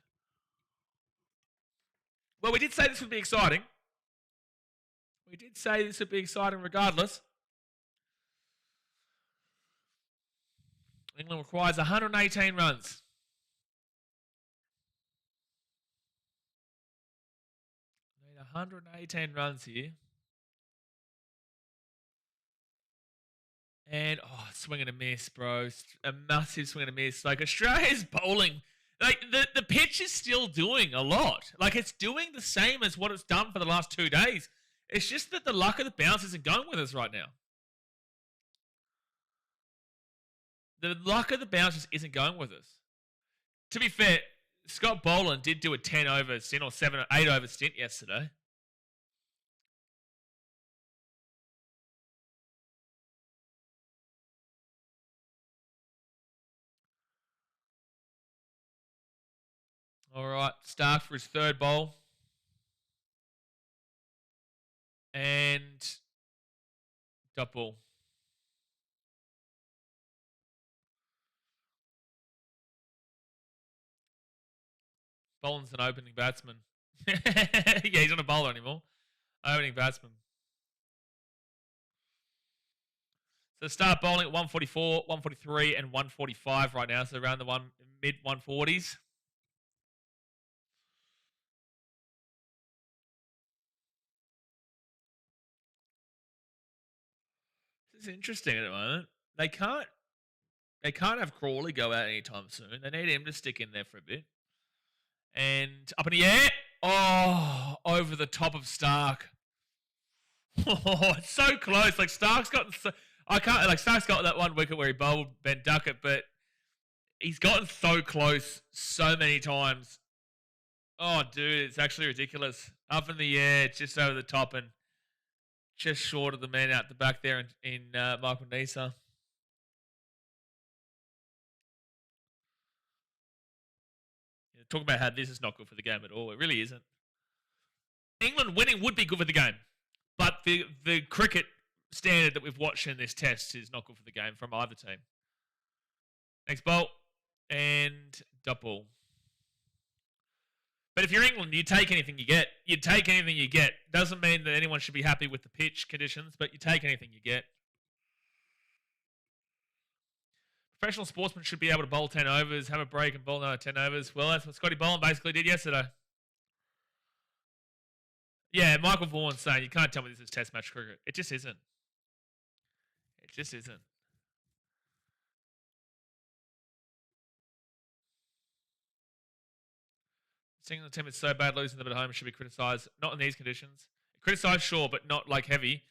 Well, we did say this would be exciting. We did say this would be exciting regardless. England requires 118 runs. Need 118 runs here. And, swing and a miss, bro. A massive swing and a miss. Like, Australia's bowling. Like, the pitch is still doing a lot. Like, it's doing the same as what it's done for the last 2 days. It's just that the luck of the bounce isn't going with us right now. The luck of the bounce just isn't going with us. To be fair, Scott Boland did do a 10 over stint or 7 or 8 over stint yesterday. All right, Stark for his 3rd bowl. And dot ball. Boland's an opening batsman. Yeah, he's not a bowler anymore. Opening batsman. So start bowling at 144, 143, and 145 right now. So around the mid 140s. This is interesting at the moment. They can't have Crawley go out anytime soon. They need him to stick in there for a bit. And up in the air. Oh, over the top of Stark. Oh, it's so close. Like Stark's got Stark's got that one wicket where he bowled Ben Duckett, but he's gotten so close so many times. Oh, dude, it's actually ridiculous. Up in the air, just over the top and just short of the man out the back there in Michael Neser. Talking about how this is not good for the game at all. It really isn't. England winning would be good for the game. But the cricket standard that we've watched in this test is not good for the game from either team. Next bowl. And dot ball. But if you're England, you take anything you get. You take anything you get. Doesn't mean that anyone should be happy with the pitch conditions, but you take anything you get. Professional sportsmen should be able to bowl 10 overs, have a break and bowl another 10 overs. Well, that's what Scotty Boland basically did yesterday. Yeah, Michael Vaughan's saying, you can't tell me this is test match cricket. It just isn't. It just isn't. Seeing the team is so bad, losing them at home should be criticised. Not in these conditions. Criticised, sure, but not like heavy.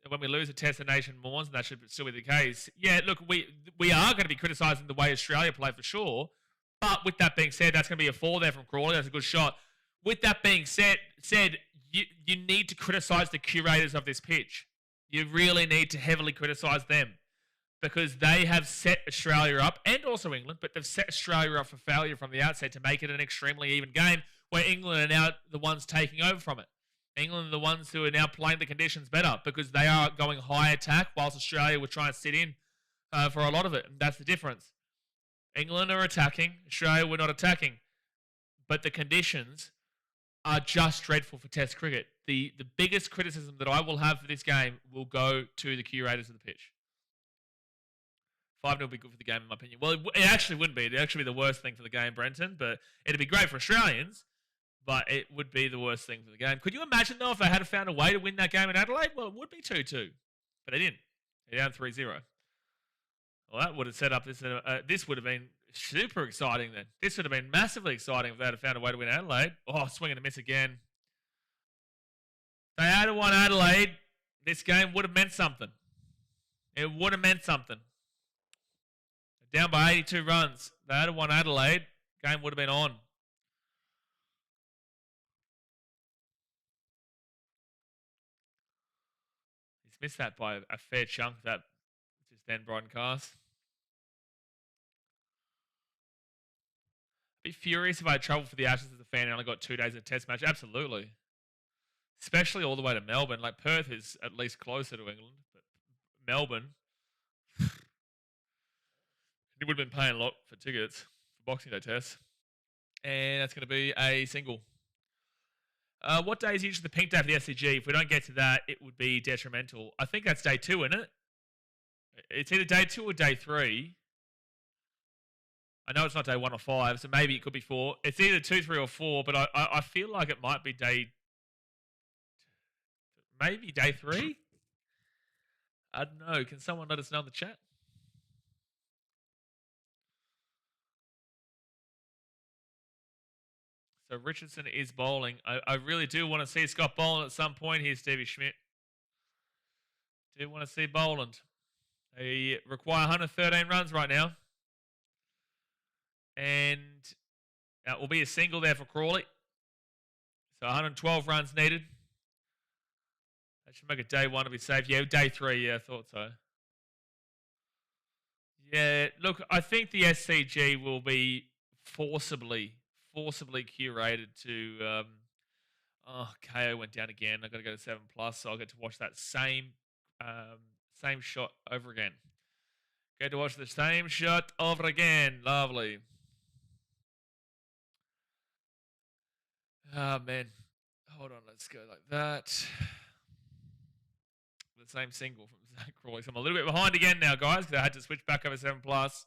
When we lose a test, the nation mourns, and that should still be the case. Yeah, look, we are going to be criticising the way Australia play for sure. But with that being said, that's going to be a 4 there from Crawley. That's a good shot. With that being said, you need to criticise the curators of this pitch. You really need to heavily criticise them because they have set Australia up, and also England, but they've set Australia up for failure from the outset to make it an extremely even game where England are now the ones taking over from it. England are the ones who are now playing the conditions better because they are going high attack whilst Australia were trying to sit in for a lot of it. And that's the difference. England are attacking. Australia were not attacking. But the conditions are just dreadful for Test cricket. The biggest criticism that I will have for this game will go to the curators of the pitch. 5-0 would be good for the game, in my opinion. Well, it actually wouldn't be. It'd actually be the worst thing for the game, Brenton. But it'd be great for Australians. But it would be the worst thing for the game. Could you imagine, though, if they had found a way to win that game in Adelaide? Well, it would be 2-2. But they didn't. They're down 3-0. Well, that would have set up this. This would have been super exciting then. This would have been massively exciting if they had found a way to win Adelaide. Oh, swing and a miss again. If they had won Adelaide, this game would have meant something. It would have meant something. Down by 82 runs. If they had won Adelaide, game would have been on. He's missed that by a fair chunk, that just then broadcast. I'd be furious if I had travelled for the Ashes as a fan and only got 2 days of Test match. Absolutely. Especially all the way to Melbourne. Like, Perth is at least closer to England. But Melbourne, you would have been paying a lot for tickets for Boxing Day Test. And that's going to be a single. What day is usually the pink day for the SCG? If we don't get to that, it would be detrimental. I think that's day 2, isn't it? It's either day 2 or day 3. I know it's not day 1 or 5, so maybe it could be 4. It's either 2, 3, or 4, but I feel like it might be maybe day 3? I don't know. Can someone let us know in the chat? So Richardson is bowling. I really do want to see Scott Boland at some point here, Stevie Schmidt. Do want to see Boland. They require 113 runs right now. And that will be a single there for Crawley. So 112 runs needed. That should make it day 1 to be safe. Yeah, day 3. Yeah, I thought so. Yeah, look, I think the SCG will be forcibly curated to KO went down again. I've got to go to 7+, so I'll get to watch that same shot over again. Get to watch the same shot over again. Lovely. Oh, man. Hold on, let's go like that. The same single from Zach Crawley. So I'm a little bit behind again now, guys, because I had to switch back over 7+.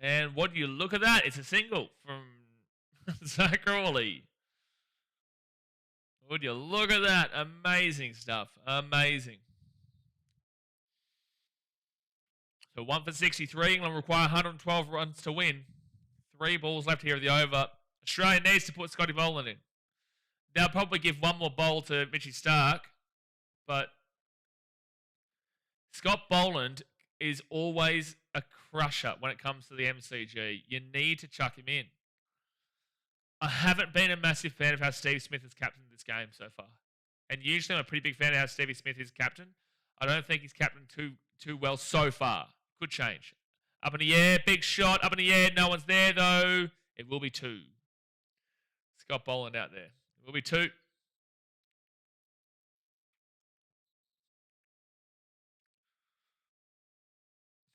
And what do you look at that? It's a single from Zach Crawley. Would you look at that? Amazing stuff. Amazing. So 1 for 63. England require 112 runs to win. 3 balls left here of the over. Australia needs to put Scotty Boland in. They'll probably give one more bowl to Mitchie Stark. But Scott Boland is always a crusher when it comes to the MCG. You need to chuck him in. I haven't been a massive fan of how Steve Smith has captained this game so far. And usually I'm a pretty big fan of how Stevie Smith is captain. I don't think he's captained too well so far. Could change. Up in the air, big shot, up in the air. No one's there though. It will be 2. Scott Boland out there. It will be 2.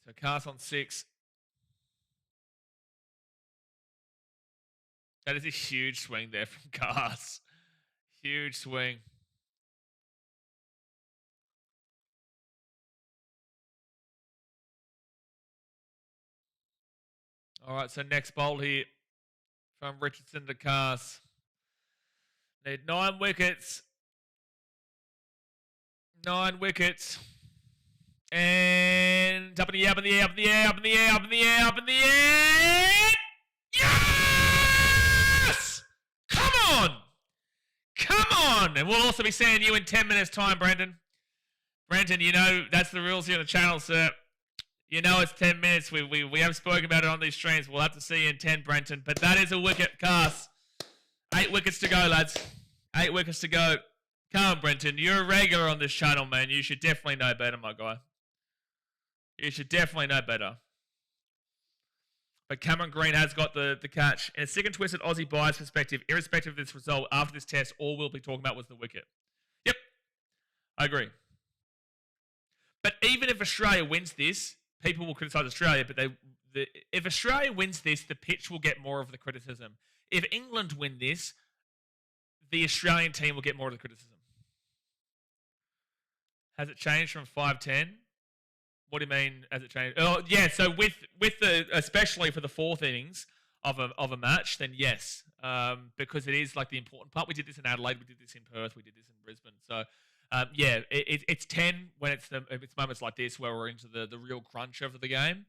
So cast on 6. That is a huge swing there from Cast. Huge swing. All right, so next bowl here from Richardson to Cast. Need 9 wickets. 9 wickets. And up in the air, up in the air, up in the air, up in the air, up in the air, up in the air. Yes! Come on! Come on! And we'll also be seeing you in 10 minutes' time, Brendan. Brendan, you know that's the rules here on the channel, sir. You know it's 10 minutes. We have spoken about it on these streams. We'll have to see you in 10, Brenton. But that is a wicket cast. 8 wickets to go, lads. 8 wickets to go. Come on, Brenton. You're a regular on this channel, man. You should definitely know better, my guy. You should definitely know better. But Cameron Green has got the catch. In a sick and twisted Aussie bias perspective, irrespective of this result, after this test, all we'll be talking about was the wicket. Yep. I agree. But even if Australia wins this, people will criticise Australia, but if Australia wins this, the pitch will get more of the criticism. If England win this, the Australian team will get more of the criticism. Has it changed from 5-10? What do you mean? Has it changed? Oh, yeah. So with the especially for the fourth innings of a match, then yes, because it is like the important part. We did this in Adelaide, we did this in Perth, we did this in Brisbane. So yeah, it's 10 when it's moments like this where we're into the real crunch of the game,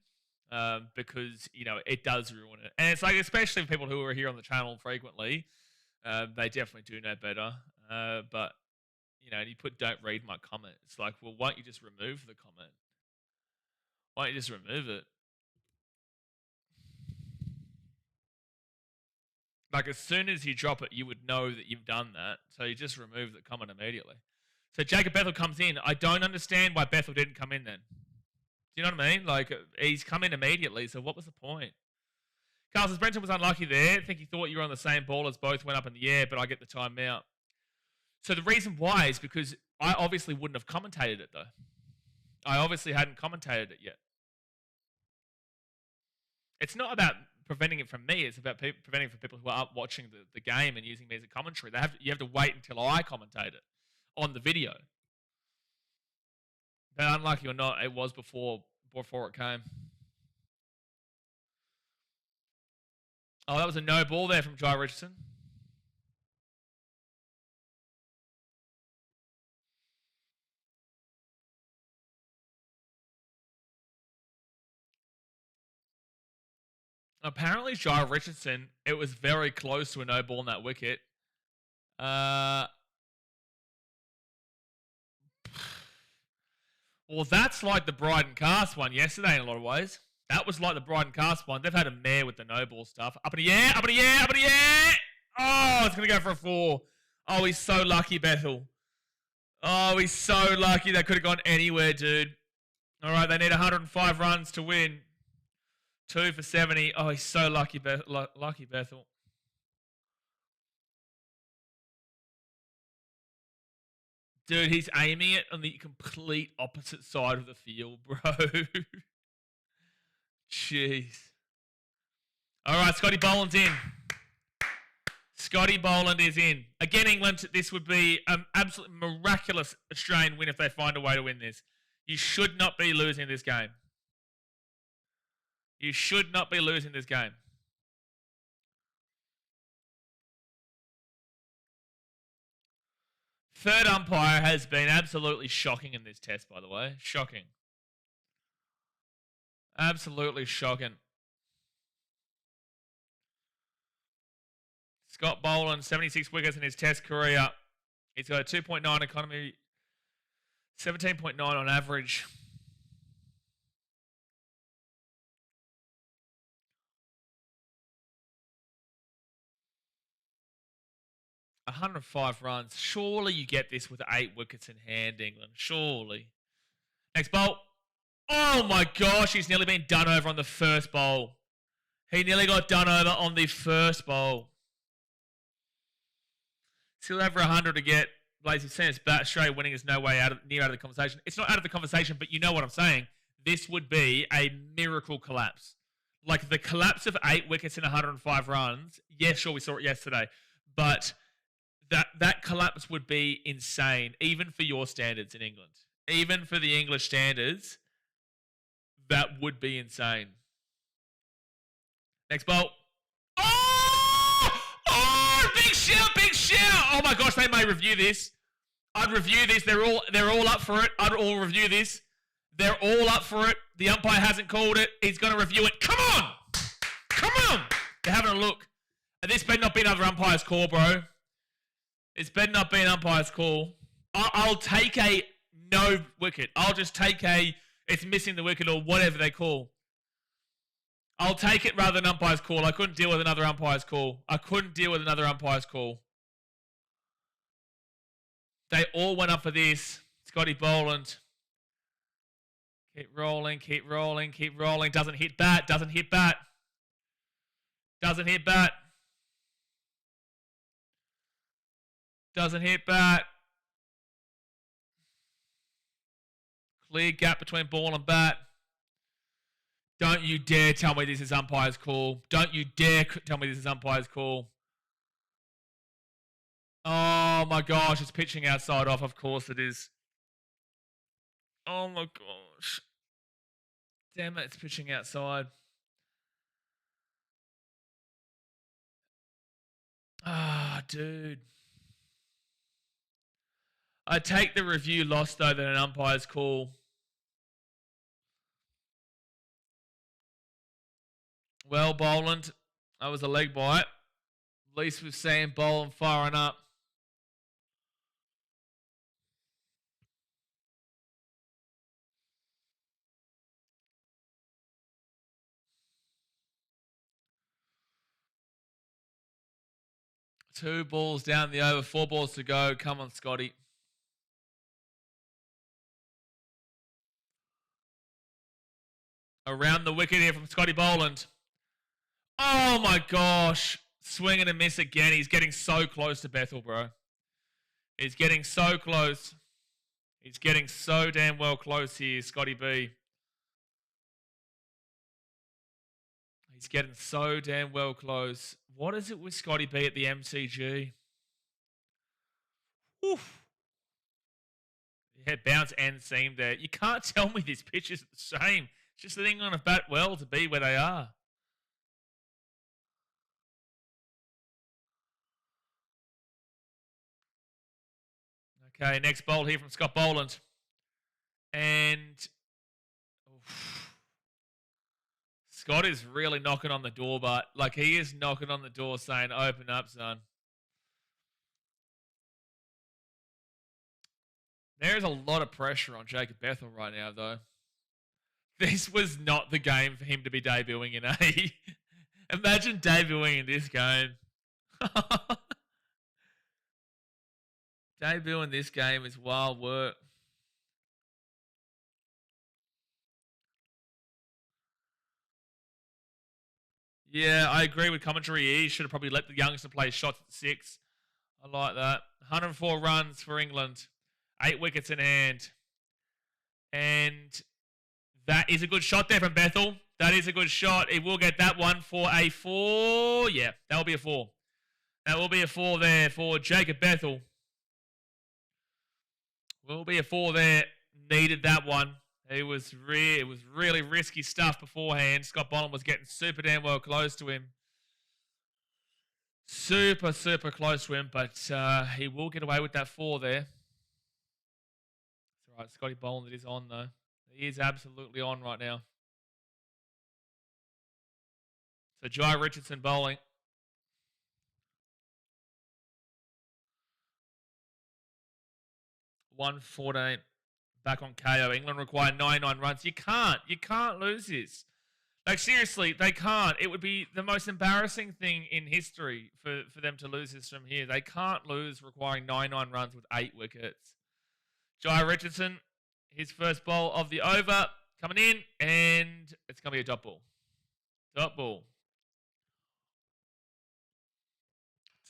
because it does ruin it, and it's like especially for people who are here on the channel frequently, they definitely do know better. But you put "don't read my comment." It's like, well, why don't you just remove the comment? Why don't you just remove it? Like, as soon as you drop it, you would know that you've done that. So you just remove the comment immediately. So Jacob Bethel comes in. I don't understand why Bethel didn't come in then. Do you know what I mean? Like, he's come in immediately, so what was the point? Carl says, Brenton was unlucky there. I think he thought you were on the same ball as both went up in the air, but I get the timeout. So the reason why is because I obviously wouldn't have commentated it, though. I obviously hadn't commentated it yet. It's not about preventing it from me. It's about preventing it from people who are watching the game and using me as a commentary. You have to wait until I commentate it on the video. But unlucky or not, it was before it came. Oh, that was a no ball there from Jai Richardson. Apparently, Jai Richardson, it was very close to a no ball in that wicket. Well, that's like the Bryden Cast one yesterday in a lot of ways. That was like the Bryden Cast one. They've had a mare with the no ball stuff. Up in the air, up in the air, up in the air! Oh, it's going to go for a 4. Oh, he's so lucky, Bethel. Oh, he's so lucky. That could have gone anywhere, dude. All right, they need 105 runs to win. 2 for 70. Oh, he's so lucky, lucky Bethel. Dude, he's aiming it on the complete opposite side of the field, bro. Jeez. All right, Scotty Boland's in. Scotty Boland is in. Again, England, this would be an absolutely miraculous Australian win if they find a way to win this. You should not be losing this game. You should not be losing this game. Third umpire has been absolutely shocking in this test, by the way. Shocking. Absolutely shocking. Scott Boland, 76 wickets in his test career. He's got a 2.9 economy, 17.9 on average. $105 runs. Surely you get this with 8 wickets in hand, England. Surely. Next bowl. Oh my gosh, he's nearly been done over on the first bowl. He nearly got done over on the first bowl. Still over 100 to get. Blazy says, but Australia winning is no way near out of the conversation. It's not out of the conversation, but you know what I'm saying. This would be a miracle collapse. Like the collapse of 8 wickets in 105 runs. Yes, sure, we saw it yesterday. But that collapse would be insane, even for your standards in England. Even for the English standards, that would be insane. Next bowl. Oh! Oh! Big shout! Big shout! Oh my gosh, they may review this. I'd review this. They're all up for it. I'd all review this. They're all up for it. The umpire hasn't called it. He's going to review it. Come on! Come on! They're having a look. And this better not be another umpire's call, bro. It's better not be an umpire's call. I'll take a no wicket. I'll just take a... It's missing the wicket or whatever they call. I'll take it rather than umpire's call. I couldn't deal with another umpire's call. They all went up for this. Scotty Boland. Keep rolling. Doesn't hit bat. Clear gap between ball and bat. Don't you dare tell me this is umpire's call. Oh my gosh, it's pitching outside off. Of course it is. Oh my gosh. Damn it, it's pitching outside. Ah, dude. I take the review loss though than an umpire's call. Well, Boland, that was a leg bite. At least we've seen Boland firing up. Two balls down the over, 4 balls to go. Come on, Scotty. Around the wicket here from Scotty Boland. Oh my gosh. Swing and a miss again. He's getting so close to Bethel, bro. He's getting so close. He's getting so damn well close here, Scotty B. He's getting so damn well close. What is it with Scotty B at the MCG? Oof. Yeah, bounce and seam there. You can't tell me this pitch is the same. It's just the thing on a bat well to be where they are. Okay, next bowl here from Scott Boland. And Scott is really knocking on the door, but like he is knocking on the door saying, open up, son. There's a lot of pressure on Jacob Bethel right now, though. This was not the game for him to be debuting in, eh? Imagine debuting in this game. Debuting this game is wild work. Yeah, I agree with commentary. He should have probably let the youngster play shots at 6. I like that. 104 runs for England. 8 wickets in hand. And that is a good shot there from Bethel. That is a good shot. He will get that one for a 4. Yeah, that will be a 4. That will be a 4 there for Jacob Bethel. Will be a 4 there. Needed that one. It was really risky stuff beforehand. Scott Boland was getting super damn well close to him. Super close to him, but he will get away with that 4 there. It's all right. Scotty Boland is on, though. He is absolutely on right now. So Jai Richardson bowling. 114 back on KO. England require 99 runs. You can't lose this. Like, seriously, they can't. It would be the most embarrassing thing in history for them to lose this from here. They can't lose requiring 99 runs with 8 wickets. Jai Richardson, his first bowl of the over, coming in, and it's going to be a dot ball. Dot ball.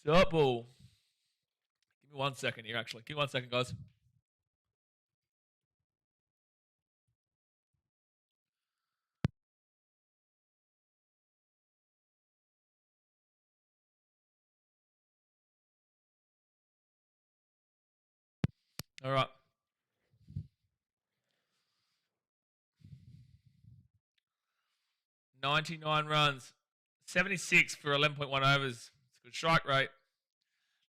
Dot ball. Give me 1 second here, actually. Give me 1 second, guys. All right. $99 runs. 76 for 11.1 overs. It's a good strike rate.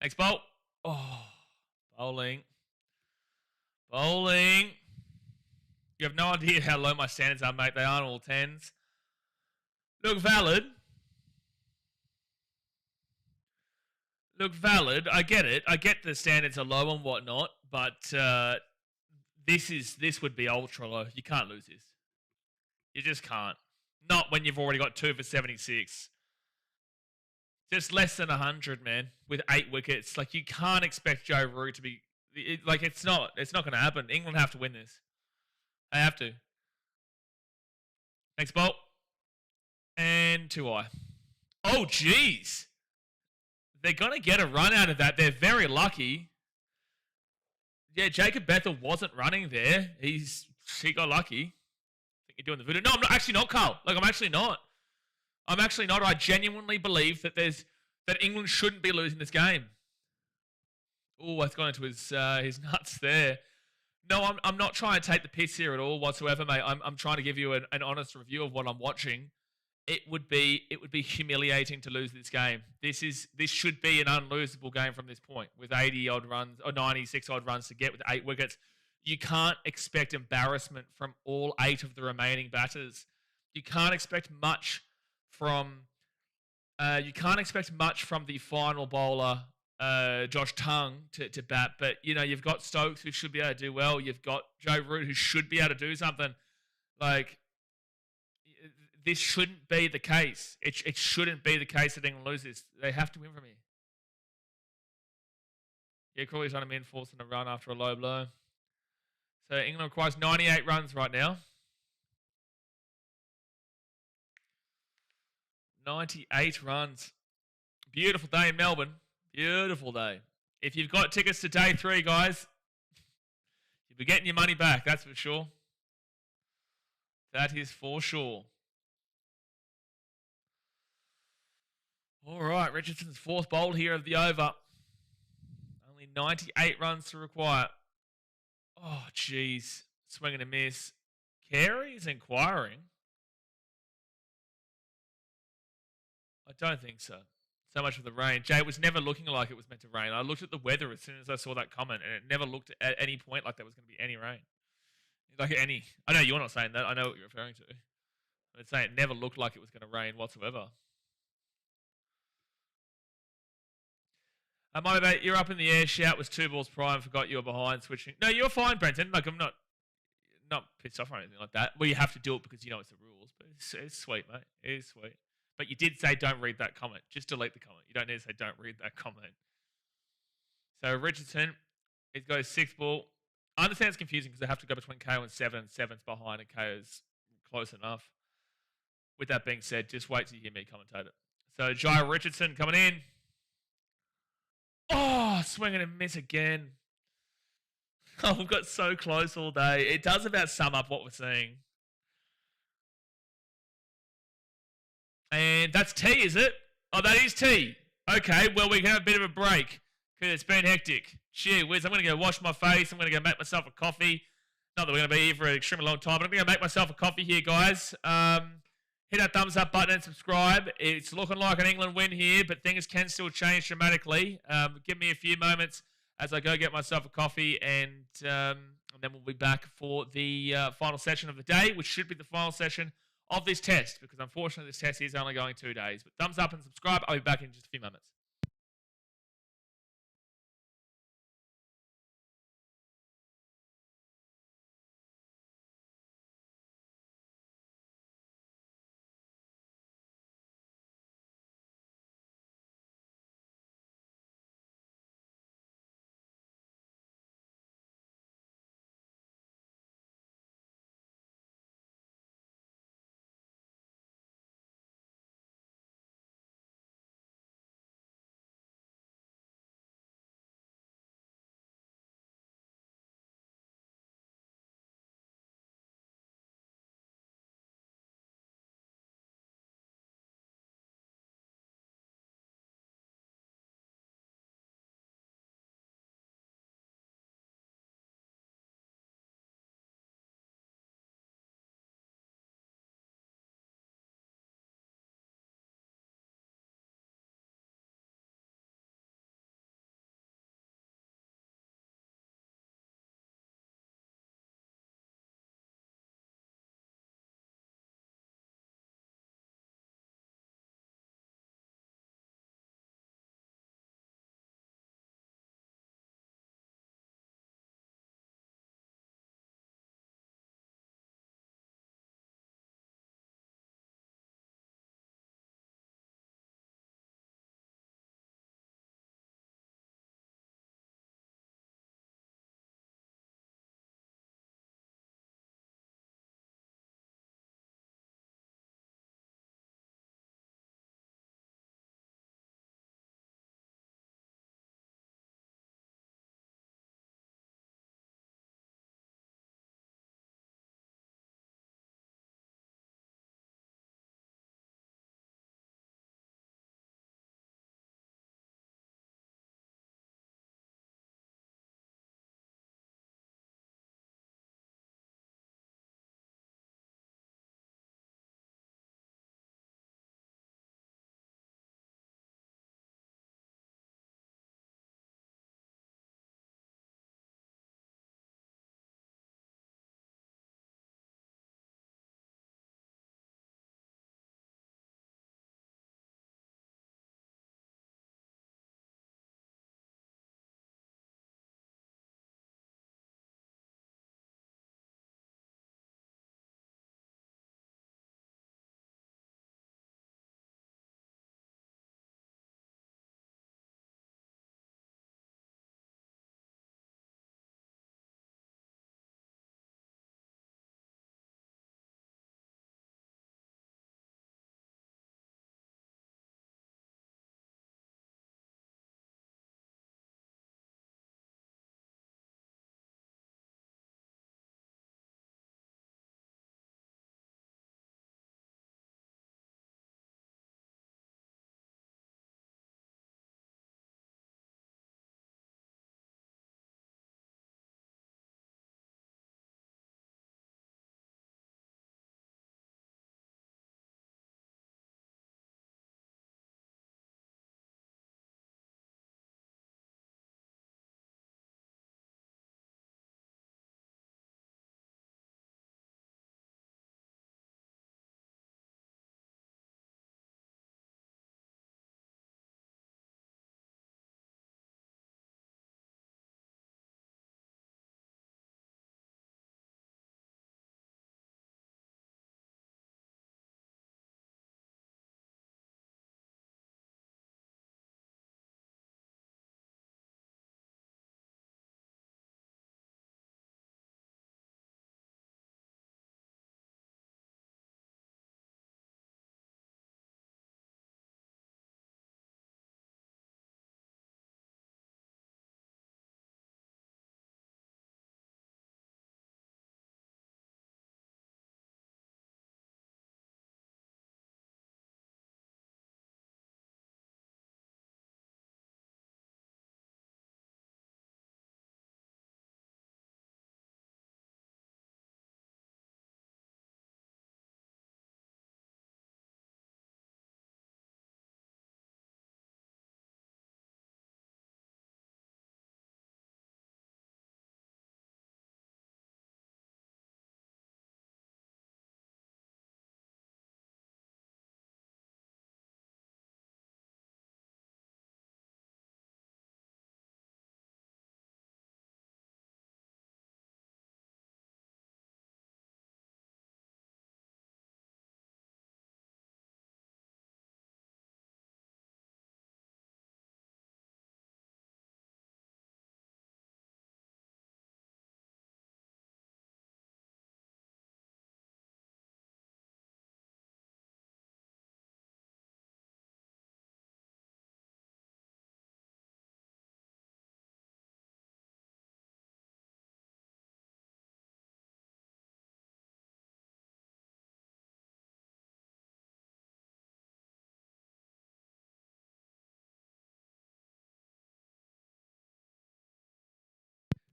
Next bowl. Oh, bowling. Bowling. You have no idea how low my standards are, mate. They aren't all 10s. Look valid. Look valid. I get it. I get the standards are low and whatnot, but This would be ultra low. You can't lose this. You just can't. Not when you've already got 2 for 76. Just less than 100, man, with 8 wickets. Like, you can't expect Joe Root to be... it's not going to happen. England have to win this. They have to. Next ball. And 2i. Oh, jeez. They're going to get a run out of that. They're very lucky. Yeah, Jacob Bethel wasn't running there. He got lucky. I think you're doing the video. No, I'm not, actually not, Carl. Like, I'm actually not. I genuinely believe that England shouldn't be losing this game. Oh, that's gone into his nuts there. No, I'm not trying to take the piss here at all whatsoever, mate. I'm trying to give you an honest review of what I'm watching. It would be humiliating to lose this game. This should be an unlosable game from this point with 80 odd runs or 96 odd runs to get with 8 wickets. You can't expect embarrassment from all 8 of the remaining batters. You can't expect much from the final bowler, Josh Tongue, to bat. But you've got Stokes, who should be able to do well. You've got Joe Root, who should be able to do something. Like, this shouldn't be the case. It shouldn't be the case that England loses. They have to win from here. Yeah, Crawley's on him in, forcing a run after a low blow. So England requires 98 runs right now. 98 runs. Beautiful day in Melbourne. Beautiful day. If you've got tickets to day 3, guys, you'll be getting your money back, that's for sure. That is for sure. All right, Richardson's 4th bowl here of the over. Only 98 runs to require. Oh, jeez. Swing and a miss. Carey is inquiring. I don't think so. So much for the rain. Jay, it was never looking like it was meant to rain. I looked at the weather as soon as I saw that comment, and it never looked at any point like there was going to be any rain. Like any. I know you're not saying that. I know what you're referring to. I'd say it never looked like it was going to rain whatsoever. My mate, you're up in the air. Shout was 2 balls prime. Forgot you were behind switching. No, you're fine, Brenton. Like, I'm not pissed off or anything like that. Well, you have to do it because you know it's the rules. But it's sweet, mate. It is sweet. But you did say don't read that comment. Just delete the comment. You don't need to say don't read that comment. So Richardson, he's got his 6th ball. I understand it's confusing because they have to go between KO and 7, and 7's behind, and KO's close enough. With that being said, just wait till you hear me commentate it. So Jai Richardson coming in. Oh, swing and a miss again. Oh, we've got so close all day. It does about sum up what we're seeing. And that's tea, is it? Oh, that is tea. Okay, well, we can have a bit of a break because it's been hectic. Gee whiz, I'm going to go wash my face. I'm going to go make myself a coffee. Not that we're going to be here for an extremely long time, but I'm going to make myself a coffee here, guys. Hit that thumbs up button and subscribe. It's looking like an England win here, but things can still change dramatically. Give me a few moments as I go get myself a coffee, and then we'll be back for the final session of the day, which should be the final session of this test, because unfortunately this test is only going 2 days. But thumbs up and subscribe. I'll be back in just a few moments.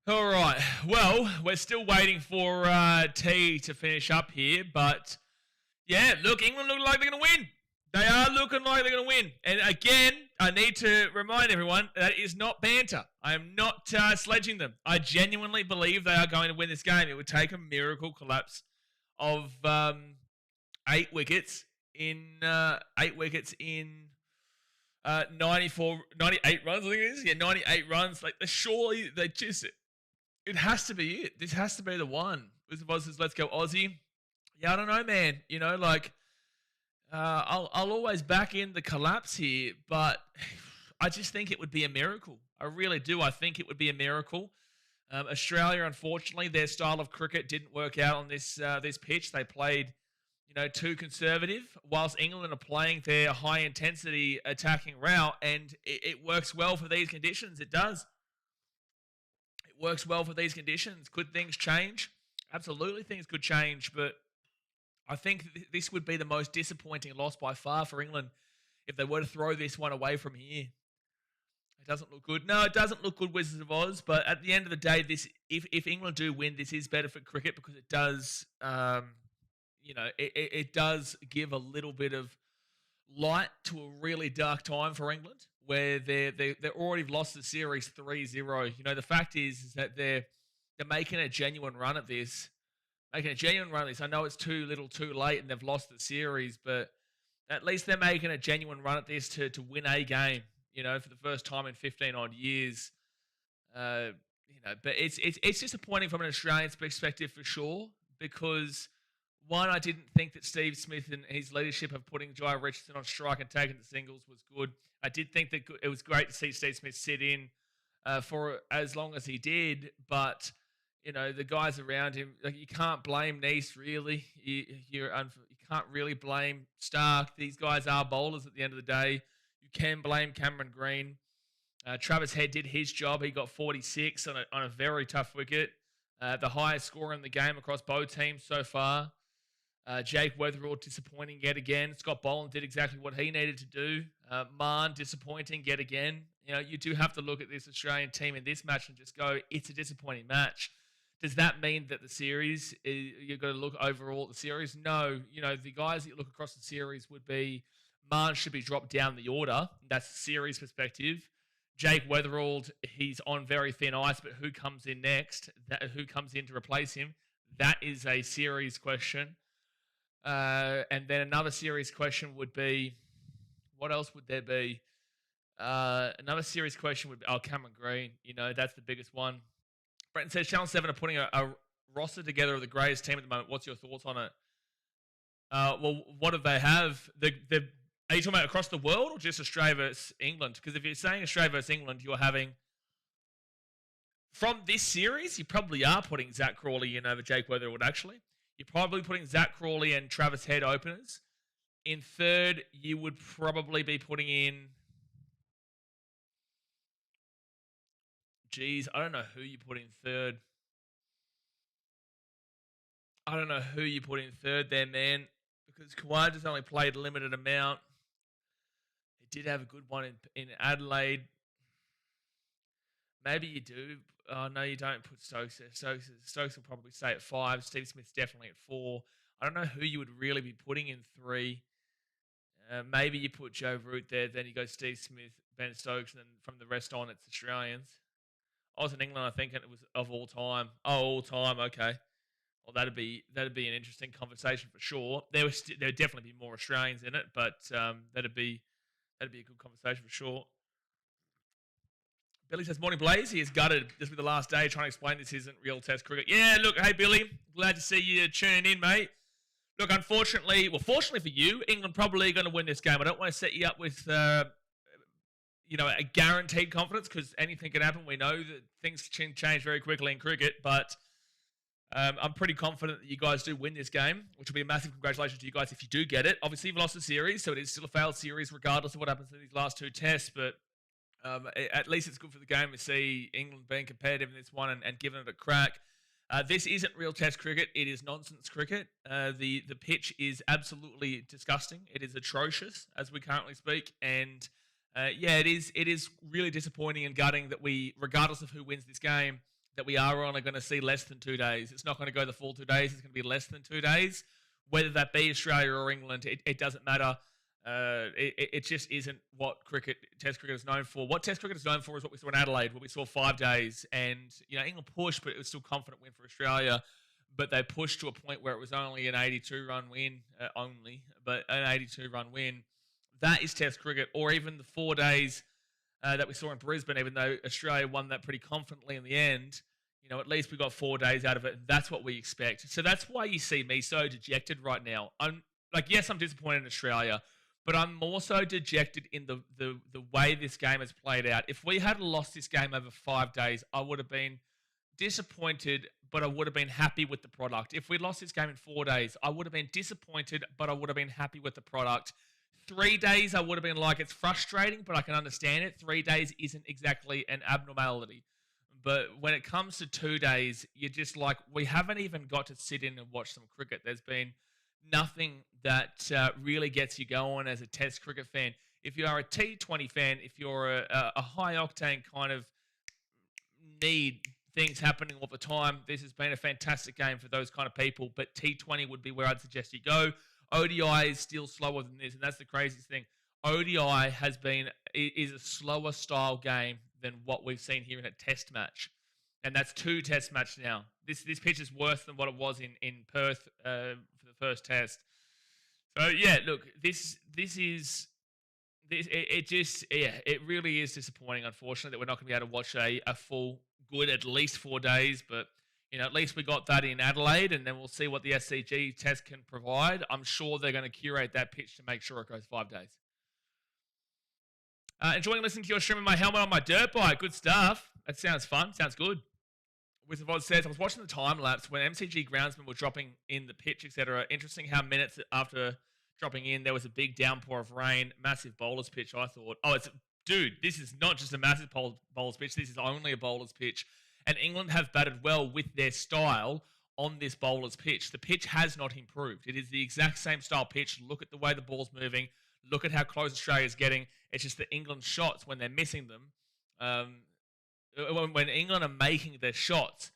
All right. Well, we're still waiting for T to finish up here, but yeah, look, England look like they're going to win. They are looking like they're going to win. And again, I need to remind everyone that is not banter. I am not sledging them. I genuinely believe they are going to win this game. It would take a miracle collapse of 8 wickets in 98 runs, I think it is. Yeah, 98 runs. Like, surely they just, it has to be it. This has to be the one. Versus Let's Go Aussie. Yeah, I don't know, man. You know, like, I'll always back in the collapse here, but I just think it would be a miracle. I really do. I think it would be a miracle. Australia, unfortunately, their style of cricket didn't work out on this pitch. They played, too conservative, whilst England are playing their high-intensity attacking route, and it works well for these conditions. It does. It works well for these conditions. Could things change? Absolutely, things could change, but I think this would be the most disappointing loss by far for England if they were to throw this one away from here. It doesn't look good. No, it doesn't look good, Wizards of Oz. But at the end of the day, if England do win, this is better for cricket because it does, it does give a little bit of light to a really dark time for England, where they're already lost the series 3-0. The fact is that they're making a genuine run at this. I know it's too little too late and they've lost the series, but at least they're making a genuine run at this to win a game, for the first time in 15 odd years. But it's disappointing from an Australian perspective for sure, because one, I didn't think that Steve Smith and his leadership of putting Jai Richardson on strike and taking the singles was good. I did think that it was great to see Steve Smith sit in for as long as he did, but the guys around him, like, you can't blame Neese, really. You can't really blame Stark. These guys are bowlers at the end of the day. You can blame Cameron Green. Travis Head did his job. He got 46 on a very tough wicket. The highest score in the game across both teams so far. Jake Weatherall disappointing yet again. Scott Boland did exactly what he needed to do. Marn disappointing yet again. You do have to look at this Australian team in this match and just go, it's a disappointing match. Does that mean that the series, you've got to look overall at the series? No. The guys that you look across the series would be, Marn should be dropped down the order. That's the series perspective. Jake Weatherall, he's on very thin ice, but who comes in next? Who comes in to replace him? That is a series question. And then another series question would be, what else would there be? Another series question would be, Cameron Green. That's the biggest one. Brenton says, Channel 7 are putting a roster together of the greatest team at the moment. What's your thoughts on it? Well, what do they have? Are you talking about across the world or just Australia versus England? Because if you're saying Australia versus England, you're having, from this series, you probably are putting Zach Crawley in over Jake Weatherall, actually. You're probably putting Zach Crawley and Travis Head openers. In third, you would probably be putting in, I don't know who you put in third. I don't know who you put in third there, man, because Khawaja's only played a limited amount. He did have a good one in Adelaide. Maybe you do. Oh, no, you don't put Stokes there. Stokes will probably stay at 5. Steve Smith's definitely at 4. I don't know who you would really be putting in 3. Maybe you put Joe Root there, then you go Steve Smith, Ben Stokes, and then from the rest on, it's Australians. I was in England, I think, and it was of all time. Oh, all time, okay. Well, that'd be an interesting conversation for sure. There would definitely be more Australians in it, but that'd be a good conversation for sure. Billy says, morning Blaze, he is gutted. This will be the last day trying to explain this isn't real test cricket. Yeah, look, hey Billy, glad to see you tuning in, mate. Look, fortunately for you, England probably going to win this game. I don't want to set you up with a guaranteed confidence, because anything can happen. We know that things can change very quickly in cricket, but I'm pretty confident that you guys do win this game, which will be a massive congratulations to you guys if you do get it. Obviously, you've lost the series, so it is still a failed series regardless of what happens in these last 2 tests, but at least it's good for the game to see England being competitive in this one and giving it a crack. This isn't real test cricket. It is nonsense cricket. The pitch is absolutely disgusting. It is atrocious as we currently speak, and it is really disappointing and gutting that we, regardless of who wins this game, that we are only going to see less than 2 days. It's not going to go the full 2 days. It's going to be less than 2 days. Whether that be Australia or England, it doesn't matter. It just isn't what Test cricket is known for. What Test cricket is known for is what we saw in Adelaide, where we saw 5 days, and England pushed, but it was still a confident win for Australia. But they pushed to a point where it was only an 82-run win, but an 82-run win. That is Test cricket, or even the 4 days that we saw in Brisbane. Even though Australia won that pretty confidently in the end, at least we got 4 days out of it. And that's what we expect. So that's why you see me so dejected right now. Yes, I'm disappointed in Australia, but I'm more so dejected in the way this game has played out. If we had lost this game over 5 days, I would have been disappointed, but I would have been happy with the product. If we lost this game in 4 days, I would have been disappointed, but I would have been happy with the product. 3 days, I would have been like, it's frustrating, but I can understand it. 3 days isn't exactly an abnormality. But when it comes to 2 days, you're just like, we haven't even got to sit in and watch some cricket. There's been nothing that really gets you going as a Test cricket fan. If you are a T20 fan, if you're a high-octane kind of need things happening all the time, this has been a fantastic game for those kind of people. But T20 would be where I'd suggest you go. ODI is still slower than this, and that's the craziest thing. ODI is a slower style game than what we've seen here in a Test match, and that's 2 Test matches now. This pitch is worse than what it was in Perth for the first Test. So yeah, look, it really is disappointing. Unfortunately, that we're not going to be able to watch a full good at least 4 days, but at least we got that in Adelaide, and then we'll see what the SCG Test can provide. I'm sure they're going to curate that pitch to make sure it goes 5 days. Enjoying listening to your stream with my helmet on my dirt bike. Good stuff. That sounds fun. Sounds good. Wizard of Oz says, I was watching the time lapse when MCG groundsmen were dropping in the pitch, etc. Interesting how minutes after dropping in, there was a big downpour of rain. Massive bowler's pitch, I thought. Dude, this is not just a massive bowler's pitch. This is only a bowler's pitch. And England have batted well with their style on this bowler's pitch. The pitch has not improved. It is the exact same style pitch. Look at the way the ball's moving. Look at how close Australia's getting. It's just that England's shots, when they're missing them, when England are making their shots,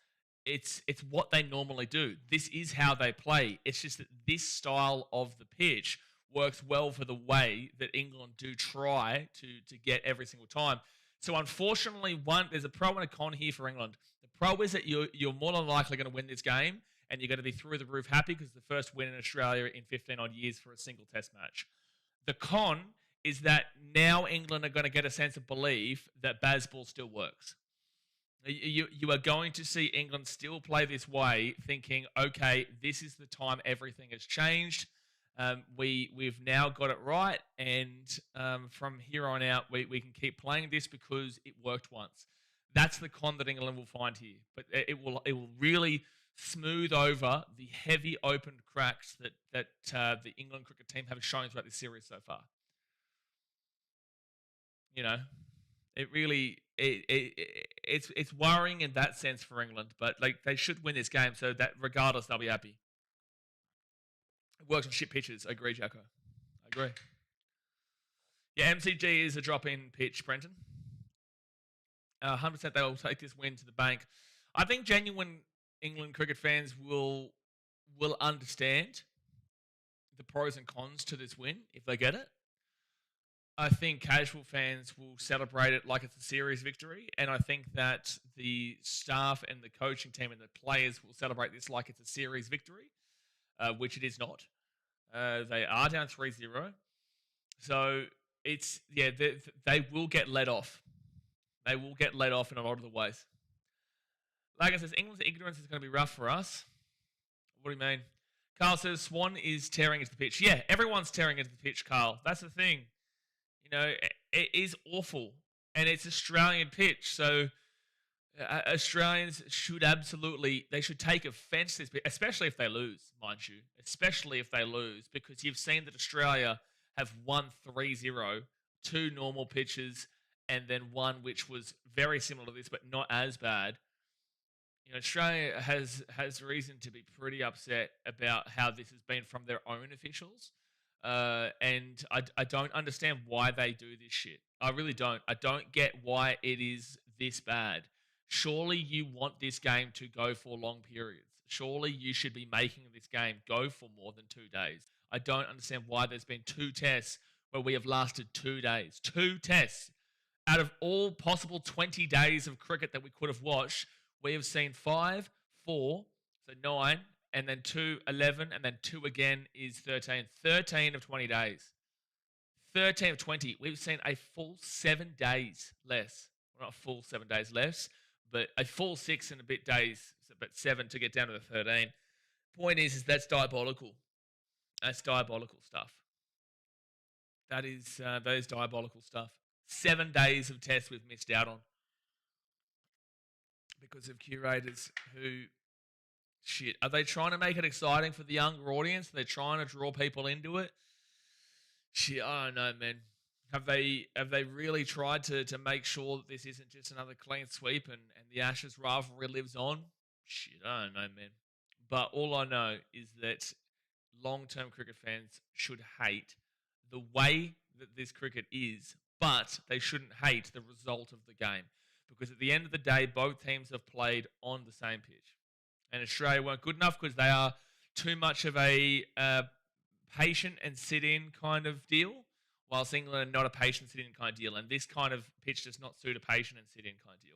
it's what they normally do. This is how they play. It's just that this style of the pitch works well for the way that England do try to get every single time. So unfortunately, there's a pro and a con here for England. The pro is that you're more than likely going to win this game, and you're going to be through the roof happy because it's the first win in Australia in 15 odd years for a single Test match. The con is that now England are going to get a sense of belief that Bazball still works. You are going to see England still play this way, thinking, okay, this is the time everything has changed. We've now got it right, and from here on out, we can keep playing this because it worked once. That's the con that England will find here, but it will really smooth over the heavy open cracks that the England cricket team have shown throughout this series so far. It really it's worrying in that sense for England, but they should win this game, so that regardless they'll be happy. It works on shit pitches. I agree, Jacko. I agree. Yeah, MCG is a drop-in pitch, Brenton. 100% they will take this win to the bank. I think genuine England cricket fans will understand the pros and cons to this win if they get it. I think casual fans will celebrate it like it's a series victory, and I think that the staff and the coaching team and the players will celebrate this like it's a series victory, which it is not. They are down 3-0. So they will get let off. They will get let off in a lot of the ways. Like I says, England's ignorance is going to be rough for us. What do you mean? Carl says Swan is tearing into the pitch. Yeah, everyone's tearing into the pitch, Carl. That's the thing. It is awful, and it's Australian pitch. So Australians should take offence to this, especially if they lose, mind you. Especially if they lose, because you've seen that Australia have won 3-0, 2 normal pitches, and then one which was very similar to this, but not as bad. Australia has reason to be pretty upset about how this has been from their own officials. And I don't understand why they do this shit. I really don't. I don't get why it is this bad. Surely you want this game to go for long periods. Surely you should be making this game go for more than 2 days. I don't understand why there's been 2 tests where we have lasted 2 days. 2 tests. Out of all possible 20 days of cricket that we could have watched, we have seen 5, 4, so 9, and then 2, 11, and then 2 again is 13. 13 of 20 days. 13 of 20. We've seen a full 7 days less. Well, not a full 7 days less, but a full 6 and a bit days, but 7 to get down to the 13. Point is that's diabolical. That's diabolical stuff. That is diabolical stuff. 7 days of tests we've missed out on because of curators who, shit, are they trying to make it exciting for the younger audience? Are they trying to draw people into it? Shit, I don't know, man. Have they really tried to make sure that this isn't just another clean sweep and the Ashes rivalry lives on? Shit, I don't know, man. But all I know is that long-term cricket fans should hate the way that this cricket is, but they shouldn't hate the result of the game. Because at the end of the day, both teams have played on the same pitch. And Australia weren't good enough because they are too much of a patient and sit-in kind of deal, whilst England are not a patient sit-in kind of deal. And this kind of pitch does not suit a patient and sit-in kind of deal.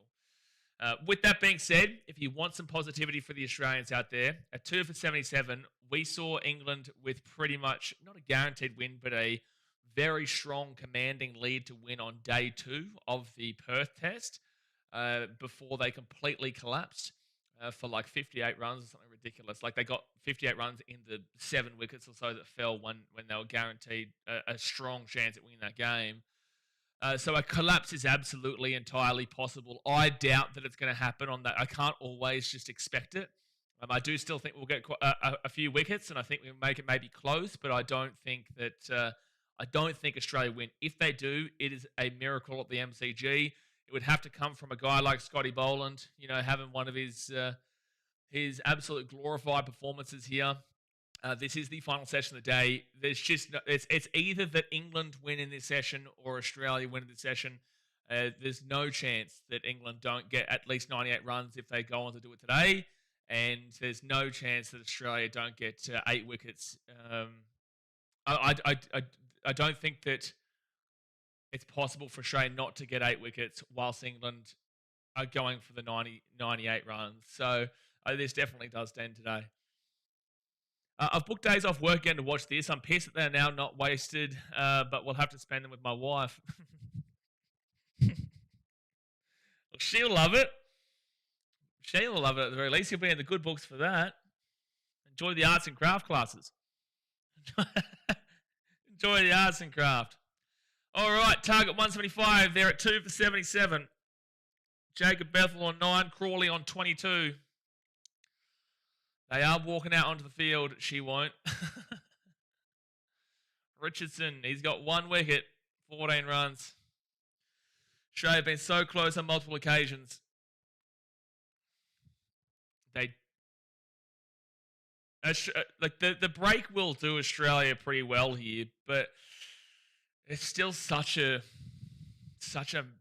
With that being said, if you want some positivity for the Australians out there, at 2 for 77, we saw England with pretty much, not a guaranteed win, but a very strong commanding lead to win on day 2 of the Perth test before they completely collapsed for like 58 runs or something ridiculous. Like they got 58 runs in the 7 wickets or so that fell when they were guaranteed a strong chance at winning that game. So a collapse is absolutely entirely possible. I doubt that it's going to happen on that. I can't always just expect it. I do still think we'll get a few wickets, and I think we'll make it maybe close. But I don't think that Australia win. If they do, it is a miracle at the MCG. It would have to come from a guy like Scotty Boland, having one of his absolute glorified performances here. This is the final session of the day. There's just it's either that England win in this session or Australia win in this session. There's no chance that England don't get at least 98 runs if they go on to do it today, and there's no chance that Australia don't get 8 wickets. I don't think that it's possible for Australia not to get 8 wickets whilst England are going for the 98 runs. So this definitely does stand today. I've booked days off work again to watch this. I'm pissed that they're now not wasted, but we'll have to spend them with my wife. Look, she'll love it. She'll love it at the very least. He'll be in the good books for that. Enjoy the arts and craft classes. Enjoy the arts and craft. All right, target 175. They're at 2 for 77. Jacob Bethel on 9, Crawley on 22. They are walking out onto the field. She won't. Richardson, he's got 1 wicket, 14 runs. Australia have been so close on multiple occasions. The break will do Australia pretty well here, but it's still such a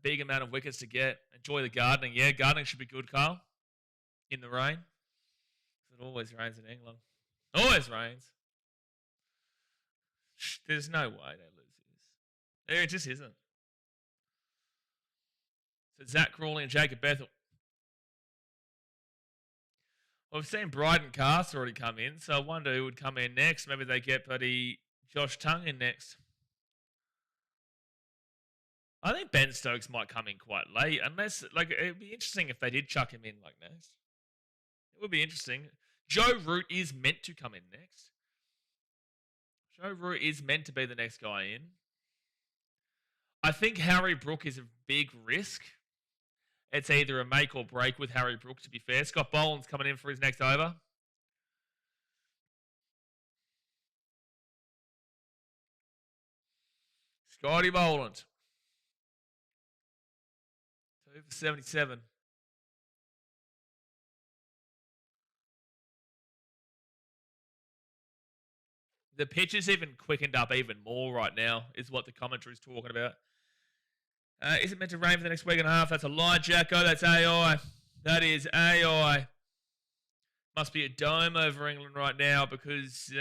big amount of wickets to get. Enjoy the gardening. Yeah, gardening should be good, Carl. In the rain. It always rains in England. Always rains. There's no way they lose this. It just isn't. So Zach Crawley and Jacob Bethel. Well, we've seen Bryden Cast already come in, so I wonder who would come in next. Maybe they get bloody Josh Tongue in next. I think Ben Stokes might come in quite late, unless, it'd be interesting if they did chuck him in next. It would be interesting. Joe Root is meant to come in next. Joe Root is meant to be the next guy in. I think Harry Brook is a big risk. It's either a make or break with Harry Brook, to be fair. Scott Boland's coming in for his next over. Scotty Boland. 2 for 77. The pitch is even quickened up even more right now, is what the commentary's talking about. Is it meant to rain for the next week and a half? That's a lie, Jacko. That's AI. That is AI. Must be a dome over England right now because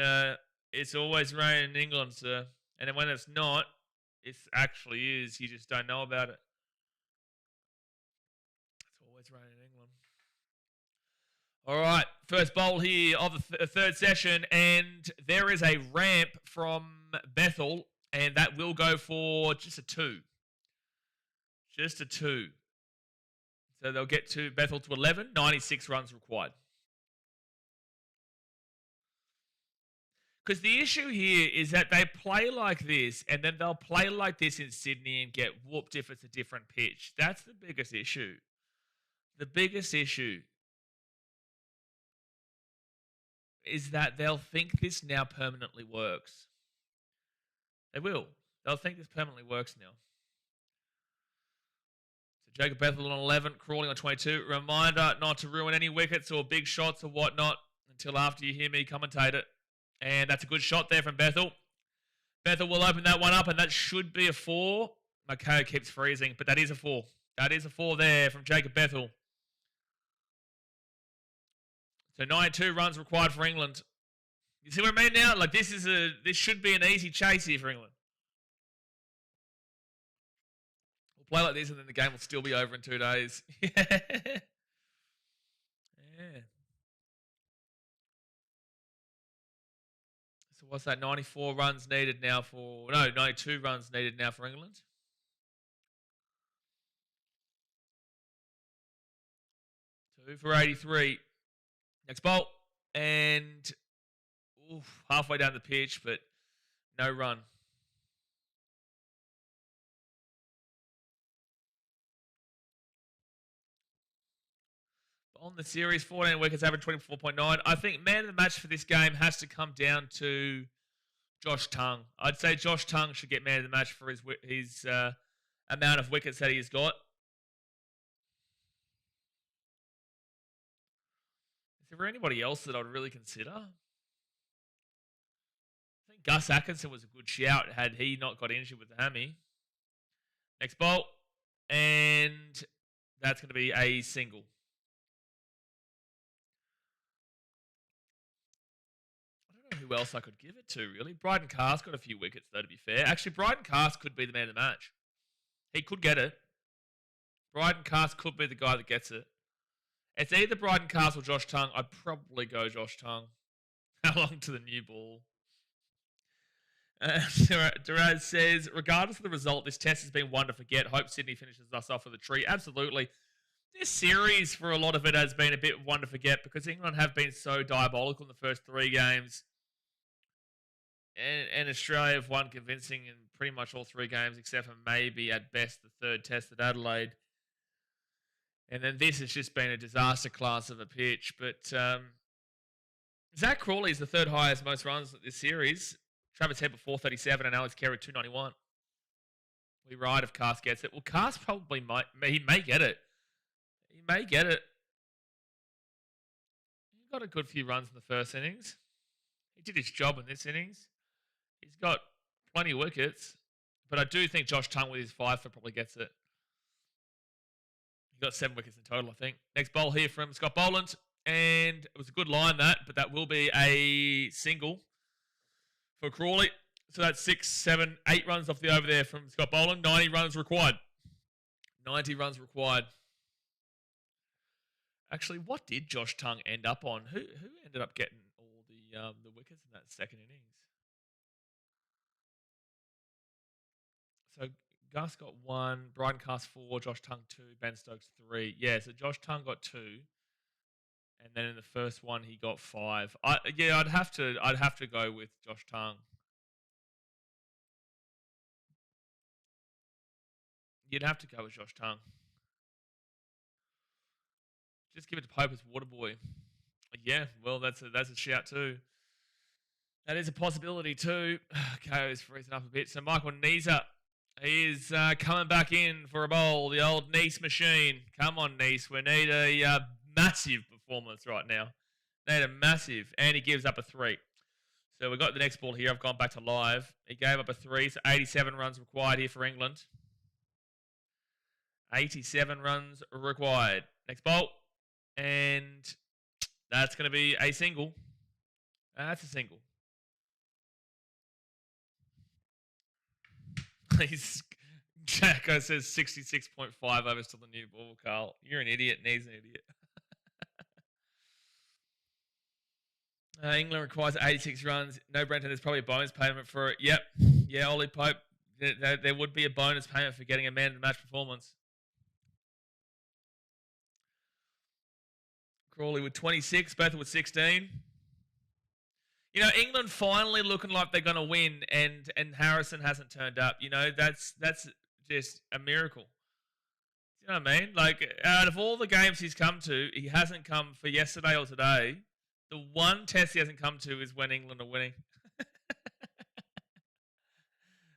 it's always raining in England, sir. And then when it's not, it actually is. You just don't know about it. It's always raining in England. All right, first bowl here of the third session, and there is a ramp from Bethel, and that will go for just a 2. Just a 2. So they'll get to Bethel to 11, 96 runs required. Because the issue here is that they play like this, and then they'll play like this in Sydney and get whooped if it's a different pitch. That's the biggest issue. The biggest issue is that they'll think this now permanently works. They will. They'll think this permanently works now. So Jacob Bethel on 11, Crawley on 22. Reminder not to ruin any wickets or big shots or whatnot until after you hear me commentate it. And that's a good shot there from Bethel. Bethel will open that one up, and that should be a 4. My code keeps freezing, but that is a 4. That is a 4 there from Jacob Bethel. So 92 runs required for England. You see what I mean now? Like this should be an easy chase here for England. We'll play like this, and then the game will still be over in 2 days. Yeah. So what's that? 94 runs needed now for... No, 92 runs needed now for England. 2 for 83. Next bolt. And halfway down the pitch, but no run. On the series, 14 wickets, average 24.9. I think man of the match for this game has to come down to Josh Tongue. I'd say Josh Tongue should get man of the match for his amount of wickets that he's got. Is there anybody else that I'd really consider? I think Gus Atkinson was a good shout had he not got injured with the hammy. Next bolt. And that's going to be a single. Who else I could give it to, really? Bryden Cast got a few wickets, though, to be fair. Actually, Bryden Cast could be the man of the match. He could get it. Bryden Cast could be the guy that gets it. It's either Bryden Cast or Josh Tongue. I'd probably go Josh Tongue. How long to the new ball? Duraz says, regardless of the result, this test has been one to forget. Hope Sydney finishes us off with a treat. Absolutely. This series, for a lot of it, has been a bit one to forget because England have been so diabolical in the first 3 games. And Australia have won convincing in pretty much all 3 games, except for maybe at best the 3rd test at Adelaide. And then this has just been a disaster class of a pitch. But Zach Crawley is the 3rd highest most runs this series. Travis Head with 437 and Alex Carey 291. We ride if Cast gets it. Well, Cast probably he may get it. He may get it. He got a good few runs in the first innings. He did his job in this innings. He's got plenty of wickets. But I do think Josh Tongue with his 5 probably gets it. He got 7 wickets in total, I think. Next bowl here from Scott Boland. And it was a good line, but that will be a single for Crawley. So that's 6, 7, 8 runs off the over there from Scott Boland. 90 runs required. 90 runs required. Actually, what did Josh Tongue end up on? Who ended up getting all the wickets in that second innings? So Gus got 1, Bryden Cast 4, Josh Tongue 2, Ben Stokes 3. Yeah, so Josh Tongue got 2, and then in the first one he got 5. I'd have to go with Josh Tongue. You'd have to go with Josh Tongue. Just give it to Pope as Waterboy. Yeah, well, that's a shout too. That is a possibility too. KO's freezing up a bit. So Michael Neeser, he is coming back in for a bowl. The old Nice machine. Come on, Nice. We need a massive performance right now. Need a massive. And he gives up a 3. So we've got the next ball here. I've gone back to live. He gave up a 3. So 87 runs required here for England. 87 runs required. Next bolt. And that's going to be a single. That's a single. Jacko says 66.5 overs to the new ball, Carl. You're an idiot and he's an idiot. England requires 86 runs. No, Brenton, there's probably a bonus payment for it. Yep. Yeah, Ollie Pope. There would be a bonus payment for getting a man of the match performance. Crawley with 26, Bethel with 16. You know, England finally looking like they're going to win, and Harrison hasn't turned up. You know, that's just a miracle. You know what I mean? Like, out of all the games he's come to, he hasn't come for yesterday or today. The one test he hasn't come to is when England are winning.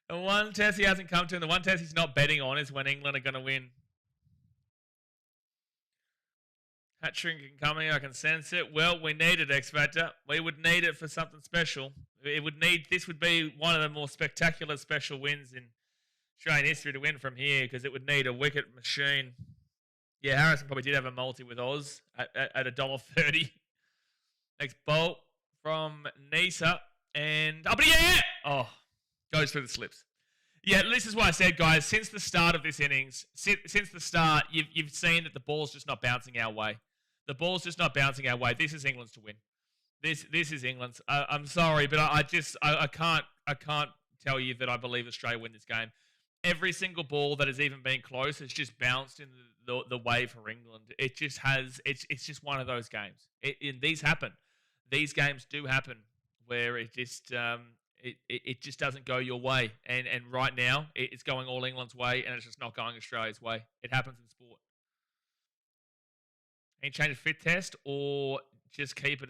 The one test he hasn't come to, and the one test he's not betting on is when England are going to win. Hat-trick coming, I can sense it. Well, we need it, X Factor. We would need it for something special. This would be one of the more spectacular special wins in Australian history to win from here, because it would need a wicket machine. Yeah, Harrison probably did have a multi with Oz at $1.30. Next bolt from Nisa, and but yeah! Oh, goes through the slips. Yeah, this is why I said, guys, since the start of this innings, since the start, you've seen that the ball's just not bouncing our way. The ball's just not bouncing our way. This is England's to win. This is England's. I'm sorry, but I can't tell you that I believe Australia win this game. Every single ball that has even been close has just bounced in the way for England. It just has. It's just one of those games. These happen. These games do happen where it just doesn't go your way. And right now it's going all England's way, and it's just not going Australia's way. It happens in sport. Any change of fit test, or just keep it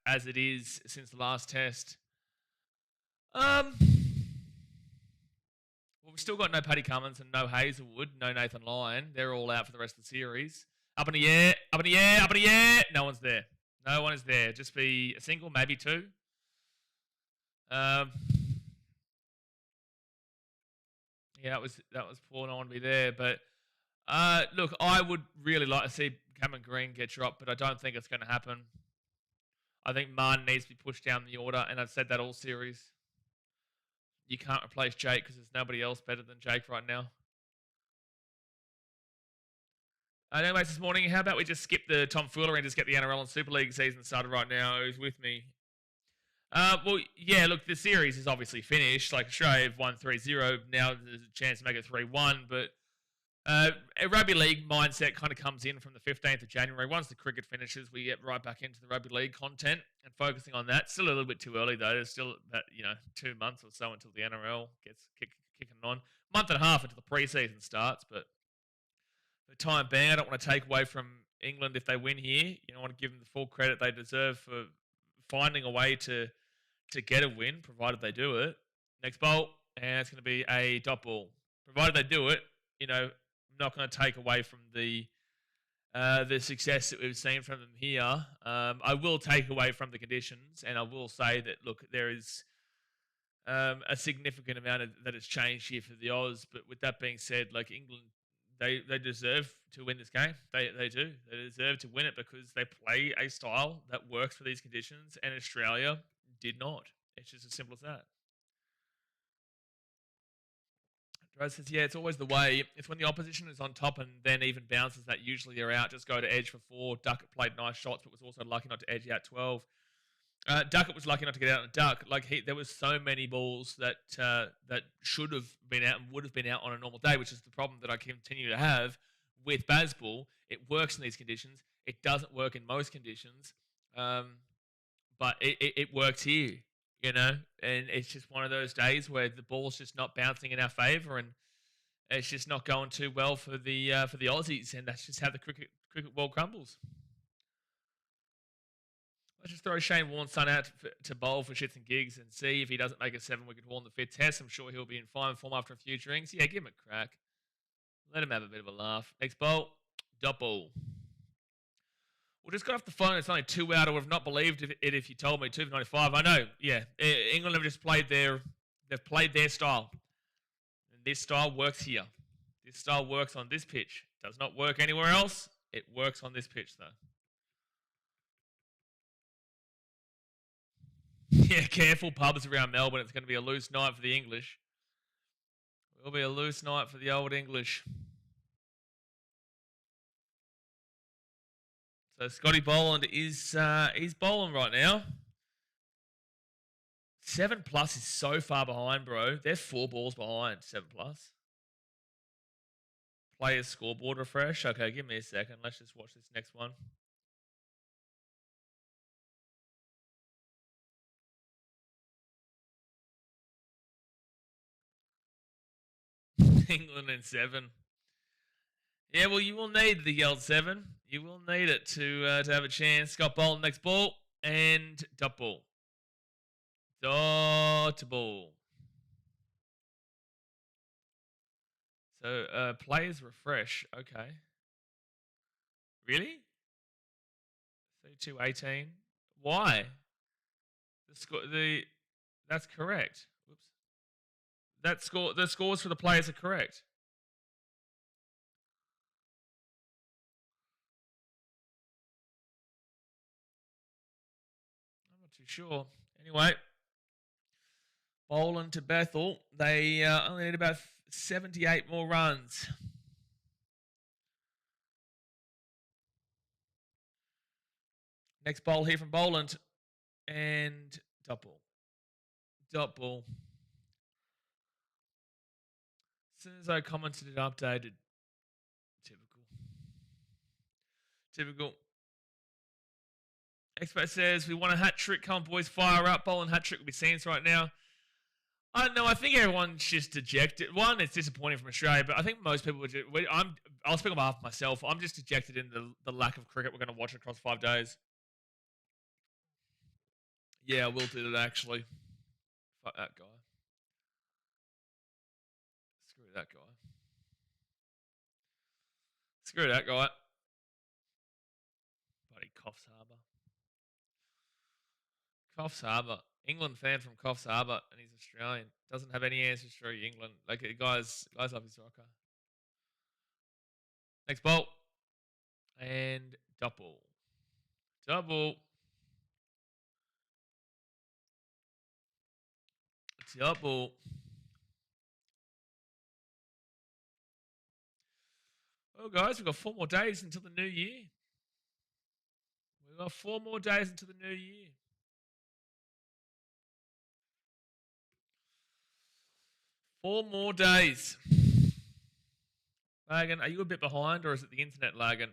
as it is since the last test? Well, we've still got no Paddy Cummins and no Hazelwood, no Nathan Lyon. They're all out for the rest of the series. Up in the air, up in the air, up in the air. No one's there. No one is there. Just be a single, maybe two. Yeah, that was poor. No one to be there. But look, I would really like to see Cameron Green get dropped, but I don't think it's going to happen. I think Martin needs to be pushed down the order, and I've said that all series. You can't replace Jake because there's nobody else better than Jake right now. Anyways, this morning, how about we just skip the tomfoolery and just get the NRL and Super League season started right now? Who's with me? Well, yeah, look, the series is obviously finished. Like, Australia have won 3-0. Now there's a chance to make it 3-1, but a rugby league mindset kind of comes in from the 15th of January. Once the cricket finishes, we get right back into the rugby league content and focusing on that. Still a little bit too early, though. There's still, 2 months or so until the NRL gets kicking on. Month and a half until the preseason starts, but for the time being, I don't want to take away from England if they win here. I want to give them the full credit they deserve for finding a way to get a win, provided they do it. Next bolt, and it's going to be a dot ball. Provided they do it, I'm not going to take away from the success that we've seen from them here. I will take away from the conditions, and I will say that, look, there is a significant amount that has changed here for the Oz. But with that being said, like, England, they deserve to win this game. They do. They deserve to win it because they play a style that works for these conditions, and Australia did not. It's just as simple as that. Rose says, yeah, it's always the way. It's when the opposition is on top and then even bounces that usually they're out. Just go to edge for 4. Duckett played nice shots, but was also lucky not to edge out 12. Duckett was lucky not to get out on a duck. There was so many balls that should have been out and would have been out on a normal day, which is the problem that I continue to have with baseball. It works in these conditions. It doesn't work in most conditions, but it works here, and it's just one of those days where the ball's just not bouncing in our favour, and it's just not going too well for the Aussies, and that's just how the cricket world crumbles. Let's just throw Shane Warne's son out to bowl for shits and gigs and see if he doesn't make a 7-wicket haul in the 5th test. I'm sure he'll be in fine form after a few drinks. Yeah, give him a crack. Let him have a bit of a laugh. Next bowl, dot ball. We just got off the phone. It's only 2 out. I would have not believed it if you told me 2 for 95. I know. Yeah, England have just played their style. And this style works here. This style works on this pitch. Does not work anywhere else. It works on this pitch, though. Yeah, careful pubs around Melbourne. It's going to be a loose night for the English. It will be a loose night for the old English. So Scotty Boland is he's bowling right now. 7+ is so far behind, bro. They're 4 balls behind, 7+. Players scoreboard refresh. Okay, give me a second. Let's just watch this next one. England in 7. Yeah, well, you will need the yelled 7. You will need it to have a chance. Scott Boland, next ball, and dot ball. Dot ball. So players refresh. Okay. Really? 32-18. Why? That's correct. Whoops. The scores for the players are correct. I'm not too sure. Anyway, Boland to Bethel. They only need about 78 more runs. Next bowl here from Boland. And dot ball. Dot ball. As soon as I commented it updated. Typical. Expert says, we want a hat trick. Come on, boys, fire up. Boland hat trick will be seen right now. I don't know. I think everyone's just dejected. One, it's disappointing from Australia, but I think most people would. I'll speak on behalf of myself. I'm just dejected in the lack of cricket we're going to watch across 5 days. Yeah, we'll do that, actually. Fuck that guy. Screw that guy. Screw that guy. Bloody Coffs Harbour. Coffs Harbour. England fan from Coffs Harbour, and he's Australian. Doesn't have any ancestry England. Like, guys love his soccer. Next ball. And double. Double. Double. Well, guys, we've got 4 more days until the new year. We've got 4 more days until the new year. Four more days. Lagan, are you a bit behind, or is it the internet lagging?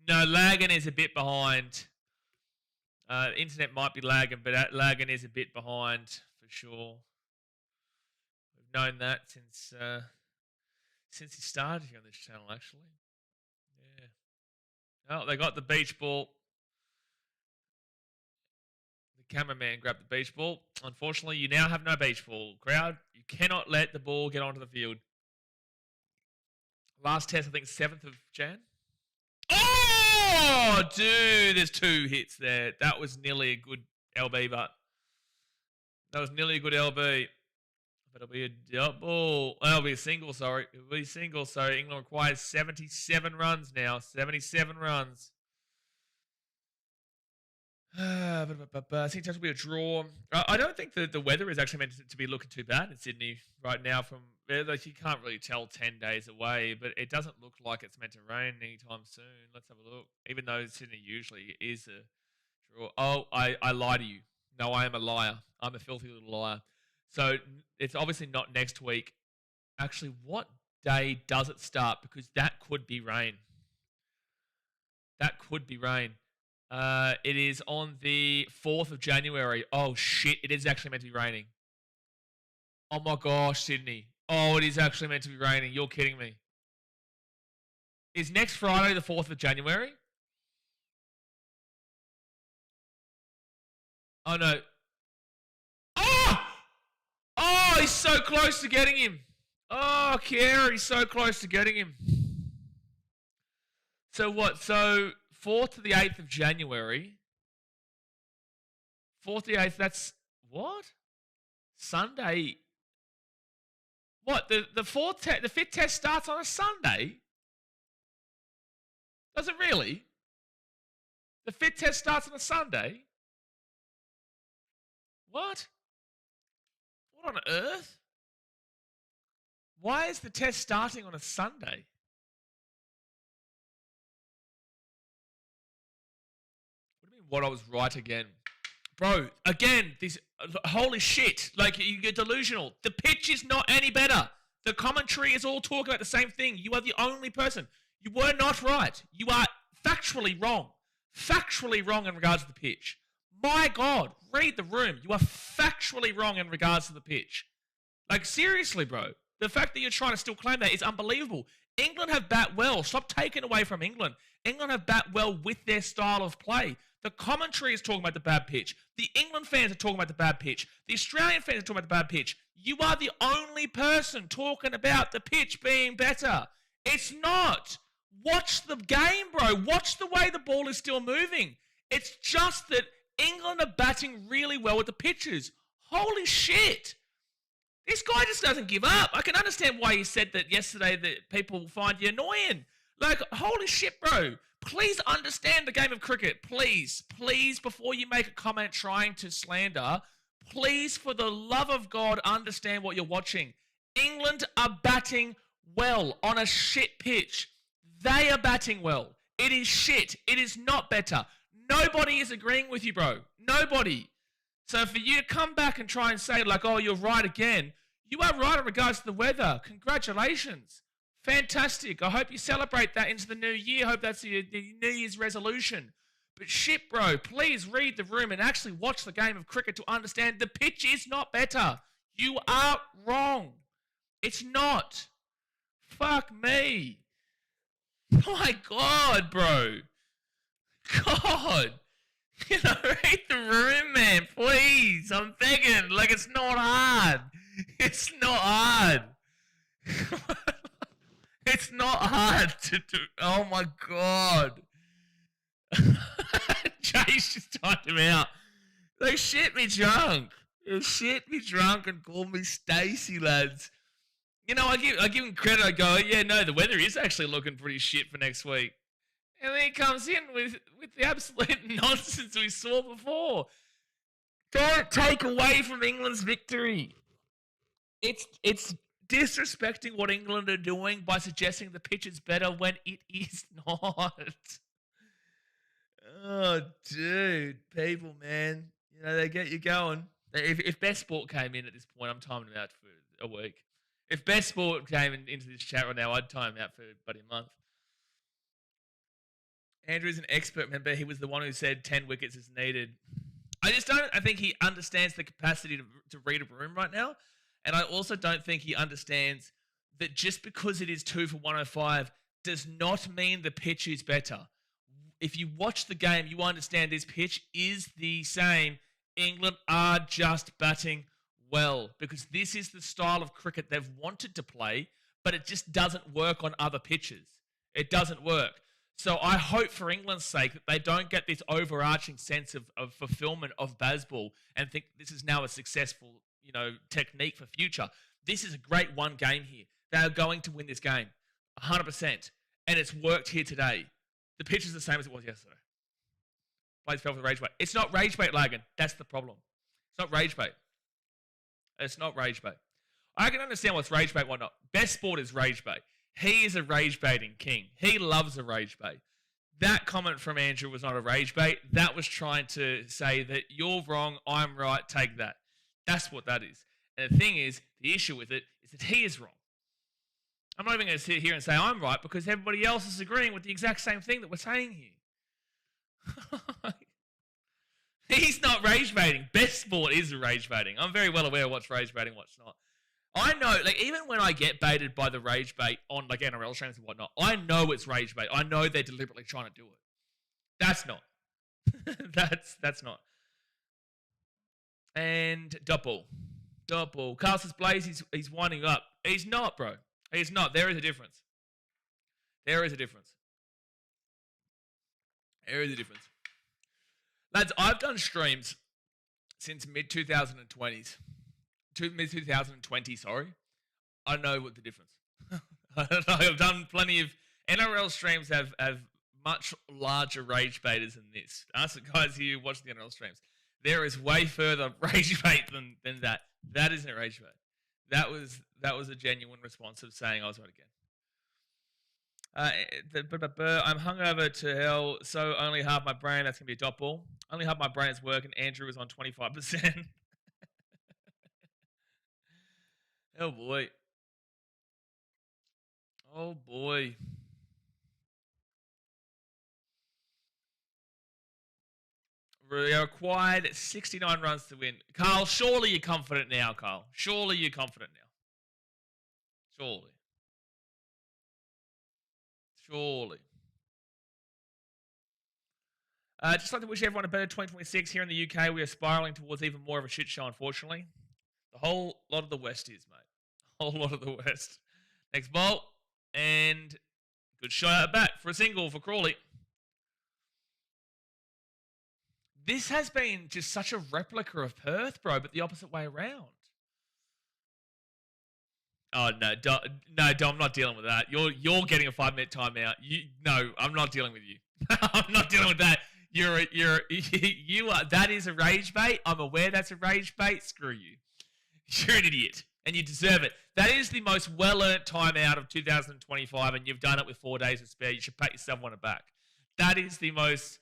No, lagging is a bit behind. Internet might be lagging, but lagging is a bit behind for sure. We've known that since he started here on this channel, actually. Yeah. Oh, they got the beach ball. The cameraman grabbed the beach ball. Unfortunately, you now have no beach ball. Crowd, you cannot let the ball get onto the field. Last test, I think, 7th of Jan. Oh, dude, there's 2 hits there. That was nearly a good LB, but that was nearly a good LB. But it'll be a double. Oh, it'll be a single, sorry. It'll be a single, so England requires 77 runs now. 77 runs. I think that will be a draw. I don't think the weather is actually meant to be looking too bad in Sydney right now. From like, you can't really tell 10 days away, but it doesn't look like it's meant to rain anytime soon. Let's have a look. Even though Sydney usually is a draw. Oh, I lie to you. No, I am a liar. I'm a filthy little liar. So it's obviously not next week. Actually, what day does it start? Because that could be rain. That could be rain. It is on the 4th of January. Oh, shit. It is actually meant to be raining. Oh, my gosh, Sydney. Oh, it is actually meant to be raining. You're kidding me. Is next Friday the 4th of January? Oh, no. Oh! Oh, he's so close to getting him. Oh, Kiera, he's so close to getting him. So what? So 4th to the 8th of January. 4th to the 8th, that's what? Sunday. What? The 5th test starts on a Sunday? Does it really? The fit test starts on a Sunday? What? What on earth? Why is the test starting on a Sunday? What do you mean, what I was right again? Bro, again, this, holy shit. Like, you get delusional. The pitch is not any better. The commentary is all talking about the same thing. You are the only person. You were not right. You are factually wrong. Factually wrong in regards to the pitch. My God, read the room. You are factually wrong in regards to the pitch. Like, seriously, bro. The fact that you're trying to still claim that is unbelievable. England have bat well. Stop taking away from England. England have bat well with their style of play. The commentary is talking about the bad pitch. The England fans are talking about the bad pitch. The Australian fans are talking about the bad pitch. You are the only person talking about the pitch being better. It's not. Watch the game, bro. Watch the way the ball is still moving. It's just that England are batting really well with the pitches. Holy shit. This guy just doesn't give up. I can understand why he said that yesterday that people find you annoying. Like, holy shit, bro. Please understand the game of cricket. Please, before you make a comment trying to slander, please, for the love of God, understand what you're watching. England are batting well on a shit pitch. They are batting well. It is shit. It is not better. Nobody is agreeing with you, bro. Nobody. So for you to come back and try and say, like, oh, you're right again, you are right in regards to the weather. Congratulations. Fantastic. I hope you celebrate that into the new year. I hope that's your New Year's resolution. But shit, bro, please read the room and actually watch the game of cricket to understand the pitch is not better. You are wrong. It's not. Fuck me. My God, bro. God. You know, read the room, man, please. I'm begging. Like, it's not hard. It's not hard. It's not hard to do. Oh, my God. Chase just typed him out. They shit me drunk. They shit me drunk and call me Stacey, lads. You know, I give him credit. I go, yeah, no, the weather is actually looking pretty shit for next week. And then he comes in with the absolute nonsense we saw before. Don't take away from England's victory. It's disrespecting what England are doing by suggesting the pitch is better when it is not. Oh, dude. People, man. You know, they get you going. If Best Sport came in at this point, I'm timing him out for a week. If Best Sport came into this chat right now, I'd time him out for about a month. Andrew's an expert. Remember, he was the one who said 10 wickets is needed. I think he understands the capacity to read a room right now. And I also don't think he understands that just because it is 2 for 105 does not mean the pitch is better. If you watch the game, you understand this pitch is the same. England are just batting well because this is the style of cricket they've wanted to play, but it just doesn't work on other pitches. It doesn't work. So I hope for England's sake that they don't get this overarching sense of fulfillment of baseball and think this is now a successful, technique for future. This is a great one game here. They are going to win this game, 100%. And it's worked here today. The pitch is the same as it was yesterday. Players fell for the rage bait. It's not rage bait, Lagan. That's the problem. It's not rage bait. It's not rage bait. I can understand what's rage bait, whatnot. Best Sport is rage bait. He is a rage baiting king. He loves a rage bait. That comment from Andrew was not a rage bait. That was trying to say that you're wrong, I'm right, take that. That's what that is. And the thing is, the issue with it is that he is wrong. I'm not even going to sit here and say I'm right because everybody else is agreeing with the exact same thing that we're saying here. He's not rage baiting. Best Sport is rage baiting. I'm very well aware of what's rage baiting, what's not. I know, even when I get baited by the rage bait on NRL streams and whatnot, I know it's rage bait. I know they're deliberately trying to do it. That's not. That's not. And Doppel. Carlos Blaze, he's winding up. He's not, bro. He's not. There is a difference. There is a difference. Lads, I've done streams since mid-2020s. Mid-2020, sorry. I know what the difference. I've done plenty of NRL streams have much larger rage baiters than this. Ask the guys here watching the NRL streams. There is way further rage bait than that. That isn't a rage bait. That was a genuine response of saying I was right again. I'm hungover to hell, so only half my brain. That's gonna be a dot ball. Only half my brain is working. Andrew is on 25%. Oh boy. Oh boy. We required 69 runs to win. Carl, surely you're confident now, Carl. Surely you're confident now. Surely. Just like to wish everyone a better 2026. Here in the UK, we are spiraling towards even more of a shit show, unfortunately. The whole lot of the West is, mate. The whole lot of the West. Next ball. And good shot at bat for a single for Crawley. This has been just such a replica of Perth, bro, but the opposite way around. Oh, no, Dom, I'm not dealing with that. You're getting a 5-minute timeout. No, I'm not dealing with you. I'm not dealing with that. You are. That is a rage bait. I'm aware that's a rage bait. Screw you. You're an idiot, and you deserve it. That is the most well-earned timeout of 2025, and you've done it with 4 days to spare. You should pat yourself on the back. That is the most.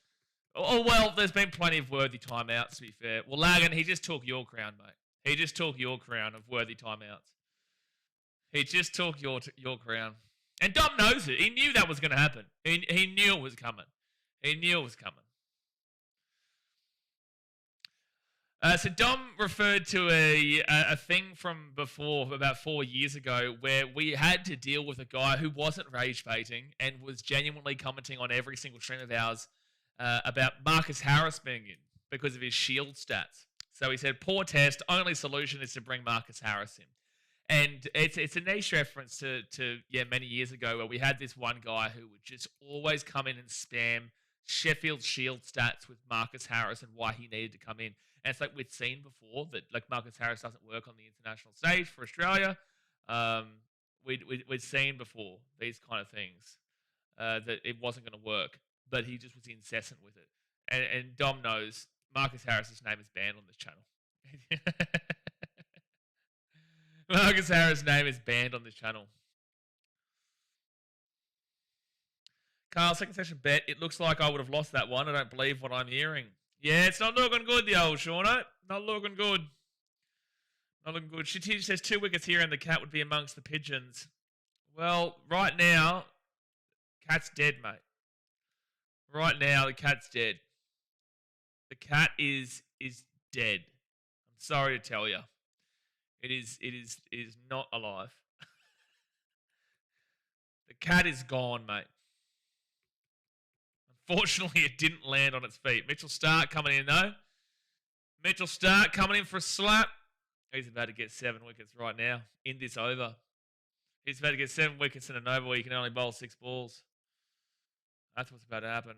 Oh, well, there's been plenty of worthy timeouts, to be fair. Well, Lagan, he just took your crown, mate. He just took your crown of worthy timeouts. He just took your crown. And Dom knows it. He knew that was going to happen. He knew it was coming. He knew it was coming. So Dom referred to a thing from before, about 4 years ago, where we had to deal with a guy who wasn't rage baiting and was genuinely commenting on every single stream of ours about Marcus Harris being in because of his shield stats. So he said, poor test, only solution is to bring Marcus Harris in. And it's a niche reference to many years ago where we had this one guy who would just always come in and spam Sheffield Shield stats with Marcus Harris and why he needed to come in. And it's like we'd seen before that like Marcus Harris doesn't work on the international stage for Australia. We'd seen before these kind of things that it wasn't going to work, but he just was incessant with it. And Dom knows Marcus Harris's name is banned on this channel. Marcus Harris' name is banned on this channel. Carl, second session bet. It looks like I would have lost that one. I don't believe what I'm hearing. Yeah, it's not looking good, the old Shauno. Not looking good. Not looking good. She says 2 wickets here and the cat would be amongst the pigeons. Well, right now, cat's dead, mate. Right now, the cat's dead. The cat is dead. I'm sorry to tell you. It is not alive. The cat is gone, mate. Unfortunately, it didn't land on its feet. Mitchell Stark coming in, though. Mitchell Stark coming in for a slap. He's about to get 7 wickets right now in this over. He's about to get 7 wickets in an over where you can only bowl 6 balls. That's what's about to happen.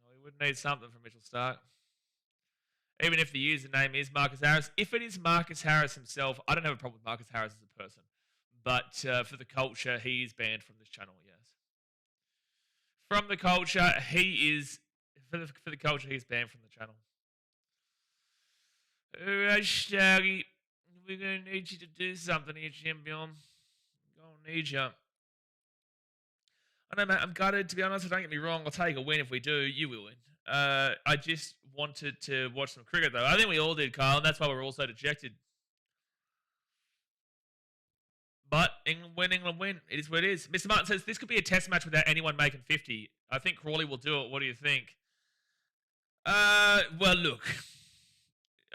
Well, we would need something from Mitchell Stark. Even if the username is Marcus Harris. If it is Marcus Harris himself, I don't have a problem with Marcus Harris as a person. But for the culture, he is banned from this channel, yes. From the culture, he is... For the culture, he's banned from the channel. Alright, Shaggy. We're going to need you to do something here, champion. We're going to need you. I know, mate, I'm gutted. To be honest, don't get me wrong. I'll take a win if we do. You will win. I just wanted to watch some cricket, though. I think we all did, Kyle, and that's why we're all so dejected. But England win. It is what it is. Mr. Martin says, this could be a test match without anyone making 50. I think Crawley will do it. What do you think? Well, look.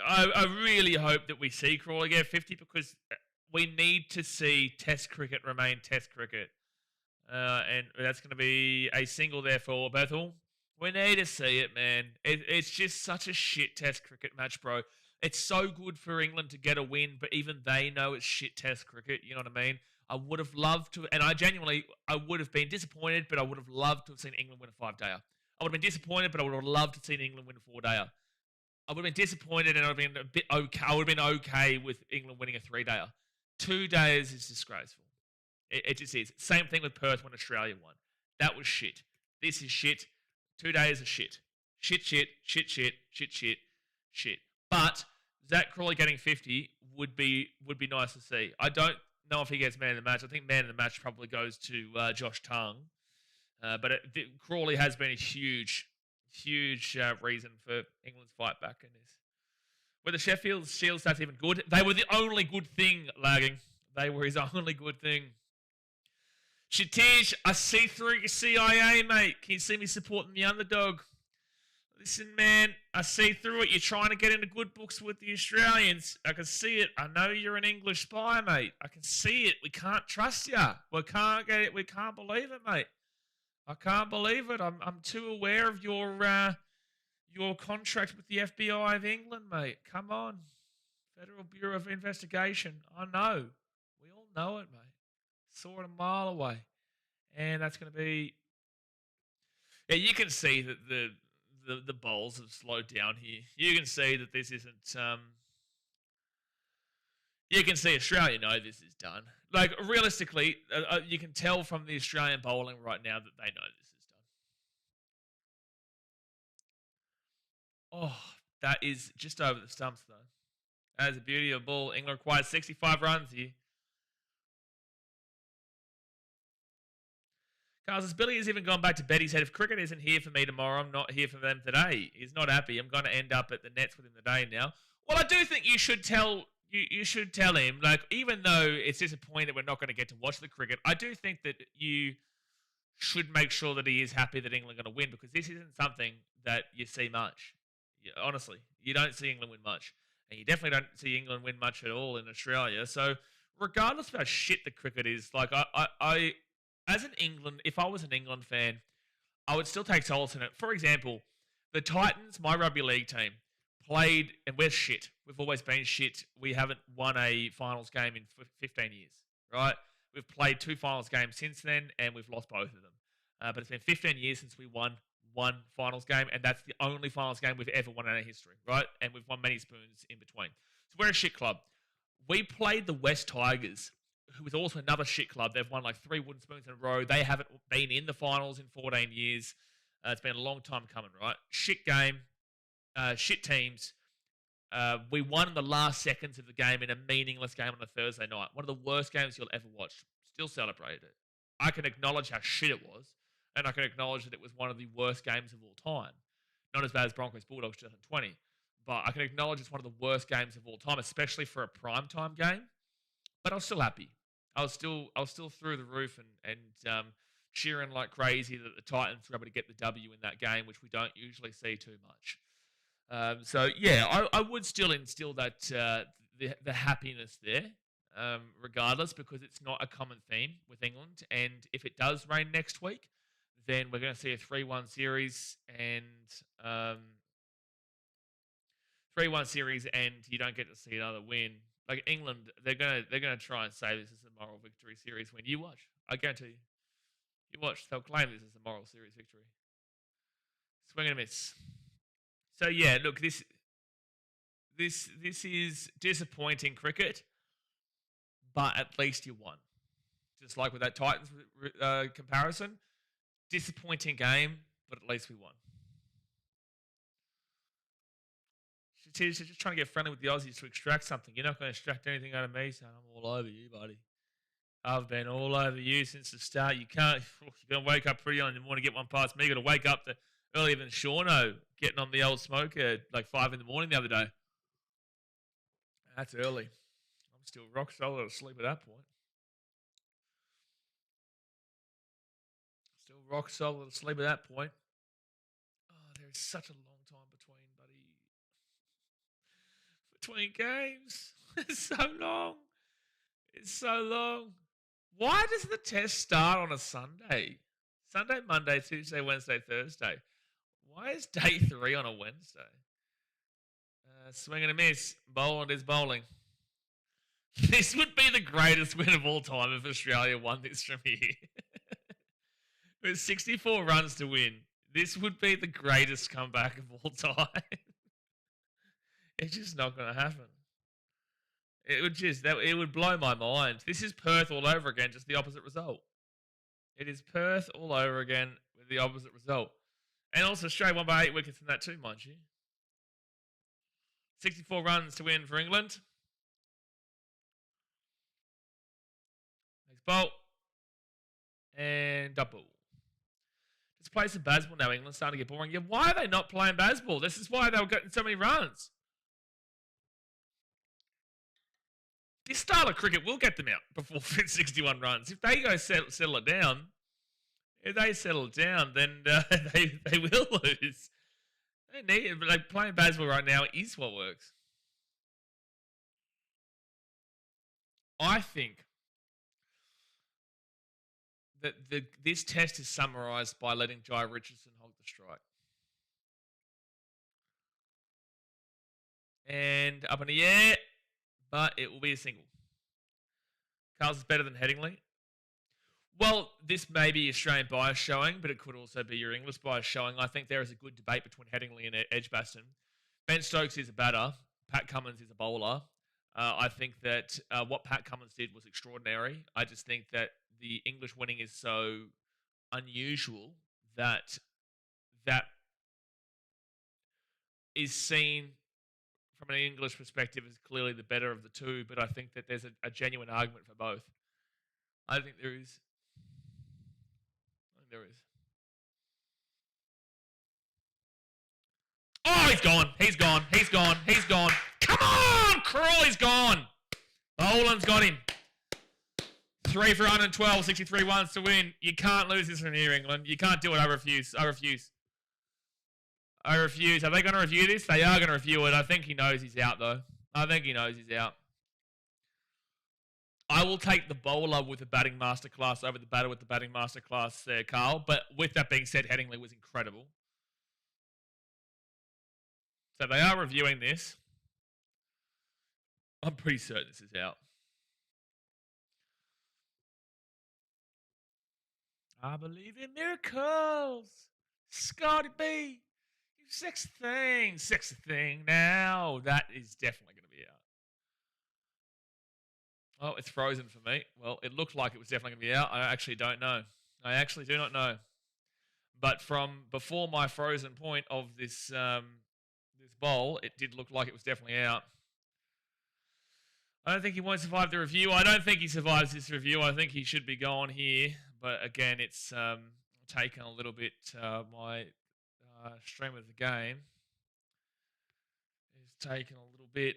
I really hope that we see Crawley get 50 because we need to see Test cricket remain Test cricket. And that's going to be a single there for Bethel. We need to see it, man. It's just such a shit Test cricket match, bro. It's so good for England to get a win, but even they know it's shit Test cricket. You know what I mean? I would have loved to, and I would have been disappointed, but I would have loved to have seen England win a 5-dayer. I would have been disappointed, but I would have loved to have seen England win a 4-dayer. I would have been disappointed, and I would have been a bit okay. I would have been okay with England winning a 3-dayer. 2 days is disgraceful. It just is. Same thing with Perth when Australia won. That was shit. This is shit. 2 days of shit. Shit. But Zach Crawley getting 50 would be nice to see. I don't know if he gets man of the match. I think man of the match probably goes to Josh Tongue. But Crawley has been a huge reason for England's fight back in this. Were the Sheffield Shield stats even good? They were the only good thing, lagging. They were his only good thing. Shatish, I see through your CIA, mate. Can you see me supporting the underdog? Listen, man, I see through it. You're trying to get into good books with the Australians. I can see it. I know you're an English spy, mate. I can see it. We can't trust you. We can't get it. We can't believe it, mate. I can't believe it. I'm too aware of your contract with the FBI of England, mate. Come on. Federal Bureau of Investigation. I know. We all know it, mate. Saw it a mile away. And that's going to be... Yeah, you can see that the bowls have slowed down here. You can see that this isn't... You can see Australia know this is done. Like, realistically, you can tell from the Australian bowling right now that they know this is done. Oh, that is just over the stumps, though. That is a beauty of a ball. England requires 65 runs here. Carlos, Billy has even gone back to bed. He said, if cricket isn't here for me tomorrow, I'm not here for them today. He's not happy. I'm going to end up at the nets within the day now. Well, I do think you should tell him, like, even though it's disappointing that we're not going to get to watch the cricket, I do think that you should make sure that he is happy that England are going to win, because this isn't something that you see much. Honestly, you don't see England win much. And you definitely don't see England win much at all in Australia. So regardless of how shit the cricket is, like, I if I was an England fan, I would still take solace in it. For example, the Titans, my rugby league team, played, and we're shit. We've always been shit. We haven't won a finals game in 15 years, right? We've played 2 finals games since then, and we've lost both of them. But it's been 15 years since we won one finals game, and that's the only finals game we've ever won in our history, right? And we've won many spoons in between. So we're a shit club. We played the West Tigers, who is also another shit club. They've won like 3 wooden spoons in a row. They haven't been in the finals in 14 years. It's been a long time coming, right? Shit game, shit teams. We won in the last seconds of the game in a meaningless game on a Thursday night. One of the worst games you'll ever watch. Still celebrated it. I can acknowledge how shit it was, and I can acknowledge that it was one of the worst games of all time. Not as bad as Broncos Bulldogs 2020, but I can acknowledge it's one of the worst games of all time, especially for a primetime game. But I was still happy. I was still through the roof and cheering like crazy that the Titans were able to get the W in that game, which we don't usually see too much. So yeah, I would still instill that the happiness there, regardless, because it's not a common theme with England. And if it does rain next week, then we're going to see a 3-1 series and 3-1 series, and you don't get to see another win. Like England, they're gonna try and say this is a moral victory series win. You watch, I guarantee you. You watch, they'll claim this is a moral series victory. Swing and a miss. So yeah, look, this is disappointing cricket, but at least you won. Just like with that Titans comparison, disappointing game, but at least we won. She's just trying to get friendly with the Aussies to extract something. You're not going to extract anything out of me, son. I'm all over you, buddy. I've been all over you since the start. You're going to wake up pretty early in the morning to get one past me. You're going to wake up earlier than Shauno getting on the old smoker like 5 in the morning the other day. That's early. I'm still rock solid asleep at that point. Still rock solid asleep at that point. Oh, there's such a long time between games. It's so long. It's so long. Why does the test start on a Sunday? Sunday, Monday, Tuesday, Wednesday, Thursday. Why is day 3 on a Wednesday? Swing and a miss. Bowling is bowling. This would be the greatest win of all time if Australia won this from here. With 64 runs to win. This would be the greatest comeback of all time. It's just not going to happen. It would blow my mind. This is Perth all over again, just the opposite result. It is Perth all over again with the opposite result. And also Australia won by 8 wickets in that too, mind you. 64 runs to win for England. Next bolt. And double. Just play some baseball now, England. Starting to get boring. Yeah, why are they not playing baseball? This is why they were getting so many runs. This style of cricket will get them out before 61 runs. If they go settle it down, then they will lose. They need it, but like playing baseball right now is what works. I think that this test is summarised by letting Jai Richardson hold the strike. And up in the air, but it will be a single. Carl's is better than Headingley. Well, this may be Australian bias showing, but it could also be your English bias showing. I think there is a good debate between Headingley and Edgbaston. Ben Stokes is a batter. Pat Cummins is a bowler. I think that what Pat Cummins did was extraordinary. I just think that the English winning is so unusual that is seen from an English perspective as clearly the better of the two, but I think that there's a genuine argument for both. I think there is. Oh, he's gone. Come on, Crawley's gone. Oland's got him. 3 for 112, 63 ones to win. You can't lose this from here, England. You can't do it. I refuse. Are they going to review this? They are going to review it. I think he knows he's out, though. I will take the bowler with the batting masterclass over the batter with the batting masterclass there, Carl. But with that being said, Headingley was incredible. So they are reviewing this. I'm pretty certain this is out. I believe in miracles. Scotty B. You sexy thing now. That is definitely going to be out. Oh, it's frozen for me. Well, it looked like it was definitely going to be out. I actually don't know. I actually do not know. But from before my frozen point of this this bowl, it did look like it was definitely out. I don't think he won't survive the review. I don't think he survives this review. I think he should be gone here. But again, it's taken a little bit my stream of the game. It's taken a little bit.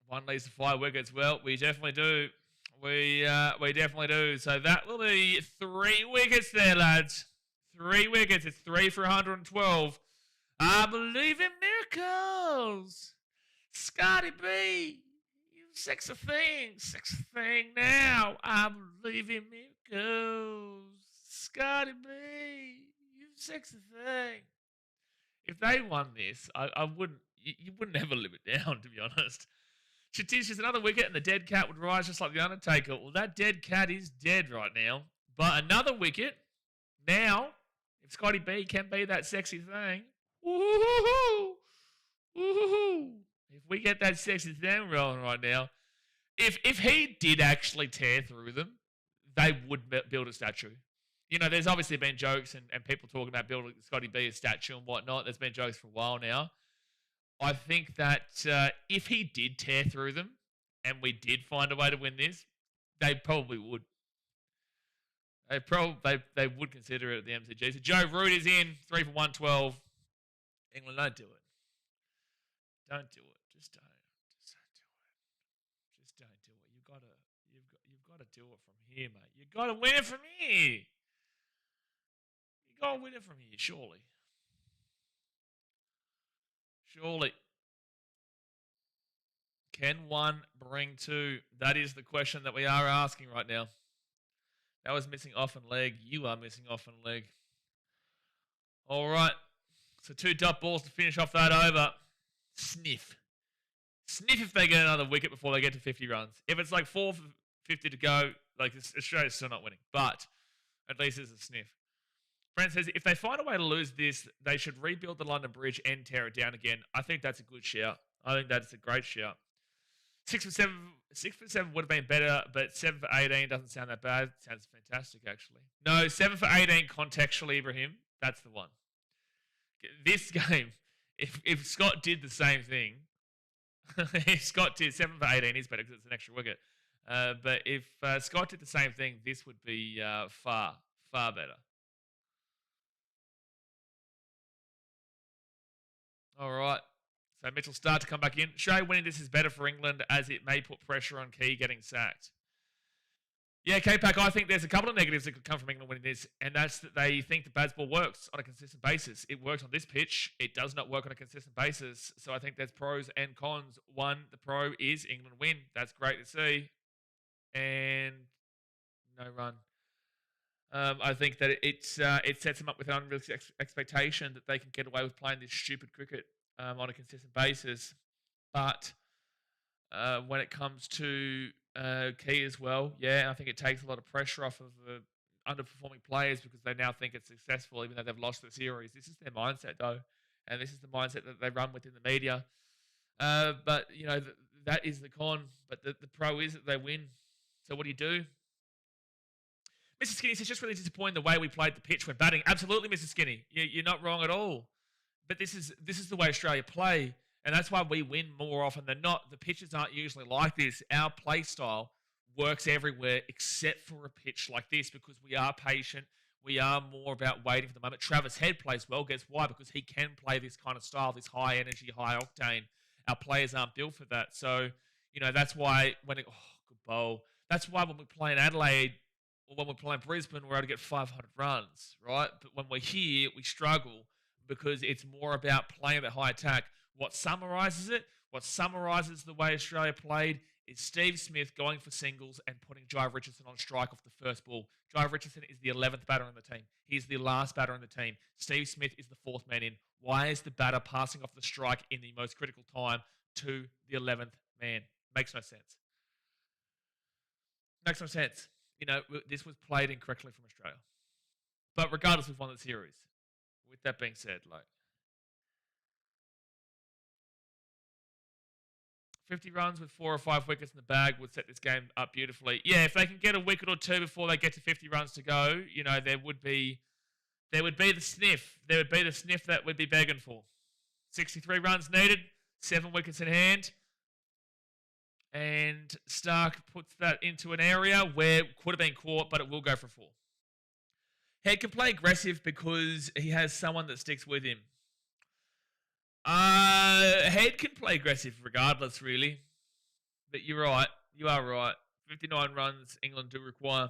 One leads to 5 wickets. Well, we definitely do. We definitely do. So that will be 3 wickets there, lads. 3 wickets. It's 3 for 112. I believe in miracles. Scotty B. You sexy thing now. I believe in miracles. Scotty B. You sexy thing. If they won this, I wouldn't. You wouldn't ever live it down, to be honest. Chatish is another wicket, and the dead cat would rise just like the Undertaker. Well, that dead cat is dead right now. But another wicket. Now, if Scotty B can be that sexy thing, woo-hoo-hoo-hoo, woo-hoo-hoo. If we get that sexy thing rolling right now, if he did actually tear through them, they would build a statue. You know, there's obviously been jokes and people talking about building Scotty B a statue and whatnot. There's been jokes for a while now. I think that if he did tear through them and we did find a way to win this, they probably would. They would consider it at the MCG. So Joe Root is in, 3 for 112. England, don't do it. Don't do it. Just don't do it. Just don't do it. You've got to do it from here, mate. You've got to win it from here. You've got to win it from here, surely. Surely. Can one bring 2? That is the question that we are asking right now. That was missing off and leg. You are missing off and leg. All right. So 2 dot balls to finish off that over. Sniff if they get another wicket before they get to 50 runs. If it's like 4 for 50 to go, like Australia's still not winning. But at least there's a sniff. Brent says, if they find a way to lose this, they should rebuild the London Bridge and tear it down again. I think that's a good shout. I think that's a great shout. 6 for 7 would have been better, but 7 for 18 doesn't sound that bad. Sounds fantastic, actually. No, 7 for 18 contextually, Ibrahim. That's the one. This game, if Scott did the same thing, if Scott did 7 for 18 is better because it's an extra wicket. But if Scott did the same thing, this would be far, far better. All right. So Mitchell Starc to come back in. Australia winning this is better for England as it may put pressure on Key getting sacked. Yeah, K-Pack, I think there's a couple of negatives that could come from England winning this, and that's that they think the Bazball works on a consistent basis. It works on this pitch. It does not work on a consistent basis. So I think there's pros and cons. One, the pro is England win. That's great to see. And no run. I think that it sets them up with an unrealistic expectation that they can get away with playing this stupid cricket on a consistent basis. But when it comes to Key as well, yeah, I think it takes a lot of pressure off of the underperforming players because they now think it's successful even though they've lost the series. This is their mindset, though, and this is the mindset that they run within the media. But, you know, that is the con, but the pro is that they win. So what do? Mr. Skinny says, just really disappointing the way we played the pitch when batting. Absolutely, Mr. Skinny. You're not wrong at all. But this is the way Australia play, and that's why we win more often than not. The pitches aren't usually like this. Our play style works everywhere except for a pitch like this because we are patient. We are more about waiting for the moment. Travis Head plays well. Guess why? Because he can play this kind of style, this high energy, high octane. Our players aren't built for that. So, you know, that's why good bowl. That's why when we play in Adelaide or when we play in Brisbane, we're able to get 500 runs, right? But when we're here, we struggle because it's more about playing the high attack. What summarises the way Australia played is Steve Smith going for singles and putting Jai Richardson on strike off the first ball. Jai Richardson is the 11th batter on the team. He's the last batter on the team. Steve Smith is the 4th man in. Why is the batter passing off the strike in the most critical time to the 11th man? Makes no sense. Makes no sense. You know, this was played incorrectly from Australia. But regardless, we've won the series. With that being said, 50 runs with 4 or 5 wickets in the bag would set this game up beautifully. Yeah, if they can get a wicket or two before they get to 50 runs to go, you know, there would be the sniff. There would be the sniff that we'd be begging for. 63 runs needed, 7 wickets in hand. And Starc puts that into an area where it could have been caught, but it will go for 4. Head can play aggressive because he has someone that sticks with him. Head can play aggressive regardless, really. But you're right. You are right. 59 runs England do require.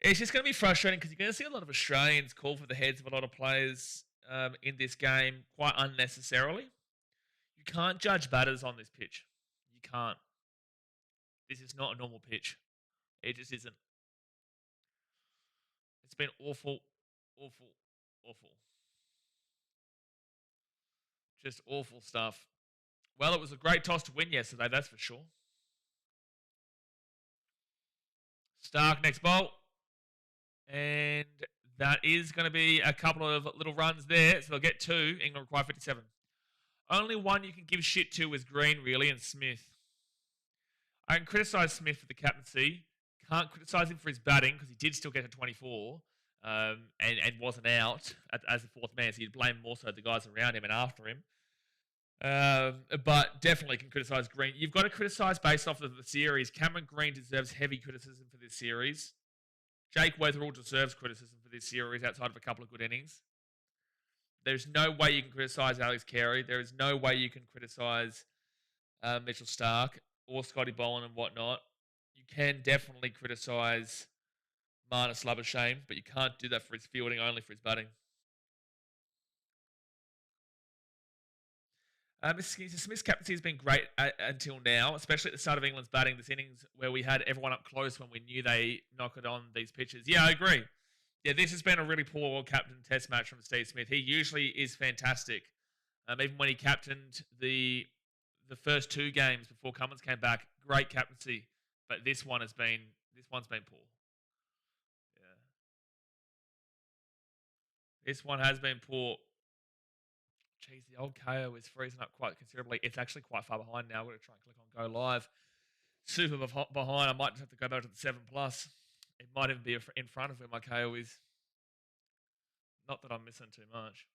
It's just going to be frustrating because you're going to see a lot of Australians call for the heads of a lot of players in this game quite unnecessarily. You can't judge batters on this pitch. You can't. This is not a normal pitch. It just isn't. It's been awful, awful, awful. Just awful stuff. Well, it was a great toss to win yesterday, that's for sure. Starc next bowl. And that is going to be a couple of little runs there. So they'll get 2. England require 57. Only one you can give shit to is Green, really, and Smith. I can criticise Smith for the captaincy. Can't criticise him for his batting because he did still get to 24 and wasn't out as the 4th man. So you'd blame more so the guys around him and after him. But definitely can criticise Green. You've got to criticise based off of the series. Cameron Green deserves heavy criticism for this series. Jake Weatherall deserves criticism for this series outside of a couple of good innings. There's no way you can criticise Alex Carey. There is no way you can criticise Mitchell Starc or Scotty Boland and whatnot. You can definitely criticise Marnus Labuschagne, but you can't do that for his fielding, only for his batting. Mr. Smith's captaincy has been great until now, especially at the start of England's batting this innings where we had everyone up close when we knew they knock it on these pitches. Yeah, I agree. Yeah, this has been a really poor captain test match from Steve Smith. He usually is fantastic. Even when he captained the first 2 games before Cummins came back, great captaincy. But this one's been poor. Yeah. This one has been poor. Geez, the old KO is freezing up quite considerably. It's actually quite far behind now. I'm going to try and click on go live. Super behind. I might just have to go back to the 7 plus. It might even be in front of where my KO is. Not that I'm missing too much.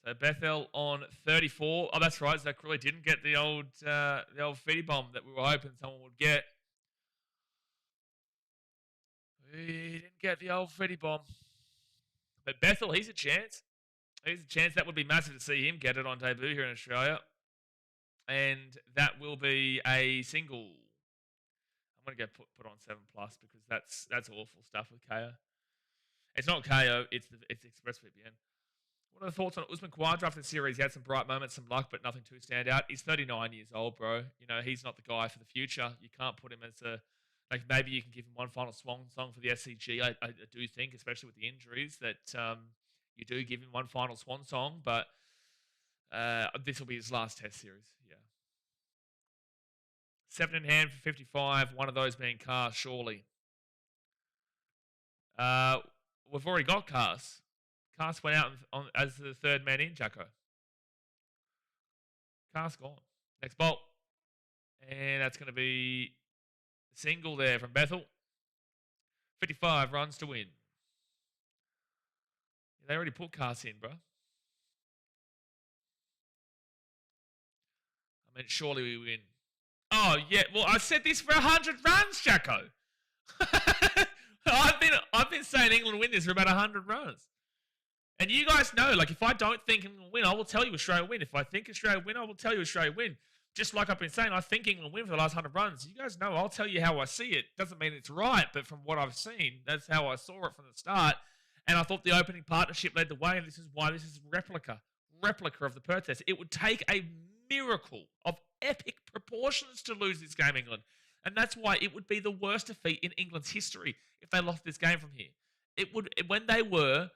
So Bethel on 34. Oh, that's right. Zach really didn't get the old feedy bomb that we were hoping someone would get. He didn't get the old feedy bomb. But Bethel, he's a chance. He's a chance. That would be massive to see him get it on debut here in Australia. And that will be a single. I'm going to go put on 7 plus because that's awful stuff with KO. It's not KO, it's ExpressVPN. What are the thoughts on Usman Khawaja after the series? He had some bright moments, some luck, but nothing too stand out. He's 39 years old, bro. You know, he's not the guy for the future. You can't put him as a... Like, maybe you can give him one final swan song for the SCG. I do think, especially with the injuries, that you do give him one final swan song, but this will be his last test series. Yeah. 7 in hand for 55. One of those being Cars, surely. We've already got Cars. Cars went out as the third man in, Jacko. Cars gone. Next bolt. And that's going to be a single there from Bethel. 55 runs to win. They already put Cars in, bro. I mean, surely we win. Oh, yeah. Well, I said this for 100 runs, Jacko. I've been saying England win this for about 100 runs. And you guys know, like, if I don't think England win, I will tell you Australia win. If I think Australia win, I will tell you Australia win. Just like I've been saying, I think England win for the last 100 runs. You guys know, I'll tell you how I see it. Doesn't mean it's right, but from what I've seen, that's how I saw it from the start. And I thought the opening partnership led the way, and this is why this is replica of the Perth test. It would take a miracle of epic proportions to lose this game, England. And that's why it would be the worst defeat in England's history if they lost this game from here. It would, when they were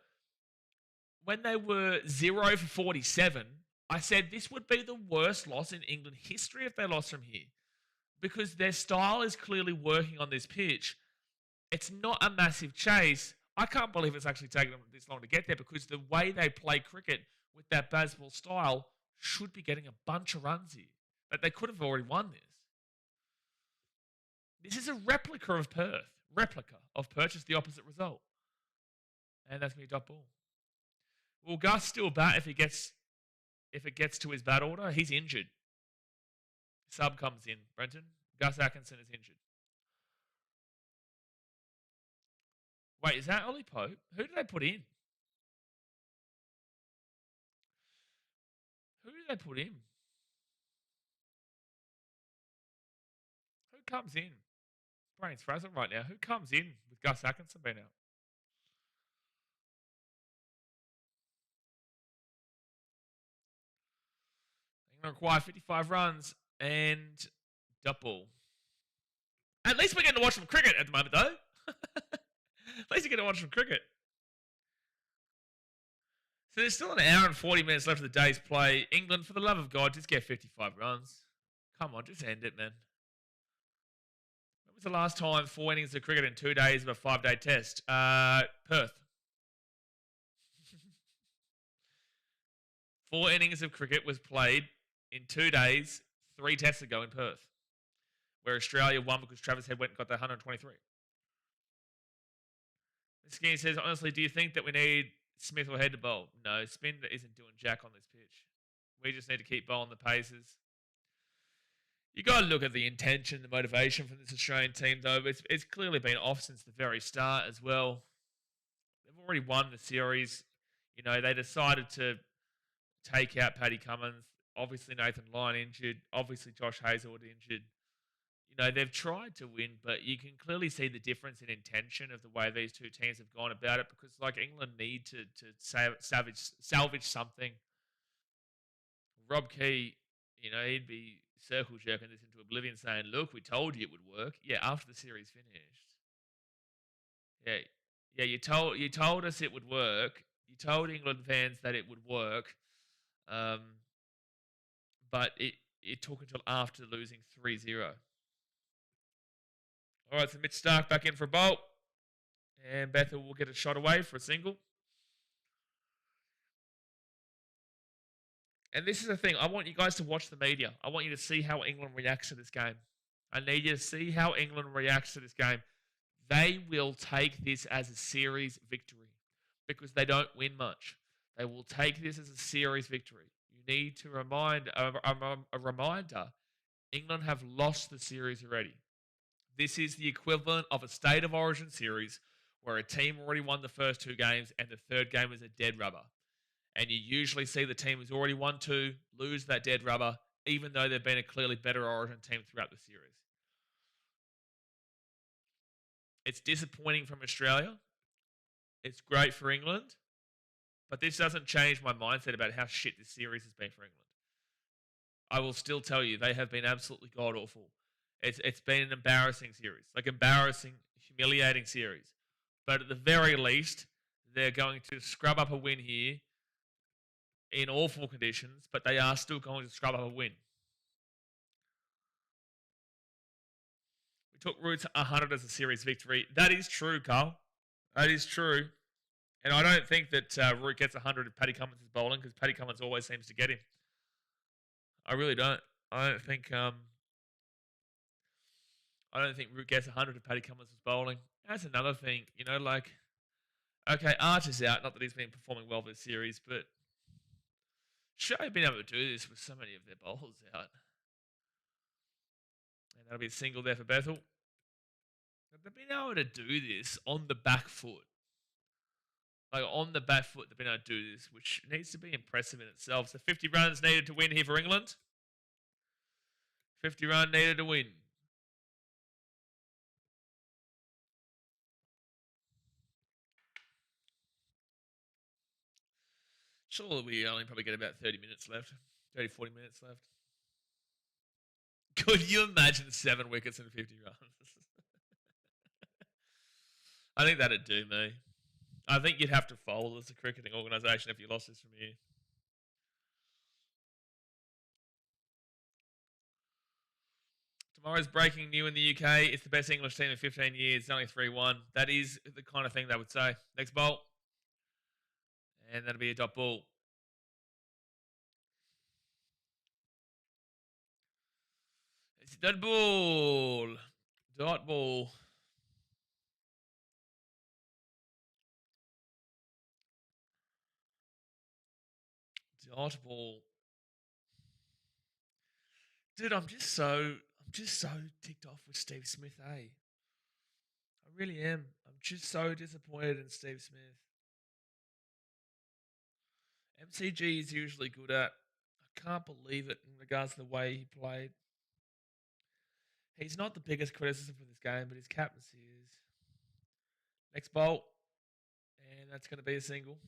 0 for 47, I said this would be the worst loss in England history if they lost from here. Because their style is clearly working on this pitch. It's not a massive chase. I can't believe it's actually taken them this long to get there because the way they play cricket with that baseball style should be getting a bunch of runs here. But they could have already won this. This is a replica of Perth. Just the opposite result. And that's going to be dot ball. Will Gus still bat if it gets to his bat order? He's injured. Sub comes in, Brenton. Gus Atkinson is injured. Wait, is that Ollie Pope? Who did they put in? Who did they put in? Who comes in? Brain's frazzled right now. Who comes in with Gus Atkinson being out? England require 55 runs and double. At least we're getting to watch some cricket at the moment, though. At least you're getting to watch some cricket. So there's still an hour and 40 minutes left of the day's play. England, for the love of God, just get 55 runs. Come on, just end it, man. When was the last time 4 innings of cricket in 2 days of a 5-day test? Perth. 4 innings of cricket was played in 2 days, 3 tests ago in Perth, where Australia won because Travis Head went and got the 123. Skinny says, honestly, do you think that we need Smith or Head to bowl? No, Spin isn't doing jack on this pitch. We just need to keep bowling the paces. You got to look at the intention, the motivation from this Australian team, though. It's clearly been off since the very start as well. They've already won the series. You know, they decided to take out Paddy Cummins. Obviously, Nathan Lyon injured. Obviously, Josh Hazlewood injured. You know, they've tried to win, but you can clearly see the difference in intention of the way these two teams have gone about it because, like, England need to salvage something. Rob Key, you know, he'd be circle jerking this into oblivion saying, look, we told you it would work. Yeah, after the series finished. Yeah, you told us it would work. You told England fans that it would work. But it took until after losing 3-0. All right, so Mitch Stark back in for a bolt. And Bethel will get a shot away for a single. And this is the thing. I want you guys to watch the media. I want you to see how England reacts to this game. I need you to see how England reacts to this game. They will take this as a series victory because they don't win much. They will take this as a series victory. You need to remind a reminder. England have lost the series already. This is the equivalent of a State of Origin series where a team already won the first 2 games and the third game is a dead rubber. And you usually see the team who's already won 2 lose that dead rubber, even though they've been a clearly better Origin team throughout the series. It's disappointing from Australia. It's great for England. But this doesn't change my mindset about how shit this series has been for England. I will still tell you, they have been absolutely god-awful. It's been an embarrassing series. Like, embarrassing, humiliating series. But at the very least, they're going to scrub up a win here in awful conditions, but they are still going to scrub up a win. We took Root 100 as a series victory. That is true, Carl. That is true. And I don't think that Root gets 100 if Paddy Cummins is bowling, because Paddy Cummins always seems to get him. I really don't. I don't think Root gets 100 if Paddy Cummins is bowling. That's another thing, you know, like, okay, Arch is out. Not that he's been performing well this series, but should have been able to do this with so many of their bowlers out. And that'll be a single there for Bethel. They've been able to do this on the back foot. Like, on the back foot, they've been able to do this, which needs to be impressive in itself. So 50 runs needed to win here for England. 50 run needed to win. Surely we only probably get about 30 minutes left. 30, 40 minutes left. Could you imagine 7 wickets and 50 runs? I think that'd do me. I think you'd have to fold as a cricketing organisation if you lost this from here. Tomorrow's breaking new in the UK. It's the best English team in 15 years. It's only 3-1. That is the kind of thing they would say. Next bowl. And that'll be a dot ball. It's a dot ball. Dot ball. Dot ball. Dude, I'm just so ticked off with Steve Smith, eh? I really am. I'm just so disappointed in Steve Smith. MCG is usually good at. I can't believe it in regards to the way he played. He's not the biggest criticism for this game, but his captaincy is. Next bolt. And that's going to be a single.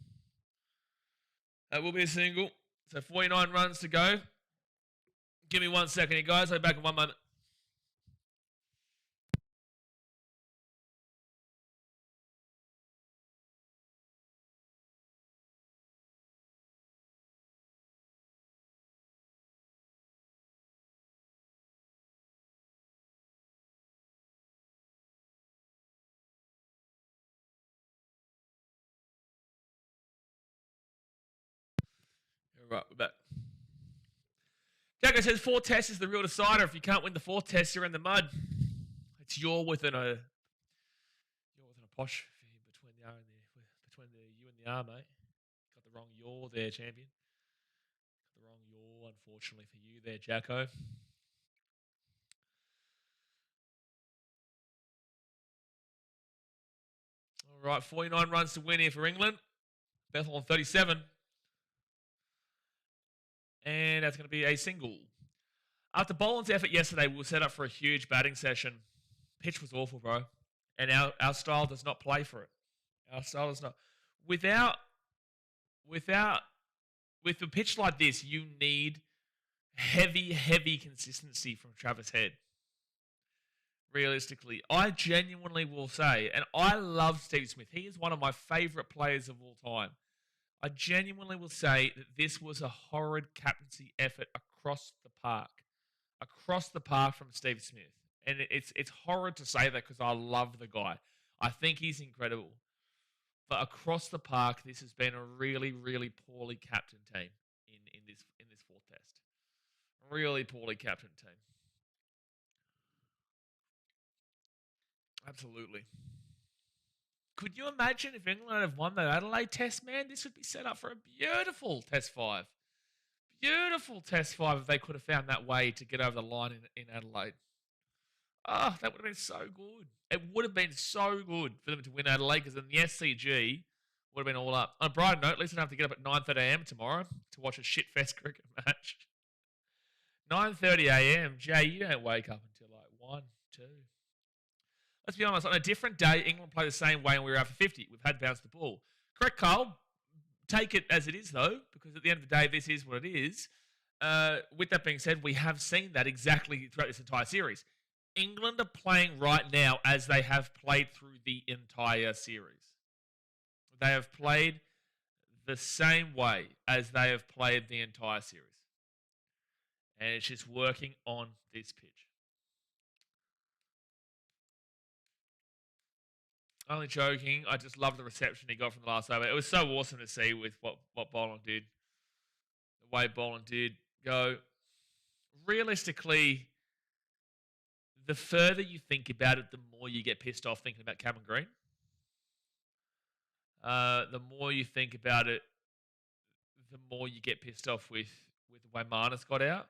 That will be a single. So 49 runs to go. Give me 1 second here, guys. I'll be back in 1 moment. All right, we're back. Jacko says 4 tests is the real decider. If you can't win the 4th test, you're in the mud. It's you're within a posh between the R and between the you and the R, mate. Got the wrong yaw there, champion. Got the wrong yaw, unfortunately for you there, Jacko. All right, 49 runs to win here for England. Bethel on 37. And that's going to be a single. After Boland's effort yesterday, we were set up for a huge batting session. Pitch was awful, bro. And our style does not play for it. Our style does not. With a pitch like this, you need heavy consistency from Travis Head. Realistically, I genuinely will say, and I love Steve Smith. He is one of my favourite players of all time. I genuinely will say that this was a horrid captaincy effort across the park. Across the park from Steve Smith. And it's horrid to say that because I love the guy. I think he's incredible. But across the park, this has been a really, really poorly captained team in this really poorly captained team. Absolutely. Could you imagine if England had won that Adelaide Test, man? This would be set up for a beautiful Test 5. Beautiful Test 5 if they could have found that way to get over the line in Adelaide. Oh, that would have been so good. It would have been so good for them to win Adelaide because then the SCG would have been all up. On a brighter note, at least I don't have to get up at 9:30 a.m. tomorrow to watch a shitfest cricket match. 9:30 a.m. Jay, you don't wake up until like 1, 2. Let's be honest, on a different day, England play the same way and we were out for 50. We've had to bounce the ball. Correct, Carl. Take it as it is, though, because at the end of the day, this is what it is. With that being said, we have seen that exactly throughout this entire series. England are playing right now as they have played through the entire series. They have played the same way as they have played the entire series. And it's just working on this pitch. Only joking. I just love the reception he got from the last over. It was so awesome to see with what Boland did. The way Boland did go. Realistically, the further you think about it, the more you get pissed off thinking about Cameron Green. The more you think about it, the more you get pissed off with the way Marnus got out.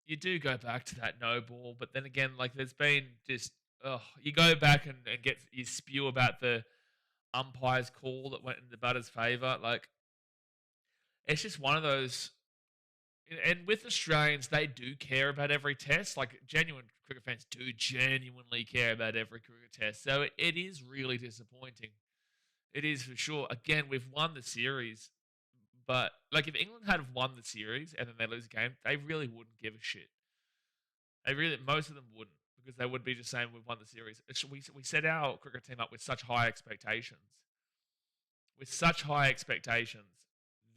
You do go back to that no ball, but then again, like there's been just you go back and you spew about the umpire's call that went in the batter's favour. Like it's just one of those. And with Australians, they do care about every test. Like genuine cricket fans do genuinely care about every cricket test. So it is really disappointing. It is for sure. Again, we've won the series. But like if England had won the series and then they lose a game, they really wouldn't give a shit. Most of them wouldn't because they would be just saying we've won the series. We set our cricket team up with such high expectations,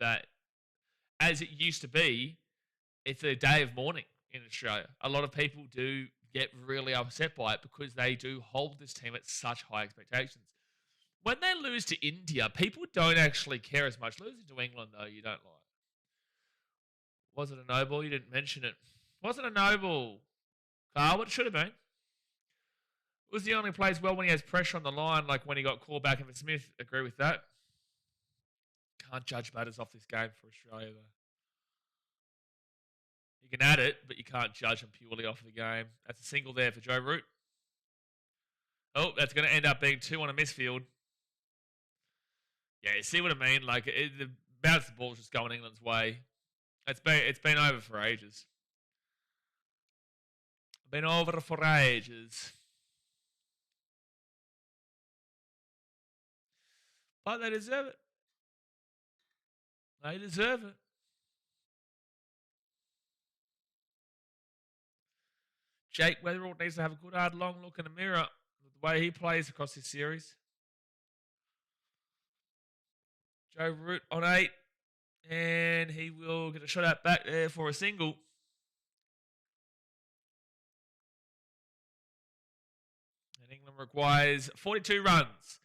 that as it used to be, it's a day of mourning in Australia. A lot of people do get really upset by it because they do hold this team at such high expectations. When they lose to India, people don't actually care as much. Losing to England, though, you don't like. Was it a no ball? You didn't mention it. Wasn't a no ball. Carl, what it should have been. Was the only plays well when he has pressure on the line, like when he got called back in for Smith. Agree with that. Can't judge batters off this game for Australia, though. You can add it, but you can't judge them purely off the game. That's a single there for Joe Root. Oh, that's going to end up being 2 on a misfield. Yeah, you see what I mean? Like, the bounce the ball's just going England's way. It's been over for ages. Been over for ages. But they deserve it. They deserve it. Jake Weatherall needs to have a good hard long look in the mirror with the way he plays across this series. Joe Root on 8. And he will get a shot out back there for a single. And England requires 42 runs.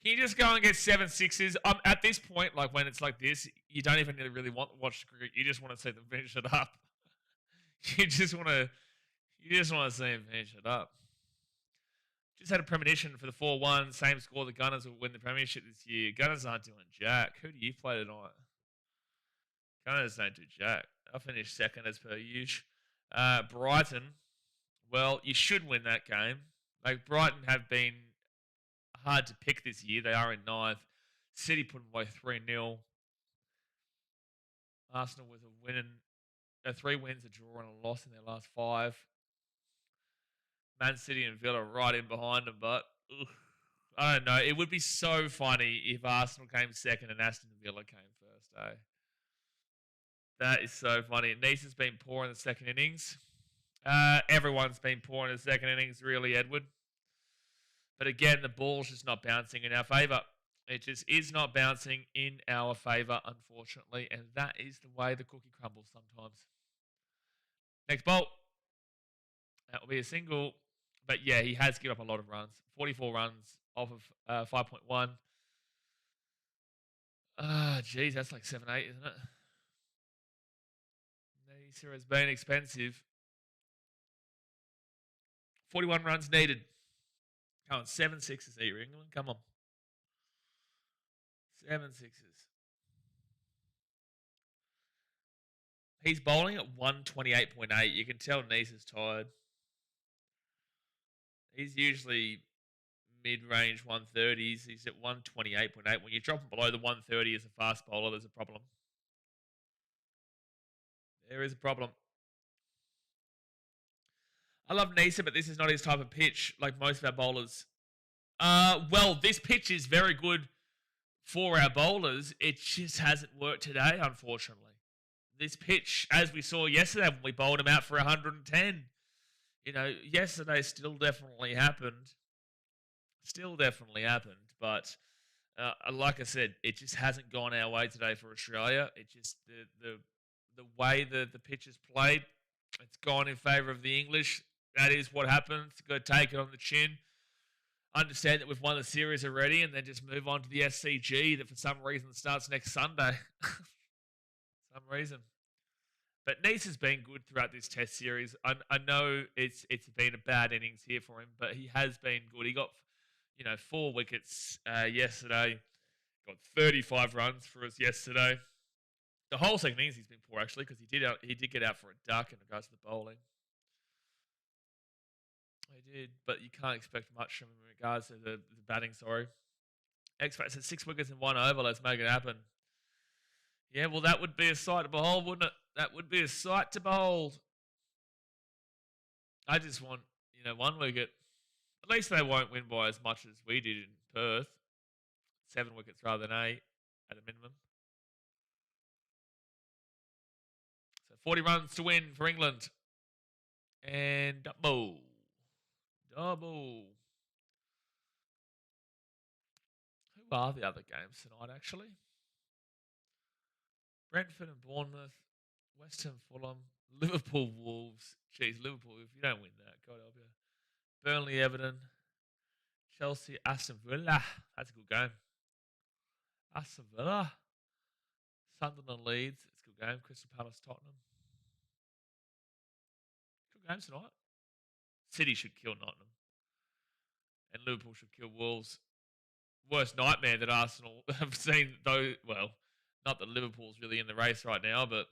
Can you just go and get 7 sixes? At this point, like when it's like this, you don't even really want to watch the cricket. You just want to see them finish it up. You just want to see them finish it up. Just had a premonition for the 4-1. Same score. The Gunners will win the premiership this year. Gunners aren't doing jack. Who do you play tonight? Gunners don't do jack. I'll finish second as per usual. Brighton. Well, you should win that game. Like Brighton have been hard to pick this year. They are in 9th. City put them away 3-0. Arsenal with a win and 3 wins, a draw, and a loss in their last 5. Man City and Villa right in behind them, but I don't know. It would be so funny if Arsenal came second and Aston Villa came first, eh? That is so funny. Nice has been poor in the second innings. Everyone's been poor in the second innings, really, Edward. But again, the ball's just not bouncing in our favour. It just is not bouncing in our favour, unfortunately. And that is the way the cookie crumbles sometimes. Next ball. That will be a single. But yeah, he has given up a lot of runs. 44 runs off of 5.1. geez, that's like 7-8, isn't it? Nisa has been expensive. 41 runs needed. Come on, 7 sixes here, England. Come on. 7 sixes. He's bowling at 128.8. You can tell Nisa's tired. He's usually mid-range 130s. He's at 128.8. When you drop him below the 130 as a fast bowler, there's a problem. There is a problem. I love Nisa, but this is not his type of pitch, like most of our bowlers. Well, this pitch is very good for our bowlers. It just hasn't worked today, unfortunately. This pitch, as we saw yesterday when we bowled him out for 110, yesterday still definitely happened. But like I said, it just hasn't gone our way today for Australia. It just the way the pitch is played, it's gone in favour of the English. That is what happens. Got to take it on the chin. Understand that we've won the series already, and then just move on to the SCG that for some reason starts next Sunday. Some reason. But Nice has been good throughout this Test series. I know it's been a bad innings here for him, but he has been good. He got 4 wickets yesterday. Got 35 runs for us yesterday. The whole second innings he's been poor actually because he did get out for a duck in regards to the bowling. He did, but you can't expect much from him in regards to the batting. Sorry. X-Factor said 6 wickets in 1 over. Let's make it happen. Yeah, well, that would be a sight to behold, wouldn't it? That would be a sight to behold. I just want, 1 wicket. At least they won't win by as much as we did in Perth. 7 wickets rather than 8 at a minimum. So 40 runs to win for England. And double. Who are the other games tonight, actually? Brentford and Bournemouth, West Ham, Fulham, Liverpool, Wolves. Jeez, Liverpool, if you don't win that, God help you. Burnley, Everton, Chelsea, Aston Villa. That's a good game. Aston Villa. Sunderland, Leeds. It's a good game. Crystal Palace, Tottenham. Good games tonight. City should kill Nottingham. And Liverpool should kill Wolves. Worst nightmare that Arsenal have seen, though. Well, not that Liverpool's really in the race right now, but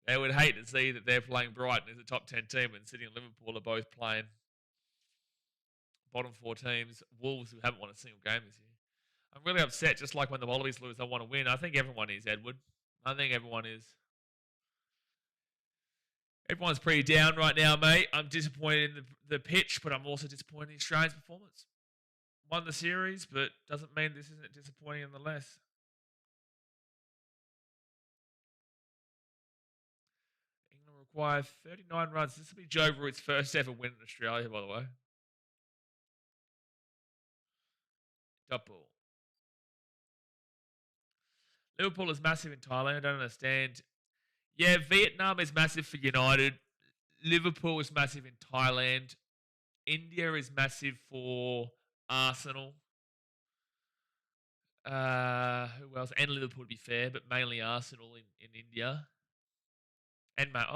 they would hate to see that they're playing Brighton as a top 10 team and City and Liverpool are both playing bottom 4 teams. Wolves who haven't won a single game this year. I'm really upset, just like when the Wallabies lose, I want to win. I think everyone is, Edward. I think everyone is. Everyone's pretty down right now, mate. I'm disappointed in the pitch, but I'm also disappointed in Australia's performance. Won the series, but doesn't mean this isn't disappointing nonetheless. England require 39 runs. This will be Joe Root's first ever win in Australia, by the way. Double. Liverpool is massive in Thailand. I don't understand. Yeah, Vietnam is massive for United. Liverpool is massive in Thailand. India is massive for Arsenal. Who else? And Liverpool, to be fair, but mainly Arsenal in India. And Man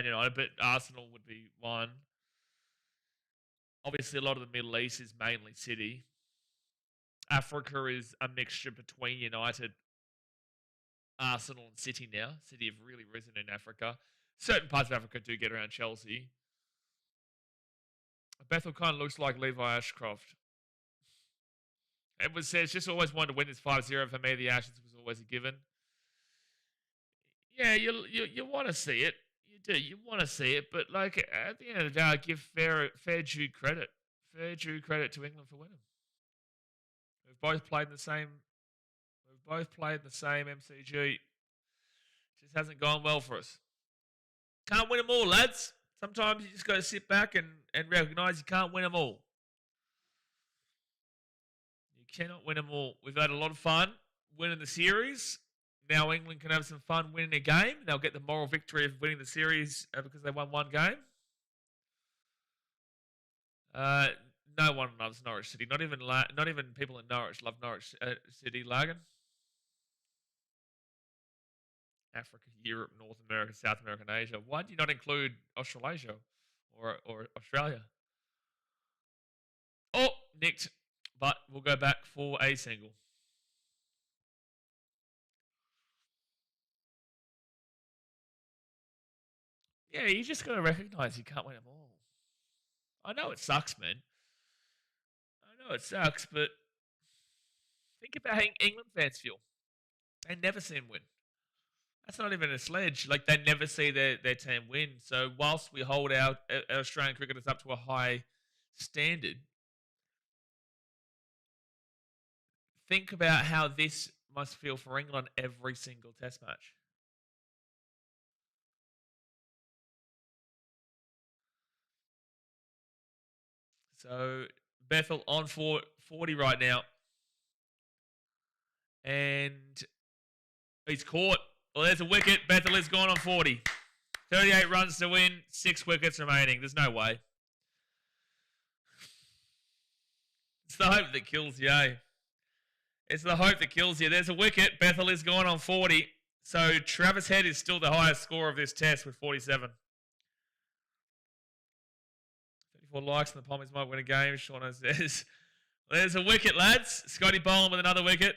United, but Arsenal would be one. Obviously, a lot of the Middle East is mainly City. Africa is a mixture between United, Arsenal and City now. City have really risen in Africa. Certain parts of Africa do get around Chelsea. Bethel kind of looks like Levi Ashcroft. Edward says, just always wanted to win this 5-0. For me, the Ashes was always a given. Yeah, you want to see it. You do. You want to see it. But like at the end of the day, I give fair due credit. Fair due credit to England for winning. We've both played in the same MCG. Just hasn't gone well for us. Can't win them all, lads. Sometimes you just got to sit back and recognise you can't win them all. You cannot win them all. We've had a lot of fun winning the series. Now England can have some fun winning a game. They'll get the moral victory of winning the series because they won one game. No one loves Norwich City. Not even people in Norwich love Norwich City. Lagan. Africa, Europe, North America, South America, and Asia. Why do you not include Australasia or Australia? Oh, nicked. But we'll go back for a single. Yeah, you just got to recognize you can't win them all. I know it sucks, man. I know it sucks, but think about how England fans feel. They never see them win. That's not even a sledge. Like, they never see their team win. So whilst we hold our Australian cricketers up to a high standard, think about how this must feel for England every single test match. So Bethel on 40 right now. And he's caught. Well, there's a wicket. Bethel is gone on 40. 38 runs to win, 6 wickets remaining. There's no way. It's the hope that kills you, eh? It's the hope that kills you. There's a wicket. Bethel is gone on 40. So Travis Head is still the highest scorer of this test with 47. 34 likes and the Pommies might win a game. Shauna says, there's a wicket, lads. Scotty Boland with another wicket.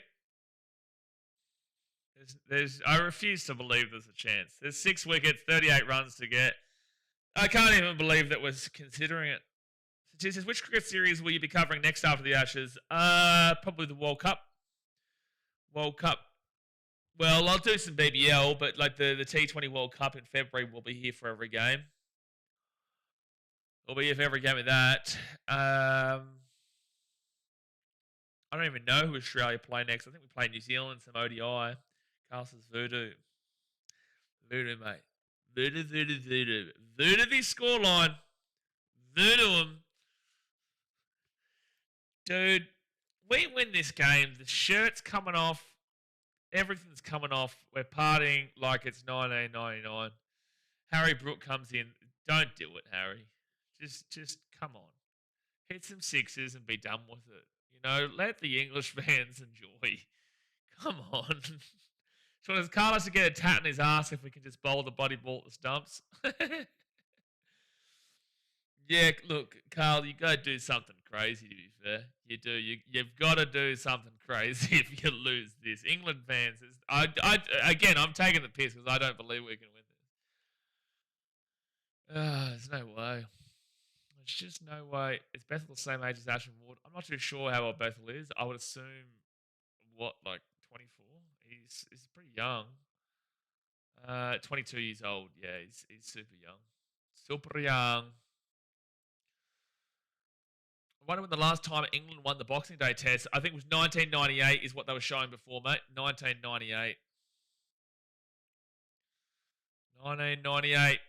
I refuse to believe there's a chance. There's 6 wickets, 38 runs to get. I can't even believe that we're considering it. So says, which cricket series will you be covering next after the Ashes? Probably the World Cup. World Cup. Well, I'll do some BBL, but like the T20 World Cup in February, we'll be here for every game. We'll be here for every game of that. I don't even know who Australia play next. I think we play New Zealand, some ODI. Carlson's voodoo. Voodoo, mate. Voodoo, voodoo, voodoo. Voodoo the scoreline. Voodoo him. Dude, we win this game. The shirt's coming off. Everything's coming off. We're partying like it's 1999. Harry Brook comes in. Don't do it, Harry. Just come on. Hit some sixes and be done with it. You know, let the English fans enjoy. Come on. So does Carlos to get a tat in his ass if we can just bowl the bloody ball at the stumps? Yeah, look, Carl, you got to do something crazy, to be fair. You do. You've got to do something crazy if you lose this. England fans, again, I'm taking the piss because I don't believe we can win this. There's no way. There's just no way. Is Bethel the same age as Ashton Ward? I'm not too sure how old Bethel is. I would assume, like 24? He's pretty young. 22 years old. Yeah, he's super young. Super young. I wonder when the last time England won the Boxing Day test. I think it was 1998 is what they were showing before, mate. 1998. 1998.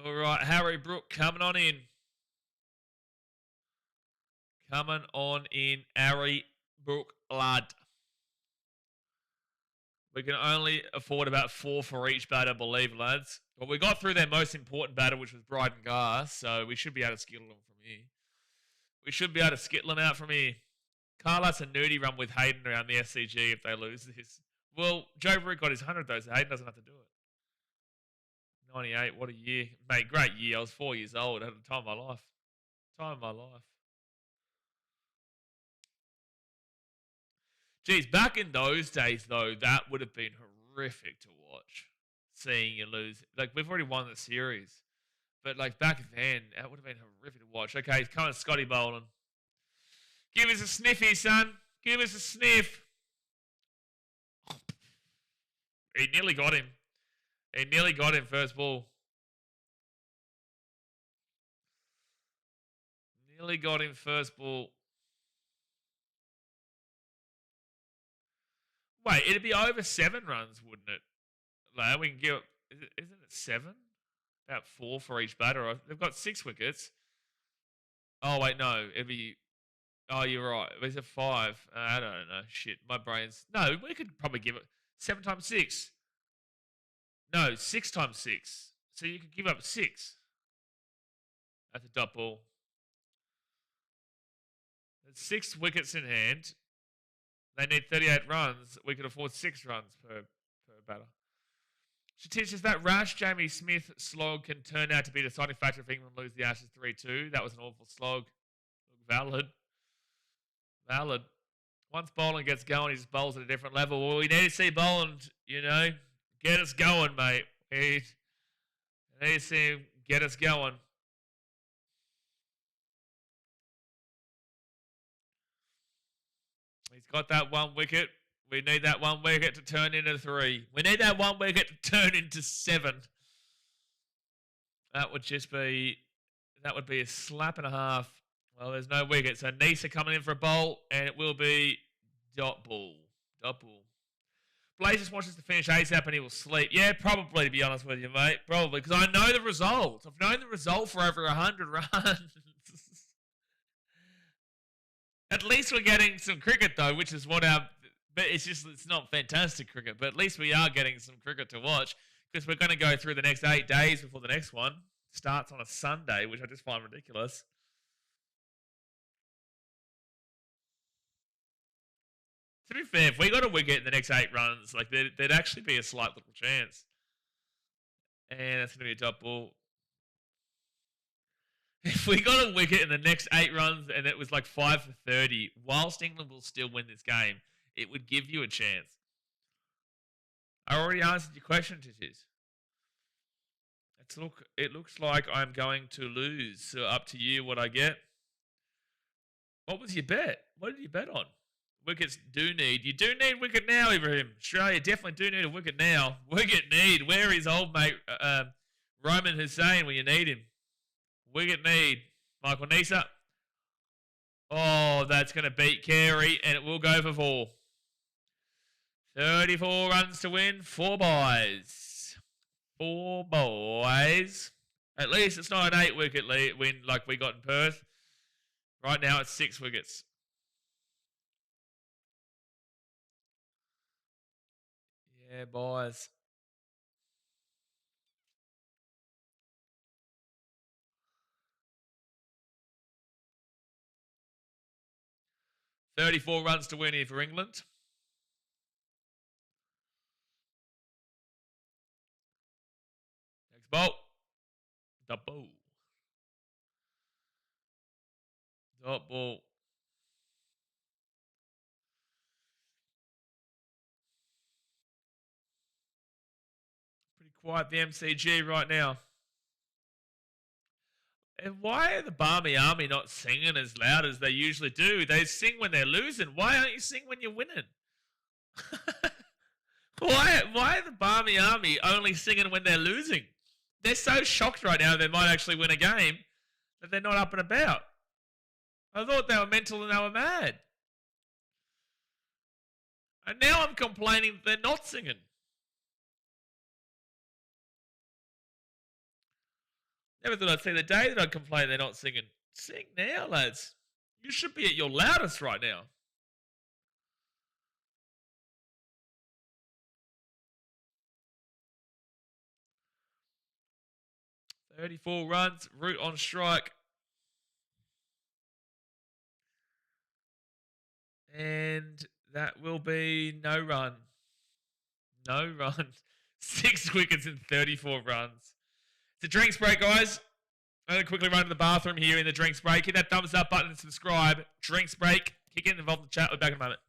All right, Harry Brook coming on in. Coming on in, Harry Brook, lad. We can only afford about 4 for each batter, believe, lads. Well, we got through their most important batter, which was Bryden Garth, so we should be able to skittle them from here. We should be able to skittle them out from here. Carlos and Nudie run with Hayden around the SCG if they lose this. Well, Joe Root got his 100 though, so Hayden doesn't have to do it. 98, what a year. Mate, great year. I was 4 years old. I had the time of my life. Time of my life. Geez, back in those days, though, that would have been horrific to watch. Seeing you lose. Like, we've already won the series. But, like, back then, that would have been horrific to watch. Okay, he's coming, Scotty Boland. Give us a sniffy, son. Give us a sniff. He nearly got him. He nearly got him first ball. Nearly got him first ball. Wait, it'd be over 7 runs, wouldn't it? Like, we can give. Isn't it 7? About 4 for each batter. They've got 6 wickets. Oh wait, no, it'd be. Oh, you're right. Is it 5? I don't know. Shit, my brain's. No, we could probably give it 7 times 6. No, 6 times 6. So you could give up 6. That's a dot ball. There's 6 wickets in hand. They need 38 runs. We could afford 6 runs per batter. She teaches that rash Jamie Smith slog can turn out to be the deciding factor if England lose the Ashes 3-2. That was an awful slog. Valid. Once Boland gets going, he just bowls at a different level. Well, we need to see Boland, get us going, mate. We need to see him get us going. He's got that 1 wicket. We need that 1 wicket to turn into 3. We need that 1 wicket to turn into 7. That would be a slap and a half. Well, there's no wicket. So Nisa coming in for a bowl, and it will be dot ball. Blaze just wants us to finish ASAP and he will sleep. Yeah, probably, to be honest with you, mate. Probably, because I know the result. I've known the result for over 100 runs. At least we're getting some cricket, though, which is what our... But it's not fantastic cricket, but at least we are getting some cricket to watch, because we're going to go through the next 8 days before the next one starts on a Sunday, which I just find ridiculous. To be fair, if we got a wicket in the next 8 runs, like there'd actually be a slight little chance. And that's going to be a dot ball. If we got a wicket in the next 8 runs and it was like 5 for 30, whilst England will still win this game, it would give you a chance. I already answered your question, Tishies. It looks like I'm going to lose. So up to you what I get. What was your bet? What did you bet on? Wickets you do need wicket now, Ibrahim. Australia definitely do need a wicket now. Wicket need. Where is old mate Roman Hussein when you need him? Wicket need. Michael Nisa. Oh, that's going to beat Carey, and it will go for 4. 34 runs to win. 4 boys. 4 boys. At least it's not an 8-wicket win like we got in Perth. Right now it's 6 wickets. Yeah, boys. $34 runs to win here for England. Next ball. Dot ball. Dot ball. Pretty quiet, the MCG right now. And why are the Barmy Army not singing as loud as they usually do? They sing when they're losing. Why aren't you singing when you're winning? Why are the Barmy Army only singing when they're losing? They're so shocked right now they might actually win a game that they're not up and about. I thought they were mental and they were mad. And now I'm complaining that they're not singing. Never thought I'd see the day that I'd complain they're not singing. Sing now, lads. You should be at your loudest right now. $34 runs, Root on strike. And that will be no run. No run. 6 wickets in 34 runs. It's a drinks break, guys. I'm going to quickly run to the bathroom here in the drinks break. Hit that thumbs up button and subscribe. Drinks break. Kick in, involved in the chat. We'll be back in a moment.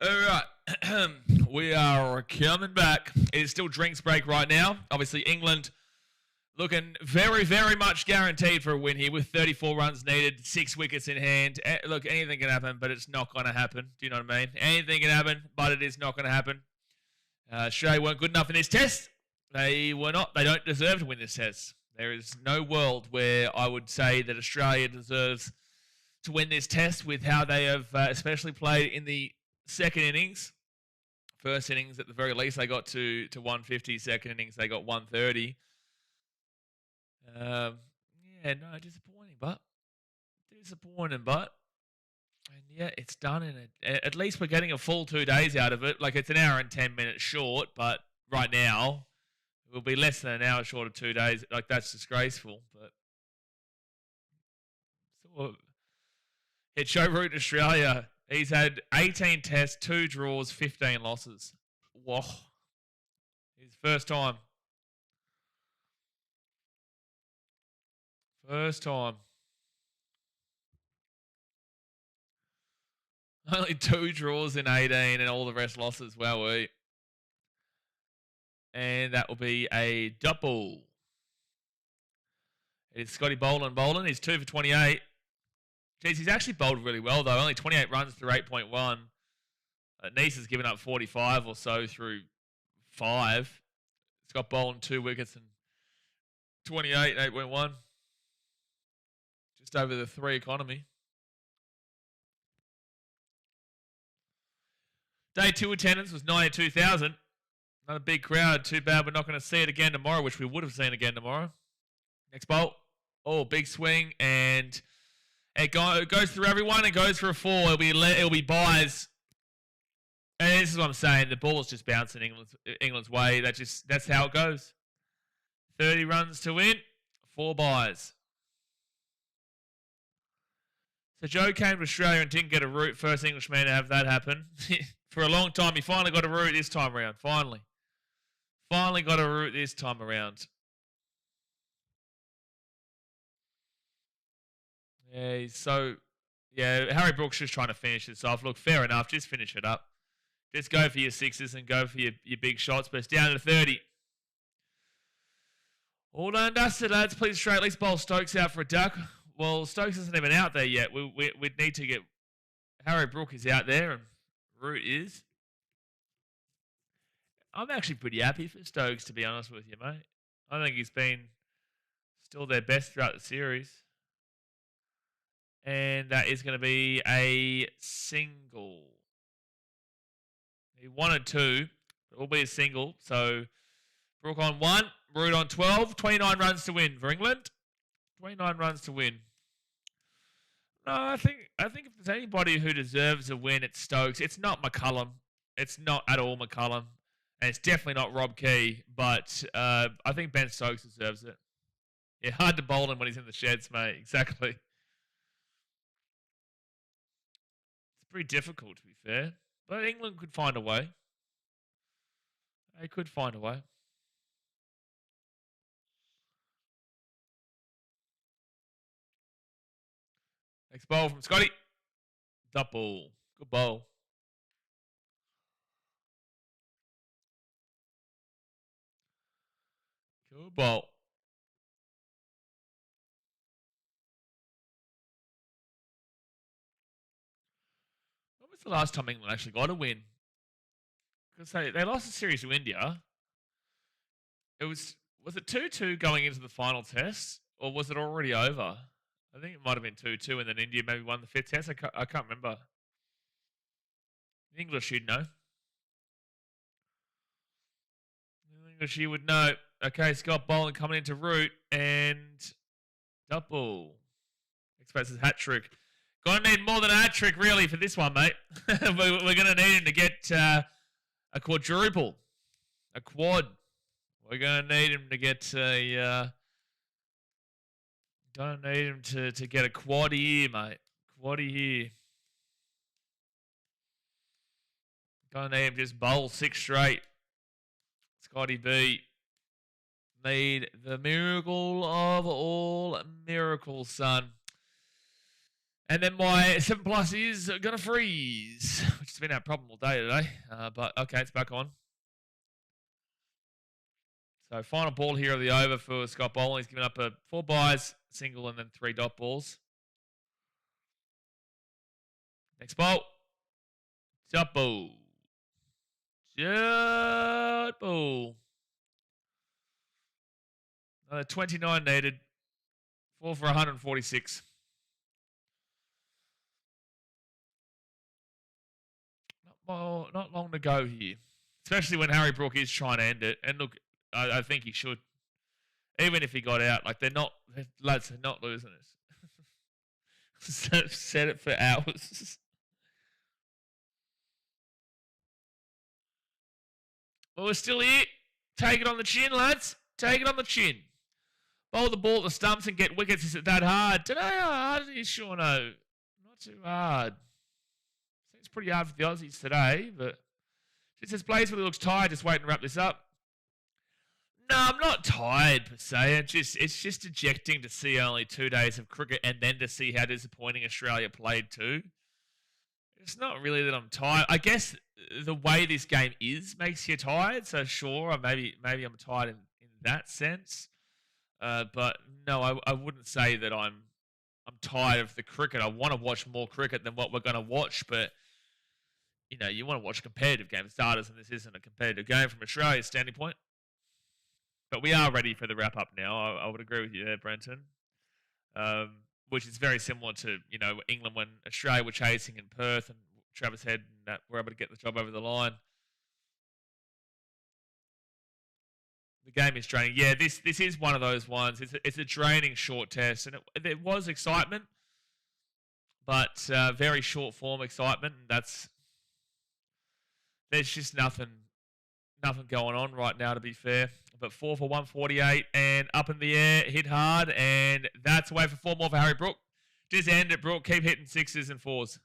All right. We are coming back. It is still drinks break right now. Obviously, England looking very, very much guaranteed for a win here with 34 runs needed, 6 wickets in hand. Look, anything can happen, but it's not going to happen. Do you know what I mean? Anything can happen, but it is not going to happen. Australia weren't good enough in this test. They were not. They don't deserve to win this test. There is no world where I would say that Australia deserves to win this test with how they have especially played in the second innings. First innings, at the very least, they got to 150. Second innings, they got 130. Yeah, no, disappointing, but. And yeah, it's done in it. At least we're getting a full 2 days out of it. Like, it's an hour and 10 minutes short, but right now it will be less than an hour short of 2 days. Like, that's disgraceful. But so, it's Joe Root in Australia. He's had 18 tests, 2 draws, 15 losses. Whoa. His first time. Only 2 draws in 18 and all the rest losses. Wowee. And that will be a double. It's Scotty Boland. He's 2 for 28. Jeez, he's actually bowled really well, though. Only 28 runs through 8.1. Nice has given up 45 or so through 5. Scott Boland, 2 wickets and 28 and 8.1. Just over the 3 economy. Day 2 attendance was 92,000. Not a big crowd. Too bad we're not going to see it again tomorrow, which we would have seen again tomorrow. Next bolt. Oh, big swing. And it goes through everyone. It goes for a 4. It'll be buys. And this is what I'm saying. The ball's just bouncing England's way. That's how it goes. 30 runs to win. 4 buys. So Joe came to Australia and didn't get a root. First Englishman to have that happen. For a long time, he finally got a root this time around. Finally got a root this time around. Yeah, Harry Brooks just trying to finish this off. Look, fair enough. Just finish it up. Just go for your 6s and go for your big shots. But it's down to 30. All done and dusted, lads. Please straight. At least bowl Stokes out for a duck. Well, Stokes isn't even out there yet. We'd need to get... Harry Brook is out there and Root is. I'm actually pretty happy for Stokes, to be honest with you, mate. I think he's been still their best throughout the series. And that is going to be a single. He wanted 2. It will be a single. So, Brook on 1, Root on 12. 29 runs to win for England. 29 runs to win. No, I think if there's anybody who deserves a win, it's Stokes. It's not McCullum. It's not at all McCullum. And it's definitely not Rob Key. But I think Ben Stokes deserves it. Yeah, hard to bowl him when he's in the sheds, mate. Exactly. It's pretty difficult, to be fair. But England could find a way. They could find a way. Next bowl from Scotty. Double. Good bowl. Good bowl. When was the last time England actually got a win? Because they lost the series to India. Was it 2-2 going into the final test? Or was it already over? I think it might have been 2-2 and then India maybe won the 5th test. I can't remember. The English you'd know. The English you would know. Okay, Scott Boland coming into Root and double. Expects his hat trick. Gonna need more than a hat trick really for this one, mate. We're gonna need him to get a quadruple. A quad. We're gonna need him to get a Don't need him to get a quad here, mate. Quaddy here. Don't need him to just bowl 6 straight. Scotty B. Need the miracle of all miracles, son. And then my 7+ is going to freeze, which has been our problem all day today. But okay, it's back on. So final ball here of the over for Scott Boland. He's given up 4 byes, single, and then 3 dot balls. Next ball. Jump ball. Jump ball. Another 29 needed. 4 for 146. Not long to go here. Especially when Harry Brook is trying to end it. And look, I think he should. Even if he got out, like lads are not losing it. Said it for hours. Well, we're still here. Take it on the chin, lads. Take it on the chin. Bowl the ball at the stumps and get wickets. Is it that hard? Today, how hard is Shauno? Not too hard. Seems pretty hard for the Aussies today, but it says Blazewilly looks tired. Just wait and wrap this up. No, I'm not tired per se. It's just dejecting to see only 2 days of cricket and then to see how disappointing Australia played too. It's not really that I'm tired. I guess the way this game is makes you tired. So sure, maybe I'm tired in that sense. But no, I wouldn't say that I'm tired of the cricket. I want to watch more cricket than what we're going to watch. But you want to watch a competitive game for starters, and this isn't a competitive game from Australia's standing point. But we are ready for the wrap up now. I would agree with you there, Brenton. Which is very similar to, England when Australia were chasing in Perth and Travis Head and were able to get the job over the line. The game is draining. Yeah, this is one of those ones. It's a draining short test. And there was excitement, but very short form excitement. And there's just nothing going on right now, to be fair. But 4 for 148 and up in the air, hit hard, and that's away for 4 more for Harry Brook. Just end it, Brook. Keep hitting 6s and 4s.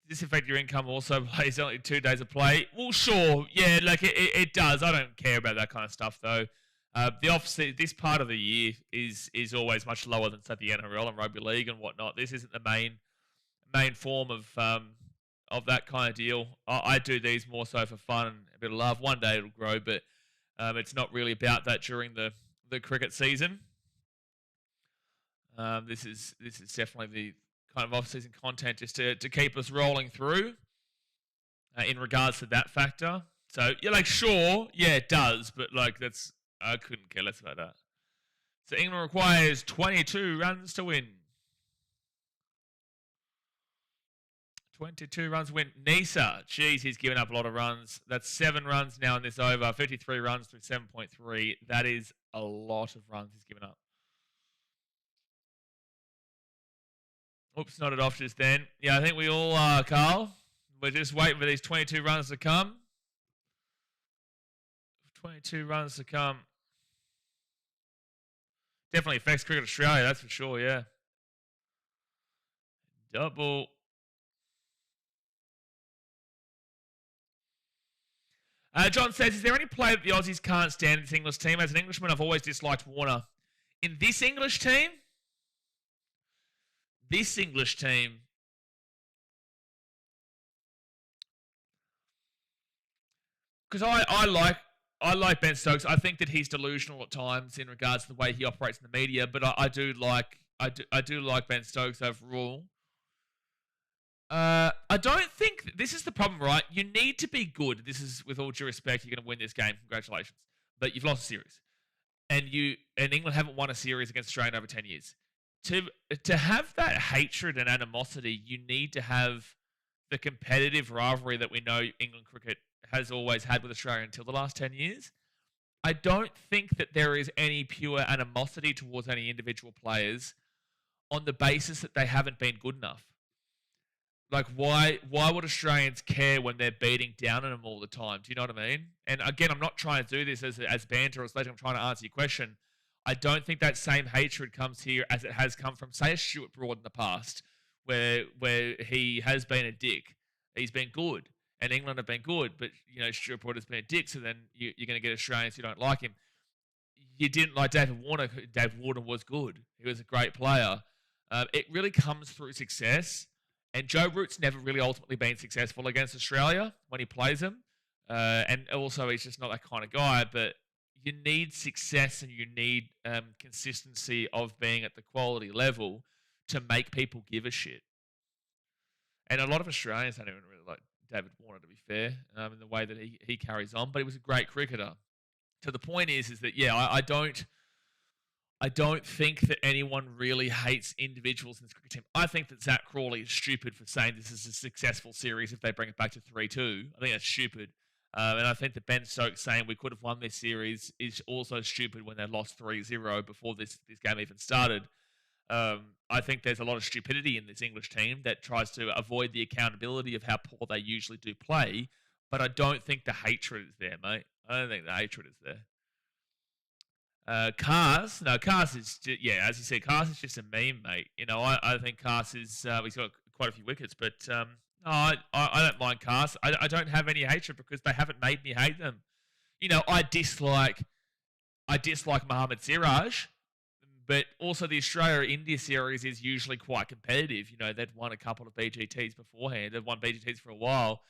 Does this affect your income also? Plays only 2 days of play. Well, sure, yeah, like it does. I don't care about that kind of stuff though. The off this part of the year is always much lower than say the NRL and rugby league and whatnot. This isn't the main form of that kind of deal. I do these more so for fun and a bit of love. One day it'll grow, but it's not really about that during the cricket season. This is definitely the kind of off-season content just to keep us rolling through in regards to that factor. So you're like, sure, yeah, it does, but like I couldn't care less about that. So England requires 22 runs to win. 22 runs win. Nisa, geez, he's given up a lot of runs. That's 7 runs now in this over. 53 runs through 7.3. That is a lot of runs he's given up. Oops, nodded off just then. Yeah, I think we all are, Carl. We're just waiting for these 22 runs to come. 22 runs to come. Definitely affects Cricket Australia, that's for sure, yeah. Double. John says, is there any play that the Aussies can't stand in this English team? As an Englishman, I've always disliked Warner. In this English team? This English team. Because I like Ben Stokes. I think that he's delusional at times in regards to the way he operates in the media, but I do like Ben Stokes overall. I don't think this is the problem, right? You need to be good. This is with all due respect. You're going to win this game. Congratulations, but you've lost a series, and England haven't won a series against Australia in over 10 years. To have that hatred and animosity, you need to have the competitive rivalry that we know England cricket has always had with Australia until the last 10 years. I don't think that there is any pure animosity towards any individual players on the basis that they haven't been good enough. Like, why would Australians care when they're beating down on them all the time? Do you know what I mean? And again, I'm not trying to do this as banter or sledging. I'm trying to answer your question. I don't think that same hatred comes here as it has come from, say, a Stuart Broad in the past, where he has been a dick. He's been good, and England have been good, but Stuart Broad has been a dick. So then you're going to get Australians who don't like him. You didn't like David Warner. David Warner was good. He was a great player. It really comes through success. And Joe Root's never really ultimately been successful against Australia when he plays them. And also, he's just not that kind of guy. But you need success and you need consistency of being at the quality level to make people give a shit. And a lot of Australians don't even really like David Warner, to be fair, in the way that he carries on. But he was a great cricketer. So the point is that yeah, I don't think that anyone really hates individuals in this cricket team. I think that Zach Crawley is stupid for saying this is a successful series if they bring it back to 3-2. I think that's stupid. And I think that Ben Stokes saying we could have won this series is also stupid when they lost 3-0 before this game even started. I think there's a lot of stupidity in this English team that tries to avoid the accountability of how poor they usually do play. But I don't think the hatred is there, mate. I don't think the hatred is there. Cars is yeah, as you said, Cars is just a meme, mate. You know, I think Cars is he's got quite a few wickets, but no, I don't mind Cars. I don't have any hatred because they haven't made me hate them. You know, I dislike Mohammad Siraj, but also the Australia-India series is usually quite competitive. You know, they'd won a couple of BGTs beforehand. They've won BGTs for a while,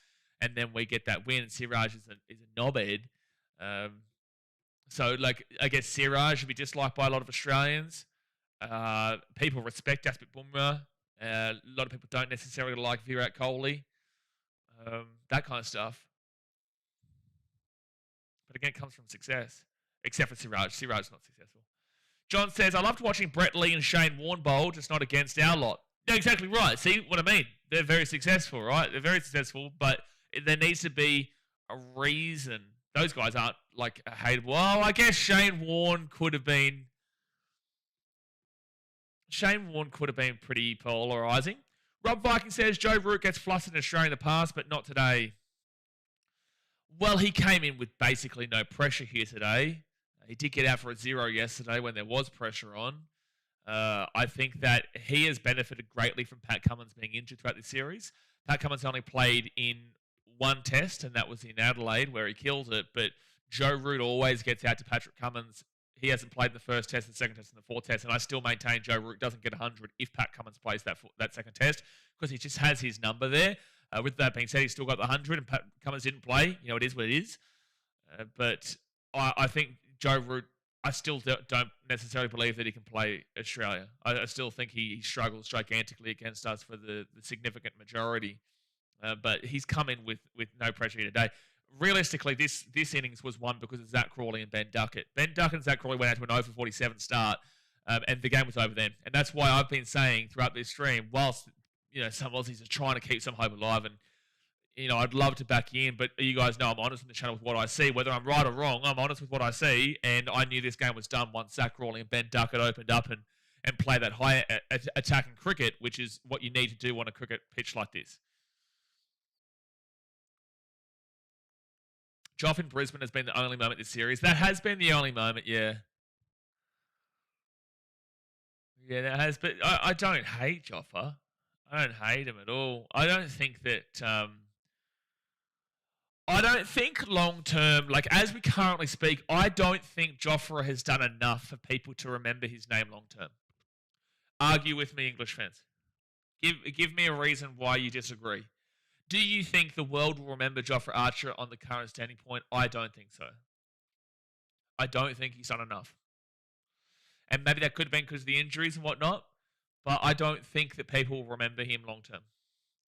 and then we get that win. And Siraj is a knobhead. So, like, I guess Siraj should be disliked by a lot of Australians. People respect Jasprit Bumrah. A lot of people don't necessarily like Virat Kohli. That kind of stuff. But again, it comes from success. Except for Siraj. Siraj's not successful. John says, I loved watching Brett Lee and Shane Warne bowl, just not against our lot. Yeah, exactly right. See what I mean? They're very successful, right? They're very successful, but there needs to be a reason. Those guys aren't like hateable. Well, I guess Shane Warne could have been pretty polarising. Rob Viking says Joe Root gets flustered in Australia in the past, but not today. Well, he came in with basically no pressure here today. He did get out for a 0 yesterday when there was pressure on. I think that he has benefited greatly from Pat Cummins being injured throughout this series. Pat Cummins only played in one test, and that was in Adelaide where he killed it. But Joe Root always gets out to Patrick Cummins. He hasn't played the first test, the second test, and the fourth test, and I still maintain Joe Root doesn't get 100 if Pat Cummins plays that second test because he just has his number there. With that being said, he's still got the 100, and Pat Cummins didn't play. You know, it is what it is. But I think Joe Root, I still don't necessarily believe that he can play Australia. I still think he struggles gigantically against us for the significant majority. But he's come in with no pressure here today. Realistically, this innings was won because of Zach Crawley and Ben Duckett. Ben Duckett and Zach Crawley went out to an 0 for 47 start, and the game was over then. And that's why I've been saying throughout this stream, whilst some Aussies are trying to keep some hope alive, and I'd love to back you in, but you guys know I'm honest on the channel with what I see. Whether I'm right or wrong, I'm honest with what I see, and I knew this game was done once Zach Crawley and Ben Duckett opened up and play that high attacking cricket, which is what you need to do on a cricket pitch like this. Joff in Brisbane has been the only moment this series. That has been the only moment, yeah. Yeah, that has. But I don't hate Joffa. I don't hate him at all. I don't think that... I don't think long term, like as we currently speak, I don't think Jofra has done enough for people to remember his name long term. Argue with me, English fans. Give me a reason why you disagree. Do you think the world will remember Jofra Archer on the current standing point? I don't think so. I don't think he's done enough. And maybe that could have been because of the injuries and whatnot, but I don't think that people will remember him long term.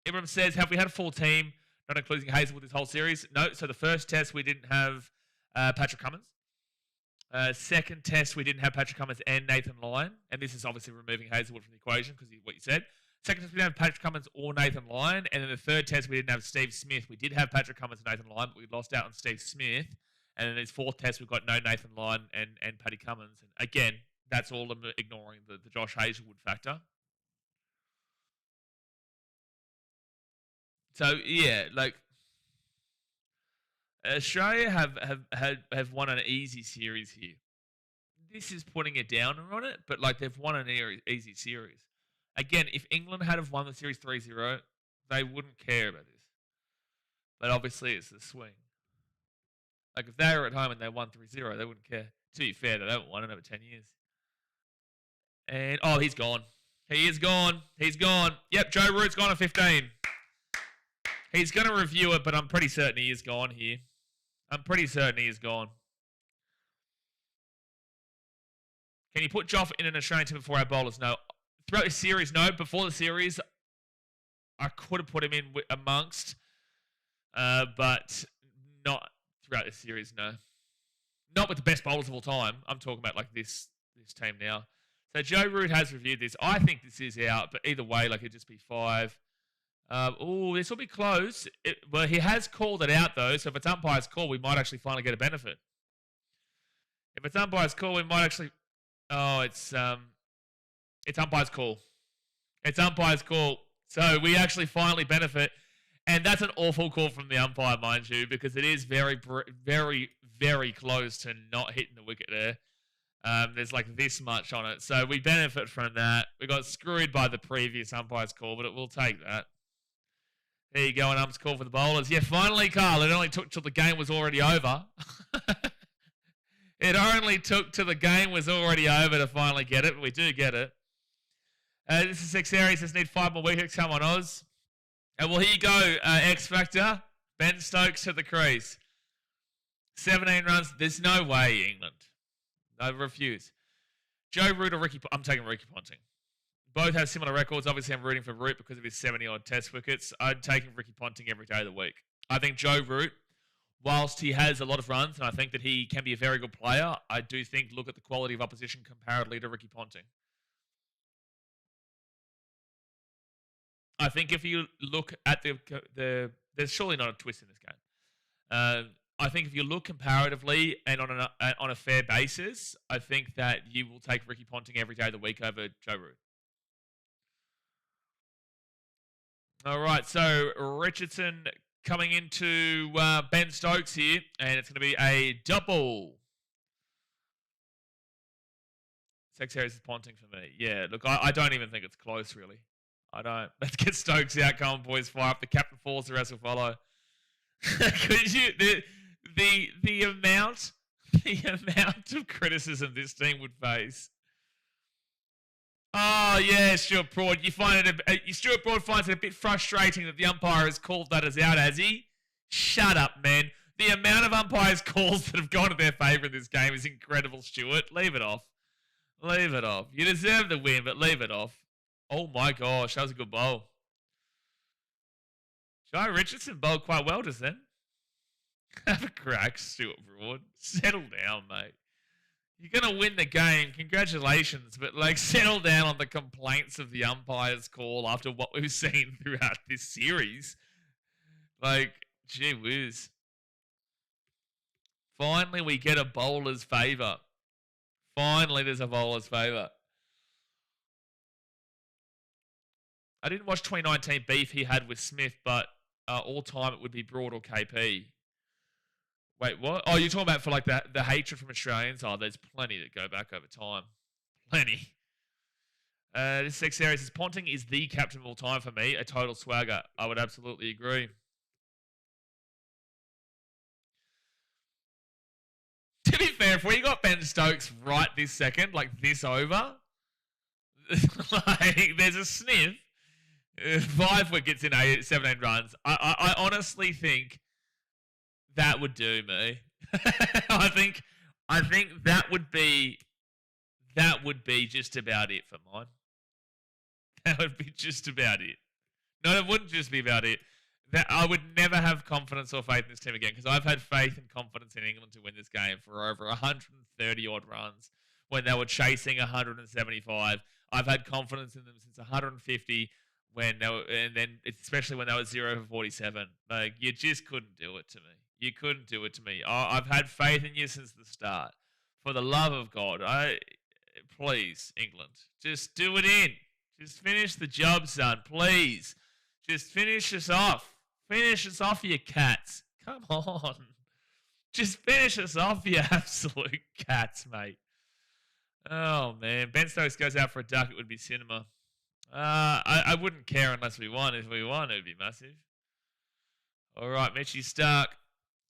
Everyone says, have we had a full team, not including Hazelwood this whole series? No. So the first test, we didn't have Patrick Cummins. Second test, we didn't have Patrick Cummins and Nathan Lyon. And this is obviously removing Hazelwood from the equation because of what you said. Second test, we didn't have Patrick Cummins or Nathan Lyon. And then the third test, we didn't have Steve Smith. We did have Patrick Cummins and Nathan Lyon, but we lost out on Steve Smith. And then this fourth test, we've got no Nathan Lyon and Paddy Cummins. And again, that's all ignoring the Josh Hazelwood factor. So yeah, like Australia have won an easy series here. This is putting a downer on it, but like they've won an easy series. Again, if England had have won the series 3-0, they wouldn't care about this. But obviously, it's the swing. Like if they were at home and they won 3-0, they wouldn't care. To be fair, they haven't won in over 10 years. And he's gone. He is gone. He's gone. Yep, Joe Root's gone at 15. He's going to review it, but I'm pretty certain he is gone here. I'm pretty certain he is gone. Can you put Joff in an Australian team before our bowlers? No. Throughout the series, no. Before the series, I could have put him in amongst, but not throughout the series, no. Not with the best bowlers of all time. I'm talking about like this team now. So Joe Root has reviewed this. I think this is out, but either way, like it'd just be 5. This will be close. Well, he has called it out though, so if it's umpire's call, we might actually finally get a benefit. If it's umpire's call, we might actually. Oh, it's umpire's call. It's umpire's call. So we actually finally benefit, and that's an awful call from the umpire, mind you, because it is very, very, very close to not hitting the wicket there. There's like this much on it, so we benefit from that. We got screwed by the previous umpire's call, but we'll take that. There you go, an ump's call for the bowlers. Yeah, finally, Carl. It only took till the game was already over. It only took till the game was already over to finally get it, but we do get it. This is 6 areas. Just need 5 more wickets. Come on, Oz. Well, here you go, X Factor. Ben Stokes to the crease. 17 runs. There's no way, England. I refuse. Joe Root or Ricky... I'm taking Ricky Ponting. Both have similar records. Obviously, I'm rooting for Root because of his 70-odd test wickets. I'm taking Ricky Ponting every day of the week. I think Joe Root, whilst he has a lot of runs, and I think that he can be a very good player, I do think, look at the quality of opposition comparatively to Ricky Ponting. I think if you look at the there's surely not a twist in this game. I think if you look comparatively and on a fair basis, I think that you will take Ricky Ponting every day of the week over Joe Root. All right, so Richardson coming into Ben Stokes here, and it's going to be a double. 6 areas is Ponting for me. Yeah, look, I don't even think it's close, really. I don't. Let's get Stokes out. Come on, boys. Fire up. The captain falls. The rest will follow. Could you... The amount of criticism this team would face. Oh yeah, Stuart Broad. Stuart Broad finds it a bit frustrating that the umpire has called that as out, has he? Shut up, man. The amount of umpires' calls that have gone to their favour in this game is incredible, Stuart. Leave it off. Leave it off. You deserve the win, but leave it off. Oh my gosh, that was a good bowl. Jai Richardson bowled quite well just then. Have a crack, Stuart Broad. Settle down, mate. You're going to win the game. Congratulations. But, settle down on the complaints of the umpire's call after what we've seen throughout this series. Gee whiz. Finally, we get a bowler's favour. Finally, there's a bowler's favour. I didn't watch 2019 beef he had with Smith, but all time it would be Broad or KP. Wait, what? Oh, you're talking about for the hatred from Australians? Oh, there's plenty that go back over time. Plenty. This 6 areas is Ponting is the captain of all time for me. A total swagger. I would absolutely agree. To be fair, if we got Ben Stokes right this second, this over, there's a sniff. 5 wickets in 17 runs. I honestly think that would do me. I think that would be just about it for mine. That would be just about it. No, it wouldn't just be about it. That I would never have confidence or faith in this team again because I've had faith and confidence in England to win this game for over 130 odd runs when they were chasing 175. I've had confidence in them since 150 when they were, and then especially when they were 0 for 47. You just couldn't do it to me. You couldn't do it to me. I've had faith in you since the start. For the love of God, please, England, just do it in. Just finish the job, son. Please, just finish us off. Finish us off, you cats. Come on, just finish us off, you absolute cats, mate. Oh man, Ben Stokes goes out for a duck. It would be cinema. I wouldn't care unless we won. If we won, it would be massive. All right, Mitchie Stark.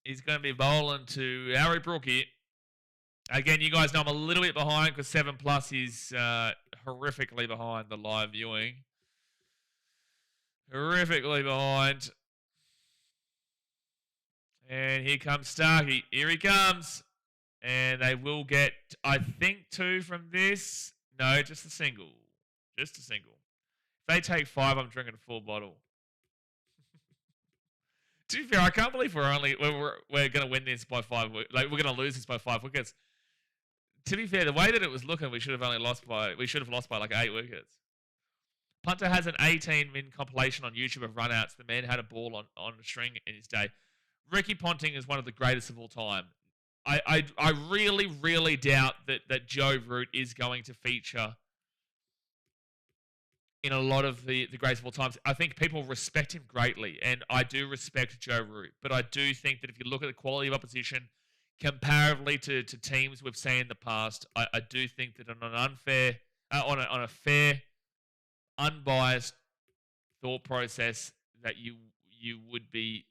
He's going to be bowling to Harry Brook here. Again, you guys know I'm a little bit behind because 7+ is horrifically behind the live viewing. Horrifically behind. And here comes Starkey. Here he comes. And they will get, I think, 2 from this. No, just a single. Just a single. If they take 5, I'm drinking a full bottle. To be fair, I can't believe we're going to win this by 5. Like, we're going to lose this by 5 wickets. To be fair, the way that it was looking, we should have lost by like 8 wickets. Punter has an 18-min compilation on YouTube of runouts. The man had a ball on a string in his day. Ricky Ponting is one of the greatest of all time. I really, really doubt that Joe Root is going to feature in a lot of the greatest of all times. I think people respect him greatly, and I do respect Joe Root. But I do think that if you look at the quality of opposition comparatively to teams we've seen in the past, I do think that on a fair, unbiased thought process, that you would be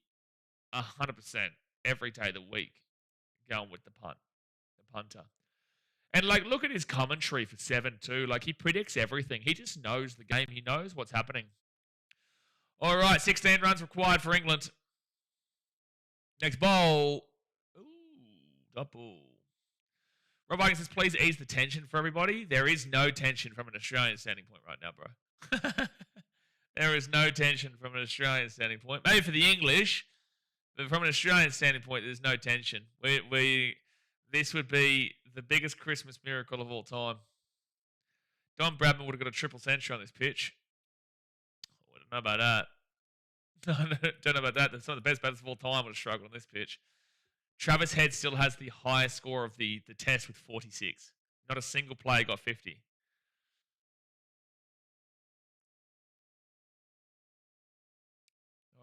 100% every day of the week going with the punter. And, like, look at his commentary for 7 too. Like, he predicts everything. He just knows the game. He knows what's happening. All right, 16 runs required for England. Next bowl. Ooh, double. Rob Vikings says, please ease the tension for everybody. There is no tension from an Australian standing point right now, bro. There is no tension from an Australian standing point. Maybe for the English, but from an Australian standing point, there's no tension. This would be the biggest Christmas miracle of all time. Don Bradman would have got a triple century on this pitch. I don't know about that. Don't know about that. Some of the best batters of all time would have struggled on this pitch. Travis Head still has the highest score of the test with 46. Not a single player got 50.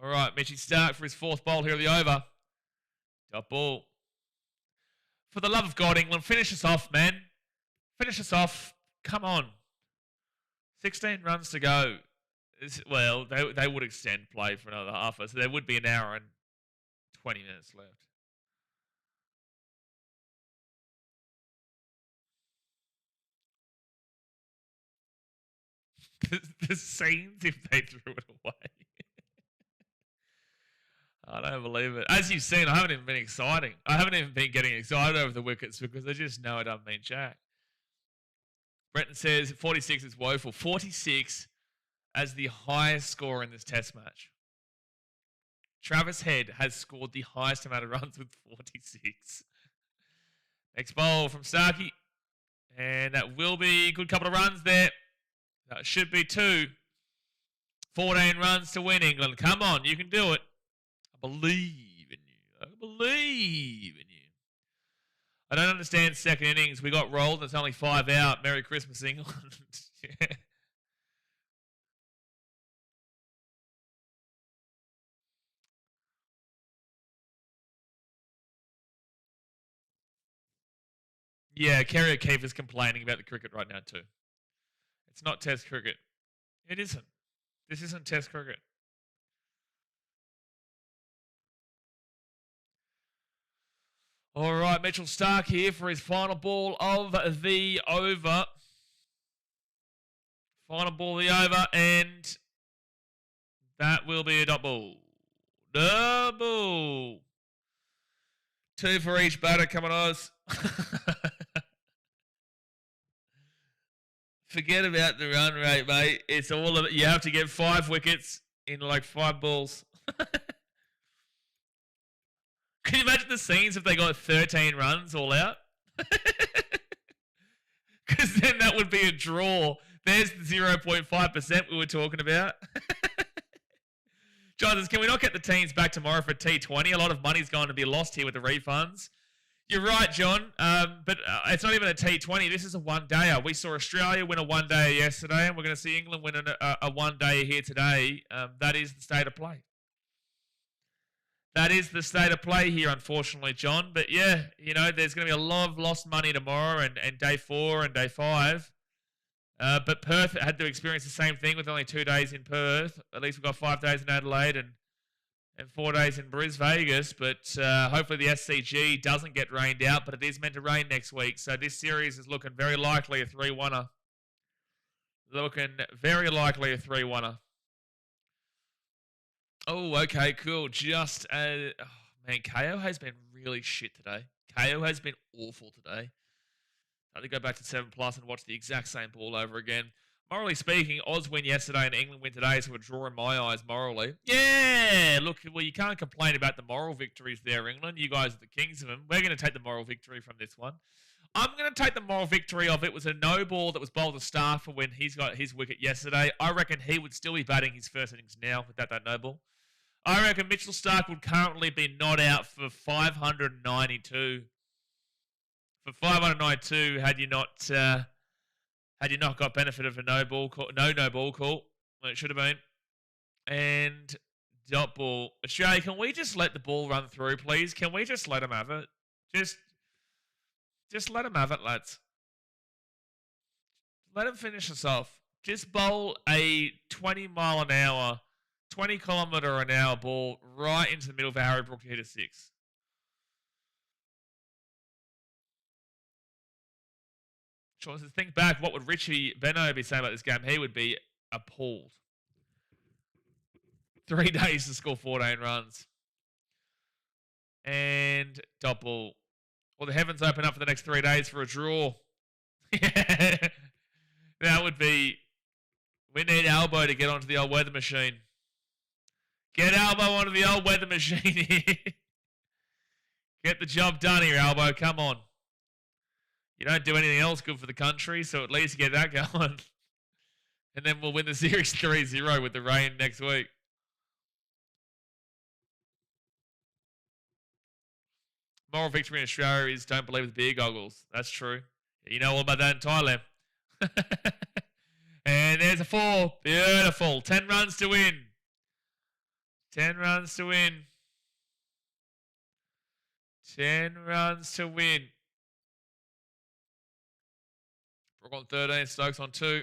All right, Mitchie Stark for his 4th bowl here of the over. Dot ball. For the love of God, England, finish us off, man. Finish us off. Come on. 16 runs to go. Well, they would extend play for another half, so there would be an hour and 20 minutes left. The scenes if they threw it away. I don't believe it. As you've seen, I haven't even been exciting. I haven't even been getting excited over the wickets because I just know it doesn't mean jack. Brenton says 46 is woeful. 46 as the highest score in this test match. Travis Head has scored the highest amount of runs with 46. Next bowl from Starkey. And that will be a good couple of runs there. That should be 2. 14 runs to win, England. Come on, you can do it. I believe in you. I believe in you. I don't understand second innings. We got rolled. It's only 5 out. Merry Christmas, England. Yeah. Yeah, Kerry O'Keefe is complaining about the cricket right now too. It's not Test cricket. It isn't. This isn't Test cricket. All right, Mitchell Stark here for his final ball of the over. Final ball of the over, and that will be a double. Double. 2 for each batter. Come on, Oz. Forget about the run rate, mate. It's all of it. You have to get 5 wickets in like 5 balls. Can you imagine the scenes if they got 13 runs all out? Because then that would be a draw. There's the 0.5% we were talking about. John says, can we not get the teams back tomorrow for T20? A lot of money's going to be lost here with the refunds. You're right, John, but it's not even a T20. This is a one-dayer. We saw Australia win a one-dayer yesterday, and we're going to see England win a one-dayer here today. That is the state of play. That is the state of play here, unfortunately, John. But, yeah, you know, there's going to be a lot of lost money tomorrow and day 4 and day 5. But Perth had to experience the same thing with only 2 days in Perth. At least we've got 5 days in Adelaide and 4 days in Vegas. But hopefully the SCG doesn't get rained out, but it is meant to rain next week. So this series is looking very likely a 3-1er. Looking very likely a 3-1er. Oh, okay, cool. Just man, KO has been really shit today. KO has been awful today. I had to go back to 7+ and watch the exact same ball over again. Morally speaking, Oz win yesterday and England win today, so a draw in my eyes morally. Yeah! Look, well, you can't complain about the moral victories there, England. You guys are the kings of them. We're going to take the moral victory from this one. I'm going to take the moral victory of it was a no ball that was bowled to Stark for when he's got his wicket yesterday. I reckon he would still be batting his first innings now with that no ball. I reckon Mitchell Stark would currently be not out for 592. For 592, had you not got benefit of a no ball call, no ball call, well, it should have been. And dot ball. Australia, can we just let the ball run through, please? Can we just let them have it? Just let them have it, lads. Let them finish us off. Just bowl a 20 mile an hour, 20 kilometre an hour ball right into the middle of Harry Brook to hit a 6. Sean says, think back, what would Richie Beno be saying about this game? He would be appalled. 3 days to score 14 runs. And dot ball. Well, the heavens open up for the next 3 days for a draw. Yeah. That would be... We need Albo to get onto the old weather machine. Get Albo onto the old weather machine here. Get the job done here, Albo. Come on. You don't do anything else good for the country, so at least get that going. And then we'll win the series 3-0 with the rain next week. Moral victory in Australia is don't believe the beer goggles. That's true. You know all about that in Thailand. And there's a 4. Beautiful. 10 runs to win. 10 runs to win. 10 runs to win. Brook on 13, Stokes on 2.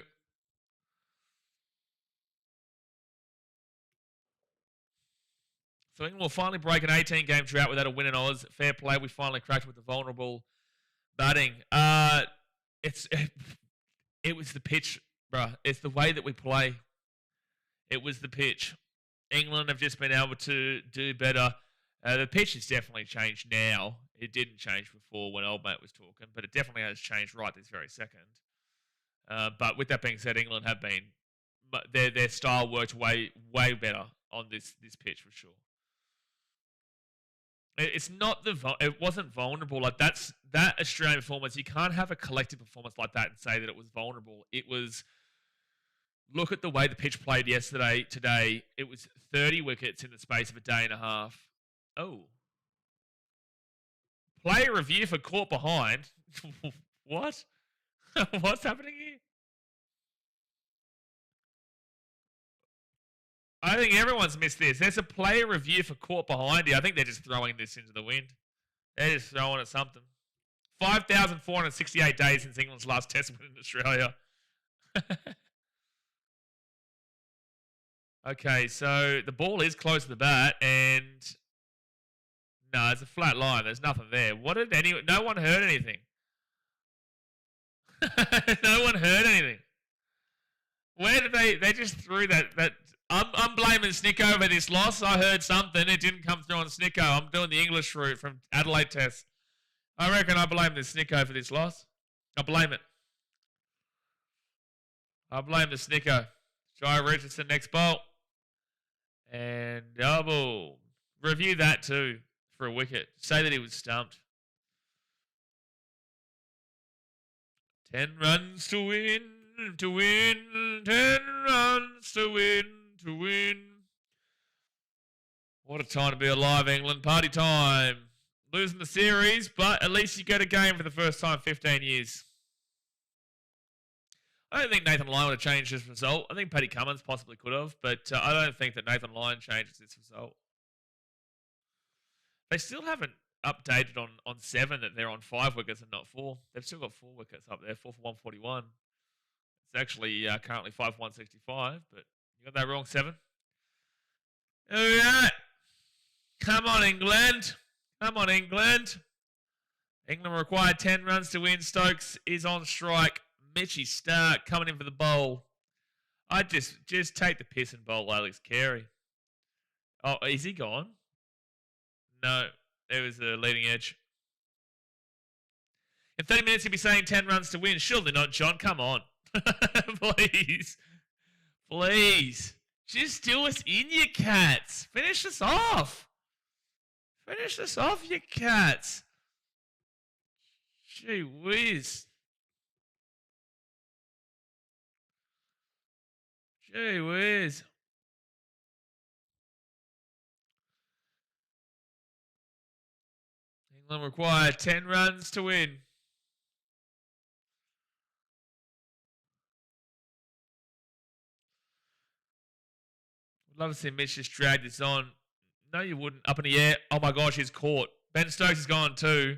So England will finally break an 18-game drought without a win in Oz. Fair play. We finally cracked with the vulnerable batting. It was the pitch, bruh. It's the way that we play. It was the pitch. England have just been able to do better. The pitch has definitely changed now. It didn't change before when old mate was talking, but it definitely has changed right this very second. But with that being said, England have been their style worked way better on this pitch for sure. It's not it wasn't vulnerable like that Australian performance. You can't have a collective performance like that and say that it was vulnerable. It was. Look at the way the pitch played today. It was 30 wickets in the space of a day and a half. Oh. Player review for caught behind. What? What's happening here? I think everyone's missed this. There's a player review for caught behind here. I think they're just throwing this into the wind. They're just throwing at something. 5,468 days since England's last test win in Australia. Okay, so the ball is close to the bat, and no, it's a flat line. There's nothing there. No one heard anything. No one heard anything. Where did they just threw that? I'm blaming Snicko for this loss. I heard something. It didn't come through on Snicko. I'm doing the English route from Adelaide Test. I reckon I blame the Snicko for this loss. I blame it. I blame the Snicko. Jai Richardson next bolt. And double. Review that too for a wicket. Say that he was stumped. 10 runs to win. 10 runs to win. What a time to be alive, England. Party time. Losing the series, but at least you get a game for the first time in 15 years. I don't think Nathan Lyon would have changed this result. I think Paddy Cummins possibly could have, but I don't think that Nathan Lyon changes this result. They still haven't updated on 7 that they're on 5 wickets and not 4. They've still got 4 wickets up there, 4 for 141. It's actually currently 5 for 165, but you got that wrong, 7. All right. Come on, England. Come on, England. England required 10 runs to win. Stokes is on strike. Mitchie Stark coming in for the bowl. I just take the piss and bowl Alex Carey. Oh, is he gone? No, it was the leading edge. In 30 minutes, he'll be saying 10 runs to win. Surely not, John. Come on. Please. Please. Just do us in, you cats. Finish us off. Finish us off, you cats. Gee whiz. Gee whiz. England require 10 runs to win. I'd love to see Mitch just drag this on. No, you wouldn't. Up in the air. Oh my gosh, he's caught. Ben Stokes is gone too.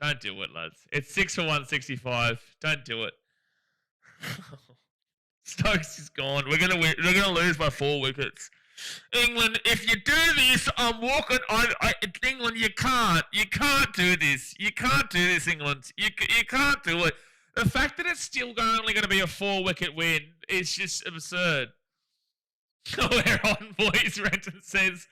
Don't do it, lads. It's 6 for 165. Don't do it. Stokes is gone. We're gonna lose by 4 wickets. England, if you do this, I'm walking. England, you can't. You can't do this. You can't do this, England. You can't do it. The fact that it's still only going to be a 4-wicket win is just absurd. We're on, boys. Renton says,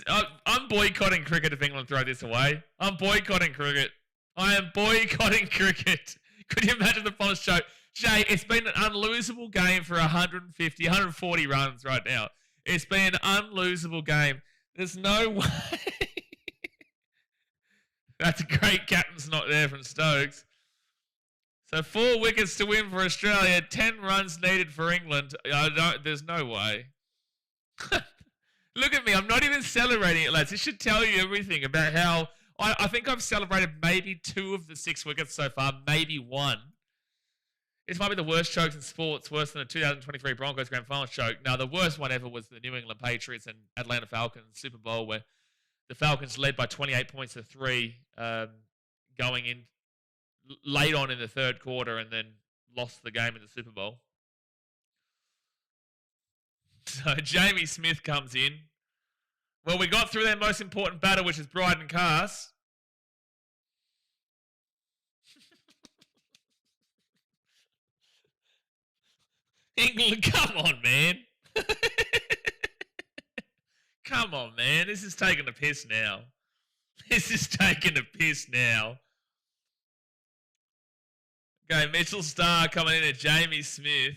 I'm boycotting cricket if England throw this away. I'm boycotting cricket. I am boycotting cricket. Could you imagine the post show? Jay, it's been an unlosable game for 150, 140 runs right now. It's been an unlosable game. There's no way. That's a great captain's not there from Stokes. So 4 wickets to win for Australia, 10 runs needed for England. There's no way. Look at me. I'm not even celebrating it, lads. This should tell you everything about how I think I've celebrated maybe 2 of the 6 wickets so far, maybe 1. This might be the worst chokes in sports, worse than the 2023 Broncos Grand Final choke. Now, the worst one ever was the New England Patriots and Atlanta Falcons Super Bowl, where the Falcons led by 28 points to 3 going in late on in the third quarter and then lost the game in the Super Bowl. So Jamie Smith comes in. Well, we got through their most important battle, which is Bryden Cass. England, come on, man. Come on, man. This is taking a piss now. This is taking a piss now. Okay, Mitchell Starc coming in at Jamie Smith.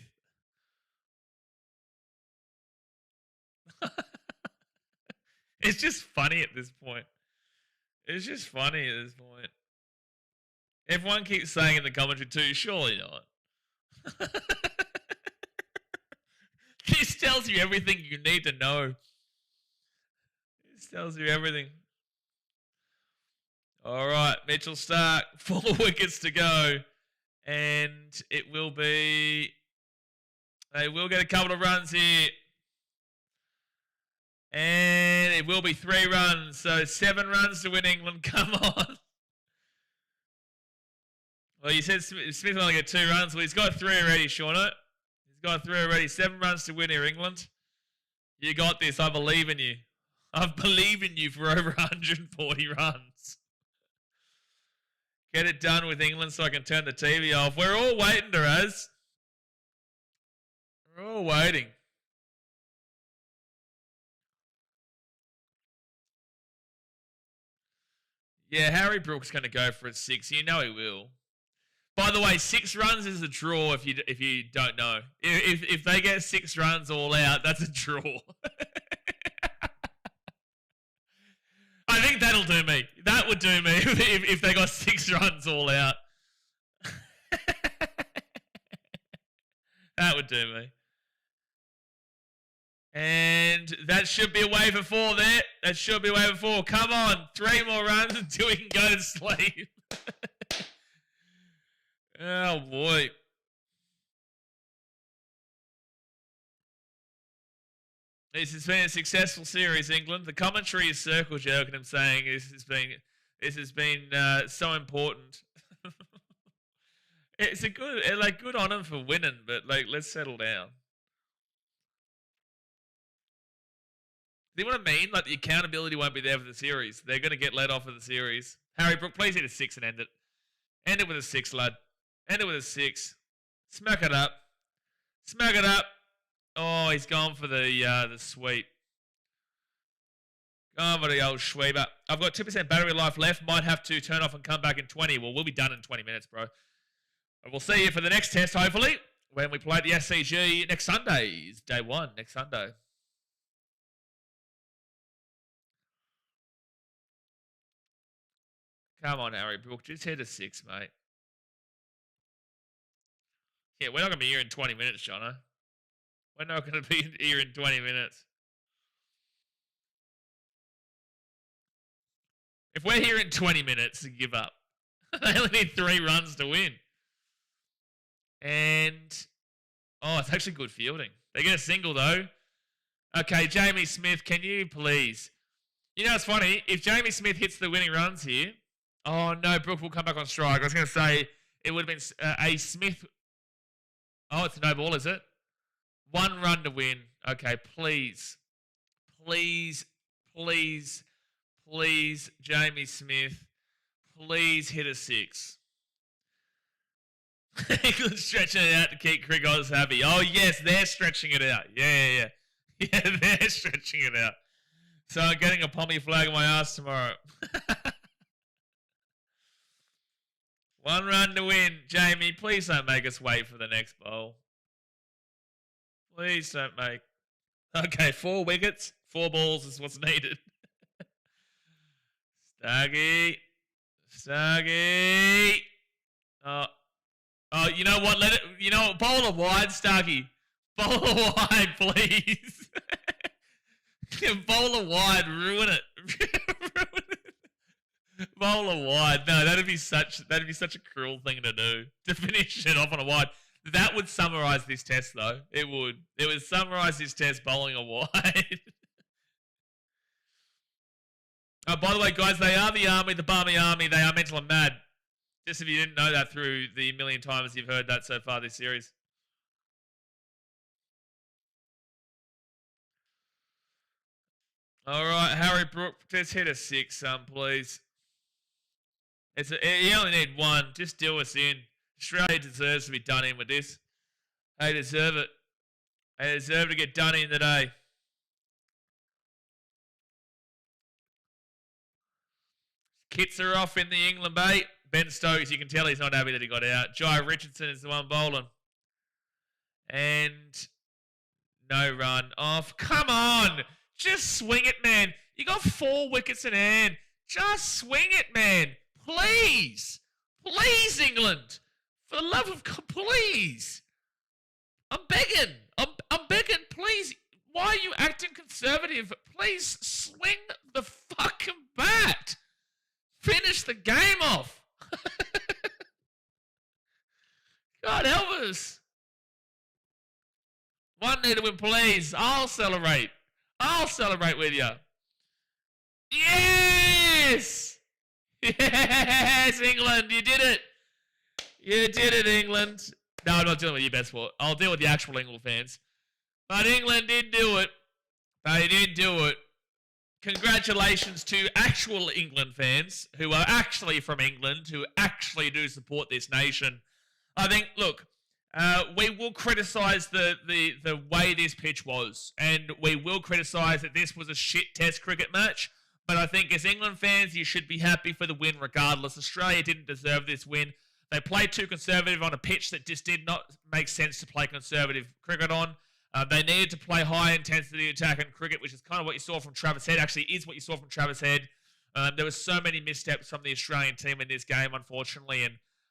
It's just funny at this point. It's just funny at this point. Everyone keeps saying in the commentary too, surely not. This tells you everything you need to know. This tells you everything. All right, Mitchell Starc, 4 wickets to go. And it will be... They will get a couple of runs here. And it will be 3 runs. So 7 runs to win England. Come on. Well, you said Smith will only get 2 runs. Well, he's got 3 already, Shauna. He's got 3 already. 7 runs to win here, England. You got this. I believe in you. I believe in you for over 140 runs. Get it done with England so I can turn the TV off. We're all waiting, Daraz. We're all waiting. Yeah, Harry Brook's going to go for a 6. You know he will. By the way, 6 runs is a draw if you don't know. If they get 6 runs all out, that's a draw. I think that'll do me. That would do me if they got 6 runs all out. That would do me. And that should be away for 4 there. That should be away for 4. Come on. 3 more runs until we can go to sleep. Oh, boy. This has been a successful series, England. The commentary is circle jerking him, saying this has been so important. It's a good on him for winning, but let's settle down. Do you know what I mean? The accountability won't be there for the series. They're going to get let off of the series. Harry Brook, please hit a 6 and end it. End it with a 6, lad. End it with a 6. Smack it up. Smack it up. Oh, he's gone for the sweep. Gone for the old sweeper. I've got 2% battery life left. Might have to turn off and come back in 20. Well, we'll be done in 20 minutes, bro. But we'll see you for the next test, hopefully, when we play the SCG next Sunday. It's day 1, next Sunday. Come on, Harry Brook. Just hit a 6, mate. Yeah, we're not going to be here in 20 minutes, Jono. We're not going to be here in 20 minutes. If we're here in 20 minutes, give up. They only need 3 runs to win. And, oh, it's actually good fielding. They get a single, though. Okay, Jamie Smith, can you please? You know, it's funny. If Jamie Smith hits the winning runs here, oh, no, Brook will come back on strike. I was going to say it would have been a Smith. Oh, it's a no ball, is it? 1 run to win. Okay, please. Please, please, please, Jamie Smith, please hit a 6. England stretching it out to keep Crickos happy. Oh, yes, they're stretching it out. Yeah. Yeah, they're stretching it out. So I'm getting a pommy flag on my ass tomorrow. 1 run to win. Jamie, please don't make us wait for the next bowl. Please don't make. Okay, 4 wickets, 4 balls is what's needed. Starkey. Oh, you know what? Let it. You know what? Bowl it wide, Starkey. Bowl it wide, please. Bowl it wide. Ruin it. Bowl it wide. No, that'd be such a cruel thing to do, to finish it off on a wide. That would summarize this test, though. It would. It would summarize this test bowling a wide. By the way, guys, they are the army, the Barmy Army. They are mental and mad. Just if you didn't know that through the million times you've heard that so far this series. All right, Harry Brook, just hit a 6, please. You only need 1. Just do us in. Australia deserves to be done in with this. They deserve it. They deserve to get done in today. Kits are off in the England Bay. Ben Stokes, you can tell he's not happy that he got out. Jai Richardson is the one bowling. And no run off. Come on. Just swing it, man. You got 4 wickets in hand. Just swing it, man. Please. Please, England. For the love of God, please. I'm begging. I'm begging, please. Why are you acting conservative? Please swing the fucking bat. Finish the game off. God help us. 1 need to win, please. I'll celebrate. I'll celebrate with you. Yes! Yes, England, you did it. You did it, England. No, I'm not dealing with you, best sport. I'll deal with the actual England fans. But England did do it. They did do it. Congratulations to actual England fans who are actually from England, who actually do support this nation. I think, look, we will criticise the way this pitch was, and we will criticise that this was a shit test cricket match, but I think as England fans, you should be happy for the win regardless. Australia didn't deserve this win. They played too conservative on a pitch that just did not make sense to play conservative cricket on. They needed to play high-intensity attack and cricket, which is kind of what you saw from Travis Head. Actually, is what you saw from Travis Head. There were so many missteps from the Australian team in this game, unfortunately,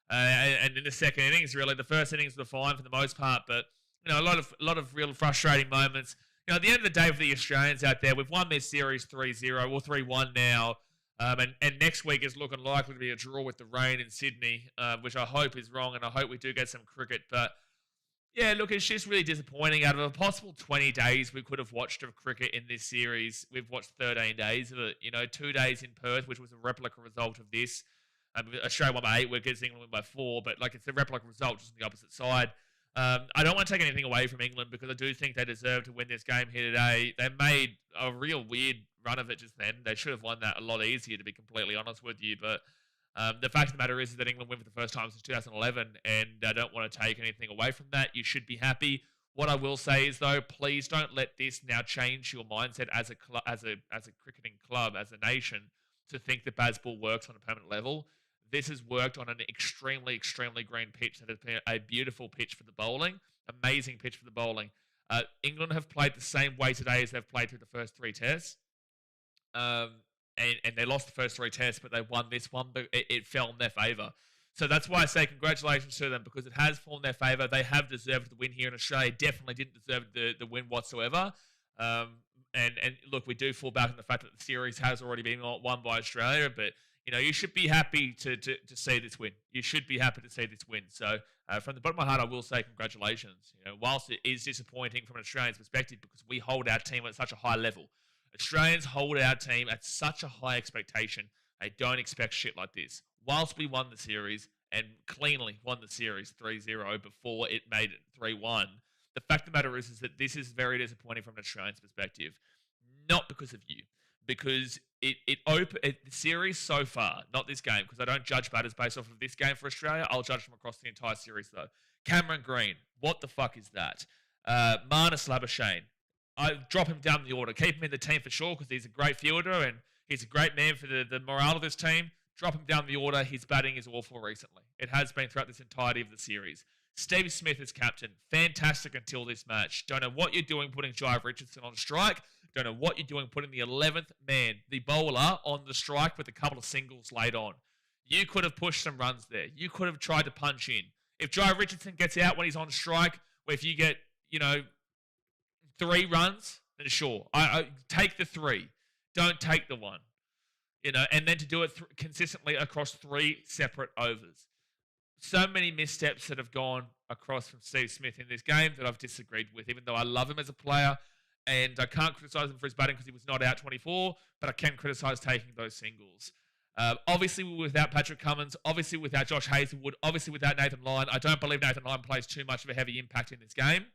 and in the second innings, really. The first innings were fine for the most part, but you know, a lot of real frustrating moments. You know, at the end of the day, for the Australians out there, we've won this series 3-0 or 3-1 now, and next week is looking likely to be a draw with the rain in Sydney, which I hope is wrong, and I hope we do get some cricket, but. Yeah, look, it's just really disappointing. Out of a possible 20 days we could have watched of cricket in this series, we've watched 13 days of it. You know, 2 days in Perth, which was a replica result of this. Australia won by 8 wickets, England won by 4, but like it's a replica result just on the opposite side. I don't want to take anything away from England because I do think they deserve to win this game here today. They made a real weird run of it just then. They should have won that a lot easier, to be completely honest with you, but The fact of the matter is that England win for the first time since 2011, and I don't want to take anything away from that. You should be happy. What I will say is, though, please don't let this now change your mindset as a cricketing club, as a nation, to think that Bazball works on a permanent level. This has worked on an extremely, extremely green pitch that has been a beautiful pitch for the bowling, amazing pitch for the bowling. England have played the same way today as they've played through the first 3 tests. And they lost the first 3 tests, but they won this one, but it fell in their favour. So that's why I say congratulations to them, because it has fallen in their favour. They have deserved the win here in Australia. Definitely didn't deserve the win whatsoever. And look, we do fall back on the fact that the series has already been won by Australia, but you should be happy to see this win. You should be happy to see this win. So from the bottom of my heart, I will say congratulations. Whilst it is disappointing from an Australian's perspective, because we hold our team at such a high level. Australians hold our team at such a high expectation. They don't expect shit like this. Whilst we won the series and cleanly won the series 3-0 before it made it 3-1, the fact of the matter is that this is very disappointing from an Australian's perspective. Not because of you. Because the series so far, not this game, because I don't judge batters based off of this game for Australia. I'll judge them across the entire series, though. Cameron Green, what the fuck is that? Marnus Labuschagne. I drop him down the order. Keep him in the team for sure, because he's a great fielder and he's a great man for the morale of this team. Drop him down the order. His batting is awful recently. It has been throughout this entirety of the series. Steve Smith is captain. Fantastic until this match. Don't know what you're doing putting Jai Richardson on strike. Don't know what you're doing putting the 11th man, the bowler, on the strike with a couple of singles laid on. You could have pushed some runs there. You could have tried to punch in. If Jai Richardson gets out when he's on strike, or if you get, 3 runs, then sure. I take the 3. Don't take the 1. And then to do it consistently across 3 separate overs. So many missteps that have gone across from Steve Smith in this game that I've disagreed with, even though I love him as a player, and I can't criticise him for his batting because he was not out 24, but I can criticise taking those singles. Obviously without Patrick Cummins, obviously without Josh Hazlewood, obviously without Nathan Lyon. I don't believe Nathan Lyon plays too much of a heavy impact in this game.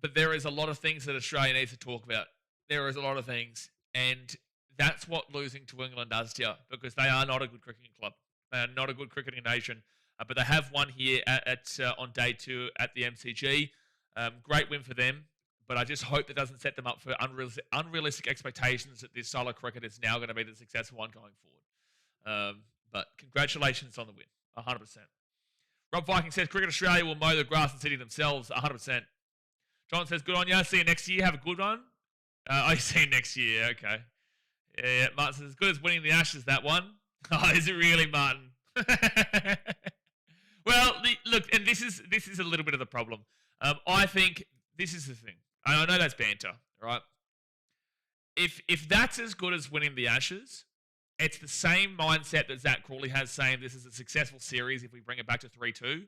But there is a lot of things that Australia needs to talk about. There is a lot of things. And that's what losing to England does to you, because they are not a good cricketing club. They are not a good cricketing nation. But they have won here on day 2 at the MCG. Great win for them. But I just hope that doesn't set them up for unrealistic expectations that this style of cricket is now going to be the successful one going forward. But congratulations on the win, 100%. Rob Viking says, Cricket Australia will mow the grass in Sydney themselves, 100%. John says, good on you. See you next year. Have a good one. I see you next year. Okay. Yeah. Martin says, as good as winning the Ashes, that one. Oh, is it really, Martin? Well, look, and this is a little bit of the problem. I think this is the thing. I know that's banter, right? If that's as good as winning the Ashes, it's the same mindset that Zach Crawley has, saying this is a successful series if we bring it back to 3-2.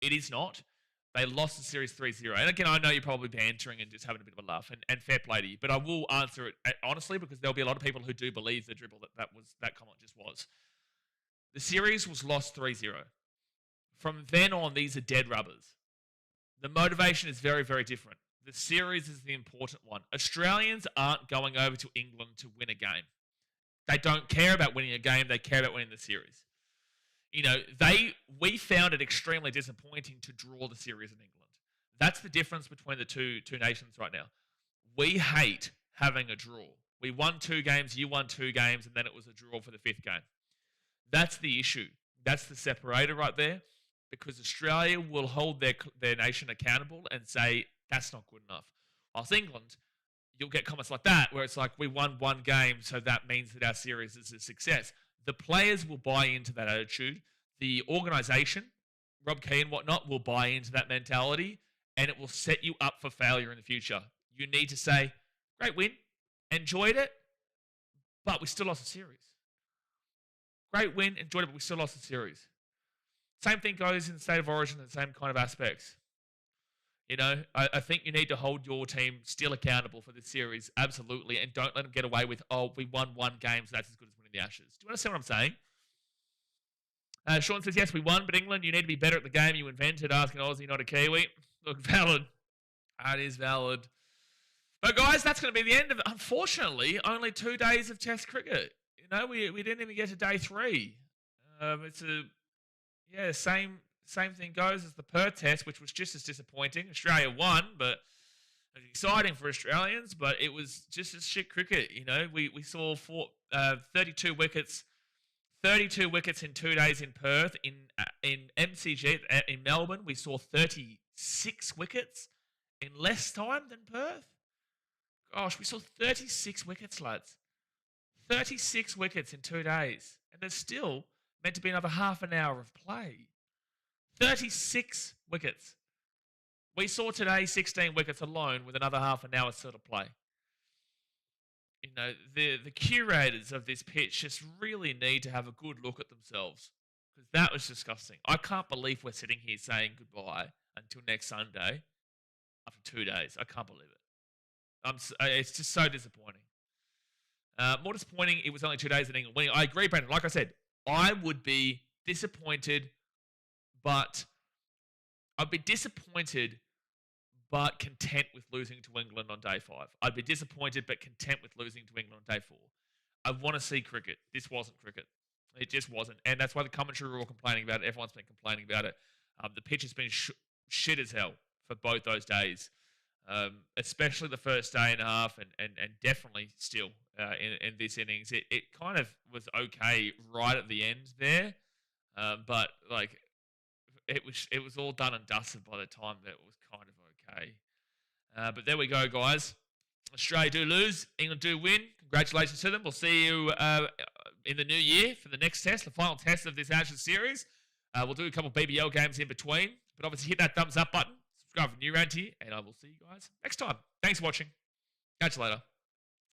It is not. They lost the series 3-0. And again, I know you're probably bantering and just having a bit of a laugh, and fair play to you. But I will answer it honestly, because there'll be a lot of people who do believe the dribble that comment just was. The series was lost 3-0. From then on, these are dead rubbers. The motivation is very, very different. The series is the important one. Australians aren't going over to England to win a game. They don't care about winning a game. They care about winning the series. We found it extremely disappointing to draw the series in England. That's the difference between the two nations right now. We hate having a draw. We won 2 games, you won 2 games, and then it was a draw for the 5th game. That's the issue. That's the separator right there, because Australia will hold their nation accountable and say, that's not good enough. Whilst England, you'll get comments like that, where it's like, we won 1 game, so that means that our series is a success. The players will buy into that attitude. The organisation, Rob Key and whatnot, will buy into that mentality, and it will set you up for failure in the future. You need to say, great win, enjoyed it, but we still lost the series. Great win, enjoyed it, but we still lost the series. Same thing goes in the State of Origin, the same kind of aspects. I think you need to hold your team still accountable for this series, absolutely, and don't let them get away with, we won 1 game, so that's as good as winning the Ashes. Do you understand what I'm saying? Sean says, yes, we won, but England, you need to be better at the game you invented, asking Aussie, not a Kiwi. Look, valid. That is valid. But guys, that's going to be the end of it. Unfortunately, only 2 days of Test cricket. we didn't even get to day 3. Same thing goes as the Perth test, which was just as disappointing. Australia won, but it was exciting for Australians, but it was just as shit cricket. We saw 32 wickets. 32 wickets in 2 days in Perth. In MCG in Melbourne, we saw 36 wickets in less time than Perth. Gosh, we saw 36 wickets, lads. 36 wickets in 2 days. And there's still meant to be another half an hour of play. 36 wickets. We saw today 16 wickets alone with another half an hour still to play. The curators of this pitch just really need to have a good look at themselves, because that was disgusting. I can't believe we're sitting here saying goodbye until next Sunday after 2 days. I can't believe it. It's just so disappointing. More disappointing, it was only 2 days in England winning. I agree, Brandon. Like I said, I would be disappointed, but content with losing to England on day 5. I'd be disappointed but content with losing to England on day 4. I want to see cricket. This wasn't cricket. It just wasn't. And that's why the commentary were all complaining about it. Everyone's been complaining about it. The pitch has been shit as hell for both those days, especially the first day and a half, and definitely still in this innings. It kind of was okay right at the end there, but like it was all done and dusted by the time that it was kind of okay. But there we go, guys. Australia do lose. England do win. Congratulations to them. We'll see you in the new year for the next test, the final test of this Ashes series. We'll do a couple of BBL games in between. But obviously hit that thumbs up button. Subscribe for new around here. And I will see you guys next time. Thanks for watching. Catch you later.